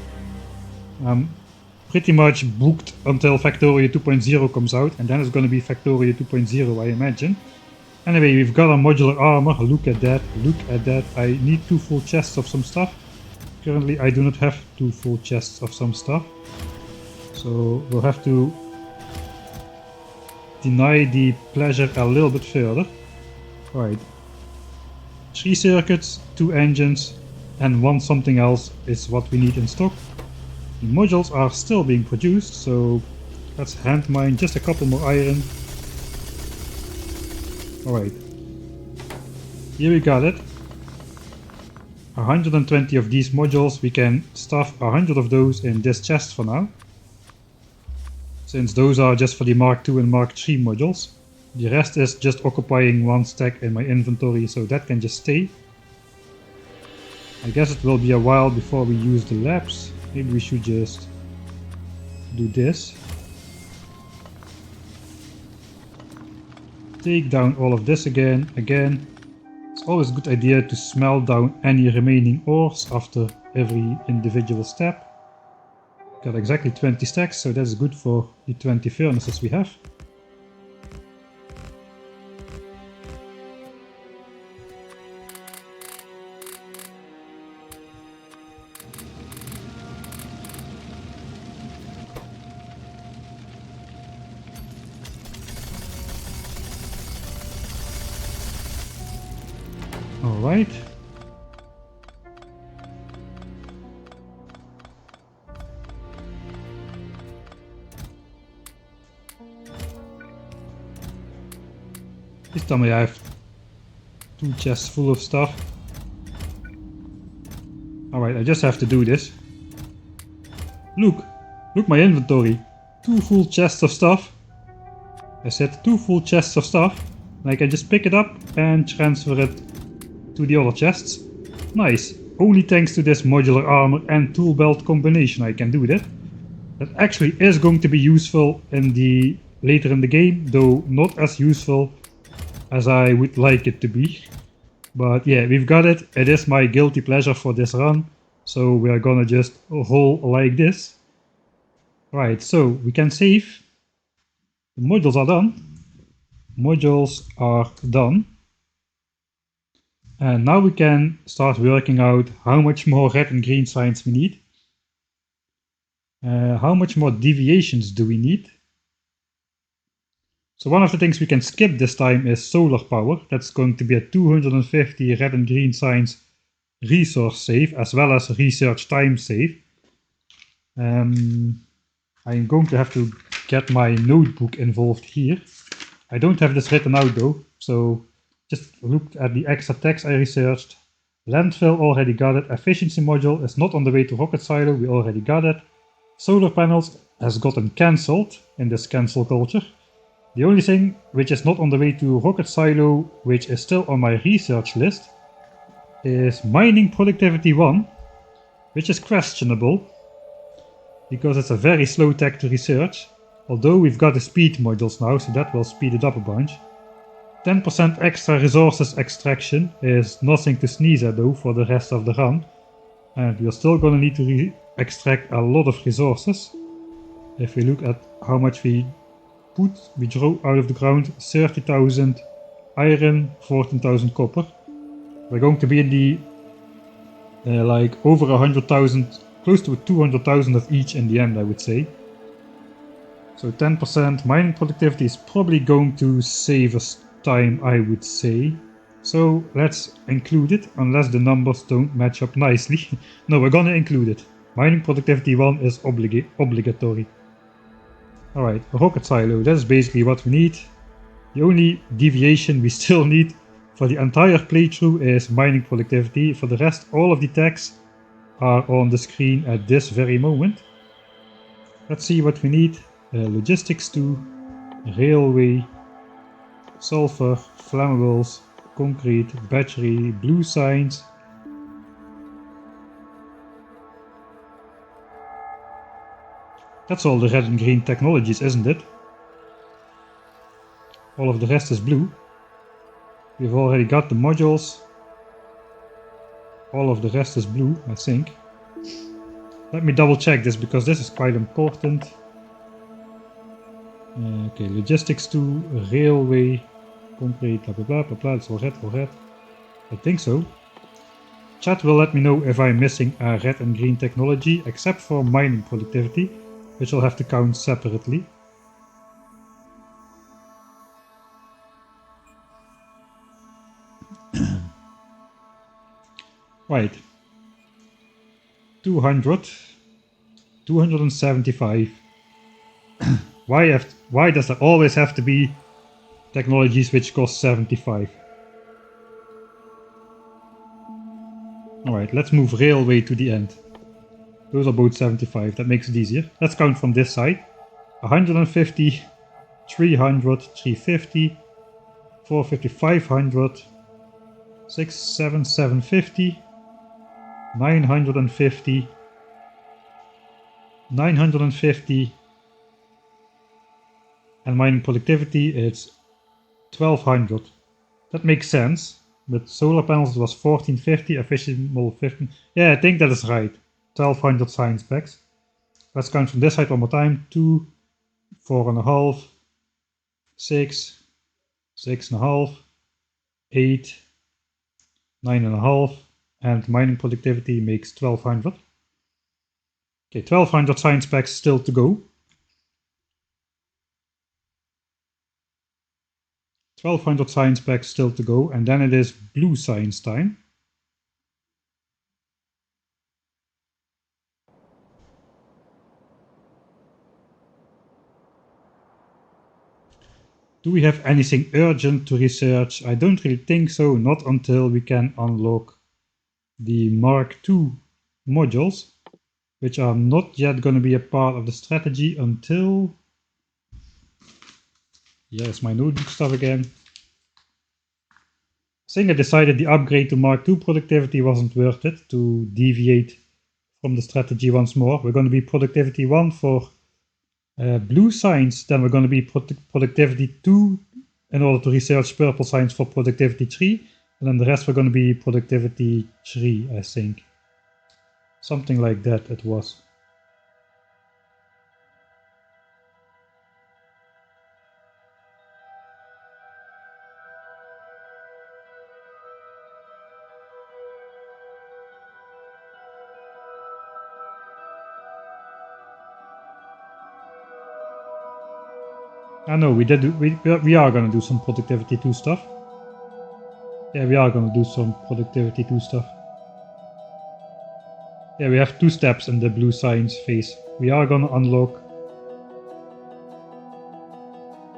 I'm pretty much booked until Factorio 2.0 comes out, and then it's going to be Factorio 2.0, I imagine. Anyway, we've got a modular armor. Look at that, look at that. I need 2 full chests of some stuff. Currently I do not have 2 full chests of some stuff, so we'll have to deny the pleasure a little bit further. Right. 3 circuits, 2 engines, and 1 something else is what we need in stock. The modules are still being produced, so let's hand mine just a couple more iron. Alright. Here we got it. 120 of these modules, we can stuff 100 of those in this chest for now. Since those are just for the Mark II and Mark III modules. The rest is just occupying 1 stack in my inventory, so that can just stay. I guess it will be a while before we use the labs. Maybe we should just do this. Take down all of this again. It's always a good idea to smelt down any remaining ores after every individual step. Got exactly 20 stacks, so that's good for the 20 furnaces we have. Alright. Please tell me I have 2 chests full of stuff. Alright, I just have to do this. Look my inventory. 2 full chests of stuff. I said 2 full chests of stuff. And I can just pick it up and transfer it to the other chests. Nice. Only thanks to this modular armor and tool belt combination I can do that. That actually is going to be useful later in the game, though not as useful as I would like it to be. But yeah, we've got it. It is my guilty pleasure for this run, so we are gonna just haul like this. Right, so we can save. The modules are done. Modules are done. And now we can start working out how much more red and green signs we need. How much more deviations do we need? So one of the things we can skip this time is solar power. That's going to be a 250 red and green signs resource save as well as research time save. I'm going to have to get my notebook involved here. I don't have this written out though, so just looked at the extra text I researched. Landfill, already got it. Efficiency module is not on the way to rocket silo, we already got it. Solar panels has gotten cancelled in this cancel culture. The only thing which is not on the way to rocket silo, which is still on my research list, is mining productivity 1, which is questionable, because it's a very slow tech to research, although we've got the speed modules now, so that will speed it up a bunch. 10% extra resources extraction is nothing to sneeze at though for the rest of the run, and we're still gonna need to extract a lot of resources. If we look at how much we draw out of the ground, 30,000 iron, 14,000 copper. We're going to be in the like over 100,000, close to 200,000 of each in the end, I would say. So 10% mining productivity is probably going to save us time, I would say. So let's include it, unless the numbers don't match up nicely. No, we're gonna include it. Mining productivity 1 is obligatory. Alright, a rocket silo, that's basically what we need. The only deviation we still need for the entire playthrough is mining productivity. For the rest, all of the tags are on the screen at this very moment. Let's see what we need. Logistics 2, railway, sulfur, flammables, concrete, battery, blue signs. That's all the red and green technologies, isn't it? All of the rest is blue. We've already got the modules. All of the rest is blue, I think. Let me double check this because this is quite important. Okay, logistics 2, railway, concrete, blah blah blah blah blah, it's all red. I think so. Chat will let me know if I'm missing a red and green technology, except for mining productivity, which I'll have to count separately. Right. 200. 275. Why does there always have to be technologies which cost 75? Alright, let's move railway to the end. Those are both 75, that makes it easier. Let's count from this side. 150, 300, 350, 450, 500, 6, 7, 750, 950, 950, and mining productivity is 1200. That makes sense. With solar panels it was 1450, efficient 15. Yeah, I think that is right. 1200 science packs. Let's count from this side one more time. 2, 4.5, 6, 6.5, 8, 9.5, and mining productivity makes 1200. Okay, 1200 science packs still to go. 1200 science packs still to go, and then it is blue science time. Do we have anything urgent to research? I don't really think so, not until we can unlock the Mark II modules, which are not yet going to be a part of the strategy until... Here's my notebook stuff again. I think I decided the upgrade to Mark II productivity wasn't worth it to deviate from the strategy once more. We're going to be productivity 1 for blue science, then we're going to be productivity 2 in order to research purple science for productivity 3, and then the rest we're going to be productivity 3, I think. Something like that it was. I know we are gonna do some productivity 2 stuff. Yeah, we are gonna do some productivity 2 stuff. Yeah, we have 2 steps in the blue science phase. We are gonna unlock...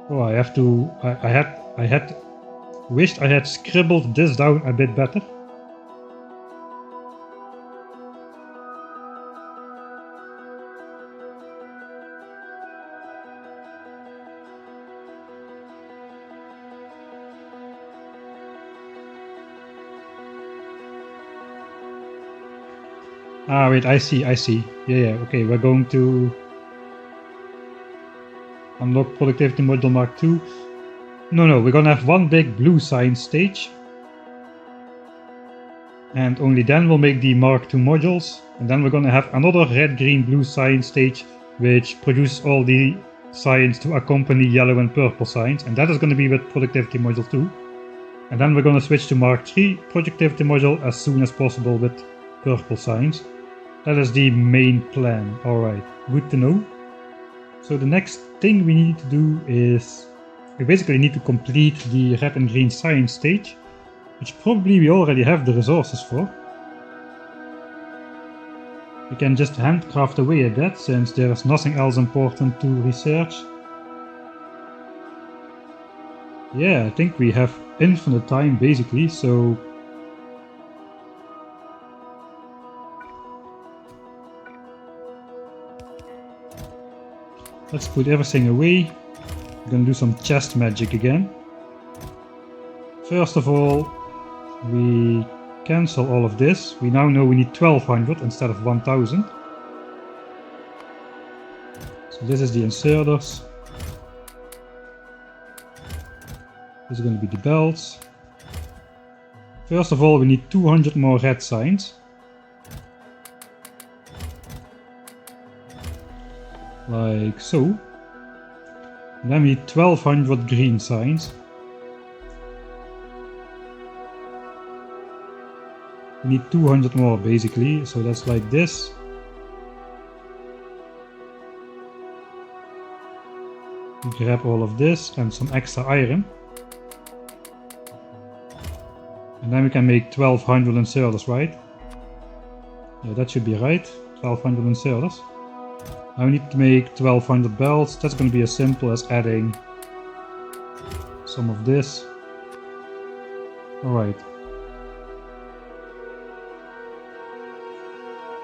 Oh, I have to... I had wished I had scribbled this down a bit better. Ah, wait, I see. Yeah, okay, we're going to unlock productivity module Mark II. No, we're gonna have one big blue science stage. And only then we'll make the Mark II modules. And then we're gonna have another red, green, blue science stage, which produces all the science to accompany yellow and purple science. And that is gonna be with productivity module 2. And then we're gonna switch to Mark III productivity module as soon as possible with purple science. That is the main plan. Alright, good to know. So the next thing we need to do is... we basically need to complete the red and green science stage, which probably we already have the resources for. We can just handcraft away at that, since there is nothing else important to research. Yeah, I think we have infinite time basically, so... let's put everything away. We're gonna do some chest magic again. First of all, we cancel all of this. We now know we need 1200 instead of 1000. So this is the inserters. This is going to be the belts. First of all, we need 200 more red signs. Like so. And then we need 1200 green signs. We need 200 more basically, so that's like this. We grab all of this and some extra iron. And then we can make 1200 inserters, right? Yeah, that should be right. 1200 inserters. Now we need to make 1200 belts. That's going to be as simple as adding some of this. Alright.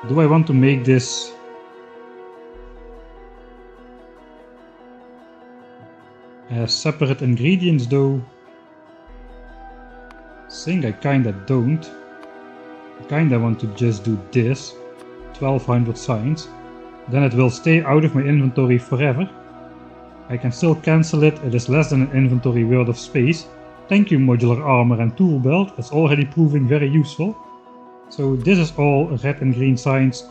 Do I want to make this as separate ingredients though? I think I kinda don't. I kinda want to just do this. 1200 signs. Then it will stay out of my inventory forever. I can still cancel it, it is less than an inventory worth of space. Thank you modular armor and tool belt, it's already proving very useful. So this is all red and green signs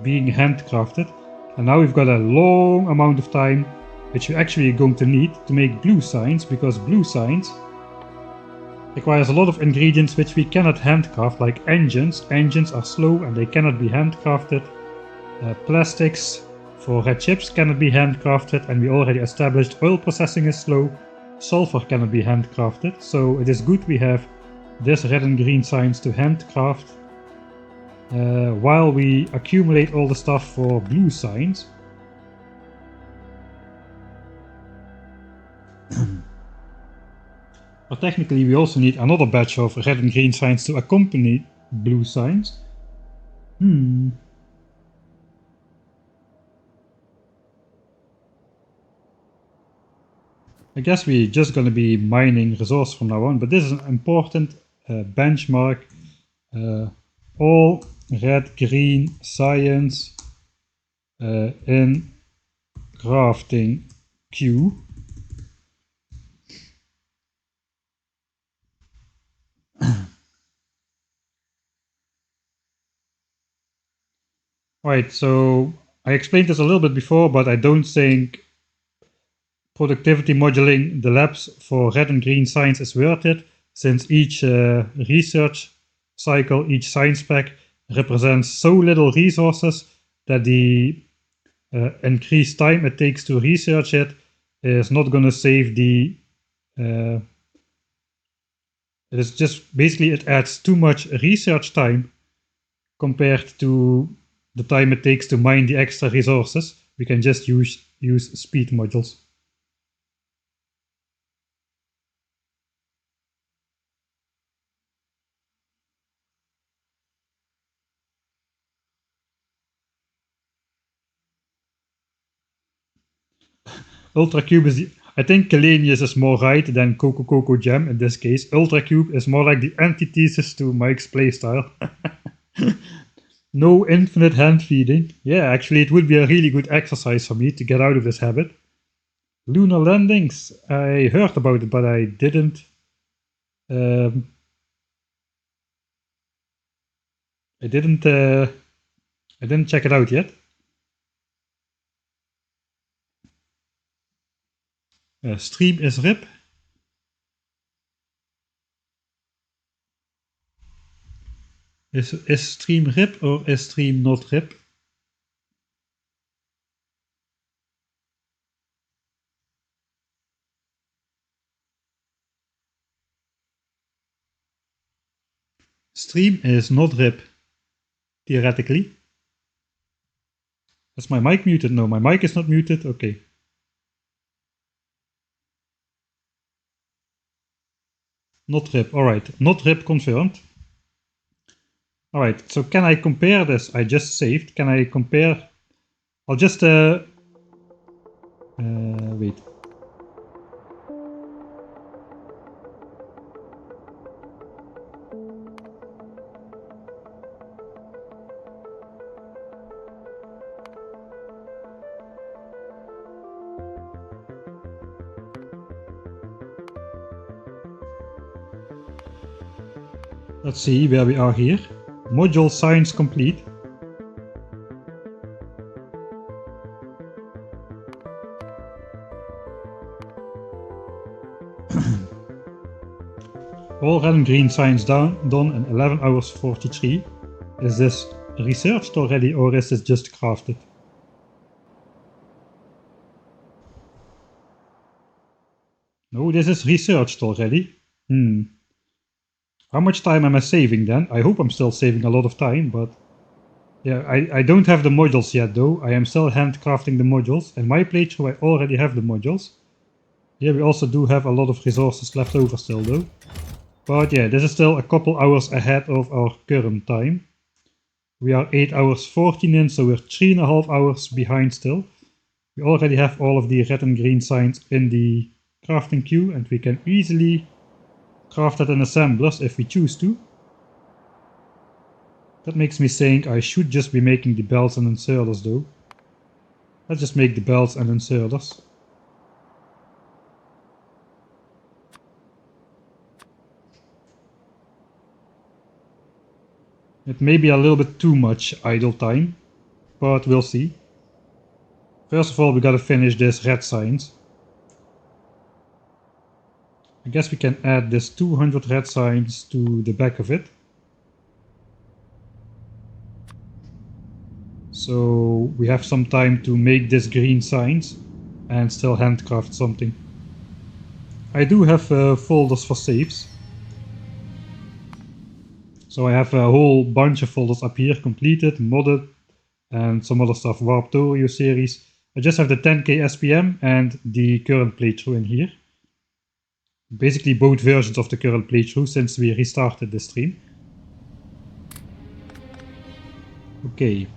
being handcrafted. And now we've got a long amount of time which we're actually going to need to make blue signs, because blue signs requires a lot of ingredients which we cannot handcraft, like engines. Engines are slow and they cannot be handcrafted. Plastics for red chips cannot be handcrafted, and we already established oil processing is slow. Sulfur cannot be handcrafted, so it is good we have this red and green signs to handcraft while we accumulate all the stuff for blue signs. But technically we also need another batch of red and green signs to accompany blue signs. I guess we're just going to be mining resource from now on, but this is an important benchmark. All red, green science in crafting queue. Right, so I explained this a little bit before, but I don't think productivity moduling the labs for red and green science is worth it, since each research cycle, each science pack represents so little resources that the increased time it takes to research it is not going to save the it is just basically it adds too much research time compared to the time it takes to mine the extra resources. We can just use speed modules. Ultra Cube is I think Kalenius is more right than Coco Gem in this case. Ultra Cube is more like the antithesis to Mike's playstyle. No infinite hand feeding. Yeah, actually it would be a really good exercise for me to get out of this habit. Lunar landings. I heard about it, but I didn't. I didn't check it out yet. Stream is RIP. Is stream RIP or is stream not RIP? Stream is not RIP, theoretically. Is my mic muted? No, my mic is not muted. Okay. Not RIP. Alright, not RIP confirmed. Alright, so can I compare this? I just saved. Can I compare? I'll just wait. Let's see where we are here. Module science complete. All red and green science done in 11 hours 43. Is this researched already or is this just crafted? No, this is researched already. How much time am I saving then? I hope I'm still saving a lot of time, but yeah, I don't have the modules yet though. I am still handcrafting the modules. In my playthrough I already have the modules. Here we also do have a lot of resources left over still though. But yeah, this is still a couple hours ahead of our current time. We are 8 hours 14 in, so we're 3.5 hours behind still. We already have all of the red and green signs in the crafting queue, and we can easily craft that in assemblers if we choose to. That makes me think I should just be making the belts and inserters though. Let's just make the belts and inserters. It may be a little bit too much idle time, but we'll see. First of all, we gotta finish this red signs. I guess we can add this 200 red signs to the back of it. So we have some time to make this green signs and still handcraft something. I do have folders for saves. So I have a whole bunch of folders up here, completed, modded, and some other stuff, Factorio series. I just have the 10k SPM and the current playthrough in here. Basically both versions of the current playthrough since we restarted the stream. Okay,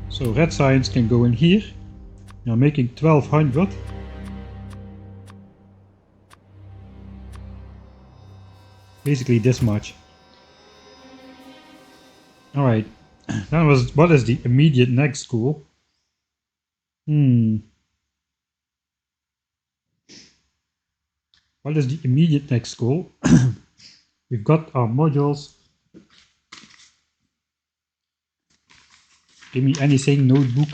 so red signs can go in here. We are making 1200. Basically this much. Alright, what is the immediate next goal? What is the immediate next goal? We've got our modules. Give me anything, notebook.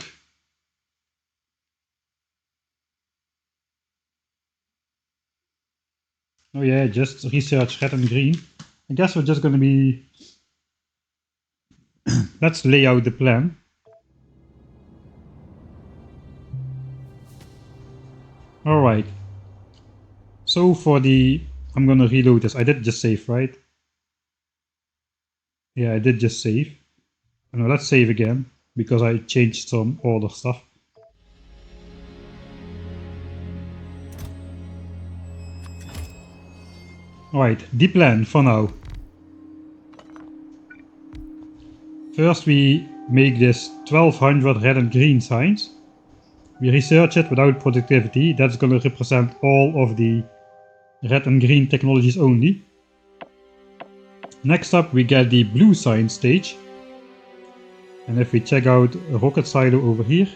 Oh yeah, just research red and green. I guess we're just gonna be... Let's lay out the plan. Alright. So for the... I'm gonna reload this. I did just save, right? Yeah, I did just save. Now let's save again, because I changed some order stuff. Alright, the plan for now. First we make this 1200 red and green signs. We research it without productivity. That's gonna represent all of the red and green technologies only. Next up we get the blue sign stage. And if we check out a rocket silo over here,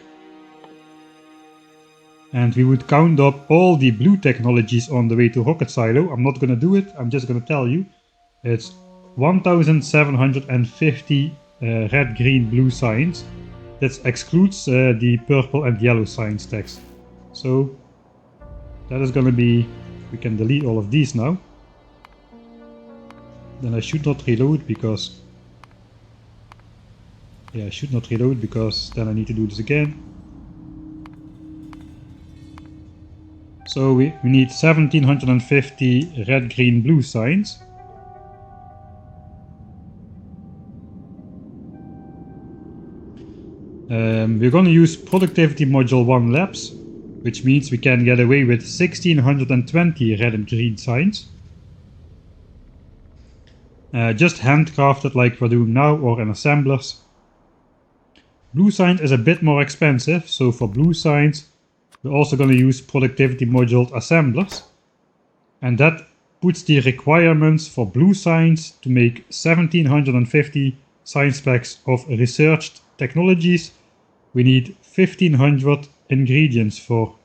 and we would count up all the blue technologies on the way to rocket silo. I'm not gonna do it, I'm just gonna tell you. It's 1750 red, green, blue signs. That excludes the purple and yellow sign stacks. So that is gonna be... we can delete all of these now. Then I should not reload because... yeah, I should not reload because then I need to do this again. So we need 1750 red, green, blue signs. We're gonna use productivity module 1 labs, which means we can get away with 1620 red and green signs. Just handcrafted like we're doing now or in assemblers. Blue signs is a bit more expensive, so for blue signs we're also going to use productivity module assemblers, and that puts the requirements for blue signs to make 1750 sign specs of researched technologies. We need 1500 ingredients for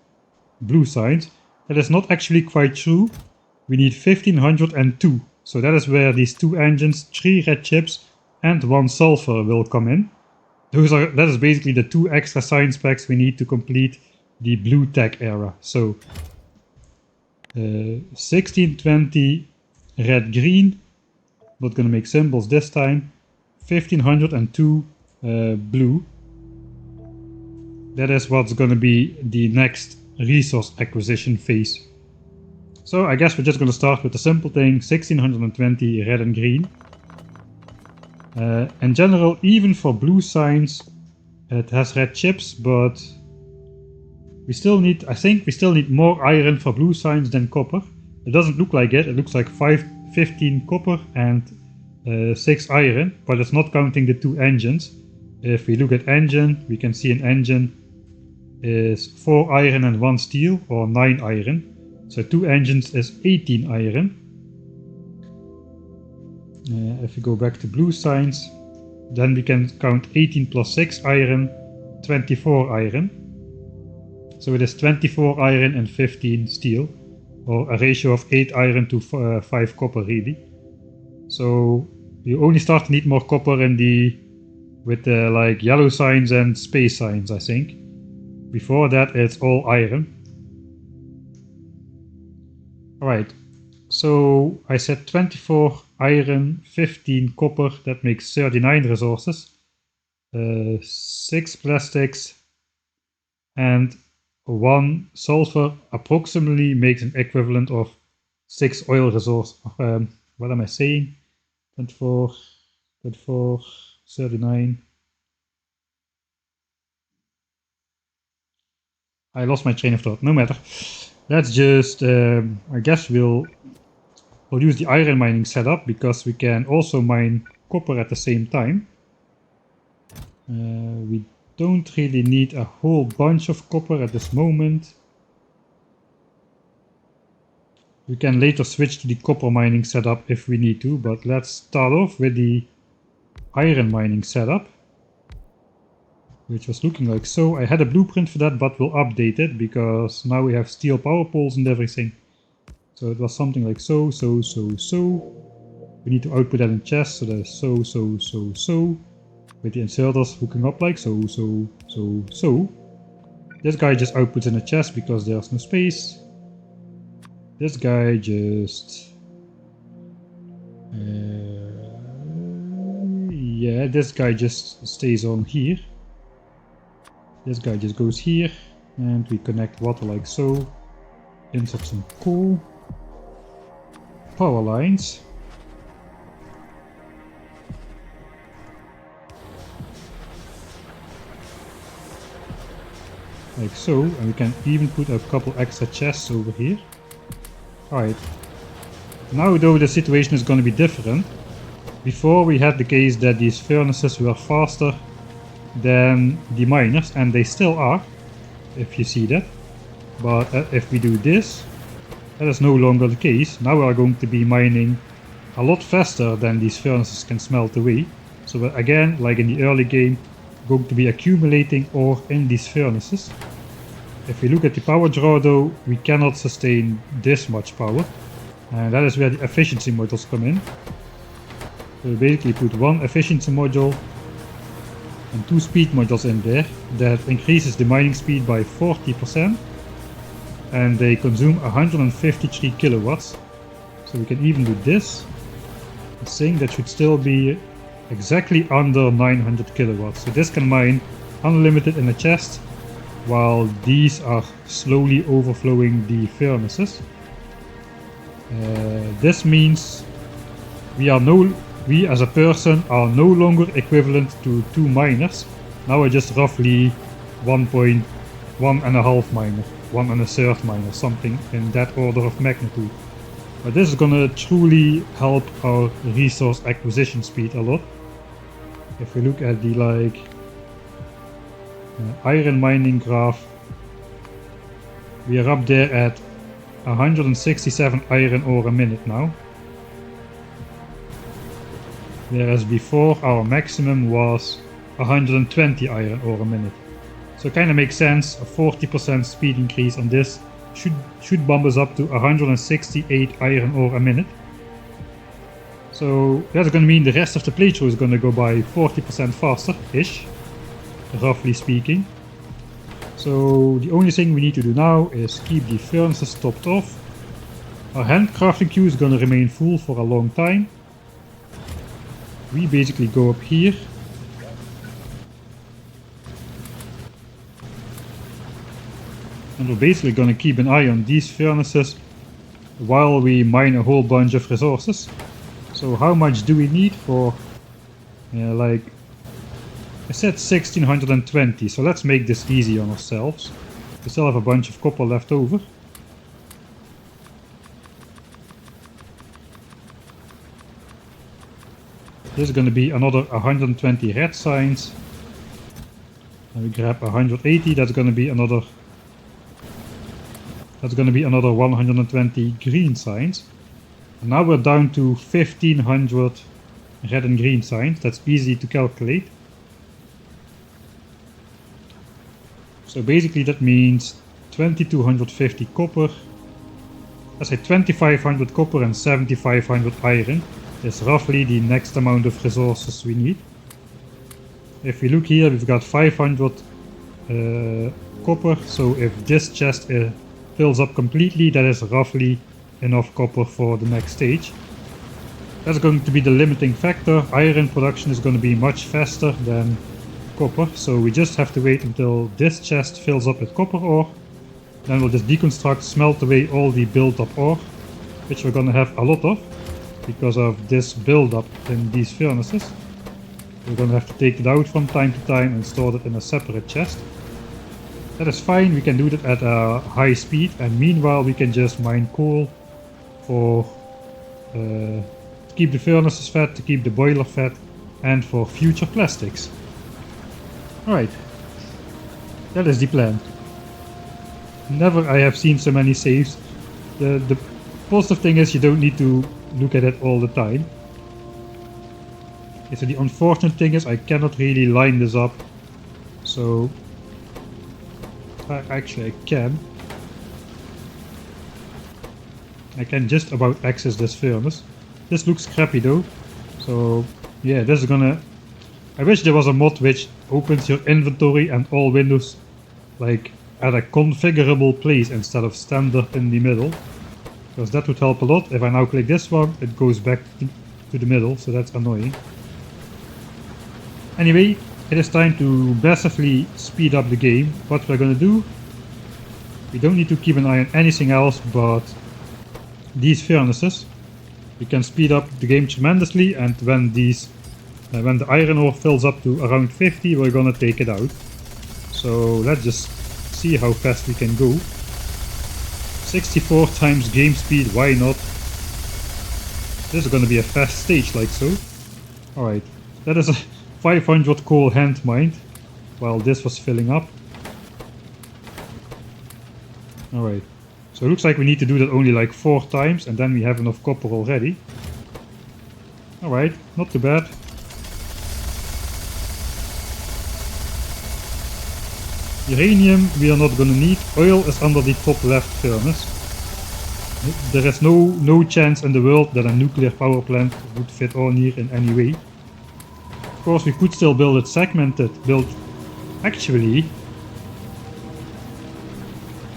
blue signs. That is not actually quite true. We need 1502, so that is where these 2 engines, 3 red chips and 1 sulfur will come in. That is basically the 2 extra sign specs we need to complete the blue tech era. So 1620 red, green, not gonna make symbols this time, 1502 blue. That is what's gonna be the next resource acquisition phase. So I guess we're just going to start with the simple thing, 1620 red and green. In general, even for blue signs, it has red chips, but we still need, I think we still need more iron for blue signs than copper. It doesn't look like it looks like 15 copper and 6 iron, but it's not counting the 2 engines. If we look at engine, we can see an engine is 4 iron and 1 steel, or 9 iron. So 2 engines is 18 iron. If we go back to blue signs, then we can count 18 plus 6 iron, 24 iron. So it is 24 iron and 15 steel, or a ratio of 8 iron to 5 copper really. So you only start to need more copper in with the like yellow signs and space signs, I think. Before that it's all iron. Alright, so I said 24 iron, 15 copper, that makes 39 resources, 6 plastics and 1 sulfur approximately makes an equivalent of 6 oil resources. What am I saying? 24, 39. I lost my train of thought, no matter. Let's just, I guess we'll use the iron mining setup, because we can also mine copper at the same time. We don't really need a whole bunch of copper at this moment. We can later switch to the copper mining setup if we need to, but let's start off with the iron mining setup, which was looking like so. I had a blueprint for that, but we'll update it because now we have steel power poles and everything. So it was something like so. We need to output that in chests, so that is so. With the inserters hooking up like so. This guy just outputs in a chest because there's no space. This guy just... yeah, this guy just stays on here. This guy just goes here, and we connect water like so. Insert some coal. Power lines. Like so, and we can even put a couple extra chests over here. Alright. Now though the situation is going to be different. Before we had the case that these furnaces were faster than the miners, and they still are, if you see that. But if we do this, that is no longer the case. Now we are going to be mining a lot faster than these furnaces can smelt away. So again, like in the early game, going to be accumulating ore in these furnaces. If we look at the power draw though, we cannot sustain this much power, and that is where the efficiency modules come in. So we basically put 1 efficiency module and 2 speed modules in there. That increases the mining speed by 40%, and they consume 153 kilowatts. So we can even do this. I think that should still be exactly under 900 kilowatts. So this can mine unlimited in a chest, while these are slowly overflowing the furnaces. This means we as a person are no longer equivalent to 2 miners. Now we're just roughly 1.5 miner, 1 1/3 miner, something in that order of magnitude. But this is gonna truly help our resource acquisition speed a lot. If we look at the iron mining graph, we are up there at 167 iron ore a minute now. Whereas before our maximum was 120 iron ore a minute. So it kind of makes sense. A 40% speed increase on this should bump us up to 168 iron ore a minute. So that's going to mean the rest of the playthrough is going to go by 40% faster-ish, roughly speaking. So the only thing we need to do now is keep the furnaces topped off. Our handcrafting queue is going to remain full for a long time. We basically go up here. And we're basically going to keep an eye on these furnaces while we mine a whole bunch of resources. So how much do we need for, like, I said 1620, so let's make this easy on ourselves. We still have a bunch of copper left over. This is going to be another 120 red signs. And we grab 180, that's going to be another 120 green signs. And now we're down to 1500 red and green signs. That's easy to calculate. So basically that means 2250 copper. Let's say 2500 copper and 7500 iron is roughly the next amount of resources we need. If we look here, we've got 500 copper, so if this chest fills up completely, that is roughly enough copper for the next stage. That's going to be the limiting factor. Iron production is going to be much faster than copper, so we just have to wait until this chest fills up with copper ore. Then we'll just deconstruct, smelt away all the built up ore, which we're going to have a lot of because of this build-up in these furnaces. We're going to have to take it out from time to time and store it in a separate chest. That is fine, we can do that at a high speed, and meanwhile we can just mine coal for to keep the furnaces fed, to keep the boiler fed, and for future plastics. Alright, that is the plan. Never I have seen so many saves. The positive thing is you don't need to look at it all the time. Okay, so the unfortunate thing is I cannot really line this up. So actually I can. I can just about access this furnace. This looks crappy though. So yeah, this is gonna... I wish there was a mod which opens your inventory and all windows like at a configurable place instead of standard in the middle. Because that would help a lot. If I now click this one, it goes back to the middle, so that's annoying. Anyway, it is time to massively speed up the game. What we're gonna do, we don't need to keep an eye on anything else but these furnaces. We can speed up the game tremendously, and when the iron ore fills up to around 50, we're gonna take it out. So let's just see how fast we can go. 64 times game speed, why not? This is gonna be a fast stage like so. Alright, that is a 500 coal hand mined while this was filling up. Alright, so it looks like we need to do that only like 4 times and then we have enough copper already. Alright, not too bad. Uranium we are not gonna need. Oil is under the top left furnace. There is no chance in the world that a nuclear power plant would fit on here in any way. Of course we could still build it segmented. Actually,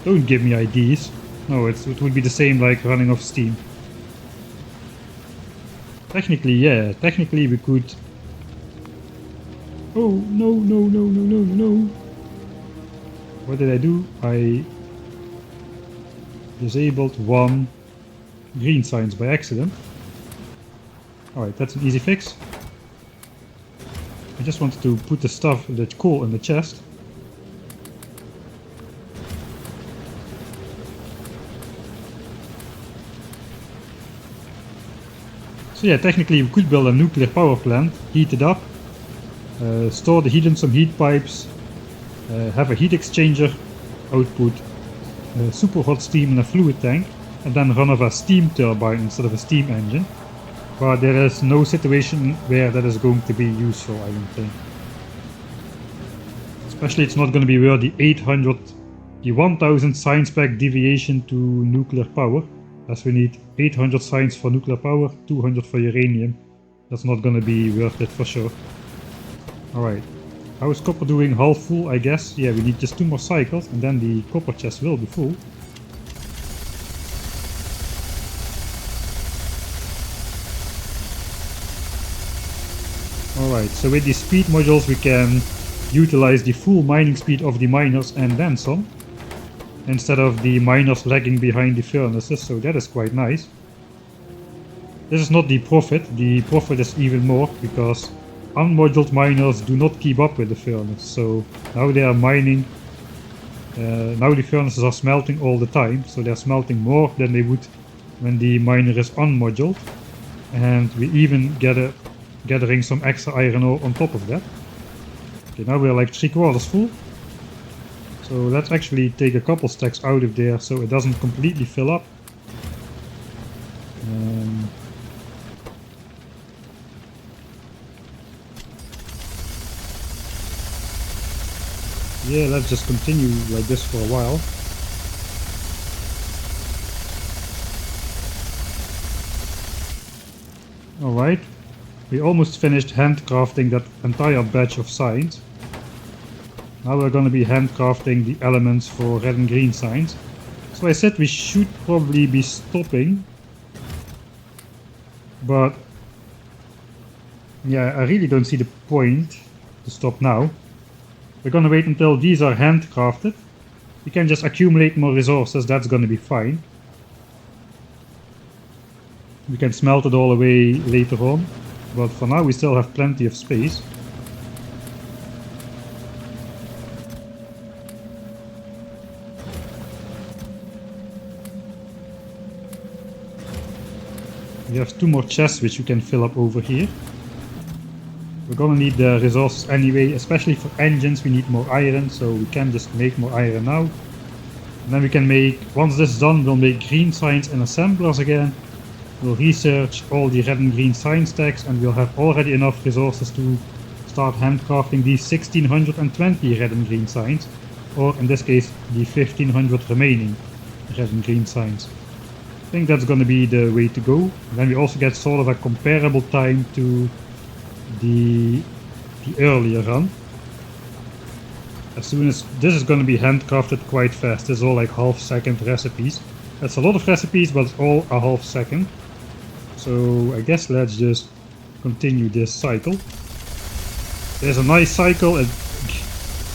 don't give me ideas. No, it would be the same like running off steam. Technically, yeah, technically we could... Oh, no. What did I do? I disabled one green signs by accident. Alright, that's an easy fix. I just wanted to put the stuff, the coal in the chest. So yeah, technically we could build a nuclear power plant, heat it up, store the heat in some heat pipes, have a heat exchanger output super hot steam in a fluid tank, and then run off a steam turbine instead of a steam engine. But there is no situation where that is going to be useful, I don't think. Especially it's not going to be where the 1000 science spec deviation to nuclear power, as we need 800 science for nuclear power, 200 for uranium. That's not going to be worth it for sure. Alright. How is copper doing? Half full, I guess. Yeah, we need just 2 more cycles and then the copper chest will be full. Alright, so with these speed modules we can utilize the full mining speed of the miners and then some. instead of the miners lagging behind the furnaces, so that is quite nice. This is not the profit is even more because unmoduled miners do not keep up with the furnace, so now they are mining, now the furnaces are smelting all the time, so they're smelting more than they would when the miner is unmoduled, and we even gathering some extra iron ore on top of that. Okay, now we're like 3/4 full. So let's actually take a couple stacks out of there so it doesn't completely fill up. Yeah, let's just continue like this for a while. Alright, we almost finished handcrafting that entire batch of signs. Now we're gonna be handcrafting the elements for red and green signs. So I said we should probably be stopping. But yeah, I really don't see the point to stop now. We're gonna wait until these are handcrafted. We can just accumulate more resources, that's gonna be fine. We can smelt it all away later on. But for now we still have plenty of space. We have 2 more chests which we can fill up over here. We're gonna need the resources anyway, especially for engines we need more iron, so we can just make more iron now. And then we can make, once this is done, we'll make green signs and assemblers again. We'll research all the red and green sign stacks and we'll have already enough resources to start handcrafting these 1620 red and green signs, or in this case the 1500 remaining red and green signs. I think that's gonna be the way to go. Then we also get sort of a comparable time to the earlier run. As soon as this is gonna be handcrafted quite fast. It's all like half-second recipes. That's a lot of recipes, but it's all a half-second. So I guess let's just continue this cycle. There's a nice cycle. It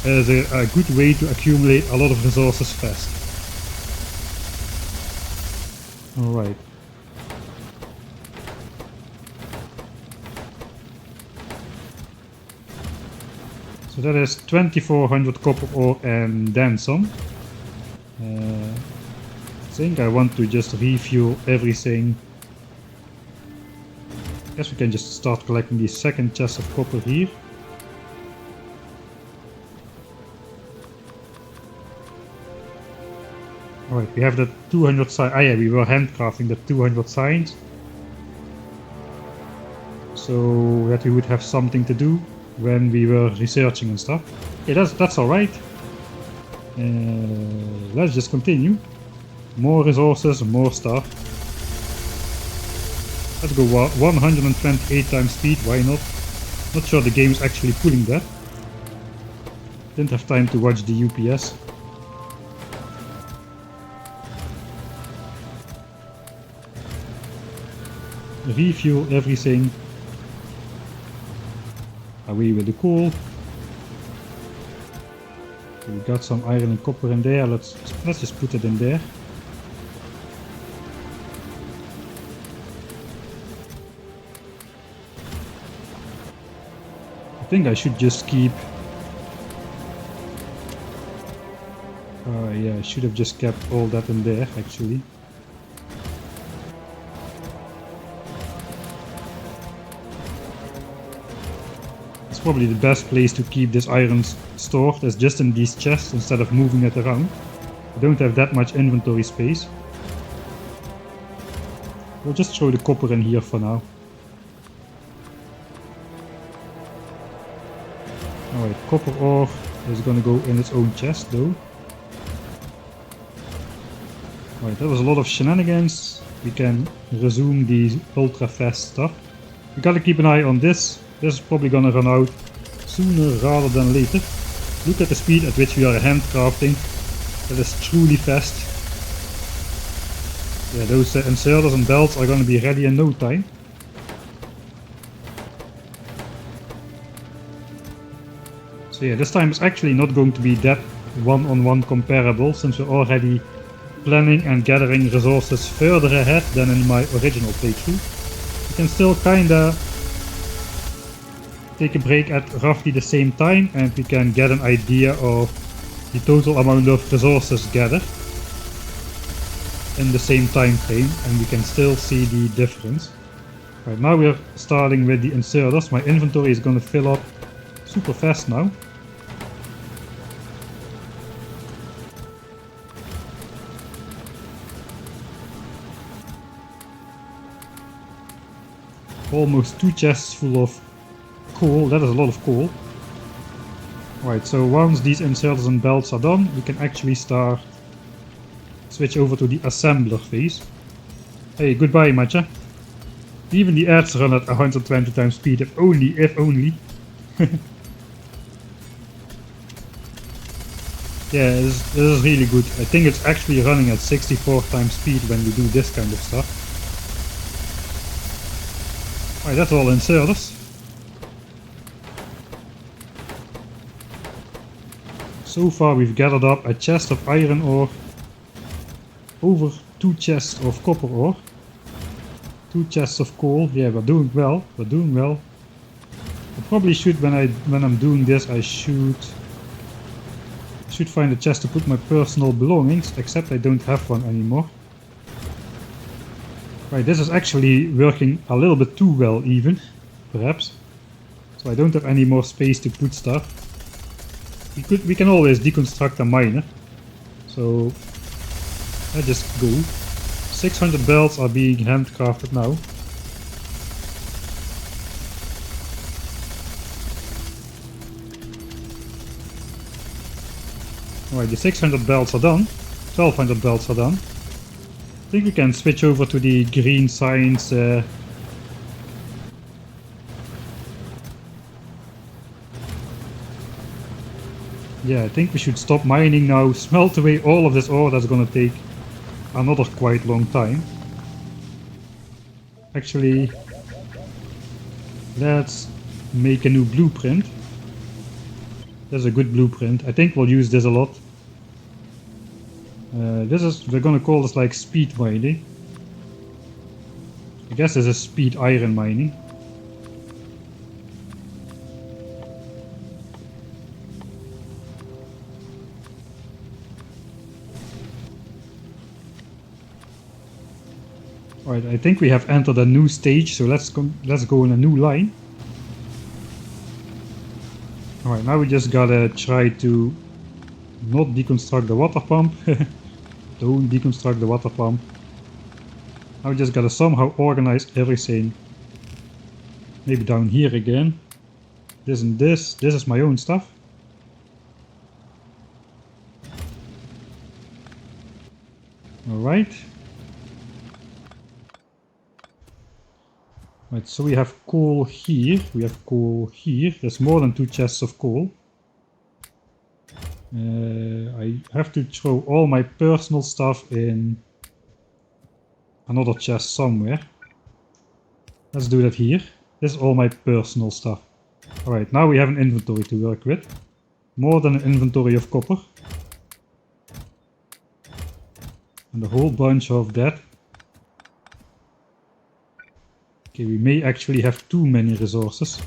is a good way to accumulate a lot of resources fast. Alright. So that is 2400 copper ore and then some. I think I want to just refuel everything. Guess we can just start collecting the second chest of copper here. Alright, we have the 200 signs. Ah yeah, we were handcrafting the 200 signs. So that we would have something to do when we were researching and stuff. Okay, that's alright. Let's just continue. More resources, more stuff. Let's go 128 times speed, why not? Not sure the game is actually pulling that. Didn't have time to watch the UPS. Refuel everything. Away with the coal. We got some iron and copper in there. Let's just put it in there. I think I should just keep. Yeah, I should have just kept all that in there actually. Probably the best place to keep this iron stored is just in these chests instead of moving it around. I don't have that much inventory space. We'll just throw the copper in here for now. Alright, copper ore is gonna go in its own chest though. Alright, that was a lot of shenanigans. We can resume the ultra fast stuff. We gotta keep an eye on this. This is probably gonna run out sooner rather than later. Look at the speed at which we are handcrafting. That is truly fast. Yeah, those inserters and belts are gonna be ready in no time. So yeah, this time is actually not going to be that one-on-one comparable, since we're already planning and gathering resources further ahead than in my original playthrough. We can still kinda take a break at roughly the same time, and we can get an idea of the total amount of resources gathered in the same time frame, and we can still see the difference. Right, now we're starting with the inserters. My inventory is gonna fill up super fast now. Almost 2 chests full of coal. That is a lot of coal. Right, so once these inserters and belts are done, we can actually switch over to the assembler phase. Hey, goodbye, Matcha. Even the ads run at 120 times speed, if only. Yeah, this is really good. I think it's actually running at 64 times speed when we do this kind of stuff. Alright, that's all inserters. So far we've gathered up a chest of iron ore, over 2 chests of copper ore, 2 chests of coal. Yeah, we're doing well. I probably should, when I'm doing this, I should find a chest to put my personal belongings, except I don't have one anymore. Right, this is actually working a little bit too well even, perhaps. So I don't have any more space to put stuff. We can always deconstruct a miner. So let's just go. 600 belts are being handcrafted now. Alright, the 600 belts are done. 1200 belts are done. I think we can switch over to the green science yeah, I think we should stop mining now, smelt away all of this ore. That's gonna take another quite long time. Actually, let's make a new blueprint. That's a good blueprint. I think we'll use this a lot. We're gonna call this like speed mining. I guess this is speed iron mining. Alright, I think we have entered a new stage, so let's go in a new line. Alright, now we just gotta try to not deconstruct the water pump. Don't deconstruct the water pump. Now we just gotta somehow organize everything. Maybe down here again. This and this. This is my own stuff. Alright. Right, so we have coal here, there's more than 2 chests of coal. I have to throw all my personal stuff in another chest somewhere. Let's do that here. This is all my personal stuff. Alright, now we have an inventory to work with. More than an inventory of copper. And a whole bunch of that. Okay, we may actually have too many resources.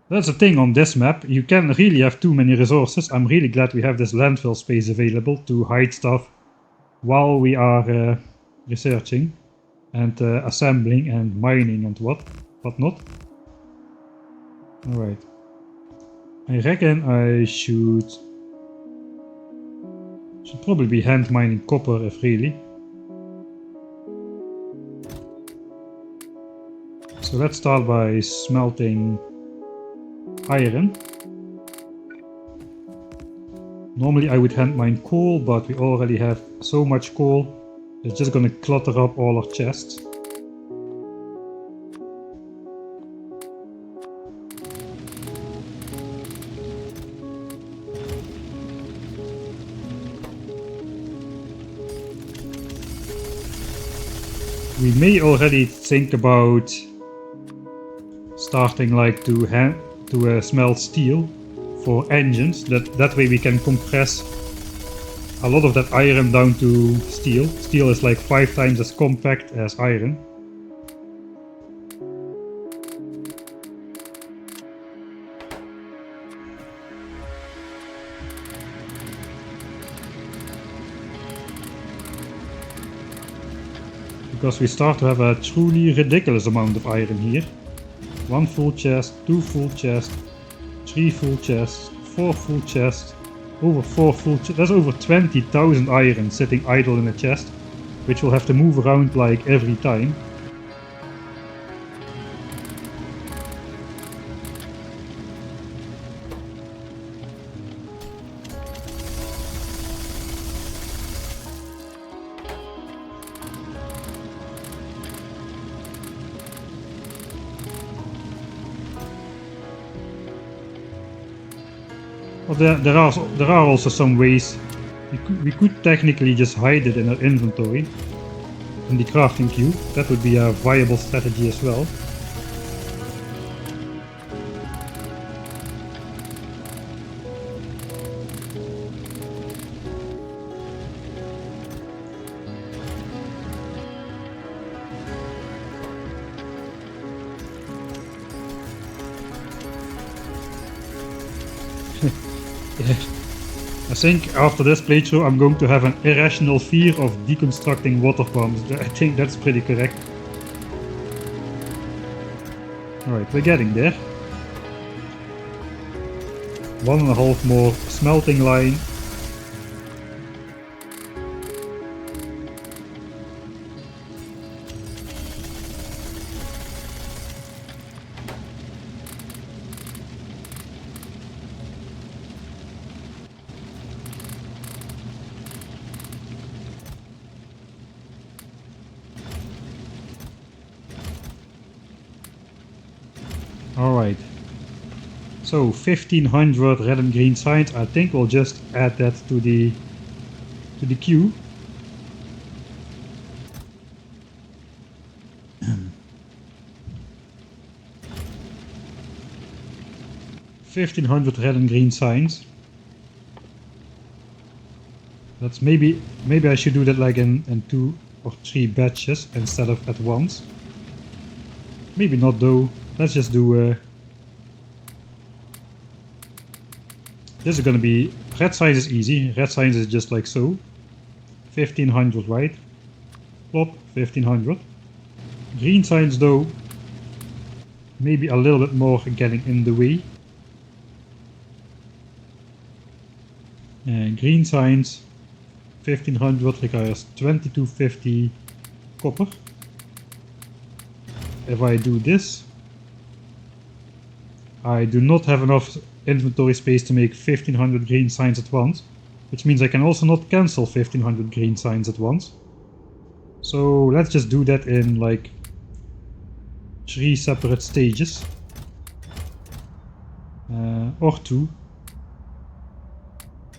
That's the thing on this map, you can really have too many resources. I'm really glad we have this landfill space available to hide stuff while we are researching and assembling and mining and whatnot. Alright. I reckon I should probably be hand mining copper if really. So let's start by smelting iron. Normally I would hand mine coal, but we already have so much coal, it's just gonna clutter up all our chests. We may already think about starting like to smelt steel for engines. That way we can compress a lot of that iron down to steel. Steel is like 5 times as compact as iron. Because we start to have a truly ridiculous amount of iron here. 1 full chest, 2 full chests, 3 full chests, 4 full chests, over 4 full chests. There's over 20,000 iron sitting idle in a chest, which we'll have to move around like every time. Well, there are also some ways. We could technically just hide it in our inventory, in the crafting queue. That would be a viable strategy as well. I think after this playthrough I'm going to have an irrational fear of deconstructing water bombs. I think that's pretty correct. Alright, we're getting there. 1.5 more smelting line. Alright, so 1500 red and green signs. I think we'll just add that to the queue. $1,500 red and green signs. That's maybe I should do that like in 2 or 3 batches instead of at once. Maybe not though. Let's just do this is gonna be red signs is easy. Red signs is just like so. 1500, right? Plop, 1500. Green signs though, maybe a little bit more getting in the way. And green signs 1500 requires 2250 copper. If I do this, I do not have enough inventory space to make 1500 green signs at once, which means I can also not cancel 1500 green signs at once. So let's just do that in like 3 separate stages. Or 2.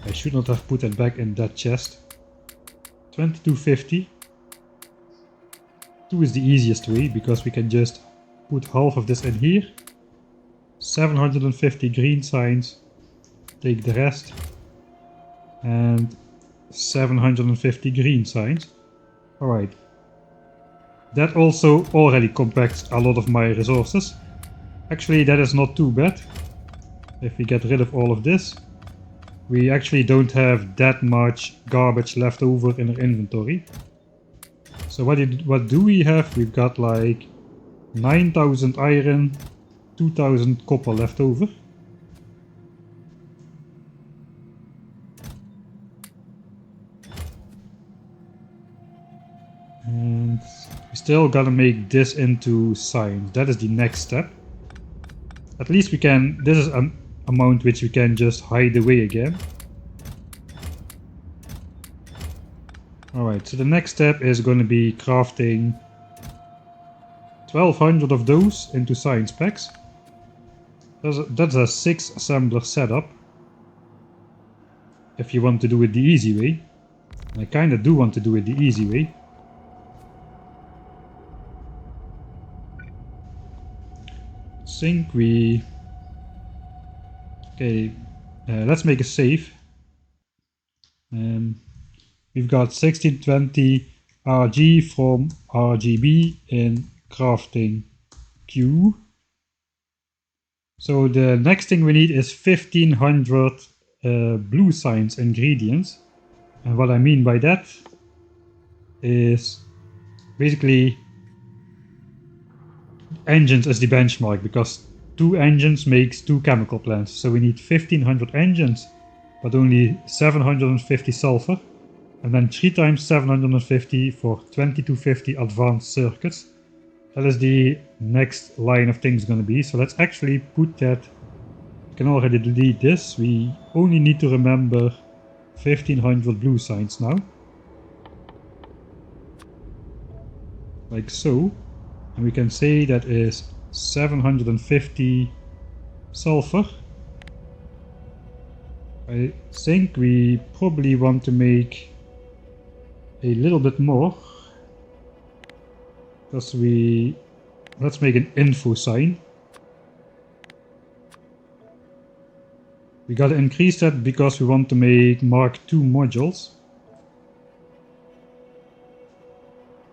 I should not have put it back in that chest. 2250. 2 is the easiest way because we can just put half of this in here. 750 green signs, take the rest, and 750 green signs. Alright. That also already compacts a lot of my resources. Actually, that is not too bad. If we get rid of all of this, we actually don't have that much garbage left over in our inventory. So what do we have? We've got like 9,000 iron, 2,000 copper left over. And we still gotta make this into signs. That is the next step. At least we can, this is an amount which we can just hide away again. Alright, so the next step is going to be crafting 1200 of those into science packs. That's a 6 assembler setup. If you want to do it the easy way. And I kinda do want to do it the easy way. think we... Okay, let's make a save. We've got 1620 RG from RGB in crafting Q. So the next thing we need is 1500 blue science ingredients. And what I mean by that is basically engines as the benchmark, because 2 engines makes 2 chemical plants. So we need 1500 engines, but only 750 sulfur. And then 3 times 750 for 2250 advanced circuits. That is the next line of things going to be. So let's actually put that. We can already delete this. We only need to remember 1500 blue signs now. Like so. And we can say that is 750 sulfur. I think we probably want to make a little bit more. Because let's make an info sign. We gotta increase that because we want to make Mark II modules.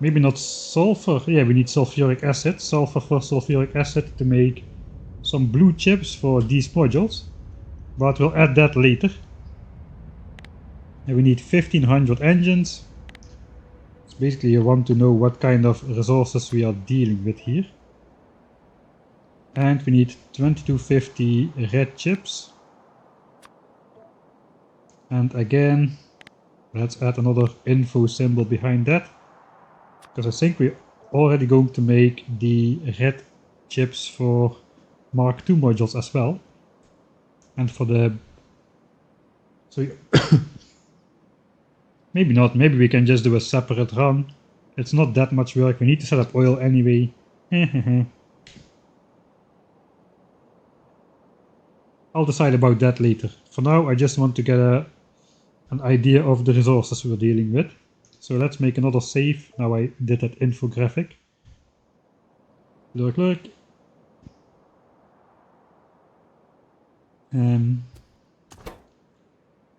Maybe not sulfur. Yeah, we need sulfuric acid. Sulfur for sulfuric acid to make some blue chips for these modules. But we'll add that later. And we need 1500 engines. So basically you want to know what kind of resources we are dealing with here. And we need 2250 red chips. And again, let's add another info symbol behind that. Because I think we're already going to make the red chips for Mark II modules as well. And for the... So maybe not, maybe we can just do a separate run. It's not that much work, we need to set up oil anyway. I'll decide about that later. For now I just want to get an idea of the resources we're dealing with. So let's make another save. Now I did that infographic. Lurk.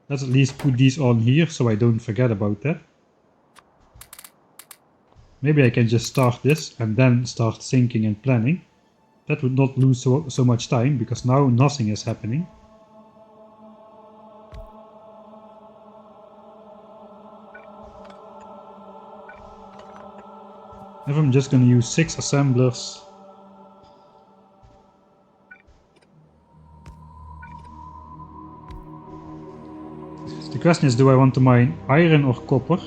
Let's at least put these on here so I don't forget about that. Maybe I can just start this and then start syncing and planning. That would not lose so much time, because now nothing is happening. If I'm just going to use 6 assemblers. The question is, do I want to mine iron or copper?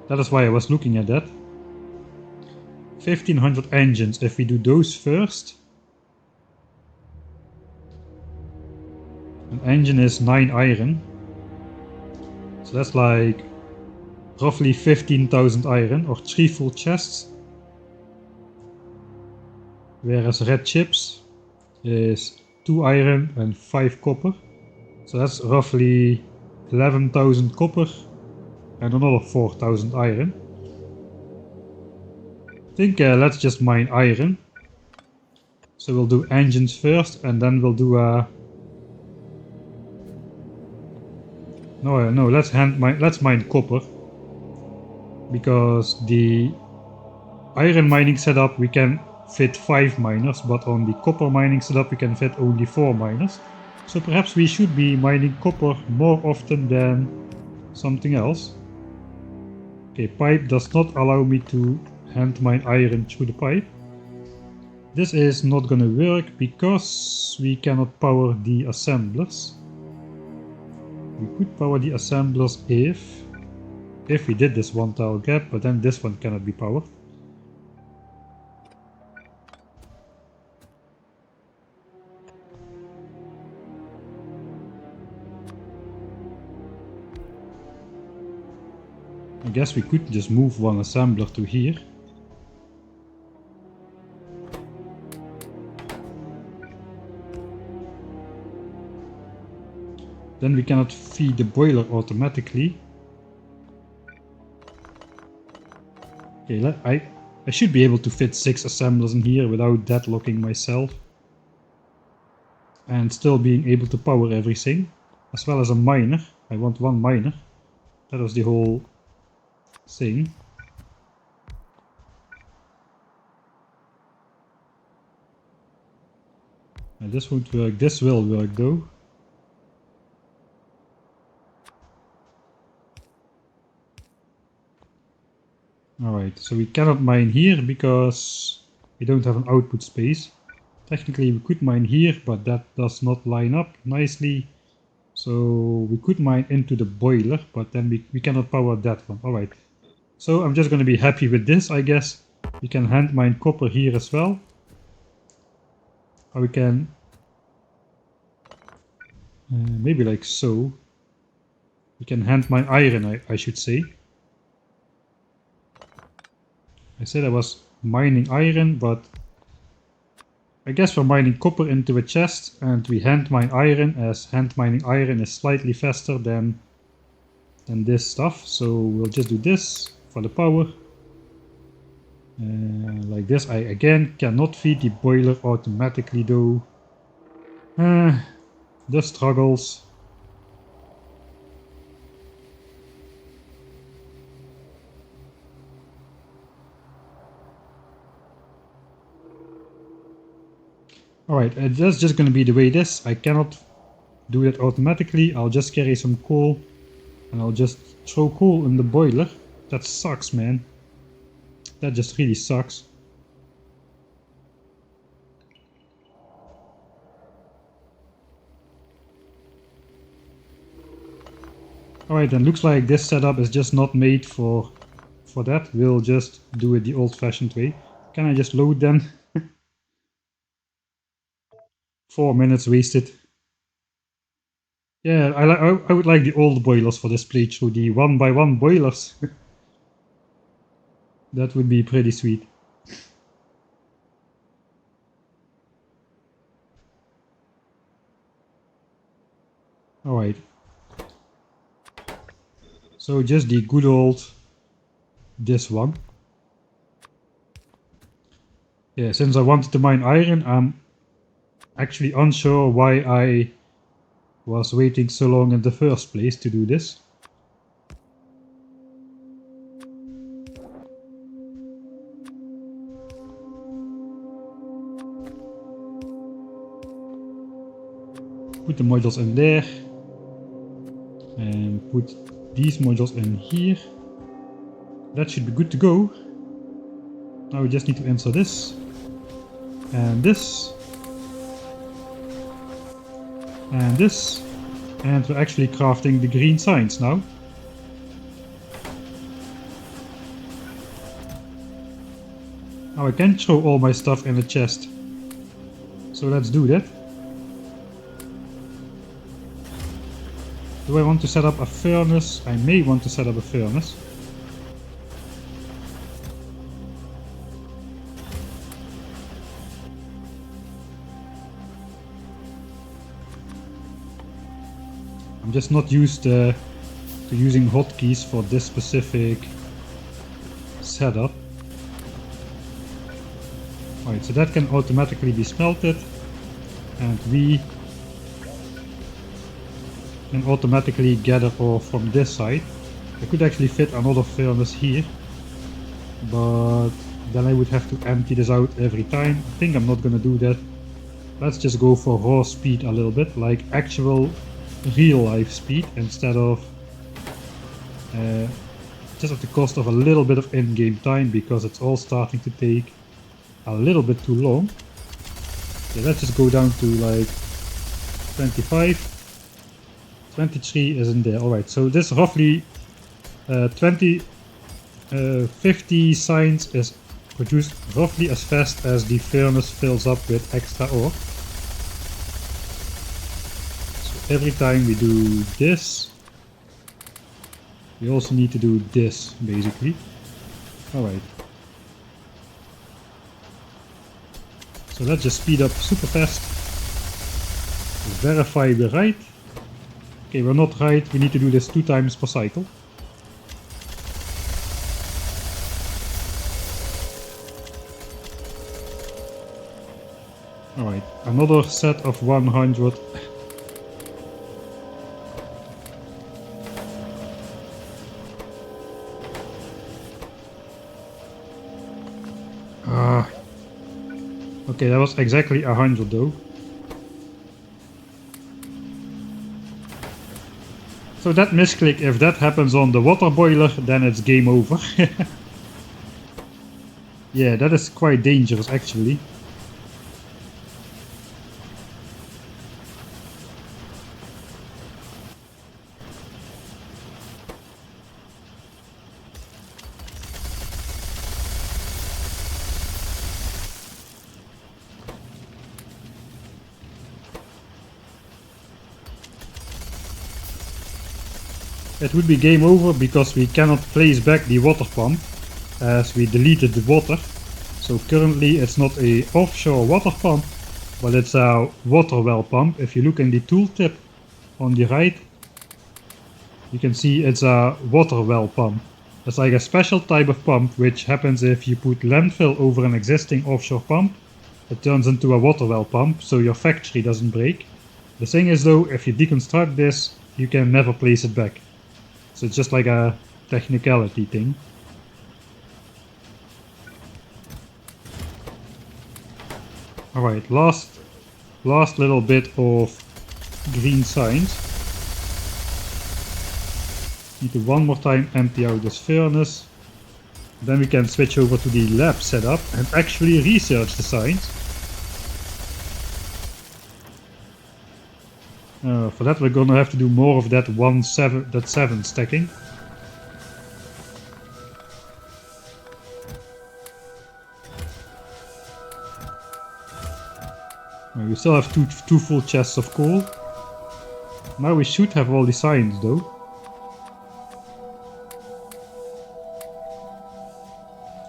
That is why I was looking at that. 1500 engines, if we do those first. An engine is 9 iron. So that's like roughly 15,000 iron, or 3 full chests. Whereas red chips is 2 iron and 5 copper. So that's roughly 11,000 copper and another 4,000 iron. I think let's just mine iron. So we'll do engines first, and then we'll do no, let's mine copper. Because the iron mining setup we can fit 5 miners, but on the copper mining setup we can fit only 4 miners. So perhaps we should be mining copper more often than something else. Okay, pipe does not allow me to hand mine iron through the pipe. This is not gonna work because we cannot power the assemblers. We could power the assemblers if we did this 1 tile gap, but then this one cannot be powered. I guess we could just move 1 assembler to here. Then we cannot feed the boiler automatically. Okay, I should be able to fit 6 assemblers in here without deadlocking myself. and still being able to power everything, as well as a miner. I want one miner. That was the whole thing. And this won't work. This will work though. Alright, so we cannot mine here because we don't have an output space. Technically we could mine here, but that does not line up nicely. So we could mine into the boiler, but then we cannot power that one. Alright, so I'm just going to be happy with this, I guess. We can hand mine copper here as well. Or we can... maybe like so. We can hand mine iron, I should say. I said I was mining iron, but I guess we're mining copper into a chest and we hand mine iron, as hand mining iron is slightly faster than this stuff. So we'll just do this for the power. Like this. I again cannot feed the boiler automatically though. The struggles. Alright, that's just going to be the way it is. I cannot do that automatically. I'll just carry some coal and I'll just throw coal in the boiler. That sucks, man. That just really sucks. Alright, then looks like this setup is just not made for that. We'll just do it the old-fashioned way. Can I just load then? 4 minutes wasted. Yeah, I would like the old boilers for this playthrough, the 1x1 boilers. That would be pretty sweet. Alright. So just the good old this one. Yeah, since I wanted to mine iron, I'm actually unsure why I was waiting so long in the first place to do this. Put the modules in there and put these modules in here. That should be good to go. Now we just need to insert this and this and this, and we're actually crafting the green signs now. Now I can throw all my stuff in the chest, so let's do that. Do I want to set up a furnace? I may want to set up a furnace. I'm just not used to using hotkeys for this specific setup. Alright, so that can automatically be smelted, and we can automatically gather ore from this side. I could actually fit another furnace here, but then I would have to empty this out every time. I think I'm not gonna do that. Let's just go for raw speed a little bit, like actual real life speed, instead of just at the cost of a little bit of in-game time, because it's all starting to take a little bit too long. So let's just go down to like 25. 23 isn't there. Alright, so this roughly 50 signs is produced roughly as fast as the furnace fills up with extra ore. So every time we do this, we also need to do this, basically. Alright. So let's just speed up super fast. Verify we're right. Okay, we're not right. We need to do this 2 times per cycle. Alright, Another set of 100. Okay, that was exactly 100 though. So that misclick, if that happens on the water boiler, then it's game over. Yeah, that is quite dangerous actually. It would be game over because we cannot place back the water pump as we deleted the water. So currently it's not a offshore water pump, but it's a water well pump. If you look in the tooltip on the right, you can see it's a water well pump. It's like a special type of pump which happens if you put landfill over an existing offshore pump. It turns into a water well pump, so your factory doesn't break. The thing is though, if you deconstruct this, you can never place it back. So it's just like a technicality thing. Alright, last little bit of green signs. Need to one more time empty out this furnace. Then we can switch over to the lab setup and actually research the signs. For that we're gonna have to do more of that 7 stacking. We still have two full chests of coal. Now we should have all the signs though.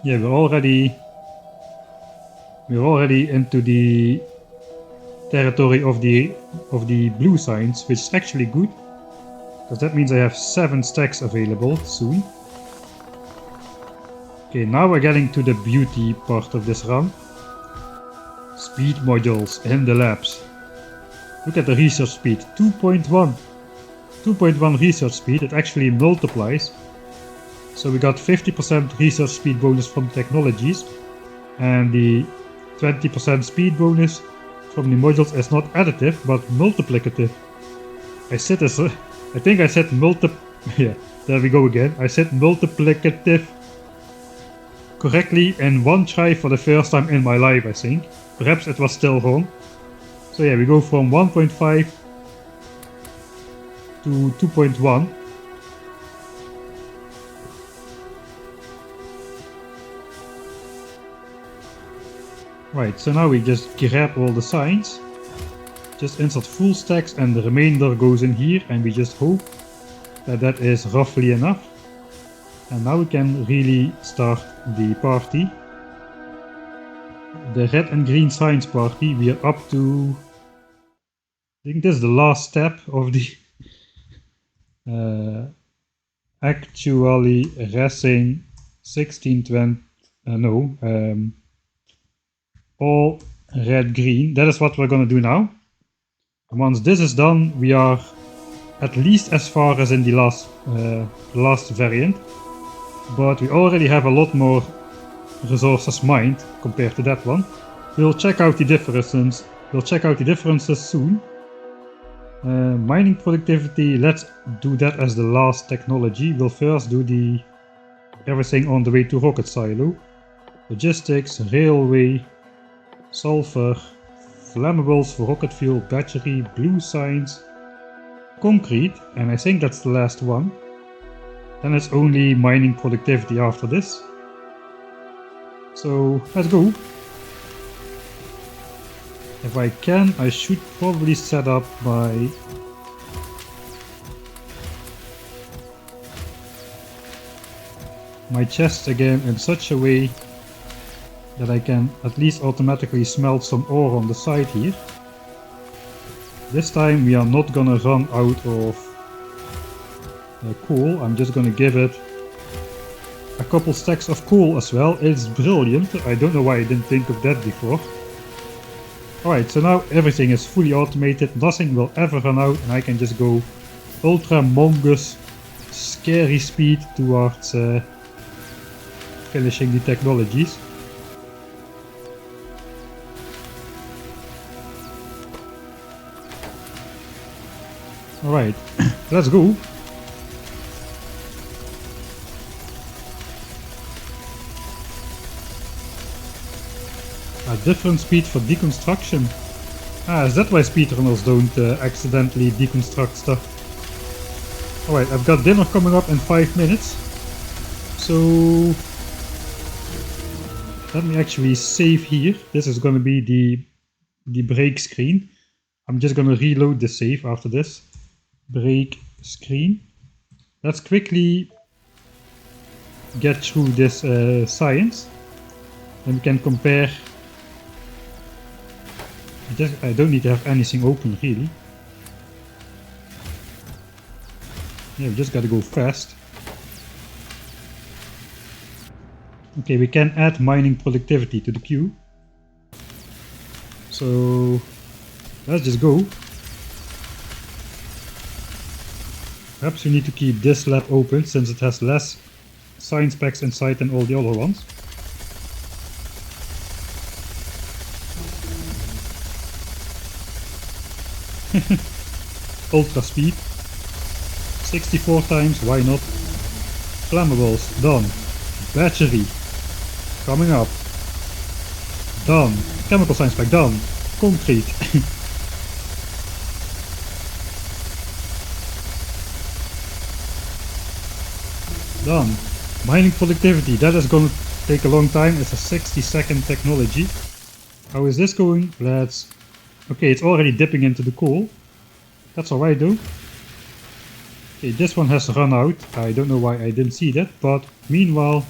Yeah, we're already into the territory of the blue signs, which is actually good, because that means I have 7 stacks available soon. Okay, now we're getting to the beauty part of this run. Speed modules in the labs. Look at the research speed, 2.1. 2.1 research speed, it actually multiplies. So we got 50% research speed bonus from technologies, and the 20% speed bonus from the modules is not additive but multiplicative. I think I said yeah, there we go again. I said multiplicative correctly in one try for the first time in my life, I think. Perhaps it was still wrong. So yeah, we go from 1.5 to 2.1. Right, so now we just grab all the signs, just insert full stacks and the remainder goes in here, and we just hope that that is roughly enough. And now we can really start the party. The red and green signs party, we are up to, I think this is the last step of the actually racing 1620, all red green. That is what we're gonna do now. And once this is done, we are at least as far as in the last variant, but we already have a lot more resources mined compared to that one. We'll check out the differences. Soon. Mining productivity, let's do that as the last technology. We'll first do everything on the way to rocket silo. Logistics, railway, sulfur, flammables for rocket fuel, battery, blue signs, concrete, and I think that's the last one. Then it's only mining productivity after this. So let's go. If I can, I should probably set up my chest again in such a way that I can at least automatically smelt some ore on the side here. This time we are not gonna run out of coal. I'm just gonna give it a couple stacks of coal as well. It's brilliant. I don't know why I didn't think of that before. Alright, so now everything is fully automated, nothing will ever run out, and I can just go ultra mongoose scary speed towards finishing the technologies. Alright, let's go. A different speed for deconstruction. Ah, is that why speedrunners don't accidentally deconstruct stuff? Alright, I've got dinner coming up in 5 minutes. So let me actually save here. This is going to be the break screen. I'm just going to reload the save after this. Break screen. Let's quickly get through this science. And we can compare. I don't need to have anything open really. Yeah, we just gotta go fast. Okay, we can add mining productivity to the queue. So let's just go. Perhaps we need to keep this lab open since it has less science packs inside than all the other ones. Ultra speed. 64 times, why not? Flammables, done. Battery. Coming up. Done. Chemical science pack, done. Concrete. Done. Mining productivity, that is gonna take a long time. It's a 60-second technology. How is this going? Let's... Okay, it's already dipping into the coal. That's alright though. Okay, this one has run out. I don't know why I didn't see that, but meanwhile...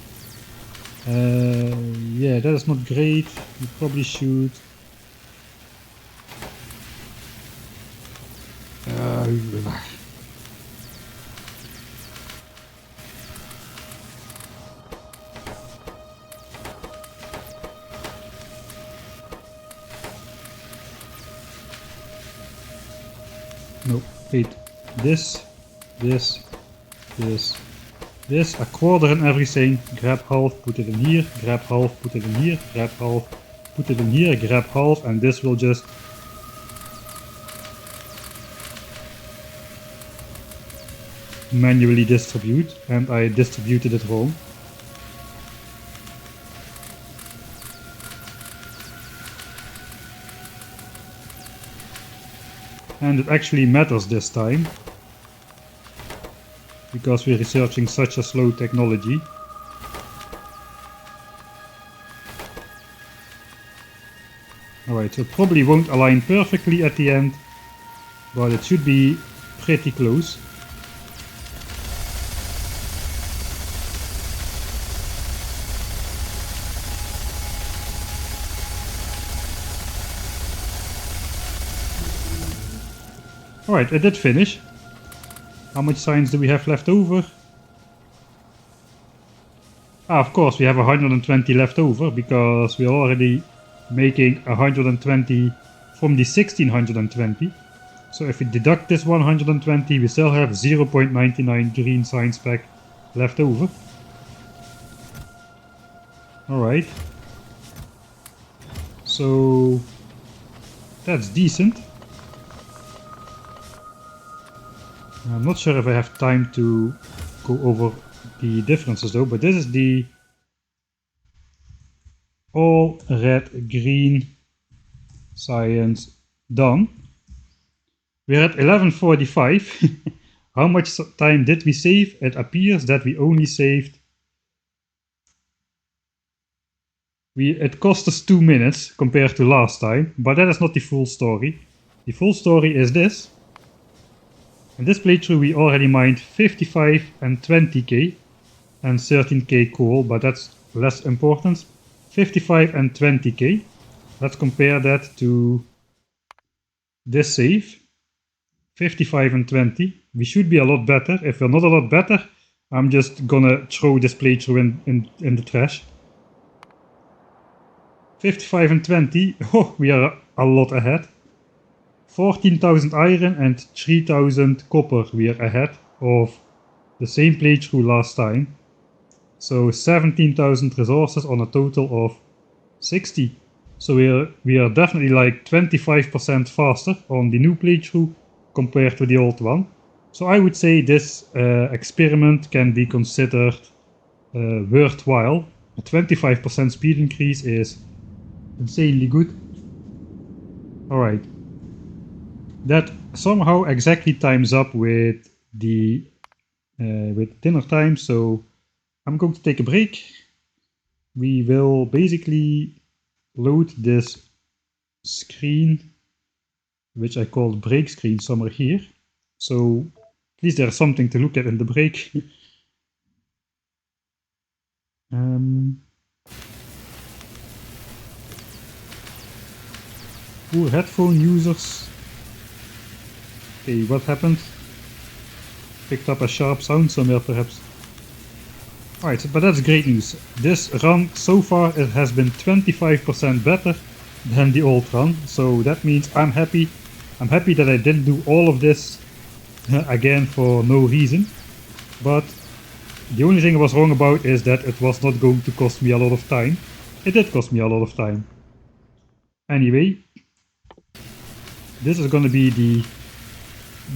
yeah, that is not great. We probably should... No, wait. This, a quarter and everything. Grab half, put it in here. Grab half, put it in here. Grab half, put it in here. Grab half, and this will just... manually distribute, and I distributed it wrong. And it actually matters this time, because we're researching such a slow technology. Alright, so it probably won't align perfectly at the end, but it should be pretty close. Alright, I did finish. How much science do we have left over? Ah, of course, we have 120 left over, because we are already making 120 from the 1620. So if we deduct this 120, we still have 0.99 green science pack left over. Alright. So that's decent. I'm not sure if I have time to go over the differences though, but this is the all red green science done. We're at 11:45. How much time did we save? It appears that we only saved... It cost us 2 minutes compared to last time, but that is not the full story. The full story is this. In this playthrough we already mined 55 and 20k and 13k coal, but that's less important. 55 and 20k. Let's compare that to this save. 55 and 20. We should be a lot better. If we're not a lot better, I'm just gonna throw this playthrough in the trash. 55 and 20. Oh, we are a lot ahead. 14,000 iron and 3,000 copper we are ahead of the same playthrough last time. So 17,000 resources on a total of 60. So we are definitely like 25% faster on the new playthrough compared to the old one. So I would say this experiment can be considered worthwhile. A 25% speed increase is insanely good. Alright. That somehow exactly times up with the with dinner time, so I'm going to take a break. We will basically load this screen, which I called break screen, somewhere here. So at least there's something to look at in the break. Poor headphone users. Okay, what happened? Picked up a sharp sound somewhere perhaps. Alright, but that's great news. This run so far it has been 25% better than the old run, so that means I'm happy. I'm happy that I didn't do all of this again for no reason. But the only thing I was wrong about is that it was not going to cost me a lot of time. It did cost me a lot of time. Anyway, this is gonna be the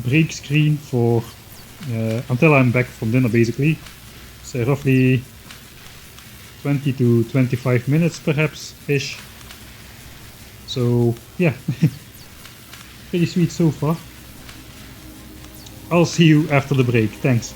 break screen for until I'm back from dinner basically. So roughly 20 to 25 minutes perhaps ish. So yeah, pretty sweet so far. I'll see you after the break, thanks.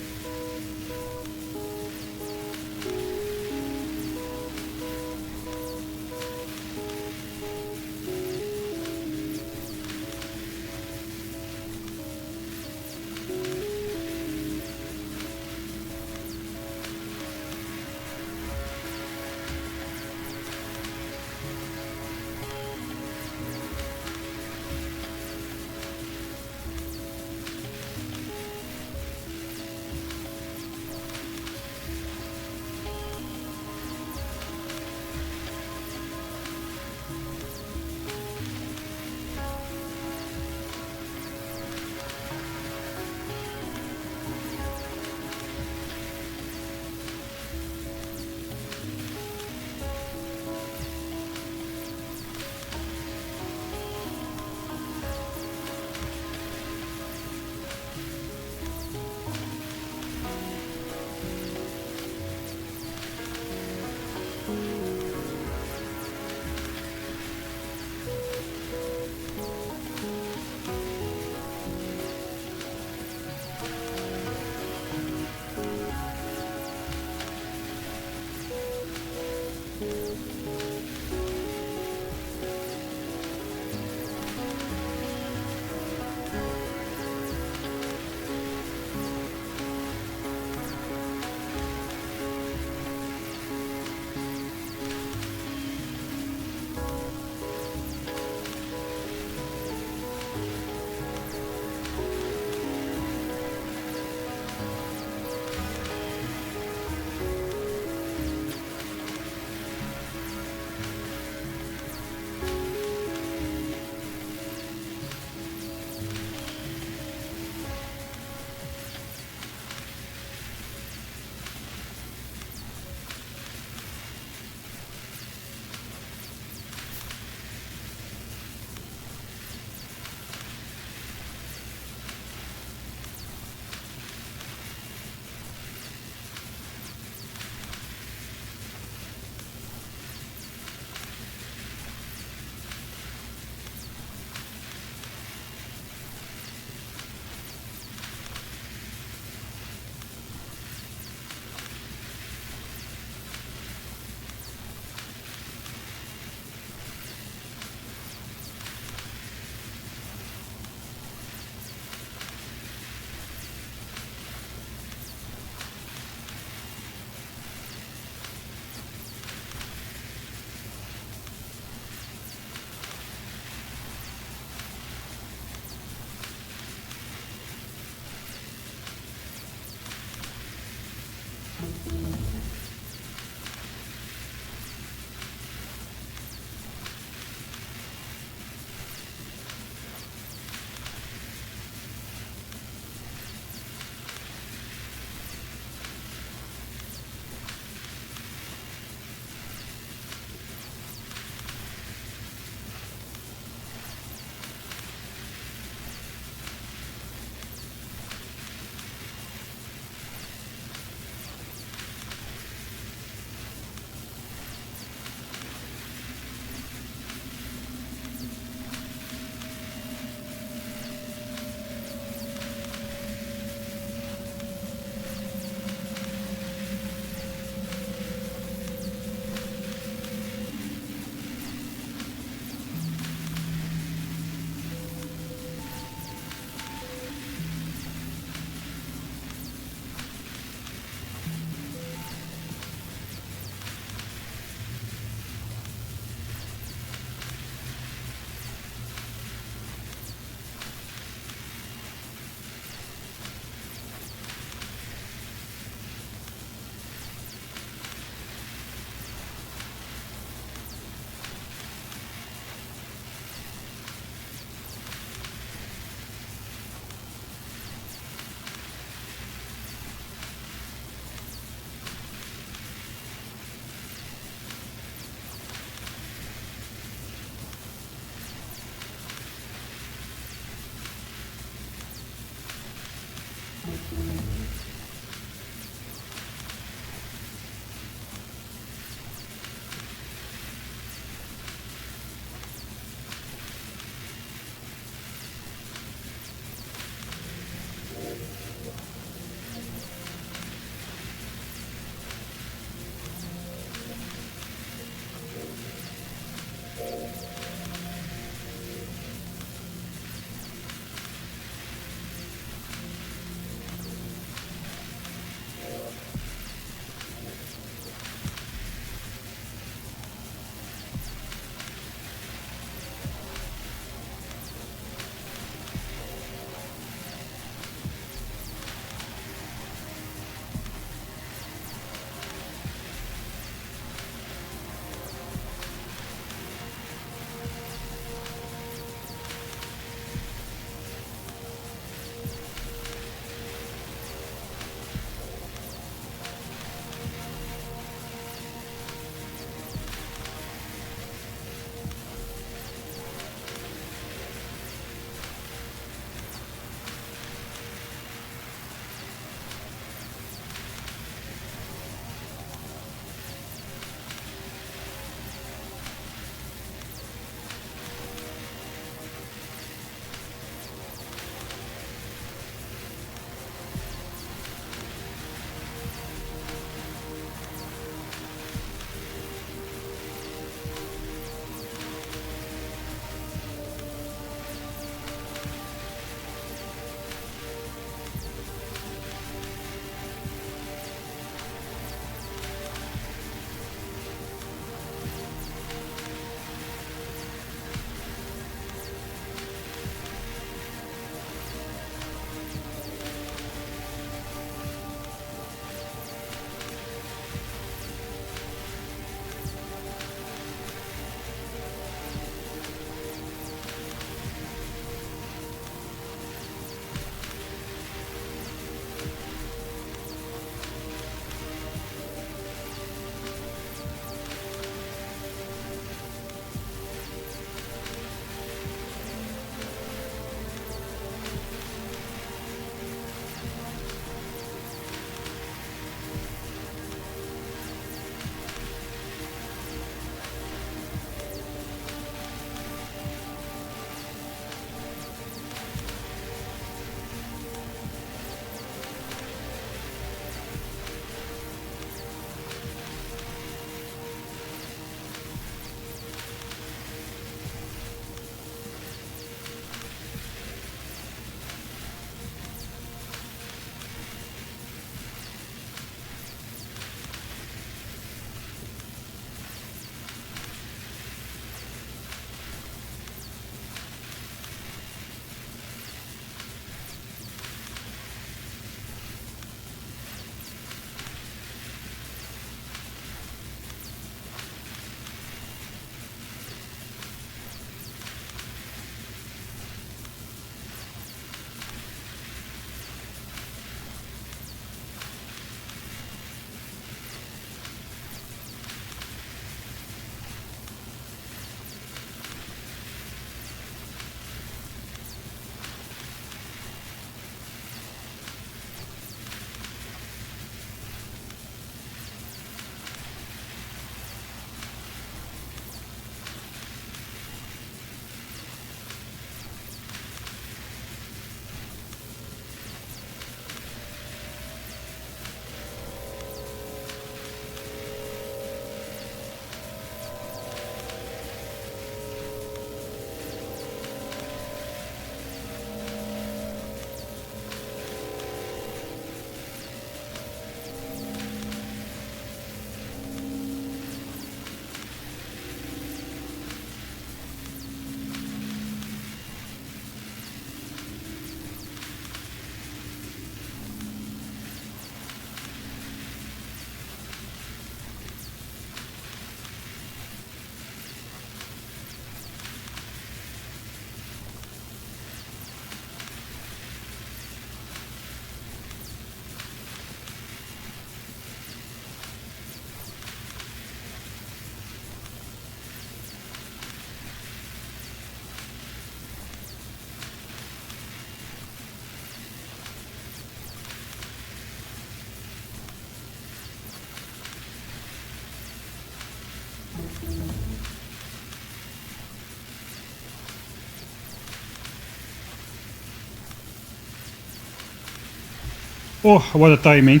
Oh, what a timing.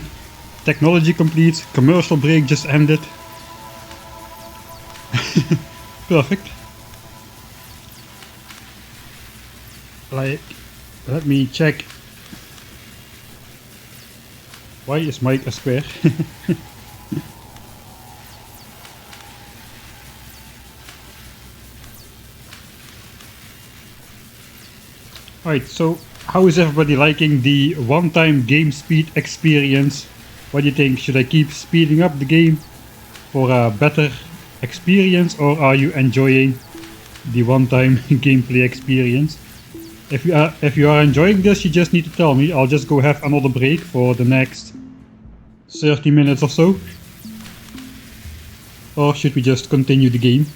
Technology complete, commercial break just ended. Perfect. Like, let me check. Why is Mike a square? Alright, so how is everybody liking the one-time game speed experience? What do you think? Should I keep speeding up the game for a better experience, or are you enjoying the one-time gameplay experience? If you are enjoying this, you just need to tell me. I'll just go have another break for the next 30 minutes or so. Or should we just continue the game?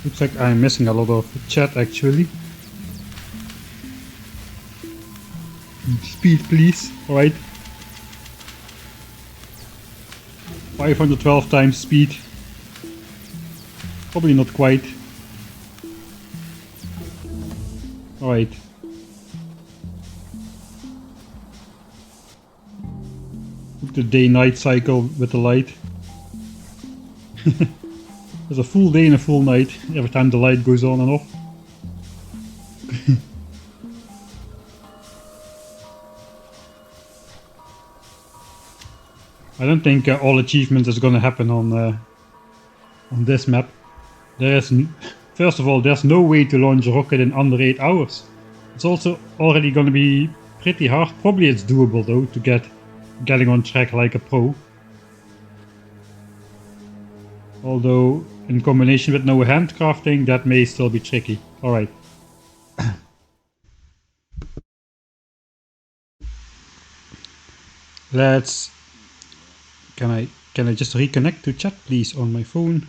Looks like I'm missing a lot of chat actually. Speed please. Alright. 512 times speed. Probably not quite. Alright. The day-night cycle with the light. There's a full day and a full night every time the light goes on and off. I don't think all achievements is gonna happen on this map. First of all, there's no way to launch a rocket in under 8 hours. It's also already gonna be pretty hard. Probably it's doable though to getting on track like a pro. Although in combination with no handcrafting, that may still be tricky. Alright. Let's... Can I just reconnect to chat please on my phone?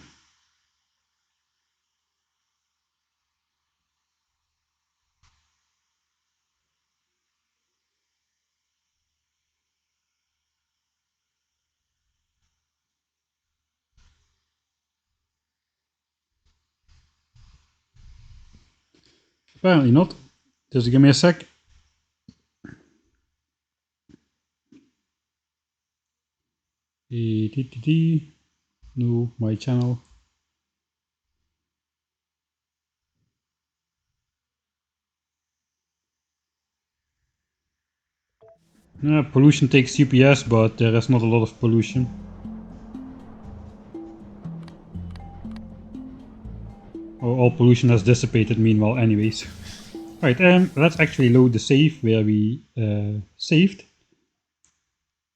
Apparently not. Just give me a sec. No, my channel. Pollution takes UPS, but there is not a lot of pollution. All pollution has dissipated meanwhile anyways. Alright, let's actually load the save where we saved.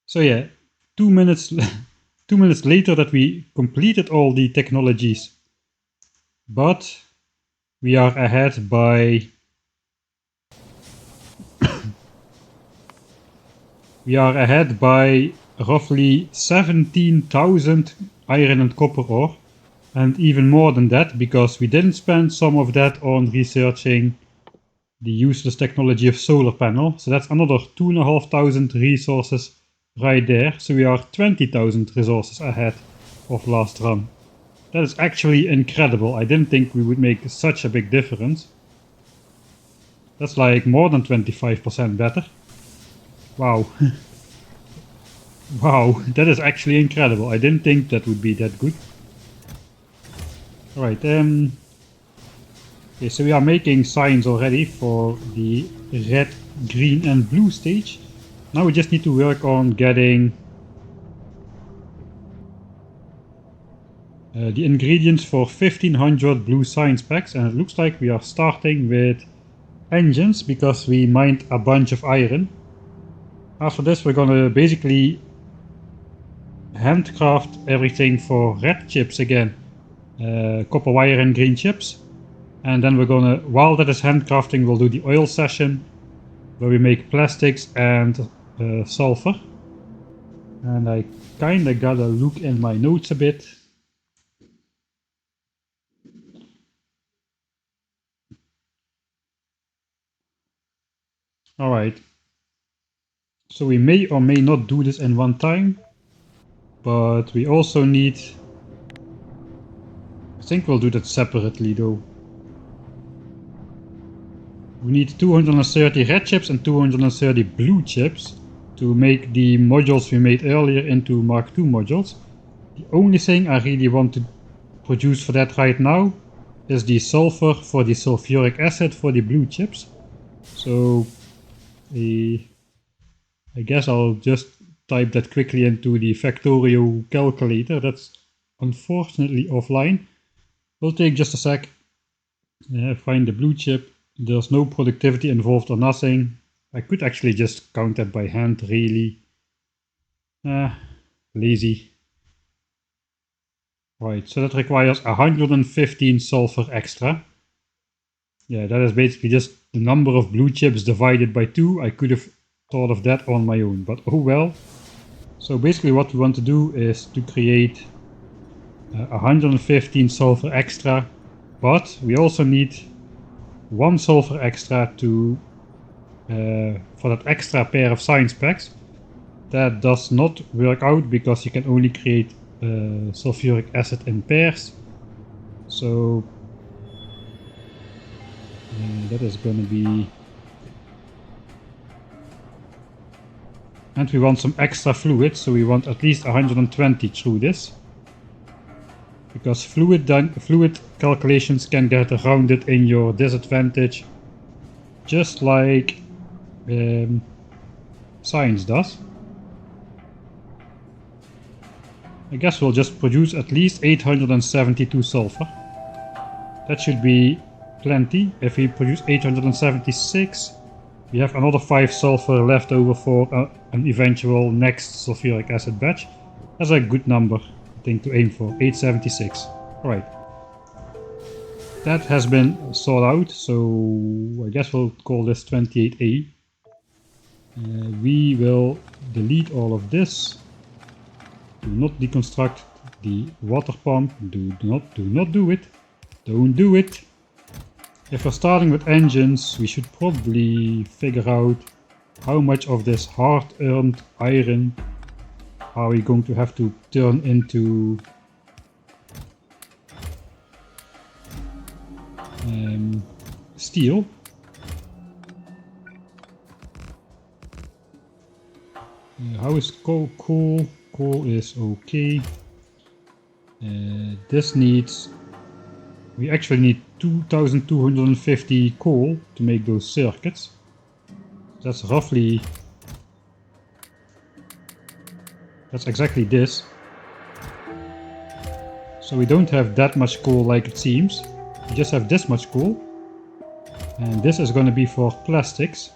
So yeah, 2 minutes 2 minutes later that we completed all the technologies, but we are ahead by roughly 17,000 iron and copper ore, and even more than that because we didn't spend some of that on researching the useless technology of solar panel. So that's another 2,500 resources right there. So we are 20,000 resources ahead of last run. That is actually incredible. I didn't think we would make such a big difference. That's like more than 25% better. Wow. Wow, that is actually incredible. I didn't think that would be that good. Alright, okay, so we are making signs already for the red, green and blue stage. Now we just need to work on getting the ingredients for 1500 blue science packs, and it looks like we are starting with engines because we mined a bunch of iron. After this we're gonna basically handcraft everything for red chips again, copper wire and green chips, and then we're gonna, while that is handcrafting, we'll do the oil session where we make plastics and sulfur. And I kinda gotta look in my notes a bit. Alright, so we may or may not do this in one time, but we also need, I think we'll do that separately though. We need 230 red chips and 230 blue chips to make the modules we made earlier into Mark II modules. The only thing I really want to produce for that right now is the sulfur for the sulfuric acid for the blue chips. So I guess I'll just type that quickly into the Factorio calculator. That's unfortunately offline. Will take just a sec. Find the blue chip. There's no productivity involved or nothing. I could actually just count that by hand, really. Lazy. Right, so that requires 115 sulfur extra. Yeah, that is basically just the number of blue chips divided by 2. I could have thought of that on my own, but oh well. So basically what we want to do is to create 115 sulfur extra, but we also need 1 sulfur extra to for that extra pair of science packs. That does not work out because you can only create sulfuric acid in pairs. So that is going to be... And we want some extra fluid, so we want at least 120 through this. Because fluid calculations can get rounded in your disadvantage, just like science does. I guess we'll just produce at least 872 sulfur. That should be plenty. If we produce 876, we have another 5 sulfur left over for an eventual next sulfuric acid batch. That's a good number, I think, to aim for, 876. Alright. That has been sorted out, so I guess we'll call this 28A. We will delete all of this. Do not deconstruct the water pump. Do not do it. Don't do it. If we're starting with engines, we should probably figure out how much of this hard-earned iron are we going to have to turn into steel. How is coal? Coal is okay. This needs... We actually need 2250 coal to make those circuits. That's roughly... That's exactly this. So we don't have that much coal like it seems. We just have this much coal. And this is going to be for plastics.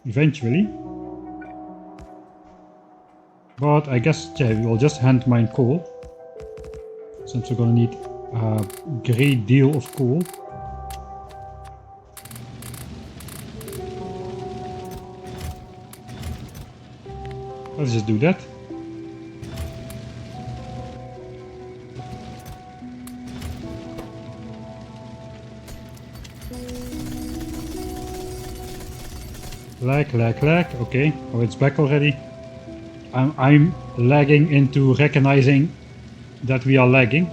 Eventually. But I guess, yeah, we will just hand mine coal. Since we're going to need a great deal of coal. Let's just do that. Lag. Okay, oh, it's back already. I'm lagging into recognizing that we are lagging.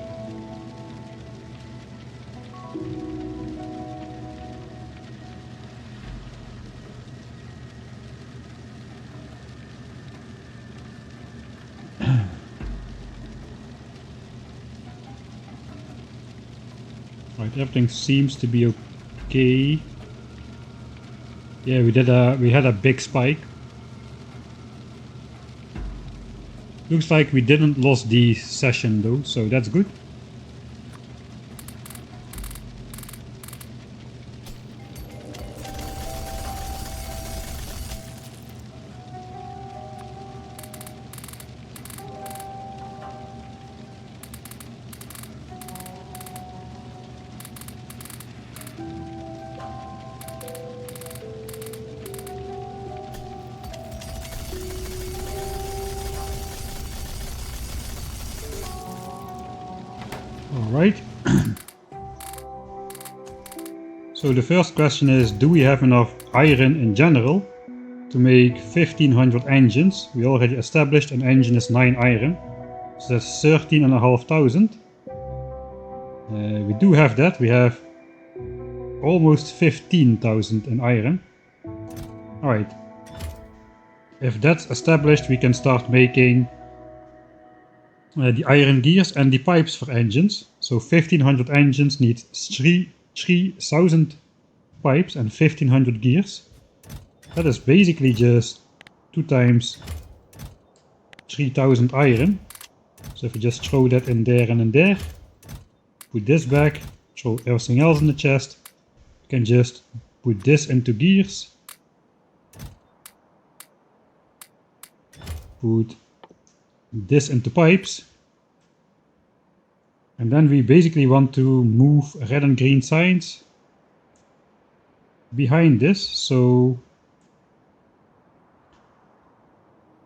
Right, everything seems to be okay. Yeah, we had a big spike. Looks like we didn't lose the session though, so that's good. Alright. So the first question is, do we have enough iron in general to make 1500 engines? We already established an engine is 9 iron, so that's 13,500. We do have that. We have almost 15,000 in iron. Alright. If that's established, we can start making the iron gears and the pipes for engines. So 1500 engines need 3,000 pipes and 1500 gears. That is basically just 2 times 3000 iron. So if you just throw that in there and in there, put this back, throw everything else in the chest, you can just put this into gears, put this into pipes, and then we basically want to move red and green signs behind this, so,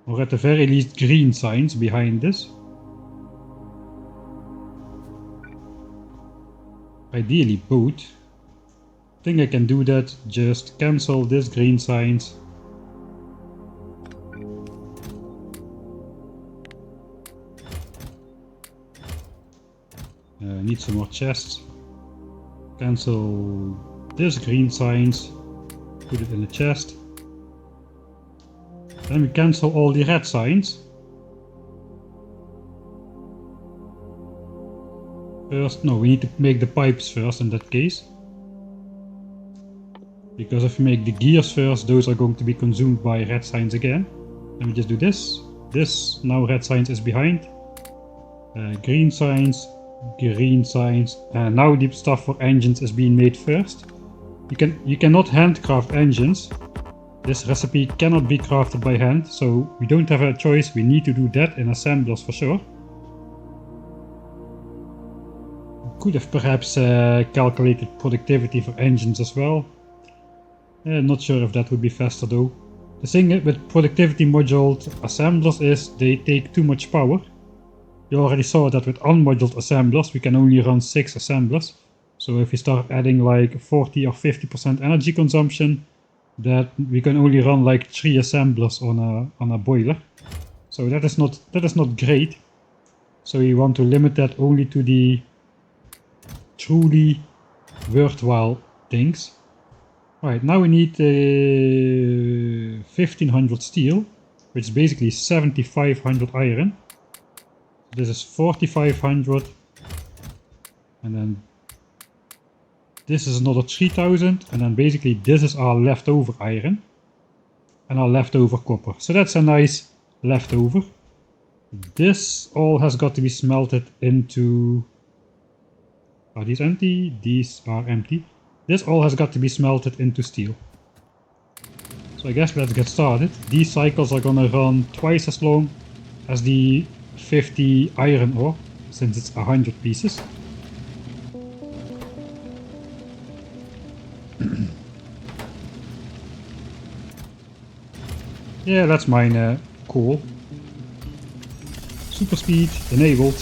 or at the very least green signs behind this. Ideally both. I think I can do that, just cancel this green signs. Need some more chests. Cancel this green signs, put it in the chest. Then we cancel all the red signs. First, no, we need to make the pipes first in that case. Because if we make the gears first, those are going to be consumed by red signs again. Then we just do this. This, now red signs is behind. Green signs, and now the stuff for engines is being made first. You cannot handcraft engines. This recipe cannot be crafted by hand, so we don't have a choice. We need to do that in assemblers for sure. Could have perhaps calculated productivity for engines as well. Not sure if that would be faster though. The thing with productivity moduled assemblers is they take too much power. You already saw that with unmoduled assemblers we can only run 6 assemblers. So if we start adding like 40 or 50% energy consumption, that we can only run like 3 assemblers on a boiler. So that is not great. So we want to limit that only to the truly worthwhile things. Right, now we need 1500 steel, which is basically 7500 iron. This is 4500, and then this is another 3000, and then basically this is our leftover iron and our leftover copper. So that's a nice leftover. This all has got to be smelted into... Are these empty? These are empty. This all has got to be smelted into steel. So I guess let's get started. These cycles are gonna run twice as long as the 50 iron ore, since it's 100 pieces. Yeah, let's mine coal. Super speed enabled.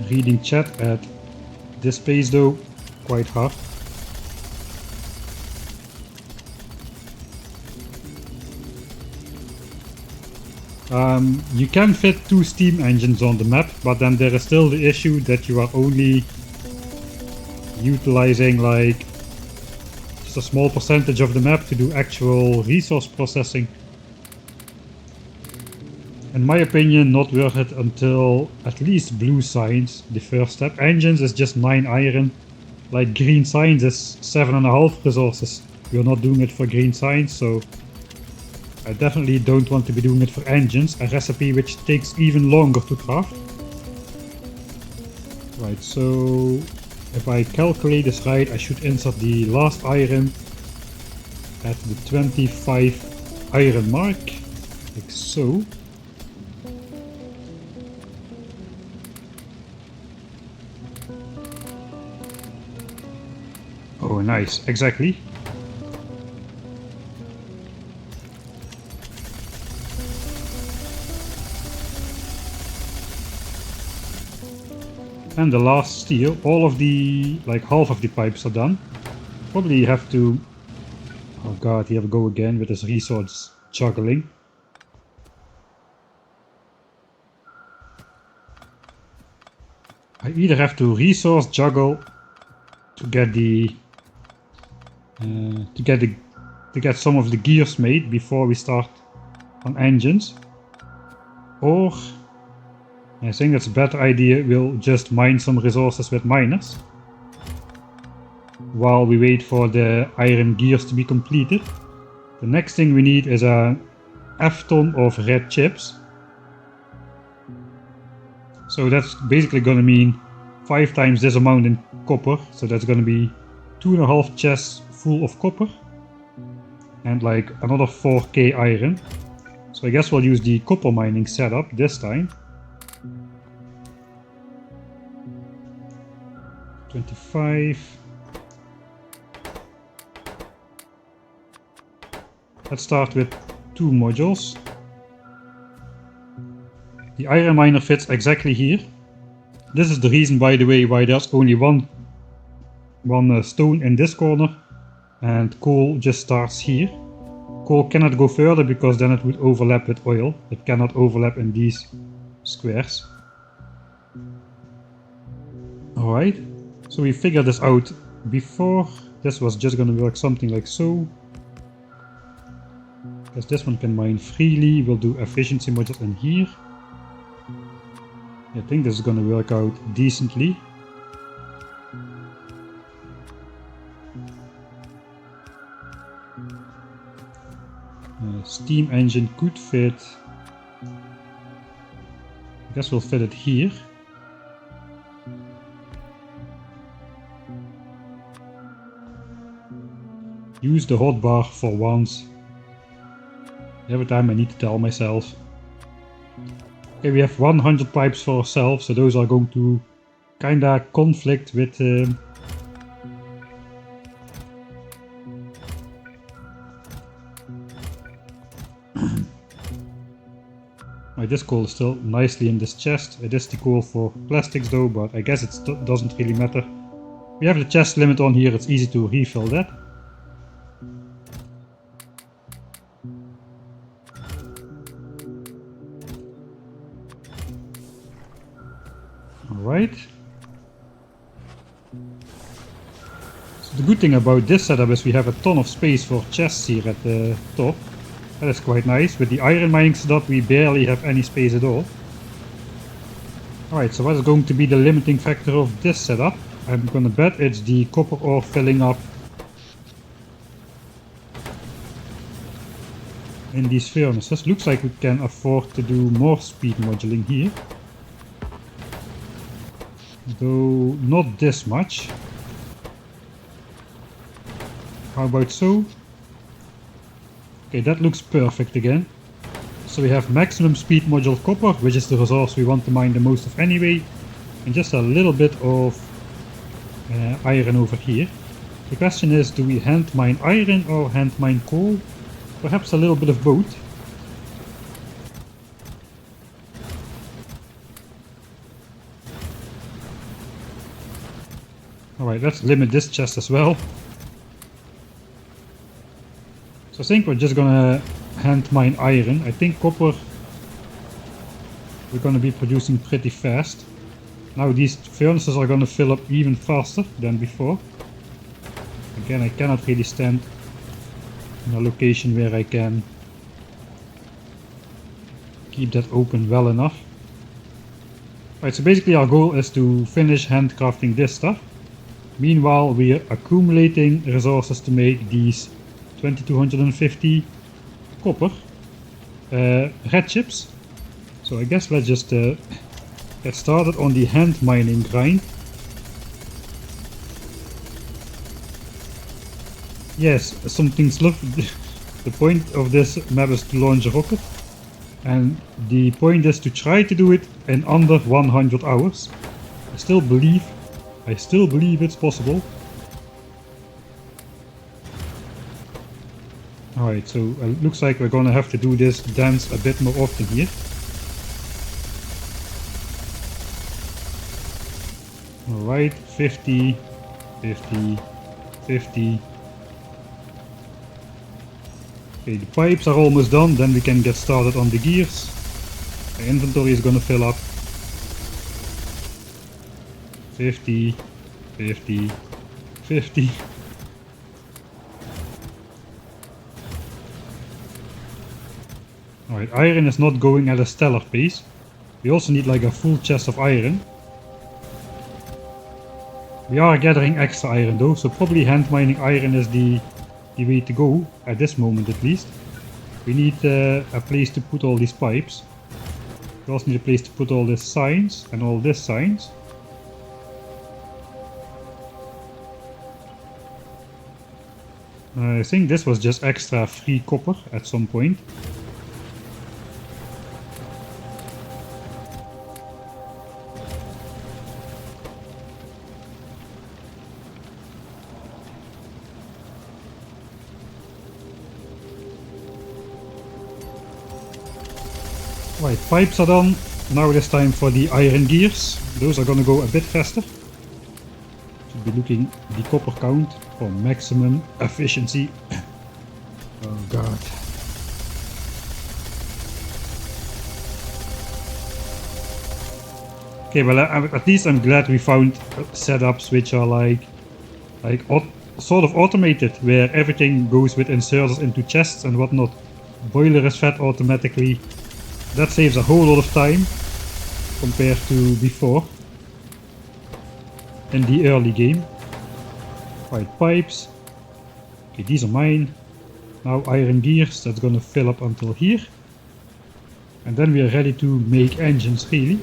Reading chat at this pace though, quite hard. You can fit 2 steam engines on the map, but then there is still the issue that you are only utilizing like just a small percentage of the map to do actual resource processing. In my opinion, not worth it until at least blue signs, the first step. Engines is just 9 iron, like green signs is 7.5 resources. We're not doing it for green signs, so I definitely don't want to be doing it for engines, a recipe which takes even longer to craft. Right, so if I calculate this right, I should insert the last iron at the 25 iron mark, like so. Oh, nice, exactly. And the last steel, all of the, like half of the pipes are done. Probably have to, oh god, here we go again with this resource juggling. I either have to resource juggle to get to get some of the gears made before we start on engines, or I think that's a better idea, we'll just mine some resources with miners while we wait for the iron gears to be completed. The next thing we need is a F-ton of red chips. So that's basically gonna mean 5 times this amount in copper, so that's gonna be 2.5 chests full of copper and like another 4k iron. So I guess we'll use the copper mining setup this time. 25. Let's start with 2 modules. The iron miner fits exactly here. This is the reason, by the way, why there's only one stone in this corner and coal just starts here. Coal cannot go further because then it would overlap with oil. It cannot overlap in these squares. Alright, so we figured this out before. This was just gonna work something like so. Because this one can mine freely. We'll do efficiency modules in here. I think this is gonna work out decently. Steam engine could fit. I guess we'll fit it here. Use the hotbar for once. Every time I need to tell myself. Okay, we have 100 pipes for ourselves, so those are going to kinda conflict with this coal is still nicely in this chest. It is the coal for plastics though, but I guess it doesn't really matter. We have the chest limit on here, it's easy to refill that. Alright. So the good thing about this setup is we have a ton of space for chests here at the top. That is quite nice. With the iron mining setup we barely have any space at all. Alright, so what is going to be the limiting factor of this setup? I'm gonna bet it's the copper ore filling up in these furnaces. Looks like we can afford to do more speed moduling here. Though not this much. How about so? Okay, that looks perfect again. So we have maximum speed module copper, which is the resource we want to mine the most of anyway, and just a little bit of iron over here. The question is, do we hand mine iron or hand mine coal? Perhaps a little bit of both. Alright, let's limit this chest as well. So I think we're just gonna hand mine iron. I think copper we're gonna be producing pretty fast. Now these furnaces are gonna fill up even faster than before. Again, I cannot really stand in a location where I can keep that open well enough. Right, so basically our goal is to finish handcrafting this stuff. Meanwhile, we are accumulating resources to make these 2250 copper red chips. So I guess let's just get started on the hand mining grind. Yes, something's left. The point of this map is to launch a rocket, and the point is to try to do it in under 100 hours. I still believe it's possible. Alright, so it looks like we're gonna have to do this dance a bit more often here. Alright, 50, 50, 50. Okay, the pipes are almost done, then we can get started on the gears. The inventory is gonna fill up. 50, 50, 50. Alright, iron is not going at a stellar pace. We also need like a full chest of iron. We are gathering extra iron though, so probably hand mining iron is the way to go, at this moment at least. We need a place to put all these pipes. We also need a place to put all these signs and all these signs. I think this was just extra free copper at some point. Right, pipes are done. Now it is time for the iron gears. Those are gonna go a bit faster. Should be looking the copper count for maximum efficiency. Oh god. Okay, well at least I'm glad we found setups which are sort of automated, where everything goes with inserters into chests and whatnot. Boiler is fed automatically. That saves a whole lot of time compared to before in the early game. Right, pipes. Okay, these are mine. Now iron gears, that's gonna fill up until here. And then we are ready to make engines really.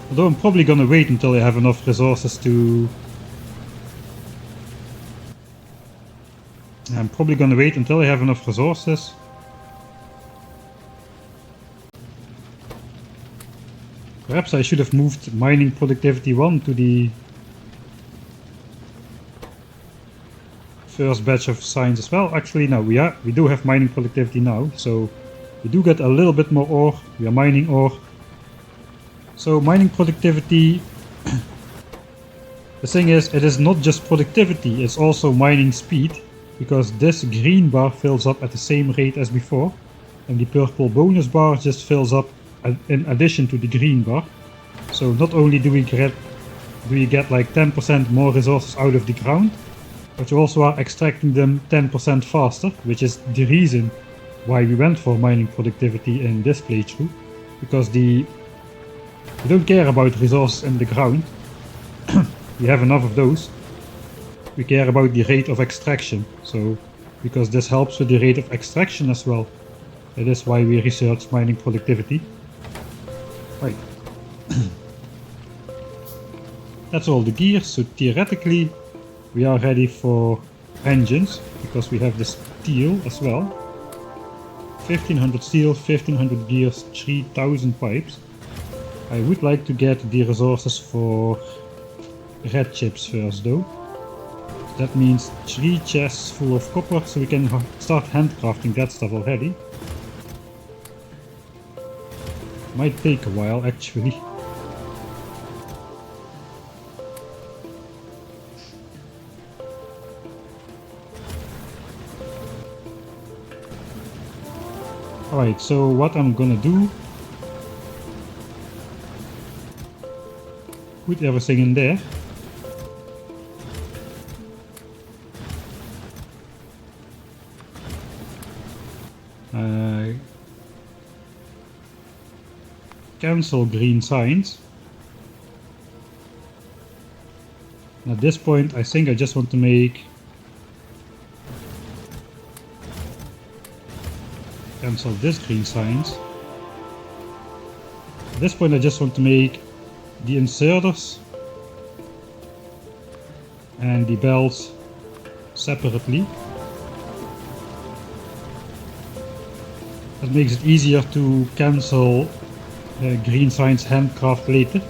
Although I'm probably gonna wait until I have enough resources to... Perhaps I should have moved mining productivity 1 to the first batch of signs as well. Actually no, we do have mining productivity now, so we do get a little bit more ore. We are mining ore. So mining productivity, the thing is, it is not just productivity, it's also mining speed, because this green bar fills up at the same rate as before, and the purple bonus bar just fills up in addition to the green bar. So not only do you get like 10% more resources out of the ground, but you also are extracting them 10% faster, which is the reason why we went for mining productivity in this playthrough, because we don't care about resources in the ground. We have enough of those. We care about the rate of extraction, so because this helps with the rate of extraction as well. That is why we research mining productivity. Right. That's all the gears, so theoretically we are ready for engines, because we have the steel as well. 1500 steel, 1500 gears, 3000 pipes. I would like to get the resources for red chips first though. That means 3 chests full of copper, so we can start handcrafting that stuff already. Might take a while actually. Alright, so what I'm gonna do, put everything in there. Cancel green signs. And at this point I think I just want to make cancel this green signs. At this point I just want to make the inserters and the belts separately. That makes it easier to cancel green signs handcraft later,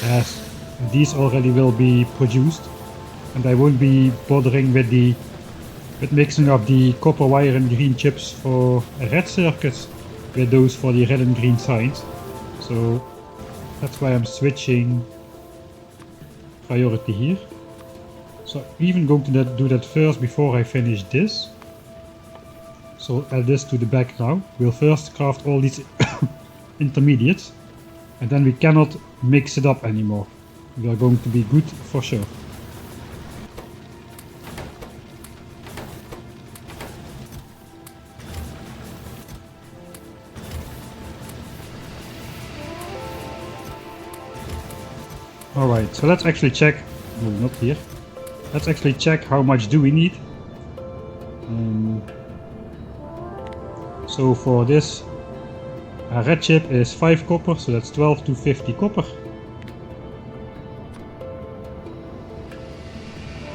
as these already will be produced, and I won't be bothering with mixing up the copper wire and green chips for red circuits with those for the red and green signs. So that's why I'm switching priority here. So I'm even going to do that first before I finish this. So add this to the back now. We'll first craft all these intermediates. And then we cannot mix it up anymore. We are going to be good for sure. Alright, so let's actually check. No, not here. Let's actually check how much do we need. So for this, a red chip is 5 copper, so that's 12 to 50 copper.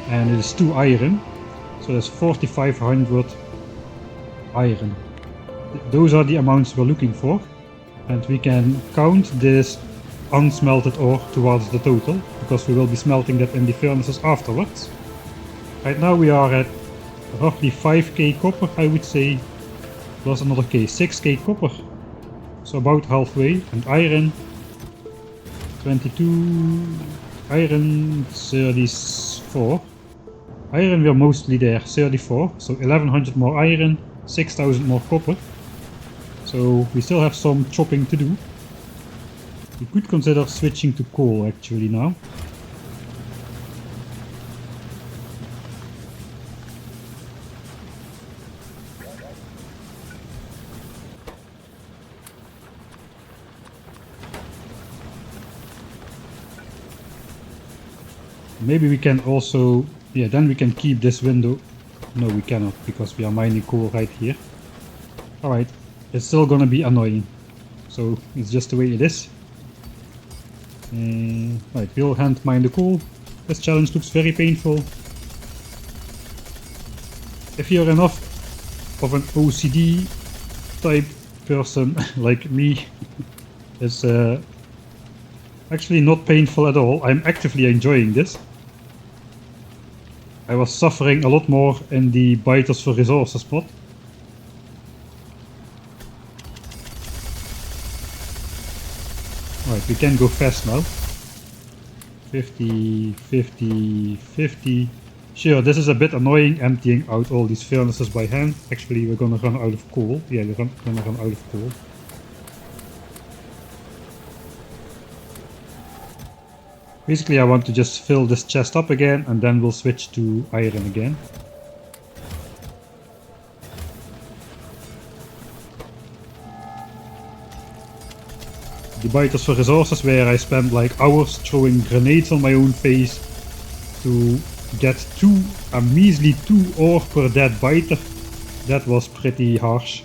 And it is 2 iron, so that's 4500 iron. Those are the amounts we're looking for. And we can count this unsmelted ore towards the total, because we will be smelting that in the furnaces afterwards. Right now we are at roughly 5k copper, I would say, plus another k, 6k copper. So about halfway. And iron, 22, iron 34. Iron we're mostly there, 34, so 1100 more iron, 6000 more copper. So we still have some chopping to do. We could consider switching to coal actually now. Maybe we can also, yeah, then we can keep this window. No, we cannot, because we are mining coal right here. Alright, it's still gonna be annoying. So it's just the way it is. Right, we'll hand mine the coal. This challenge looks very painful. If you're enough of an OCD type person like me, it's actually not painful at all. I'm actively enjoying this. I was suffering a lot more in the biters for resources mod. Right, we can go fast now. 50, 50, 50. Sure, this is a bit annoying, emptying out all these furnaces by hand. Actually, we're gonna run out of coal. Yeah, we're gonna run out of coal. Basically, I want to just fill this chest up again, and then we'll switch to iron again. The biters for resources, where I spent like hours throwing grenades on my own face to get a measly 2 ore per dead biter. That was pretty harsh.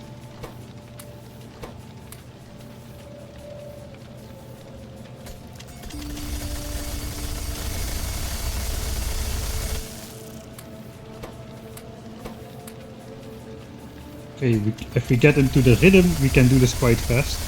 Okay, if we get into the rhythm, we can do this quite fast.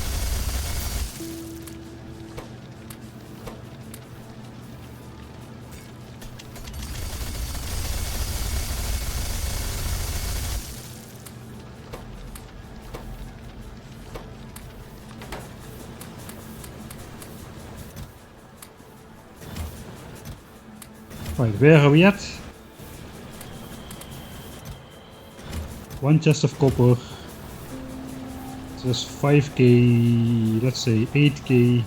Right, where are we at? 1 chest of copper. Just 5k, let's say 8k,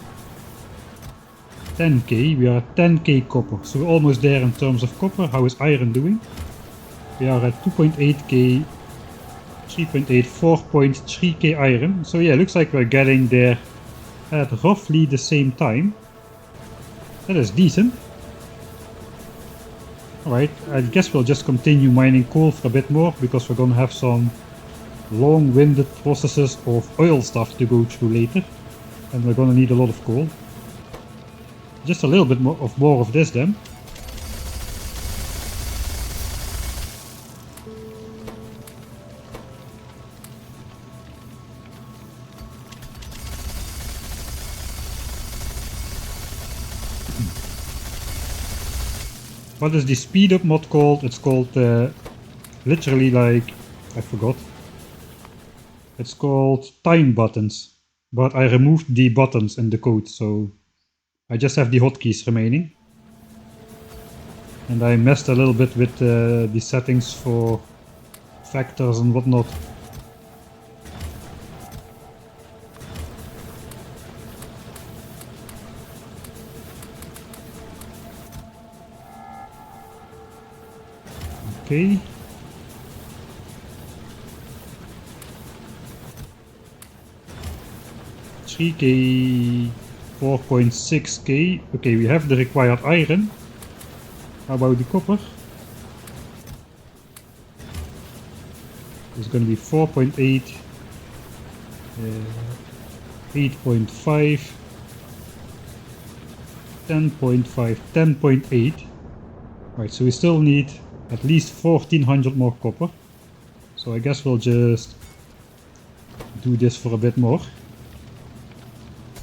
10k. We are at 10k copper, so we're almost there in terms of copper. How is iron doing? We are at 2.8k, 3.8, 4.3k iron. So yeah, looks like we're getting there at roughly the same time. That is decent. Alright, I guess we'll just continue mining coal for a bit more, because we're gonna have some long-winded processes of oil stuff to go through later, and we're gonna need a lot of coal. Just a little bit more of this then. What is the speed up mod called? It's called literally like, I forgot. It's called time buttons, but I removed the buttons in the code, so I just have the hotkeys remaining. And I messed a little bit with the settings for factors and whatnot. 5k. $3k, 4.6k. Okay, we have the required iron. How about the copper? It's going to be 4.8, 8.5, 10.5, 10.8. Right, so we still need at least 1400 more copper. So I guess we'll just do this for a bit more.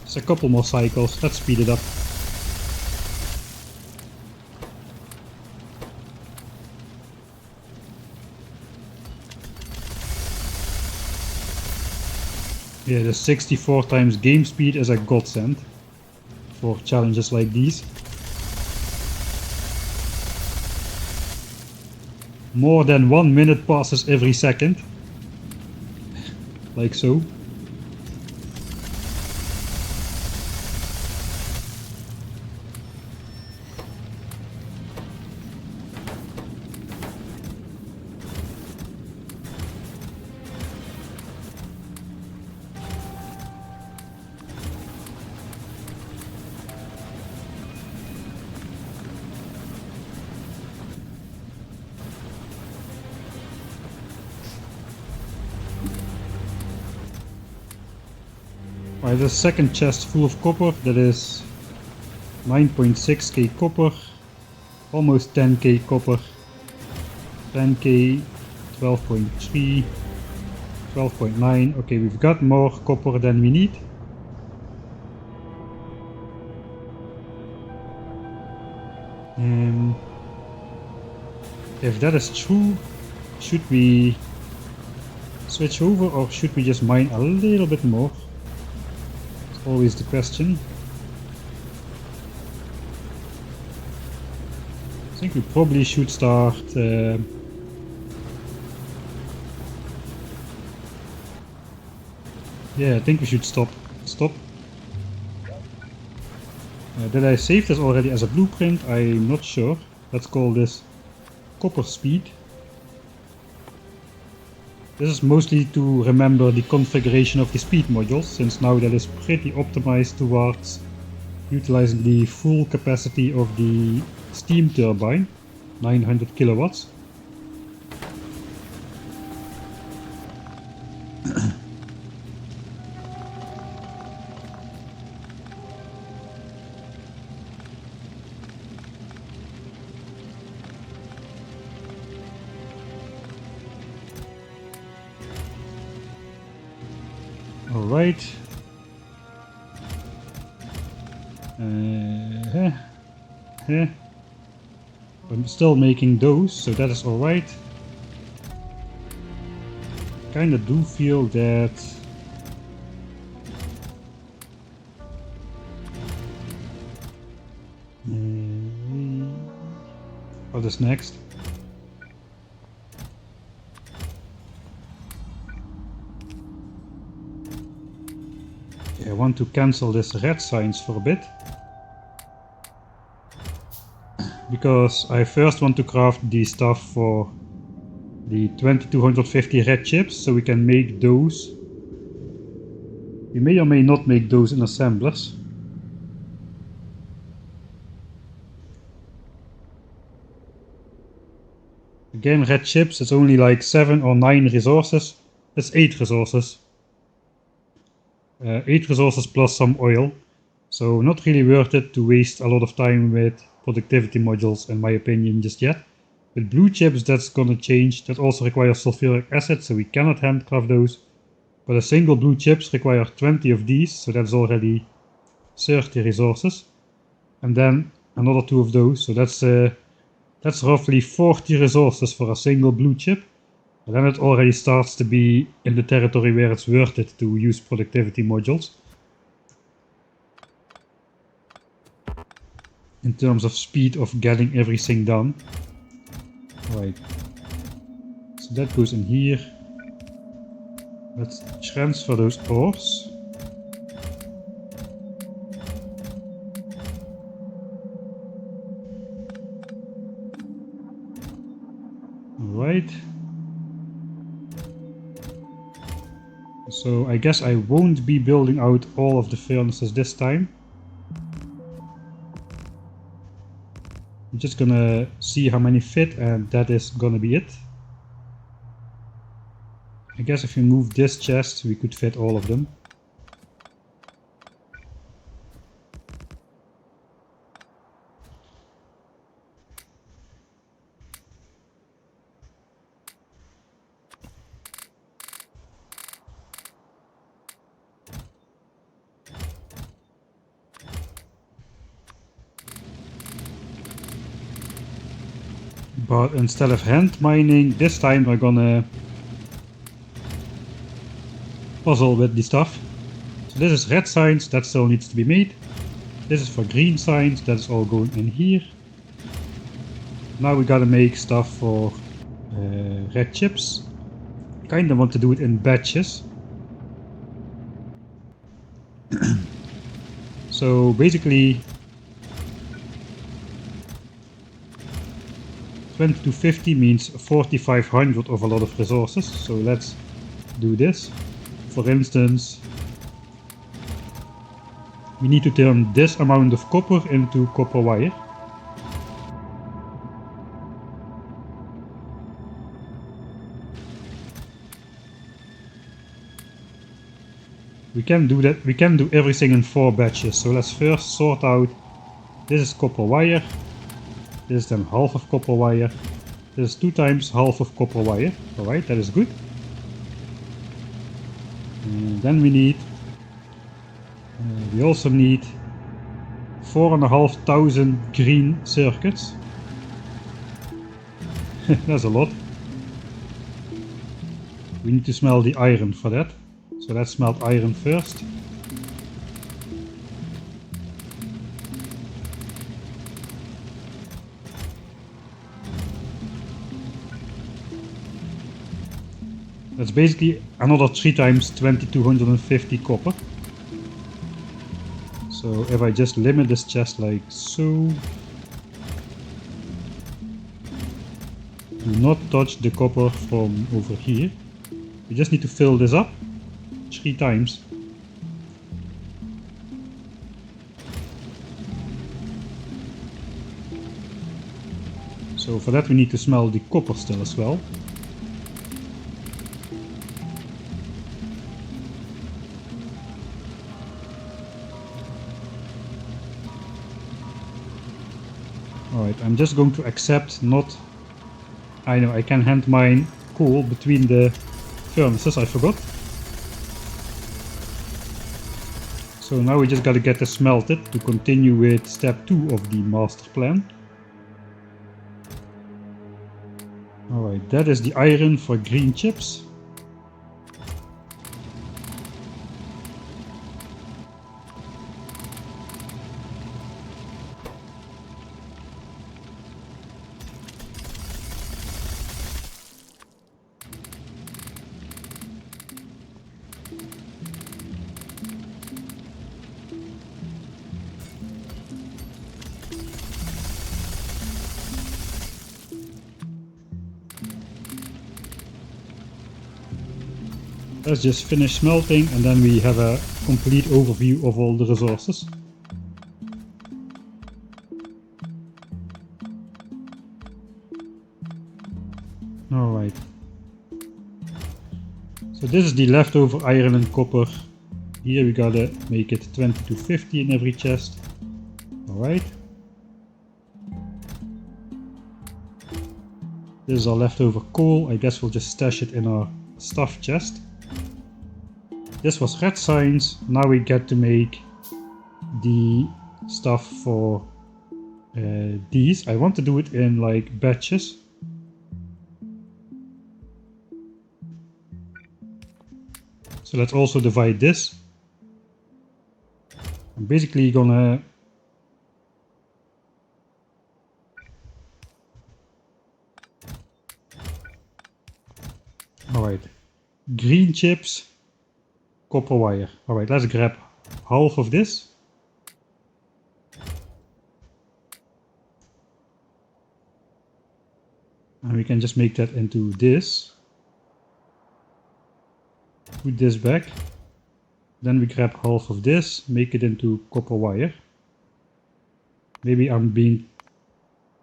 Just a couple more cycles, let's speed it up. Yeah, the 64 times game speed is a godsend for challenges like these. More than 1 minute passes every second. Like so. Right, the second chest full of copper, that is 9.6k copper, almost 10k copper, 10k, 12.3, 12.9. Okay, we've got more copper than we need. If that is true, should we switch over or should we just mine a little bit more? It's always the question. I think we probably should start yeah, I think we should stop. Did I save this already as a blueprint? I'm not sure. Let's call this copper speed. This is mostly to remember the configuration of the speed modules, since now that is pretty optimized towards utilizing the full capacity of the steam turbine, 900 kilowatts. Alright. I'm still making those, so that is alright. Kinda do feel that what is next? I want to cancel this red signs for a bit, because I first want to craft the stuff for the 2250 red chips, so we can make those. We may or may not make those in assemblers. Again, red chips, it's only like 7 or 9 resources. It's 8 resources. 8 resources plus some oil, so not really worth it to waste a lot of time with productivity modules in my opinion just yet. With blue chips that's gonna change, that also requires sulfuric acid, so we cannot handcraft those, but a single blue chips require 20 of these, so that's already 30 resources, and then another 2 of those, so that's roughly 40 resources for a single blue chip. And then it already starts to be in the territory where it's worth it to use productivity modules. In terms of speed of getting everything done. Right. So that goes in here. Let's transfer those ores. Alright. So I guess I won't be building out all of the furnaces this time. I'm just gonna see how many fit, and that is gonna be it. I guess if we move this chest, we could fit all of them. But instead of hand mining, this time we're gonna puzzle with the stuff. So this is red signs, that still needs to be made. This is for green signs, that's all going in here. Now we gotta make stuff for red chips. Kinda want to do it in batches. So basically 20 to 50 means 4500 of a lot of resources. So let's do this. For instance, we need to turn this amount of copper into copper wire. We can do that. We can do everything in 4 batches. So let's first sort out. This is copper wire. This is then half of copper wire. This is 2 times half of copper wire. Alright, that is good. And then we also need 4,500 green circuits. That's a lot. We need to smelt the iron for that. So let's smelt iron first. That's basically another 3 times 2250 copper. So if I just limit this chest like so. Do not touch the copper from over here. We just need to fill this up 3 times. So for that we need to smelt the copper still as well. Alright, I'm just going to accept not... I know, I can hand mine coal between the furnaces, I forgot. So now we just gotta get this smelted to continue with step 2 of the master plan. Alright, that is the iron for green chips. Let's just finish smelting and then we have a complete overview of all the resources. Alright. So this is the leftover iron and copper. Here we gotta make it 20 to 50 in every chest. Alright. This is our leftover coal. I guess we'll just stash it in our stuff chest. This was red signs. Now we get to make the stuff for these. I want to do it in like batches. So let's also divide this. I'm basically gonna alright. Green chips, copper wire. Alright, let's grab half of this. And we can just make that into this. Put this back. Then we grab half of this, make it into copper wire. Maybe I'm being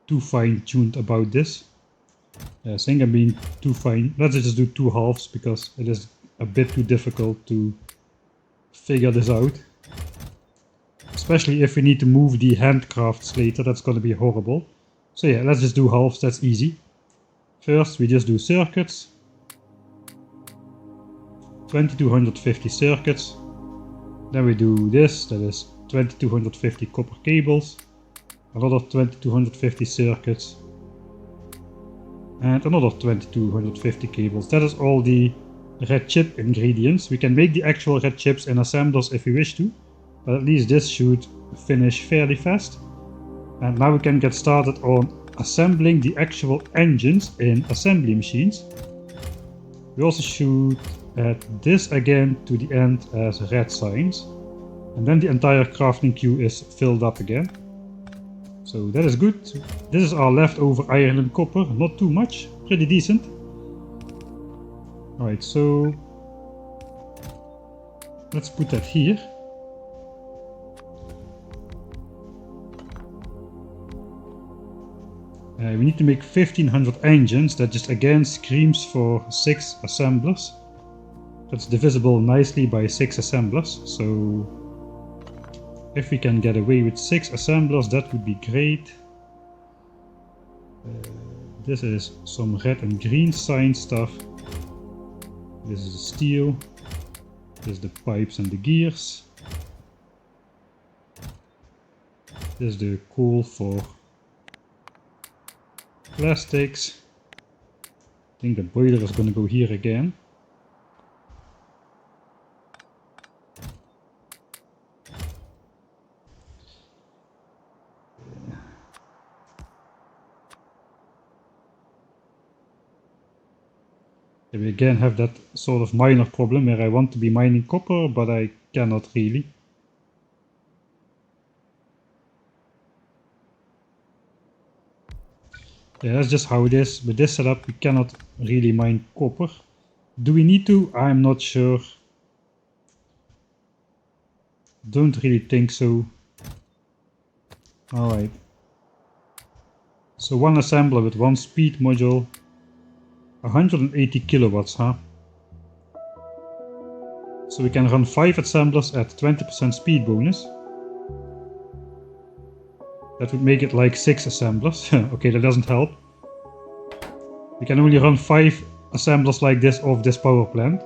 too fine-tuned about this. I think I'm being too fine. Let's just do 2 halves because it is a bit too difficult to figure this out. Especially if we need to move the handcrafts later, that's gonna be horrible. So yeah, let's just do halves, that's easy. First we just do circuits. 2250 circuits. Then we do this, that is 2250 copper cables. Another 2250 circuits. And another 2250 cables. That is all the red chip ingredients. We can make the actual red chips in assemblers if we wish to. But at least this should finish fairly fast. And now we can get started on assembling the actual engines in assembly machines. We also should add this again to the end as red signs. And then the entire crafting queue is filled up again. So that is good. This is our leftover iron and copper, not too much, pretty decent. Alright, so let's put that here. We need to make 1500 engines. That just again screams for 6 assemblers. That's divisible nicely by 6 assemblers, so if we can get away with 6 assemblers, that would be great. This is some red and green sign stuff. This is the steel. This is the pipes and the gears. This is the coal for plastics. I think the boiler is going to go here again. We again have that sort of minor problem where I want to be mining copper, but I cannot really. Yeah, that's just how it is. With this setup we cannot really mine copper. Do we need to? I'm not sure. Don't really think so. Alright. So one assembler with one speed module. 180 kilowatts, huh? So we can run 5 assemblers at 20% speed bonus. That would make it like 6 assemblers. Okay, that doesn't help. We can only run 5 assemblers like this off this power plant.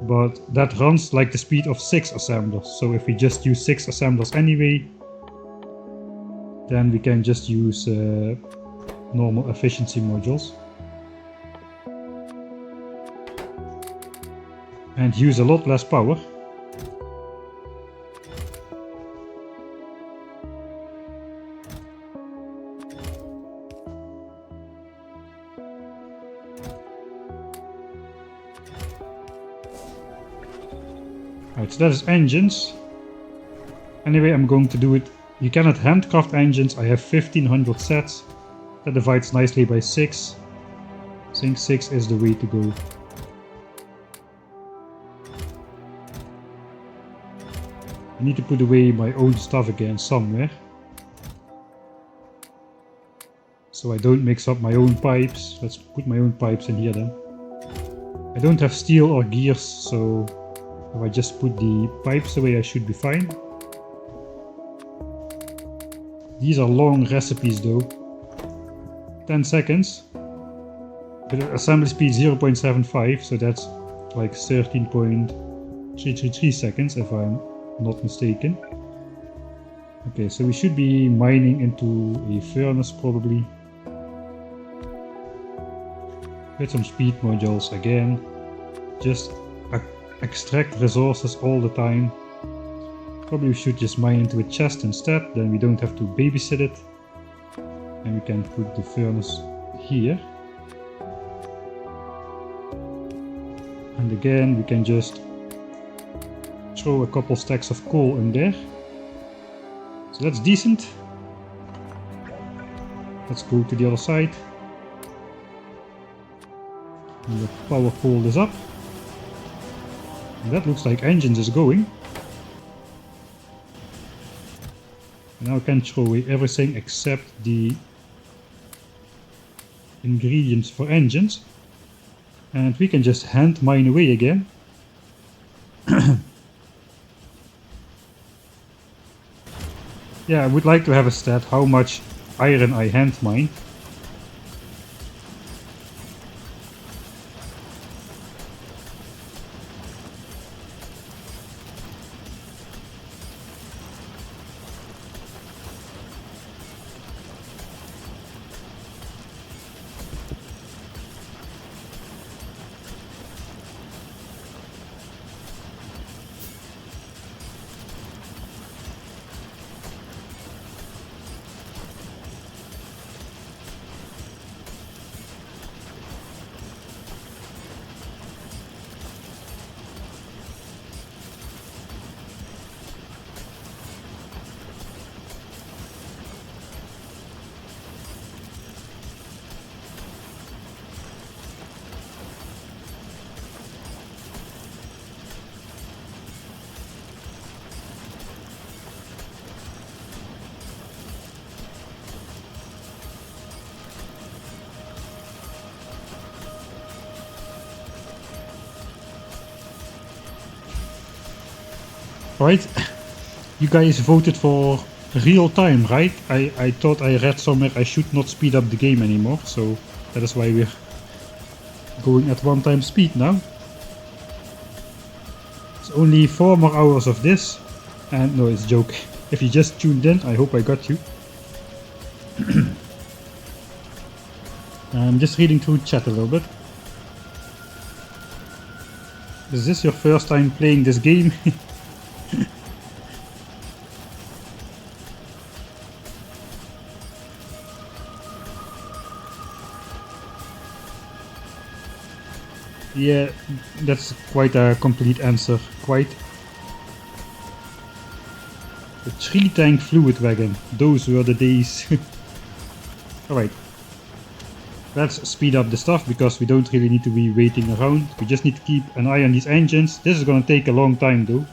But that runs like the speed of 6 assemblers. So if we just use 6 assemblers anyway, then we can just use normal efficiency modules. And use a lot less power. Right, so that is engines. Anyway, I'm going to do it. You cannot handcraft engines. I have 1500 sets. That divides nicely by 6. I think 6 is the way to go. I need to put away my own stuff again somewhere. So I don't mix up my own pipes. Let's put my own pipes in here then. I don't have steel or gears, so if I just put the pipes away I should be fine. These are long recipes though. 10 seconds. With assembly speed 0.75, so that's like 13.333 seconds if I'm not mistaken. Okay, so we should be mining into a furnace probably. With some speed modules again. Just extract resources all the time. Probably we should just mine into a chest instead, then we don't have to babysit it. And we can put the furnace here. And again we can just throw a couple stacks of coal in there. So that's decent. Let's go to the other side. And the power pole is up. And that looks like engines is going. And now I can throw away everything except the ingredients for engines. And we can just hand mine away again. Yeah, I would like to have a stat how much iron I hand mine. Right, you guys voted for real time, right? I thought I read somewhere I should not speed up the game anymore, so that is why we're going at 1 time speed now. It's only 4 more hours of this, and no, it's a joke. If you just tuned in, I hope I got you. I'm just reading through chat a little bit. Is this your first time playing this game? Yeah, that's quite a complete answer. Quite. The 3-tank fluid wagon. Those were the days. Alright. Let's speed up the stuff because we don't really need to be waiting around. We just need to keep an eye on these engines. This is gonna take a long time though.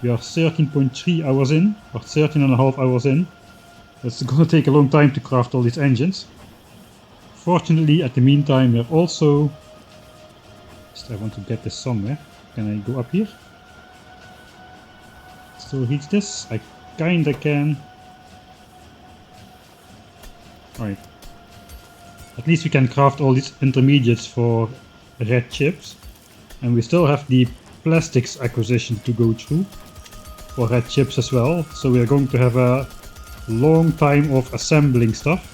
We are 13.3 hours in, or 13.5 hours in. It's gonna take a long time to craft all these engines. Fortunately, at the meantime, we're also... I want to get this somewhere. Can I go up here? Still reach this? I kinda can. Alright. At least we can craft all these intermediates for red chips. And we still have the plastics acquisition to go through for red chips as well. So we are going to have a long time of assembling stuff.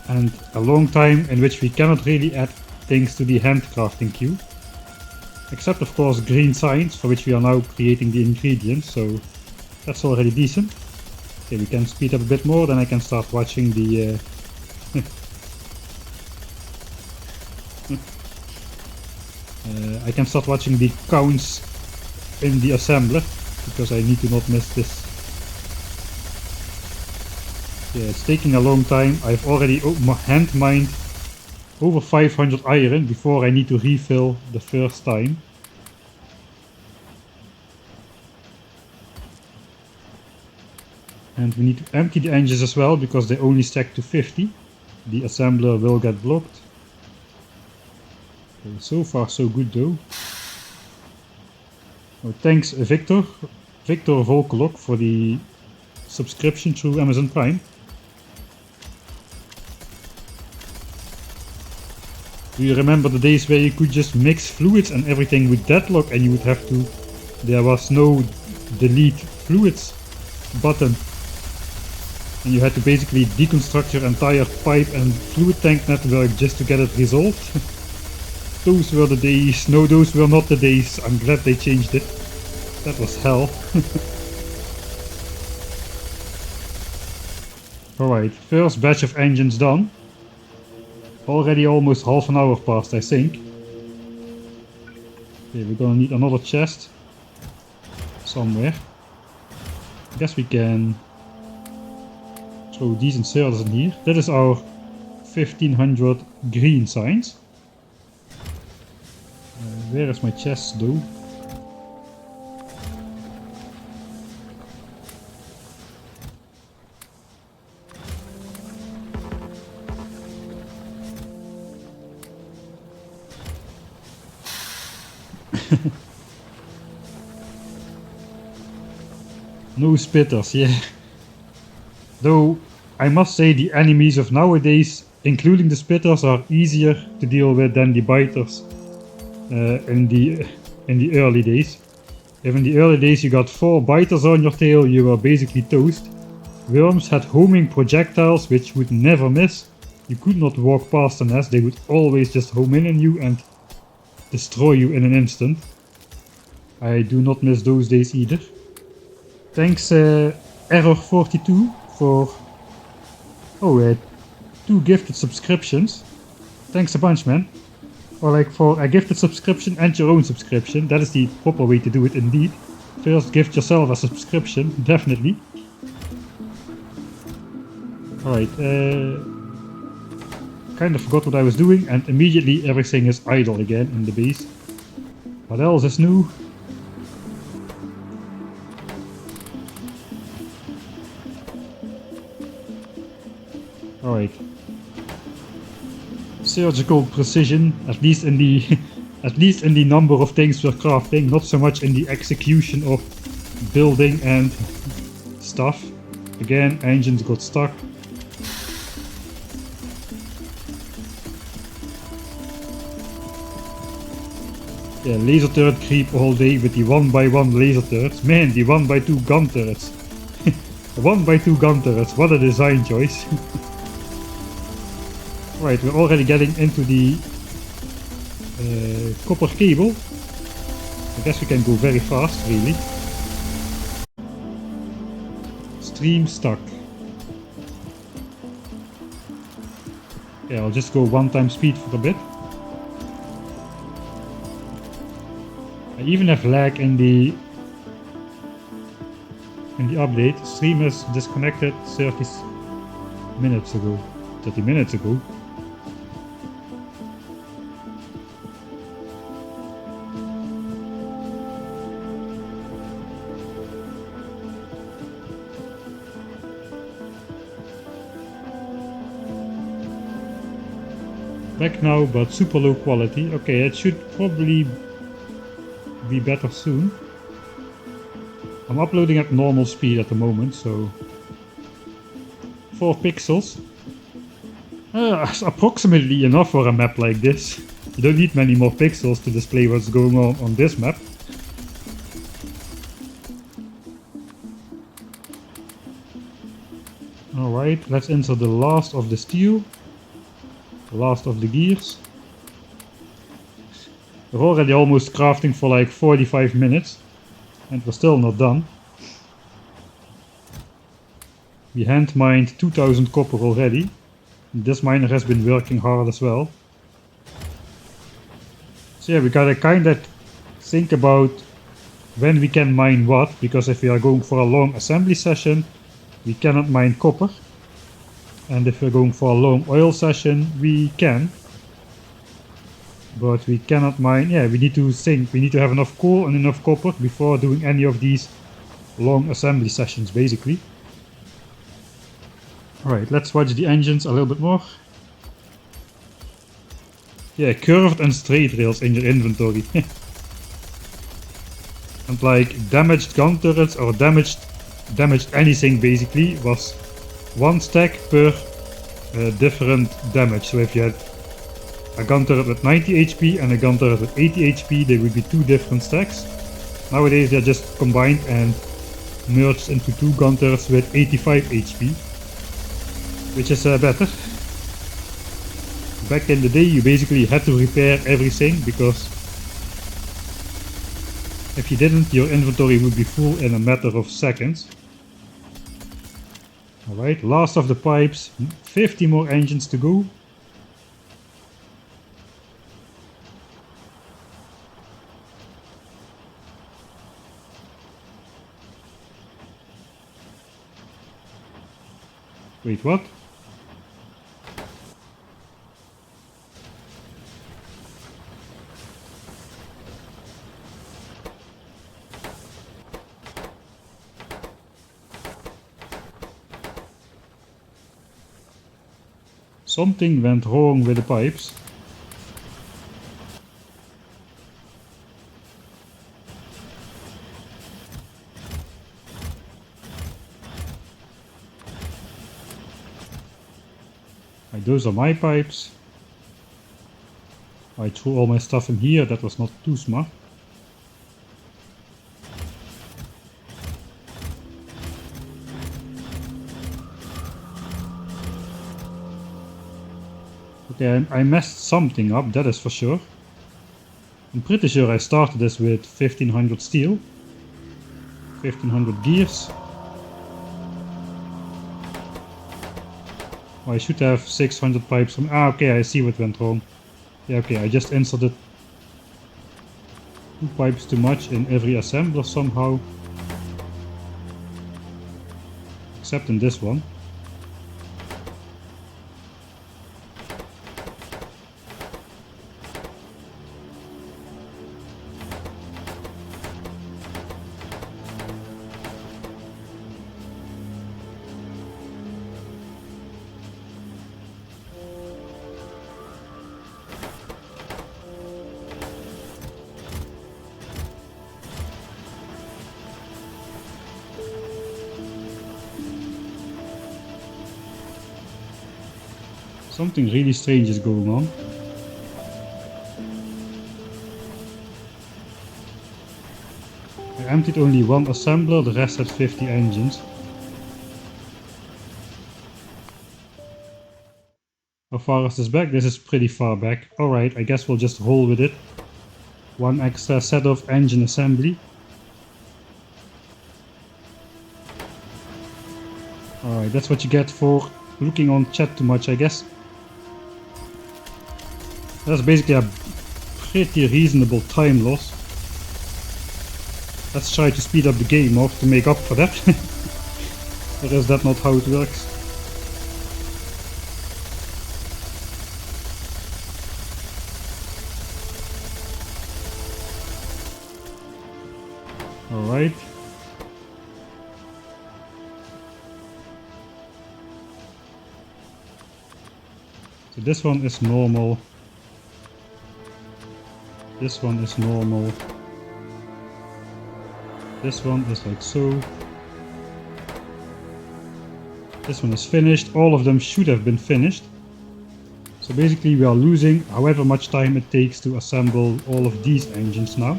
And a long time in which we cannot really add things to the handcrafting queue. Except of course green signs, for which we are now creating the ingredients, so that's already decent. Okay, we can speed up a bit more, then I can start watching the... I can start watching the counts in the assembler, because I need to not miss this. Yeah, it's taking a long time. I've already hand mined over 500 iron before I need to refill the first time. And we need to empty the engines as well because they only stack to 50. The assembler will get blocked. Okay, so far so good though. Oh, thanks Victor Volkolok for the subscription through Amazon Prime. Do you remember the days where you could just mix fluids and everything with deadlock and you would have to... There was no delete fluids button. And you had to basically deconstruct your entire pipe and fluid tank network just to get it resolved. Those were the days. No, those were not the days. I'm glad they changed it. That was hell. Alright, first batch of engines done. Already almost half an hour passed, I think. Okay, we're gonna need another chest. Somewhere. I guess we can throw these inserters in here. That is our 1500 green signs. Where is my chest though? No spitters, yeah. Though, I must say the enemies of nowadays, including the spitters, are easier to deal with than the biters in the early days. If in the early days you got 4 biters on your tail, you were basically toast. Worms had homing projectiles which would never miss. You could not walk past a nest, they would always just home in on you and destroy you in an instant. I do not miss those days either. Thanks Error42 for 2 gifted subscriptions. Thanks a bunch, man. Or like for a gifted subscription and your own subscription. That is the proper way to do it indeed. First gift yourself a subscription, definitely. Alright, kind of forgot what I was doing and immediately everything is idle again in the base. What else is new? Alright. Surgical precision, at least in the number of things we're crafting, not so much in the execution of building and stuff. Again, engines got stuck. Yeah, laser turret creep all day with the 1x1 laser turrets. Man, the 1x2 gun turrets. 1x2 gun turrets, what a design choice. Right, we're already getting into the copper cable. I guess we can go very fast, really. Stream stuck. Yeah, I'll just go 1 time speed for a bit. I even have lag in the update. Stream is disconnected 30 minutes ago. Back now, but super low quality. Okay, it should probably be better soon. I'm uploading at normal speed at the moment, so 4 pixels. Approximately enough for a map like this. You don't need many more pixels to display what's going on this map. Alright, let's insert the last of the steel. The last of the gears. We're already almost crafting for like 45 minutes. And we're still not done. We hand mined 2000 copper already. This miner has been working hard as well. So yeah, we gotta kinda think about when we can mine what, because if we are going for a long assembly session, we cannot mine copper. And if we're going for a long oil session, we can. But we cannot mine, yeah, we need to think, we need to have enough coal and enough copper before doing any of these long assembly sessions, basically. Alright, let's watch the engines a little bit more. Yeah, curved and straight rails in your inventory. And like damaged gun turrets or damaged anything basically was 1 stack per different damage. So if you had a gun turret with 90 HP and a gun turret with 80 HP, they would be 2 different stacks. Nowadays they're just combined and merged into 2 gun turrets with 85 HP. Which is better. Back in the day you basically had to repair everything, because if you didn't, your inventory would be full in a matter of seconds. Alright, last of the pipes, 50 more engines to go. Wait, what? Something went wrong with the pipes. Right, those are my pipes. I threw all my stuff in here, that was not too smart. Okay, I messed something up, that is for sure. I'm pretty sure I started this with 1500 steel, 1500 gears. I should have 600 pipes from... Ah, okay, I see what went wrong. Yeah, okay, I just inserted 2 pipes too much in every assembler somehow. Except in this one. Something really strange is going on. I emptied only one assembler, the rest had 50 engines. How far is this back? This is pretty far back. Alright, I guess we'll just roll with it. One extra set of engine assembly. Alright, that's what you get for looking on chat too much, I guess. That's basically a pretty reasonable time loss. Let's try to speed up the game off to make up for that. Or is that not how it works? Alright. So this one is normal. This one is normal. This one is like so. This one is finished. All of them should have been finished. So basically we are losing however much time it takes to assemble all of these engines now.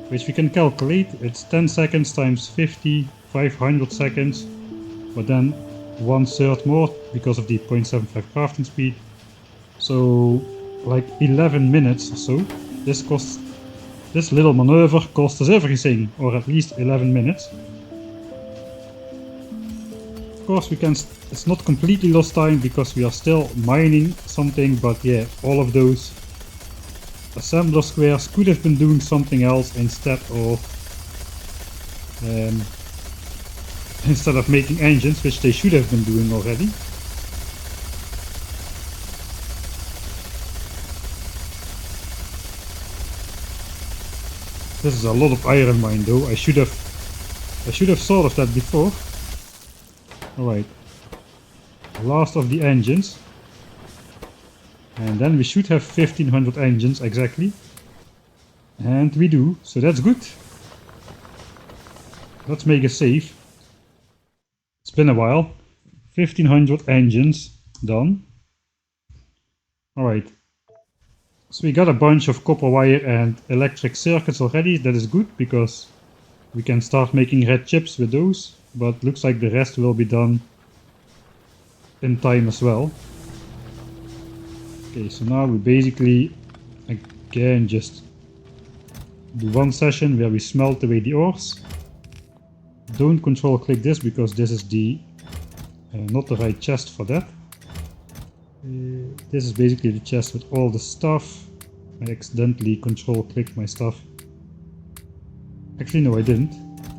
Which we can calculate. It's 10 seconds times 50, 500 seconds. But then 1/3 more because of the 0.75 crafting speed. So like 11 minutes or so. This little maneuver cost us everything, or at least 11 minutes. Of course we can, it's not completely lost time because we are still mining something, but yeah, all of those assembler squares could have been doing something else instead of making engines, which they should have been doing already. This is a lot of iron mine though. I should have thought of that before. Alright. Last of the engines. And then we should have 1500 engines exactly. And we do, so that's good. Let's make a save. It's been a while. 1500 engines done. Alright. So we got a bunch of copper wire and electric circuits already. That is good because we can start making red chips with those. But looks like the rest will be done in time as well. Okay, so now we basically again just do one session where we smelt away the ores. Don't control click this because this is the not the right chest for that. This is basically the chest with all the stuff. I accidentally control clicked my stuff. Actually no, I didn't.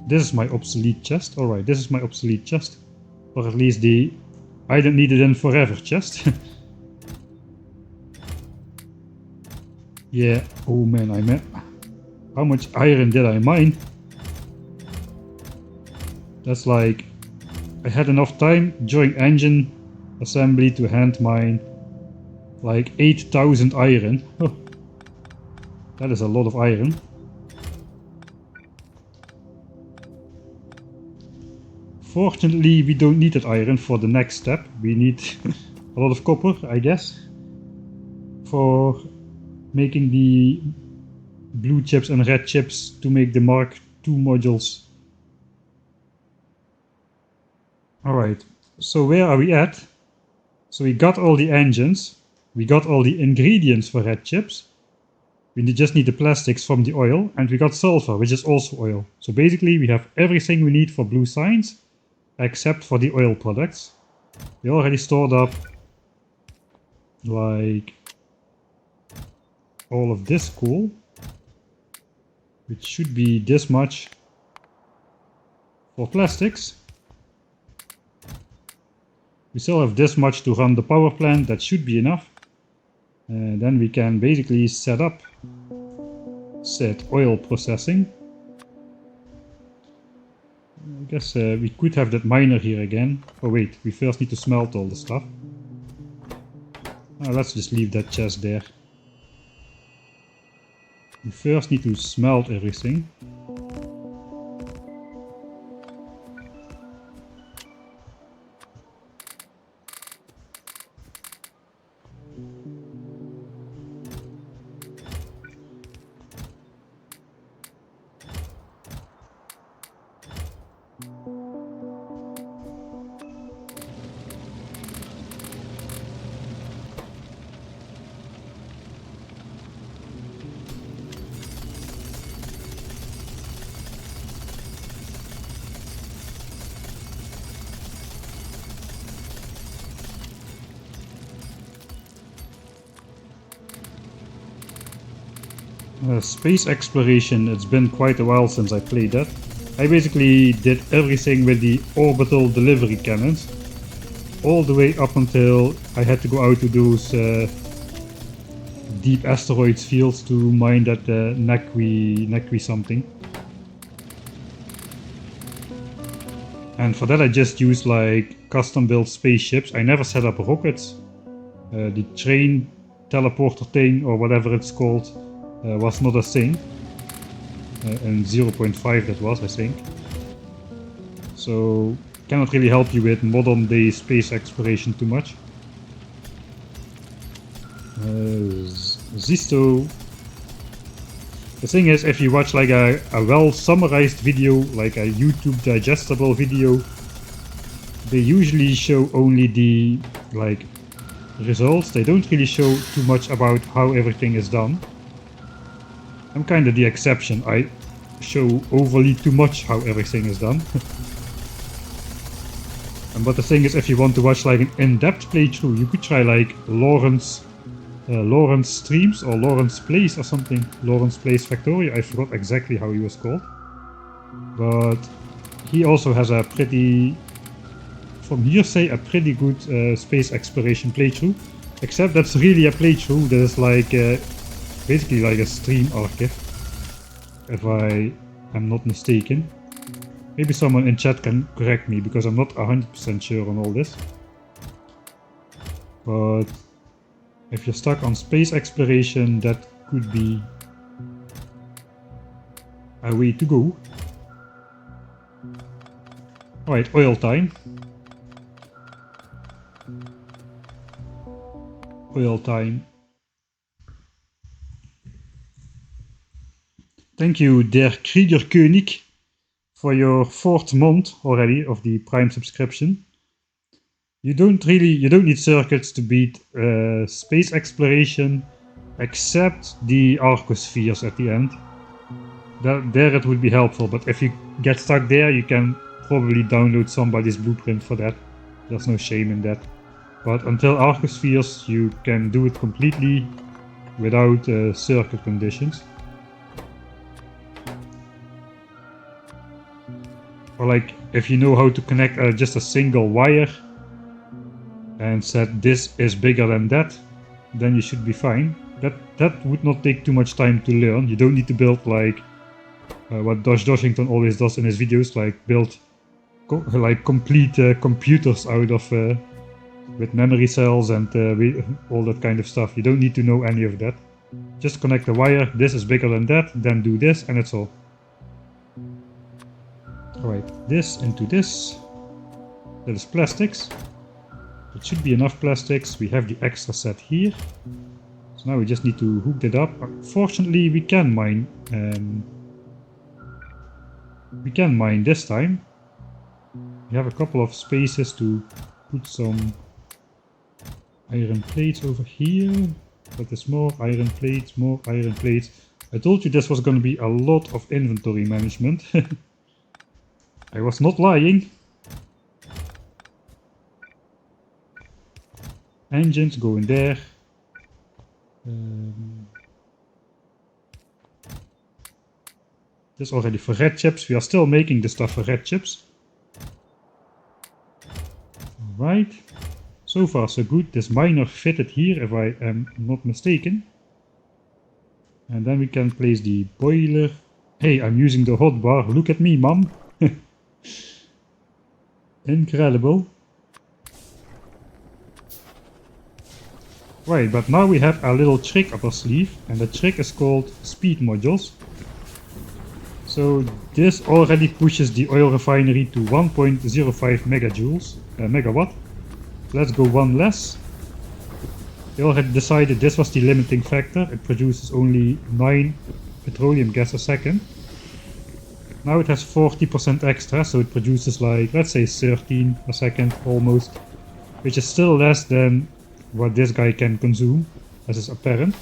This is my obsolete chest. Alright, this is my obsolete chest. Or at least the I don't need it in forever chest. Yeah, oh man, how much iron did I mine? That's like, I had enough time during engine assembly to hand mine like 8,000 iron. That is a lot of iron. Fortunately, we don't need that iron for the next step. We need a lot of copper, I guess, for making the blue chips and red chips to make the Mark II modules. Alright, so where are we at? So we got all the engines, we got all the ingredients for red chips, we just need the plastics from the oil, and we got sulfur, which is also oil. So basically we have everything we need for blue science, except for the oil products. We already stored up like all of this coal, which should be this much for plastics. We still have this much to run the power plant, that should be enough. Then we can basically set oil processing. I guess we could have that miner here again. Oh wait, we first need to smelt all the stuff. Let's just leave that chest there. We first need to smelt everything. Space exploration, it's been quite a while since I played that. I basically did everything with the orbital delivery cannons, all the way up until I had to go out to those deep asteroids fields to mine that Nakwi something. And for that I just used like custom built spaceships. I never set up rockets. The train teleporter thing, or whatever it's called, was not a thing. In 0.5 that was, I think. So cannot really help you with modern day space exploration too much. Zisto. The thing is, if you watch like a well summarized video, like a YouTube digestible video, they usually show only the like results. They don't really show too much about how everything is done. I'm kind of the exception. I show overly too much how everything is done. But the thing is, if you want to watch like an in-depth playthrough, you could try like Lawrence Streams or Lawrence Plays or something. Lawrence Plays Factorio. I forgot exactly how he was called. But he also has a pretty, from hearsay, a pretty good space exploration playthrough. Except that's really a playthrough that is like basically like a stream archive, if I am not mistaken. Maybe someone in chat can correct me, because I'm not 100% sure on all this. But if you're stuck on space exploration, that could be a way to go. Alright, oil time. Oil time. Thank you, Der Kriegerkönig, for your 4th month already of the Prime subscription. You don't need circuits to beat space exploration, except the Arcospheres at the end. There it would be helpful, but if you get stuck there, you can probably download somebody's blueprint for that. There's no shame in that. But until Arcospheres, you can do it completely without circuit conditions. Or like, if you know how to connect just a single wire and set this is bigger than that, then you should be fine. That would not take too much time to learn. You don't need to build like what Dosh Doshington always does in his videos, like build like complete computers out of with memory cells and all that kind of stuff. You don't need to know any of that. Just connect the wire, this is bigger than that, then do this, and it's all. Alright, this into this. That is plastics. It should be enough plastics. We have the extra set here. So now we just need to hook that up. Fortunately, we can mine. We can mine this time. We have a couple of spaces to put some iron plates over here. But there's more iron plates, more iron plates. I told you this was going to be a lot of inventory management. I was not lying. Engines go in there. This already for red chips. We are still making the stuff for red chips. Alright. So far so good. This miner fitted here if I am not mistaken. And then we can place the boiler. Hey, I'm using the hotbar. Look at me, mom. Incredible. Right, but now we have a little trick up our sleeve, and the trick is called speed modules. So this already pushes the oil refinery to 1.05 megawatt. Let's go one less. They already decided this was the limiting factor. It produces only 9 petroleum gas a second. Now it has 40% extra, so it produces like, let's say 13 a second almost, which is still less than what this guy can consume, as is apparent.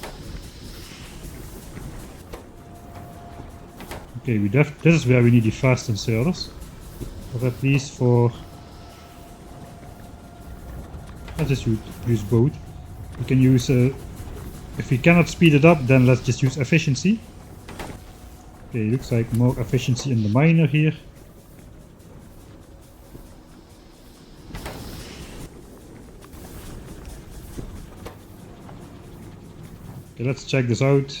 Okay, this is where we need the fast inserters, or at least for, let's just use both. We can use, if we cannot speed it up, then let's just use efficiency. Okay, looks like more efficiency in the miner here. Okay, let's check this out.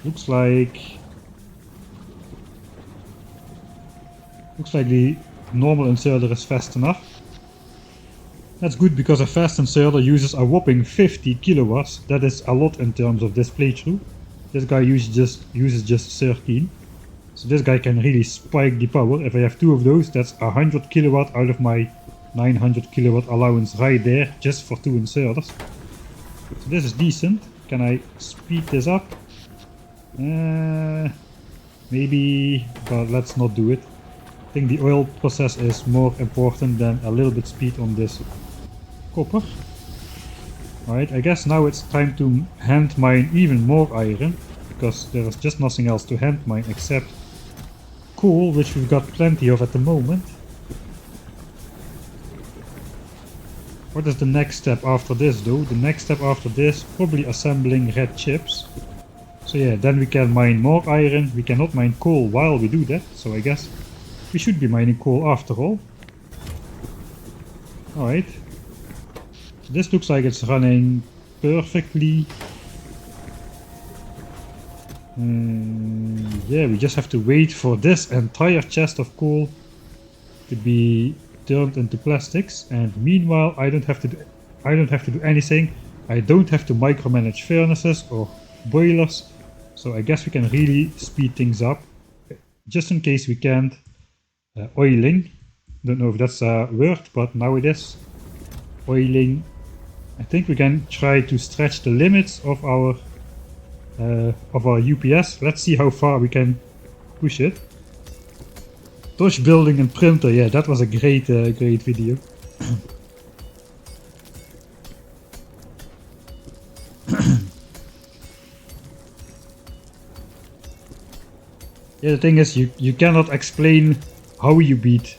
Looks like the normal inserter is fast enough. That's good because a fast inserter uses a whopping 50 kilowatts. That is a lot in terms of this playthrough. This guy uses just 13. So this guy can really spike the power. If I have 2 of those, that's 100 kilowatt out of my 900 kilowatt allowance right there, just for 2 inserters. So this is decent. Can I speed this up? Maybe, but let's not do it. I think the oil process is more important than a little bit speed on this copper. Alright, I guess now it's time to hand mine even more iron, because there is just nothing else to hand mine except coal, which we've got plenty of at the moment. What is the next step after this though? The next step after this, probably assembling red chips. So yeah, then we can mine more iron. We cannot mine coal while we do that, so I guess we should be mining coal after all. Alright. So this looks like it's running perfectly. Yeah, we just have to wait for this entire chest of coal to be turned into plastics, and meanwhile I don't have to do anything. I don't have to micromanage furnaces or boilers, so I guess we can really speed things up. Just in case we can't, oiling. Don't know if that's a word, but now it is. Oiling. I think we can try to stretch the limits of our UPS. Let's see how far we can push it. Dodge building and printer, yeah, that was a great video. Yeah, the thing is, you cannot explain how you beat.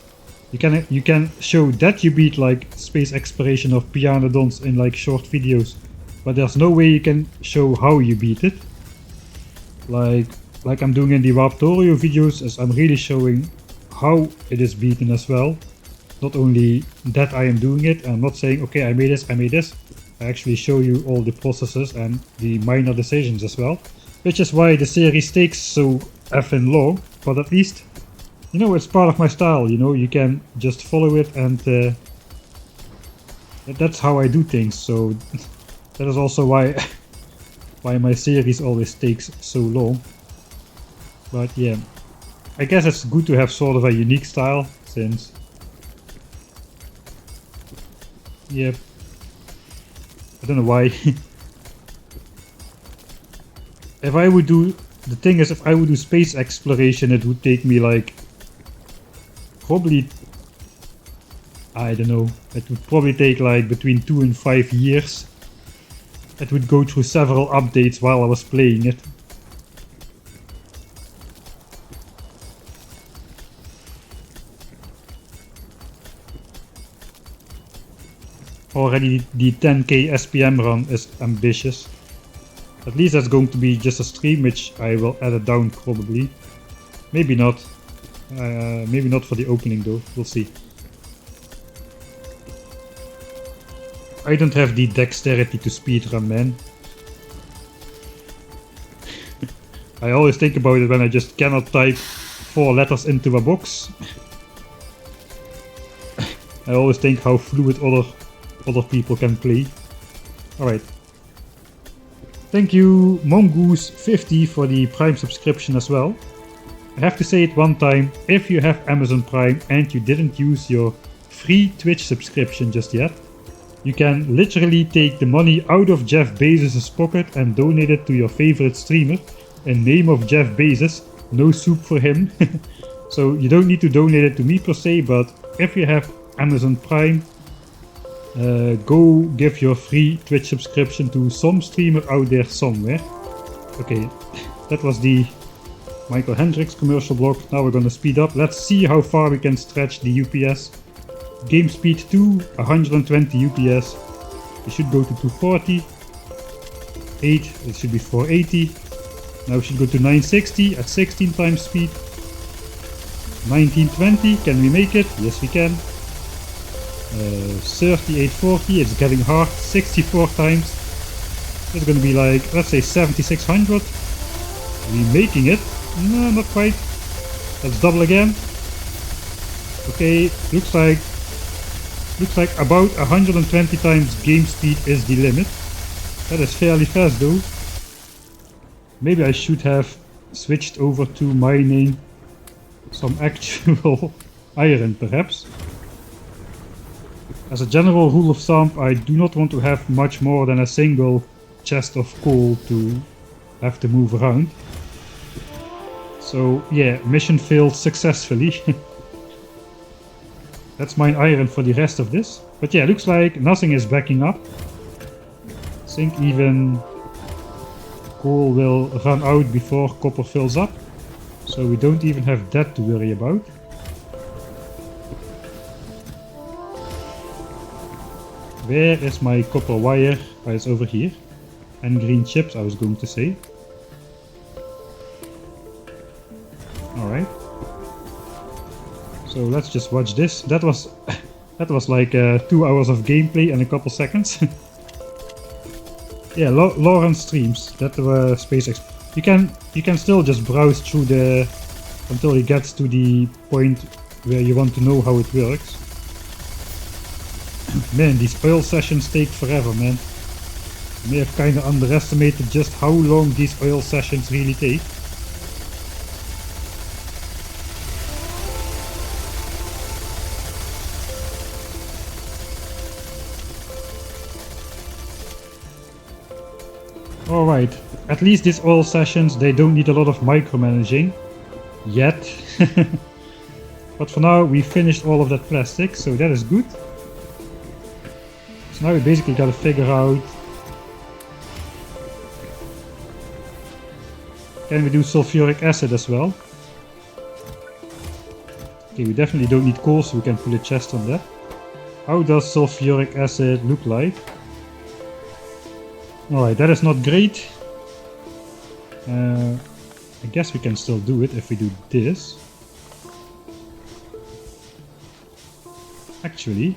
You can show that you beat like space exploration of pianodons in like short videos, but there's no way you can show how you beat it. Like I'm doing in the Factorio videos, as I'm really showing how it is beaten as well. Not only that I am doing it, I'm not saying okay I made this. I actually show you all the processes and the minor decisions as well, which is why the series takes so effing long, but at least, you know, it's part of my style, you know, you can just follow it and That's how I do things, so that is also why why my series always takes so long. But yeah, I guess it's good to have sort of a unique style, since yeah, I don't know why. If I would do, the thing is, if I would do space exploration, it would take me like probably, I don't know, it would probably take like between 2 and 5 years. It would go through several updates while I was playing it. Already the 10k SPM run is ambitious. At least that's going to be just a stream, which I will edit down probably. Maybe not. Maybe not for the opening though, we'll see. I don't have the dexterity to speedrun, man. I always think about it when I just cannot type 4 letters into a box. I always think how fluid other people can play. Alright. Thank you Mongoose50 for the Prime subscription as well. I have to say it one time, if you have Amazon Prime and you didn't use your free Twitch subscription just yet, you can literally take the money out of Jeff Bezos' pocket and donate it to your favorite streamer in name of Jeff Bezos. No soup for him. So you don't need to donate it to me per se, but if you have Amazon Prime, go give your free Twitch subscription to some streamer out there somewhere. Okay, that was the Michael Hendricks commercial block. Now we're gonna speed up. Let's see how far we can stretch the UPS. Game speed 2, 120 UPS. We should go to 240. 8, it should be 480. Now we should go to 960 at 16 times speed. 1920, can we make it? Yes we can. 3840, it's getting hard. 64 times. It's gonna be like, let's say 7600. Are we making it? No, not quite. Let's double again. Okay, looks like about 120 times game speed is the limit. That is fairly fast though. Maybe I should have switched over to mining some actual iron perhaps. As a general rule of thumb, I do not want to have much more than a single chest of coal to have to move around. So yeah, mission failed successfully. That's mine iron for the rest of this. But yeah, looks like nothing is backing up. I think even coal will run out before copper fills up. So we don't even have that to worry about. Where is my copper wire? Oh, it's over here. And green chips, I was going to say. Alright. So let's just watch this. That was like 2 hours of gameplay in a couple seconds. Yeah, Lauren streams. That space. You can still just browse through the until it gets to the point where you want to know how it works. Man, these oil sessions take forever, man. I may have kinda underestimated just how long these oil sessions really take. Alright, at least these oil sessions, they don't need a lot of micromanaging. Yet. But for now, we finished all of that plastic, so that is good. So now we basically gotta figure out... Can we do sulfuric acid as well? Okay, we definitely don't need coal, so we can put a chest on that. How does sulfuric acid look like? Alright, that is not great. I guess we can still do it if we do this. Actually...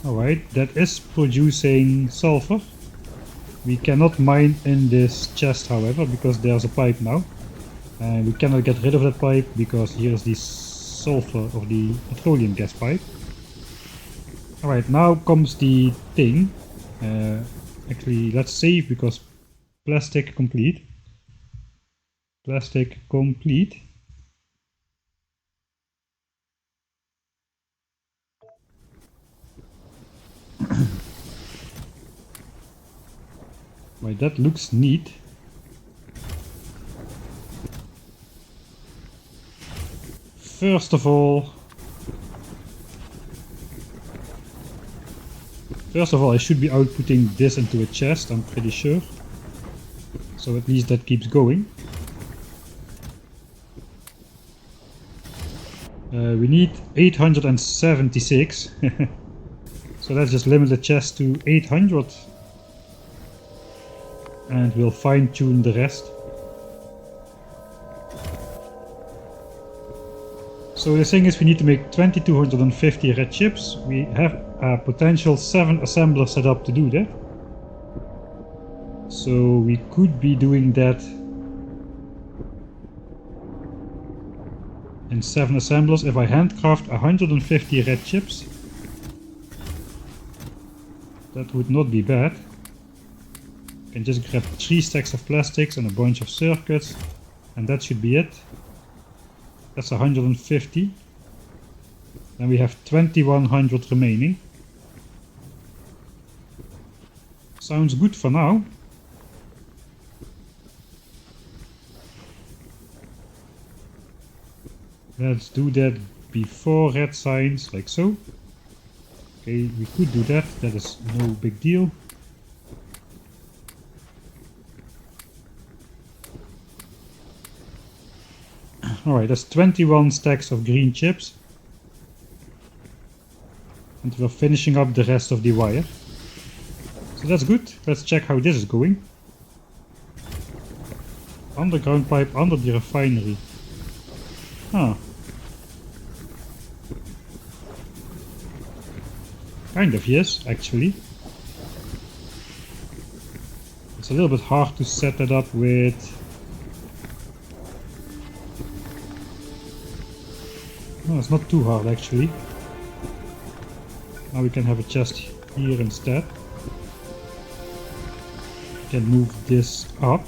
Alright, that is producing sulfur. We cannot mine in this chest, however, because there's a pipe now. And we cannot get rid of that pipe because here's the sulfur or the petroleum gas pipe. Alright, now comes the thing. Actually, let's save because plastic complete. Plastic complete. Right, that looks neat. First of all, I should be outputting this into a chest, I'm pretty sure. So at least that keeps going. We need 876. So let's just limit the chest to 800. And we'll fine tune the rest. So the thing is, we need to make 2250 red chips. We have a potential 7 assemblers set up to do that. So we could be doing that in 7 assemblers. If I handcraft 150 red chips, that would not be bad. I can just grab 3 stacks of plastics and a bunch of circuits, and that should be it. That's 150. Then we have 2100 remaining. Sounds good for now. Let's do that before red signs, like so. Okay, we could do that, that is no big deal. Alright, that's 21 stacks of green chips. And we're finishing up the rest of the wire. So that's good. Let's check how this is going. Underground pipe under the refinery. Huh. Kind of yes, actually. It's a little bit hard to set that up with... No, it's not too hard actually. Now we can have a chest here instead. We can move this up.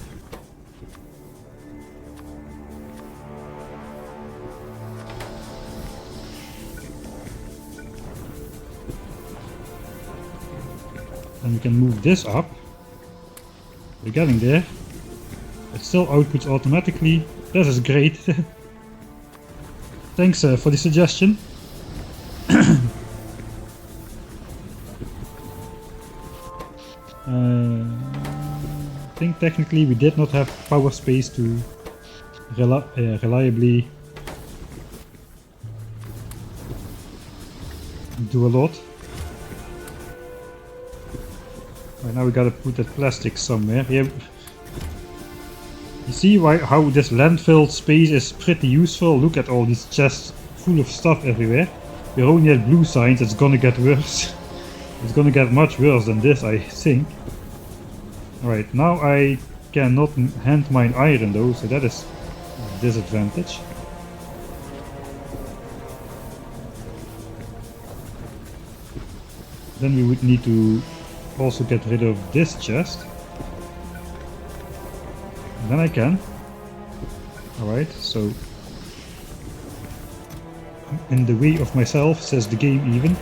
And we can move this up. We're getting there. It still outputs automatically. This is great. Thanks for the suggestion. I think technically we did not have power space to reliably do a lot. Right, now we gotta put that plastic somewhere. Yeah. You see how this landfill space is pretty useful? Look at all these chests full of stuff everywhere. We're only at blue signs, it's gonna get worse. It's gonna get much worse than this, I think. Alright, now I cannot hand mine iron though, so that is a disadvantage. Then we would need to also get rid of this chest. And then I can. Alright, so I'm in the way of myself, says the game even.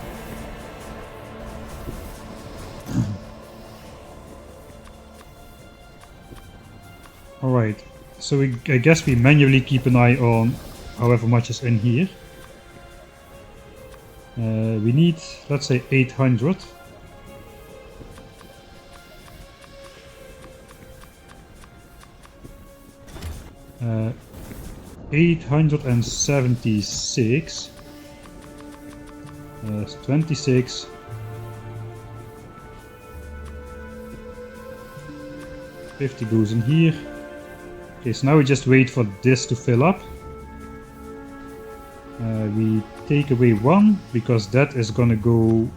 Alright, so I guess we manually keep an eye on however much is in here. We need, let's say, 800. 876. 26. 50 goes in here. Okay, so now we just wait for this to fill up. We take away 1 because that is gonna go.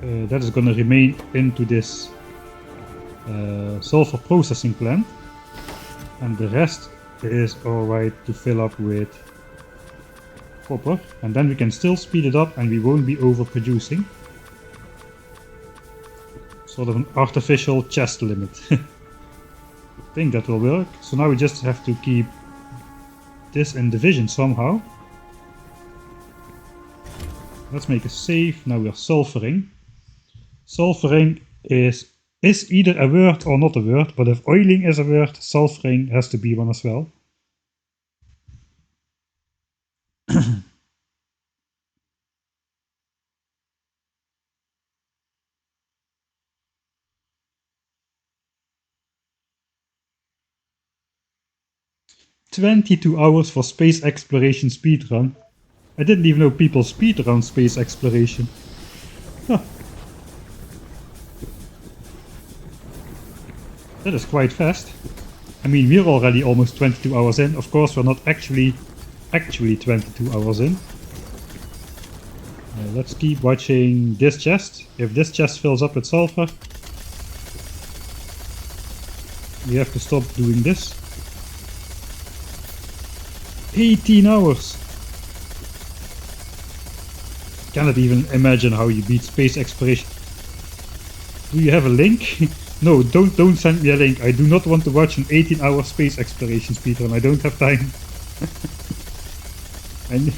That is gonna remain into this sulfur processing plant, and the rest is alright to fill up with copper, and then we can still speed it up and we won't be overproducing. Sort of an artificial chest limit. I think that will work. So now we just have to keep this in division somehow. Let's make a save. Now we are sulfuring. Sulfuring is either a word or not a word, but if oiling is a word, sulfuring has to be one as well. "22 hours for space exploration speedrun." I didn't even know people speedrun space exploration. Huh. That is quite fast. I mean, we're already almost 22 hours in. Of course, we're not actually 22 hours in. Let's keep watching this chest. If this chest fills up with sulfur, we have to stop doing this. 18 hours! Cannot even imagine how you beat space exploration. Do you have a link? No, don't send me a link. I do not want to watch an 18-hour space exploration speedrun. I don't have time. And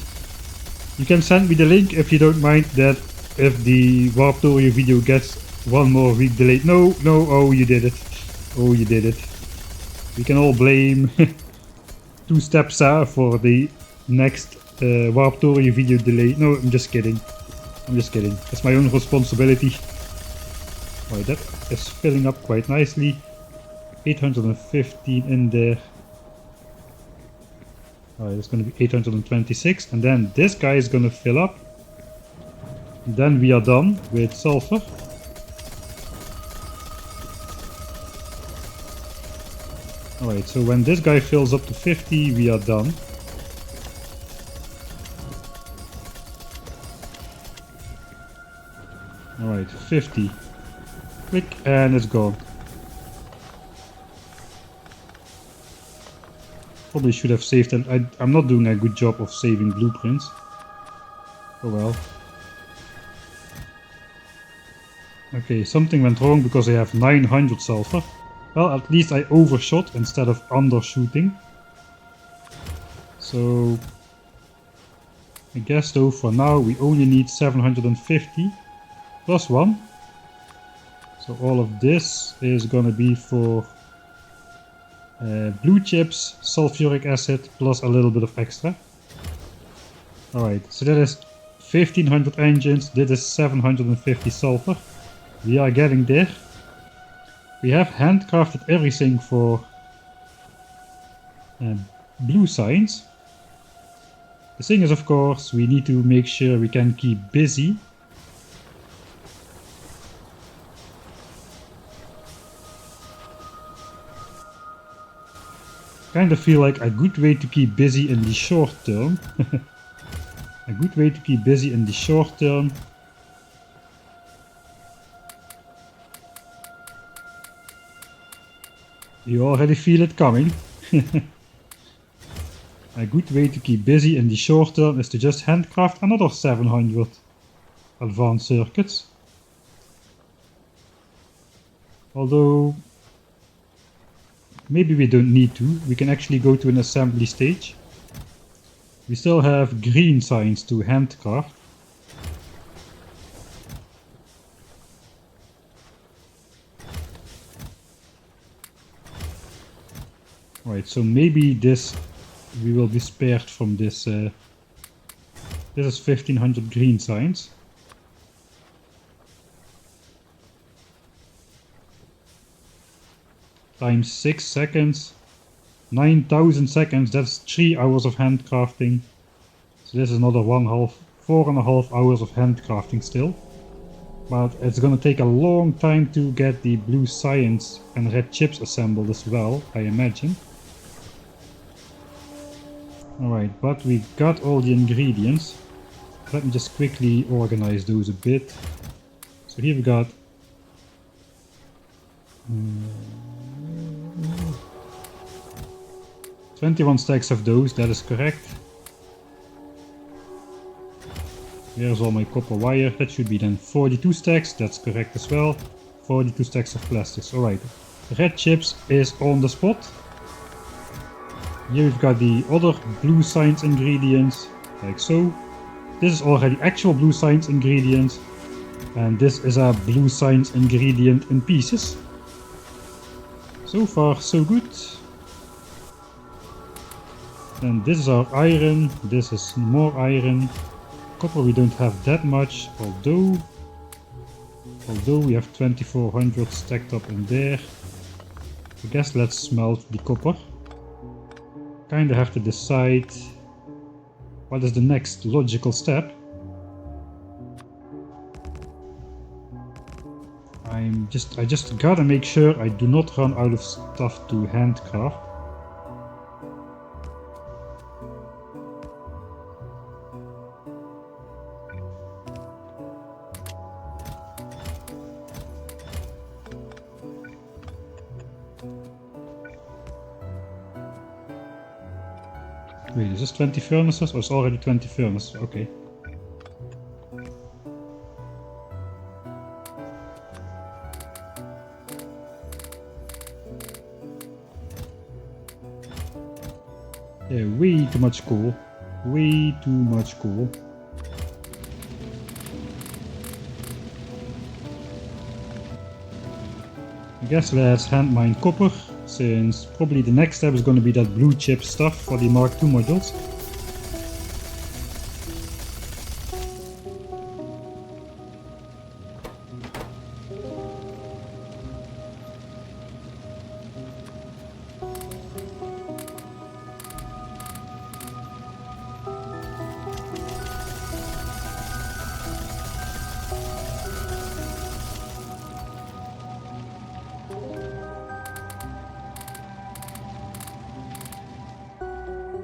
you can send me the link if you don't mind that if the Factorio video gets 1 more week delayed. No, oh you did it. Oh you did it. We can all blame 2 steps for the next Factorio video delay. No, I'm just kidding. It's my own responsibility. Right, that is filling up quite nicely. 815 in there. Alright, it's going to be 826, and then this guy is going to fill up. Then we are done with sulfur. Alright, so when this guy fills up to 50, we are done. Alright, 50. Click, and it's gone. Probably should have saved it. I'm not doing a good job of saving blueprints. Oh well. Okay, something went wrong because I have 900 sulfur. Well, at least I overshot instead of undershooting. So I guess though for now we only need 750 plus 1. So all of this is gonna be for blue chips, sulfuric acid, plus a little bit of extra. Alright, so that is 1500 engines, this is 750 sulfur. We are getting there. We have handcrafted everything for blue signs. The thing is, of course, we need to make sure we can keep busy. Kind of feel like a good way to keep busy in the short term. A good way to keep busy in the short term. You already feel it coming. A good way to keep busy in the short term is to just handcraft another 700 advanced circuits. Although maybe we don't need to. We can actually go to an assembly stage. We still have green signs to handcraft. Right, so maybe this we will be spared from this. This is 1500 green signs. Times 6 seconds. 9000 seconds, that's 3 hours of handcrafting. So this is another 4.5 hours of handcrafting still. But it's gonna take a long time to get the blue science and red chips assembled as well, I imagine. Alright, but we got all the ingredients. Let me just quickly organize those a bit. So here we got 21 stacks of those, that is correct. Here's all my copper wire, that should be then 42 stacks, that's correct as well. 42 stacks of plastics, alright. Red chips is on the spot. Here we've got the other blue science ingredients, like so. This is already actual blue science ingredients. And this is a blue science ingredient in pieces. So far so good. And this is our iron, this is more iron. Copper we don't have that much, although we have 2400 stacked up in there. I guess let's smelt the copper. Kinda have to decide what is the next logical step. I just gotta make sure I do not run out of stuff to handcraft. Wait, is this 20 furnaces or is already 20 furnaces? Okay. Yeah, way too much coal. Way too much coal. I guess let's hand mine copper, since probably the next step is going to be that blue chip stuff for the Mark II modules.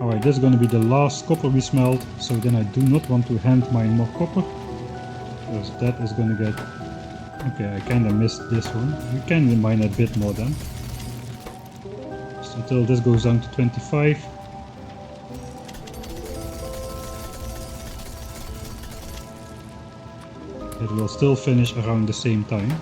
Alright, this is going to be the last copper we smelt, so then I do not want to hand mine more copper, because that is going to get... Okay, I kinda missed this one. We can mine a bit more then. Just until this goes down to 25. It will still finish around the same time.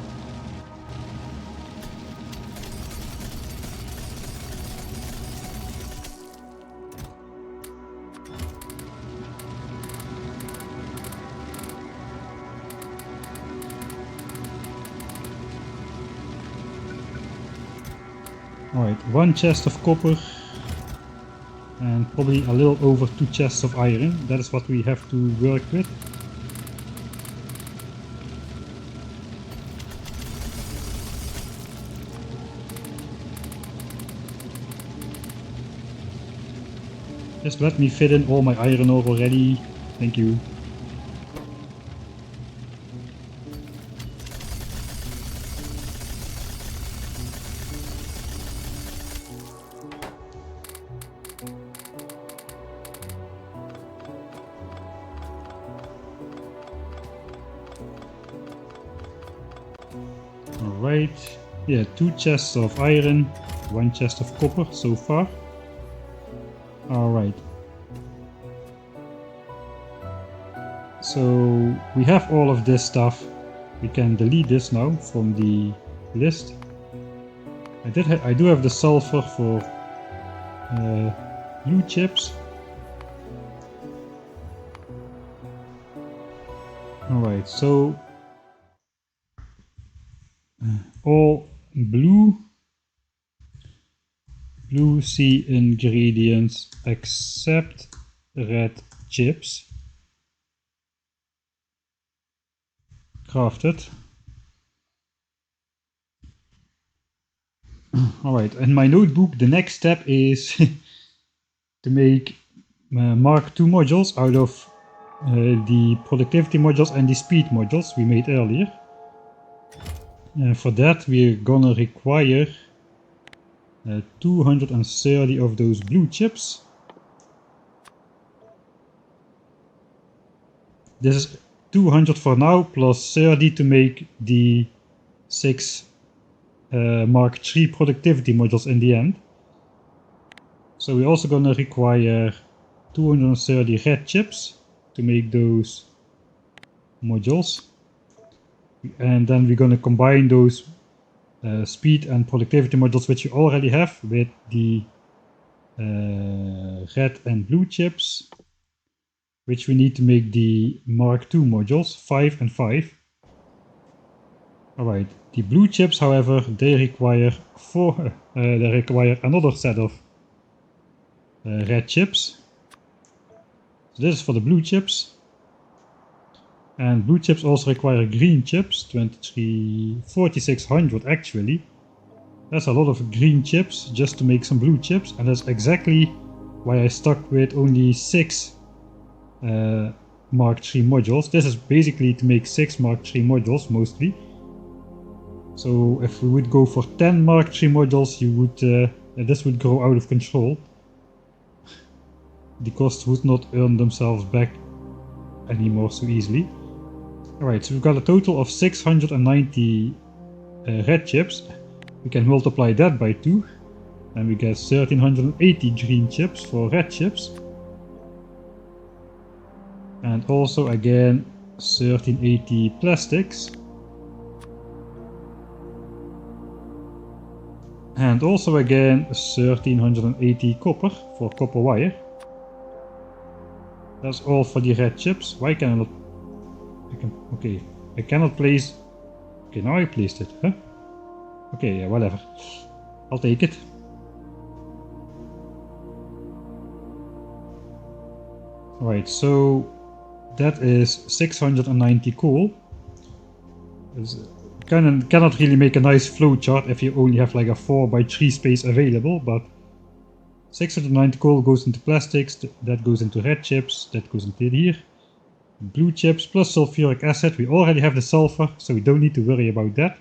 Alright, 1 chest of copper and probably a little over 2 chests of iron. That is what we have to work with. Just let me fit in all my iron ore already. Thank you. Alright, yeah, 2 chests of iron, 1 chest of copper so far. Alright. So we have all of this stuff. We can delete this now from the list. I do have the sulfur for blue chips. Alright, so all blue sea ingredients except red chips. Crafted. Alright, in my notebook the next step is to make Mark II modules out of the productivity modules and the speed modules we made earlier. For that we're gonna require 230 of those blue chips. This is 200 for now plus 30 to make the 6 Mark III productivity modules in the end. So we're also gonna require 230 red chips to make those modules. And then we're gonna combine those speed and productivity modules which we already have with the red and blue chips, which we need to make the Mark II modules, 5 and 5. Alright, the blue chips, however, they require another set of red chips. So this is for the blue chips. And blue chips also require green chips, 4600 actually. That's a lot of green chips just to make some blue chips, and that's exactly why I stuck with only 6 Mark III modules. This is basically to make 6 Mark III modules mostly. So if we would go for 10 Mark III modules, you would this would grow out of control. The costs would not earn themselves back anymore so easily. Alright, so we've got a total of 690 red chips. We can multiply that by 2 and we get 1380 green chips for red chips. And also again 1380 plastics. And also again 1380 copper for copper wire. That's all for the red chips. Why can I not... okay, I cannot place... Okay, now I placed it, huh? Okay, yeah, whatever. I'll take it. Alright, so that is 690 coal. Cannot really make a nice flowchart if you only have like a 4x3 space available, but 690 coal goes into plastics, that goes into red chips, that goes into here. Blue chips plus sulfuric acid. We already have the sulfur, so we don't need to worry about that.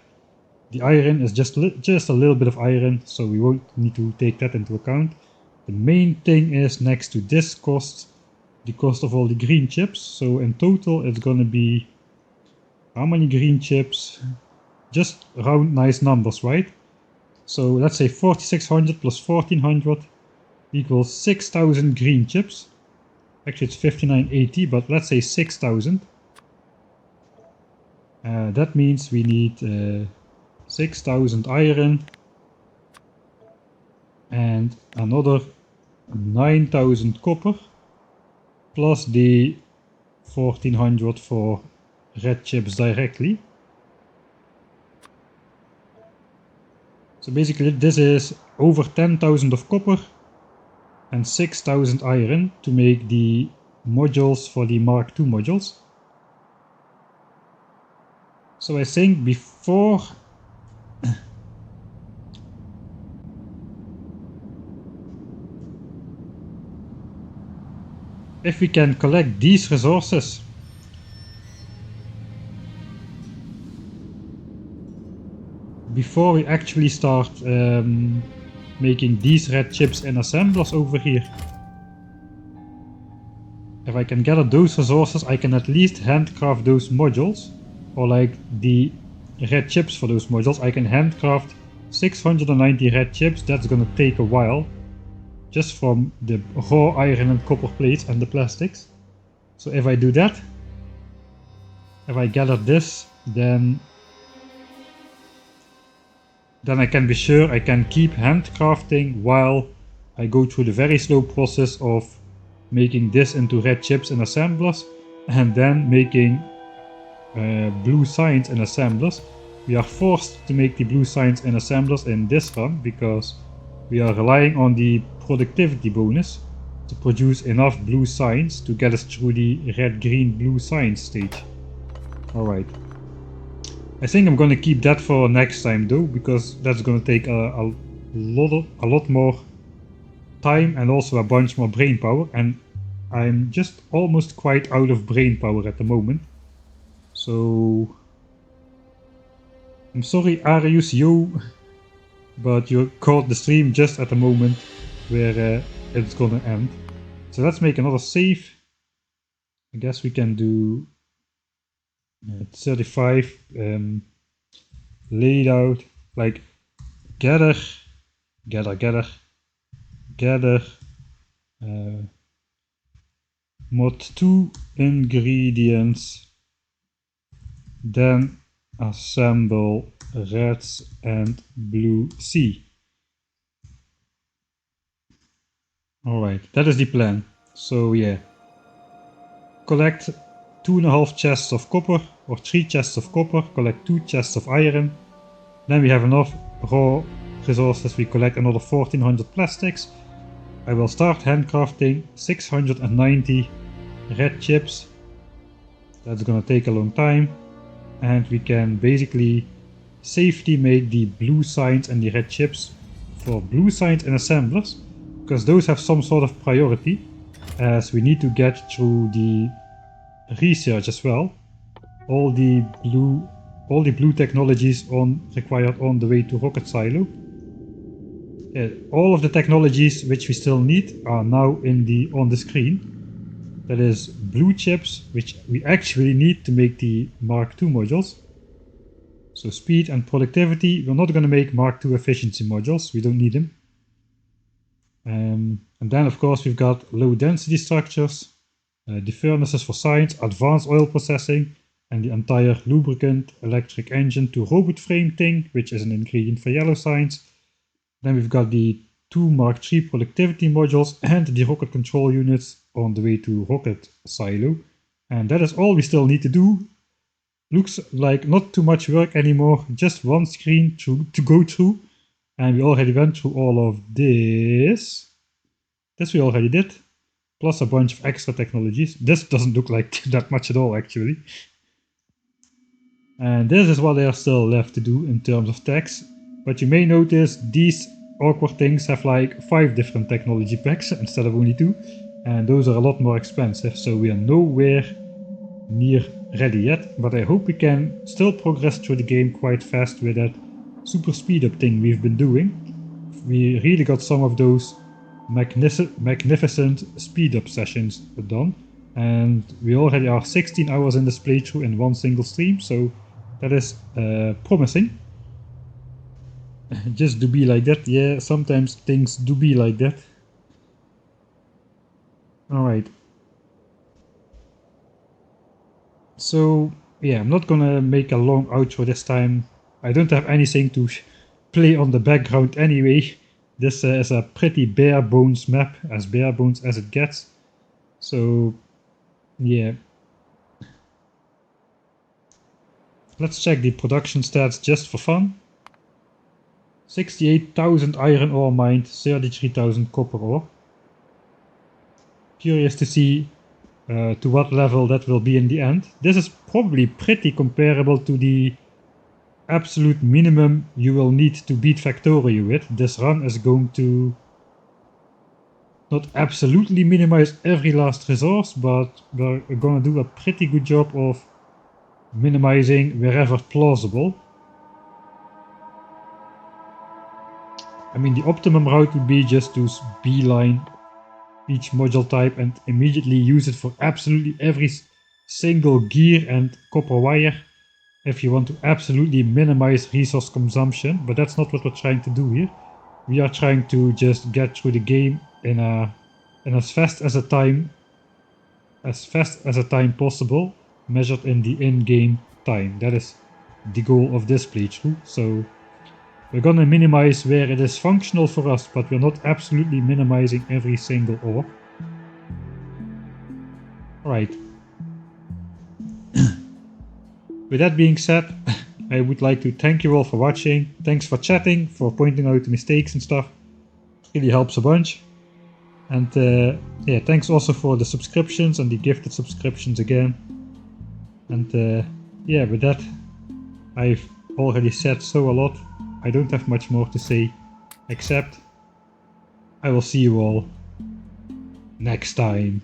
The iron is just a little bit of iron, so we won't need to take that into account. The main thing is next to this cost, the cost of all the green chips. So in total it's gonna be how many green chips? Just round nice numbers, right? So let's say 4600 plus 1400 equals 6000 green chips. Actually it's 5980, but let's say 6000. That means we need 6000 iron and another 9000 copper plus the 1400 for red chips directly. So basically this is over 10,000 of copper and 6000 iron to make the modules for the Mark II modules. So I think before if we can collect these resources before we actually start making these red chips in assemblers over here. If I can gather those resources, I can at least handcraft those modules, or like the red chips for those modules. I can handcraft 690 red chips. That's gonna take a while, just from the raw iron and copper plates and the plastics. So if I do that, if I gather this, then I can be sure I can keep handcrafting while I go through the very slow process of making this into red chips in assemblers and then making blue signs in assemblers. We are forced to make the blue signs in assemblers in this run because we are relying on the productivity bonus to produce enough blue signs to get us through the red, green, blue signs stage. Alright. I think I'm gonna keep that for next time though, because that's gonna take a lot more time and also a bunch more brain power, and I'm just almost quite out of brain power at the moment. So I'm sorry Arius, yo, but you caught the stream just at the moment where it's gonna end. So let's make another save. I guess we can do 35 laid out. Like gather mod 2 ingredients, then assemble reds and blue C. Alright, that is the plan. So yeah, collect 2.5 chests of copper, or 3 chests of copper, collect 2 chests of iron, then we have enough raw resources, we collect another 1400 plastics. I will start handcrafting 690 red chips. That's gonna take a long time, and we can basically safely make the blue signs and the red chips for blue signs and assemblers, because those have some sort of priority, as we need to get through the research as well. All the blue technologies required on the way to rocket silo. All of the technologies which we still need are now on the screen. That is blue chips, which we actually need to make the Mark II modules. So speed and productivity, we're not going to make Mark II efficiency modules, we don't need them. And then of course we've got low density structures, the furnaces for science, advanced oil processing, and the entire lubricant electric engine to robot frame thing, which is an ingredient for yellow science. Then we've got the 2 Mark III productivity modules and the rocket control units on the way to rocket silo. And that is all we still need to do. Looks like not too much work anymore, just one screen to go through. And we already went through all of this. This we already did, plus a bunch of extra technologies. This doesn't look like that much at all actually. And this is what there are still left to do in terms of techs. But you may notice these awkward things have like 5 different technology packs instead of only 2. And those are a lot more expensive, so we are nowhere near ready yet. But I hope we can still progress through the game quite fast with that super speed up thing we've been doing. We really got some of those magnificent speed up sessions done. And we already are 16 hours in this playthrough in one single stream, so that is promising. Just do be like that. Yeah, sometimes things do be like that. Alright. So, yeah, I'm not gonna make a long outro this time. I don't have anything to play on the background anyway. This is a pretty bare bones map, as bare bones as it gets. So, yeah. Let's check the production stats just for fun. 68,000 iron ore mined, 33,000 copper ore. Curious to see to what level that will be in the end. This is probably pretty comparable to the absolute minimum you will need to beat Factorio with. This run is going to not absolutely minimize every last resource, but we're gonna do a pretty good job of minimizing wherever plausible. I mean, the optimum route would be just to beeline each module type and immediately use it for absolutely every single gear and copper wire if you want to absolutely minimize resource consumption, but that's not what we're trying to do here. We are trying to just get through the game in as fast as a time possible, measured in the in-game time. That is the goal of this playthrough. So we're gonna minimize where it is functional for us, but we're not absolutely minimizing every single ore. Alright. With that being said, I would like to thank you all for watching. Thanks for chatting, for pointing out the mistakes and stuff. It really helps a bunch. And yeah, thanks also for the subscriptions and the gifted subscriptions again. And yeah, with that, I've already said so a lot. I don't have much more to say, except I will see you all next time.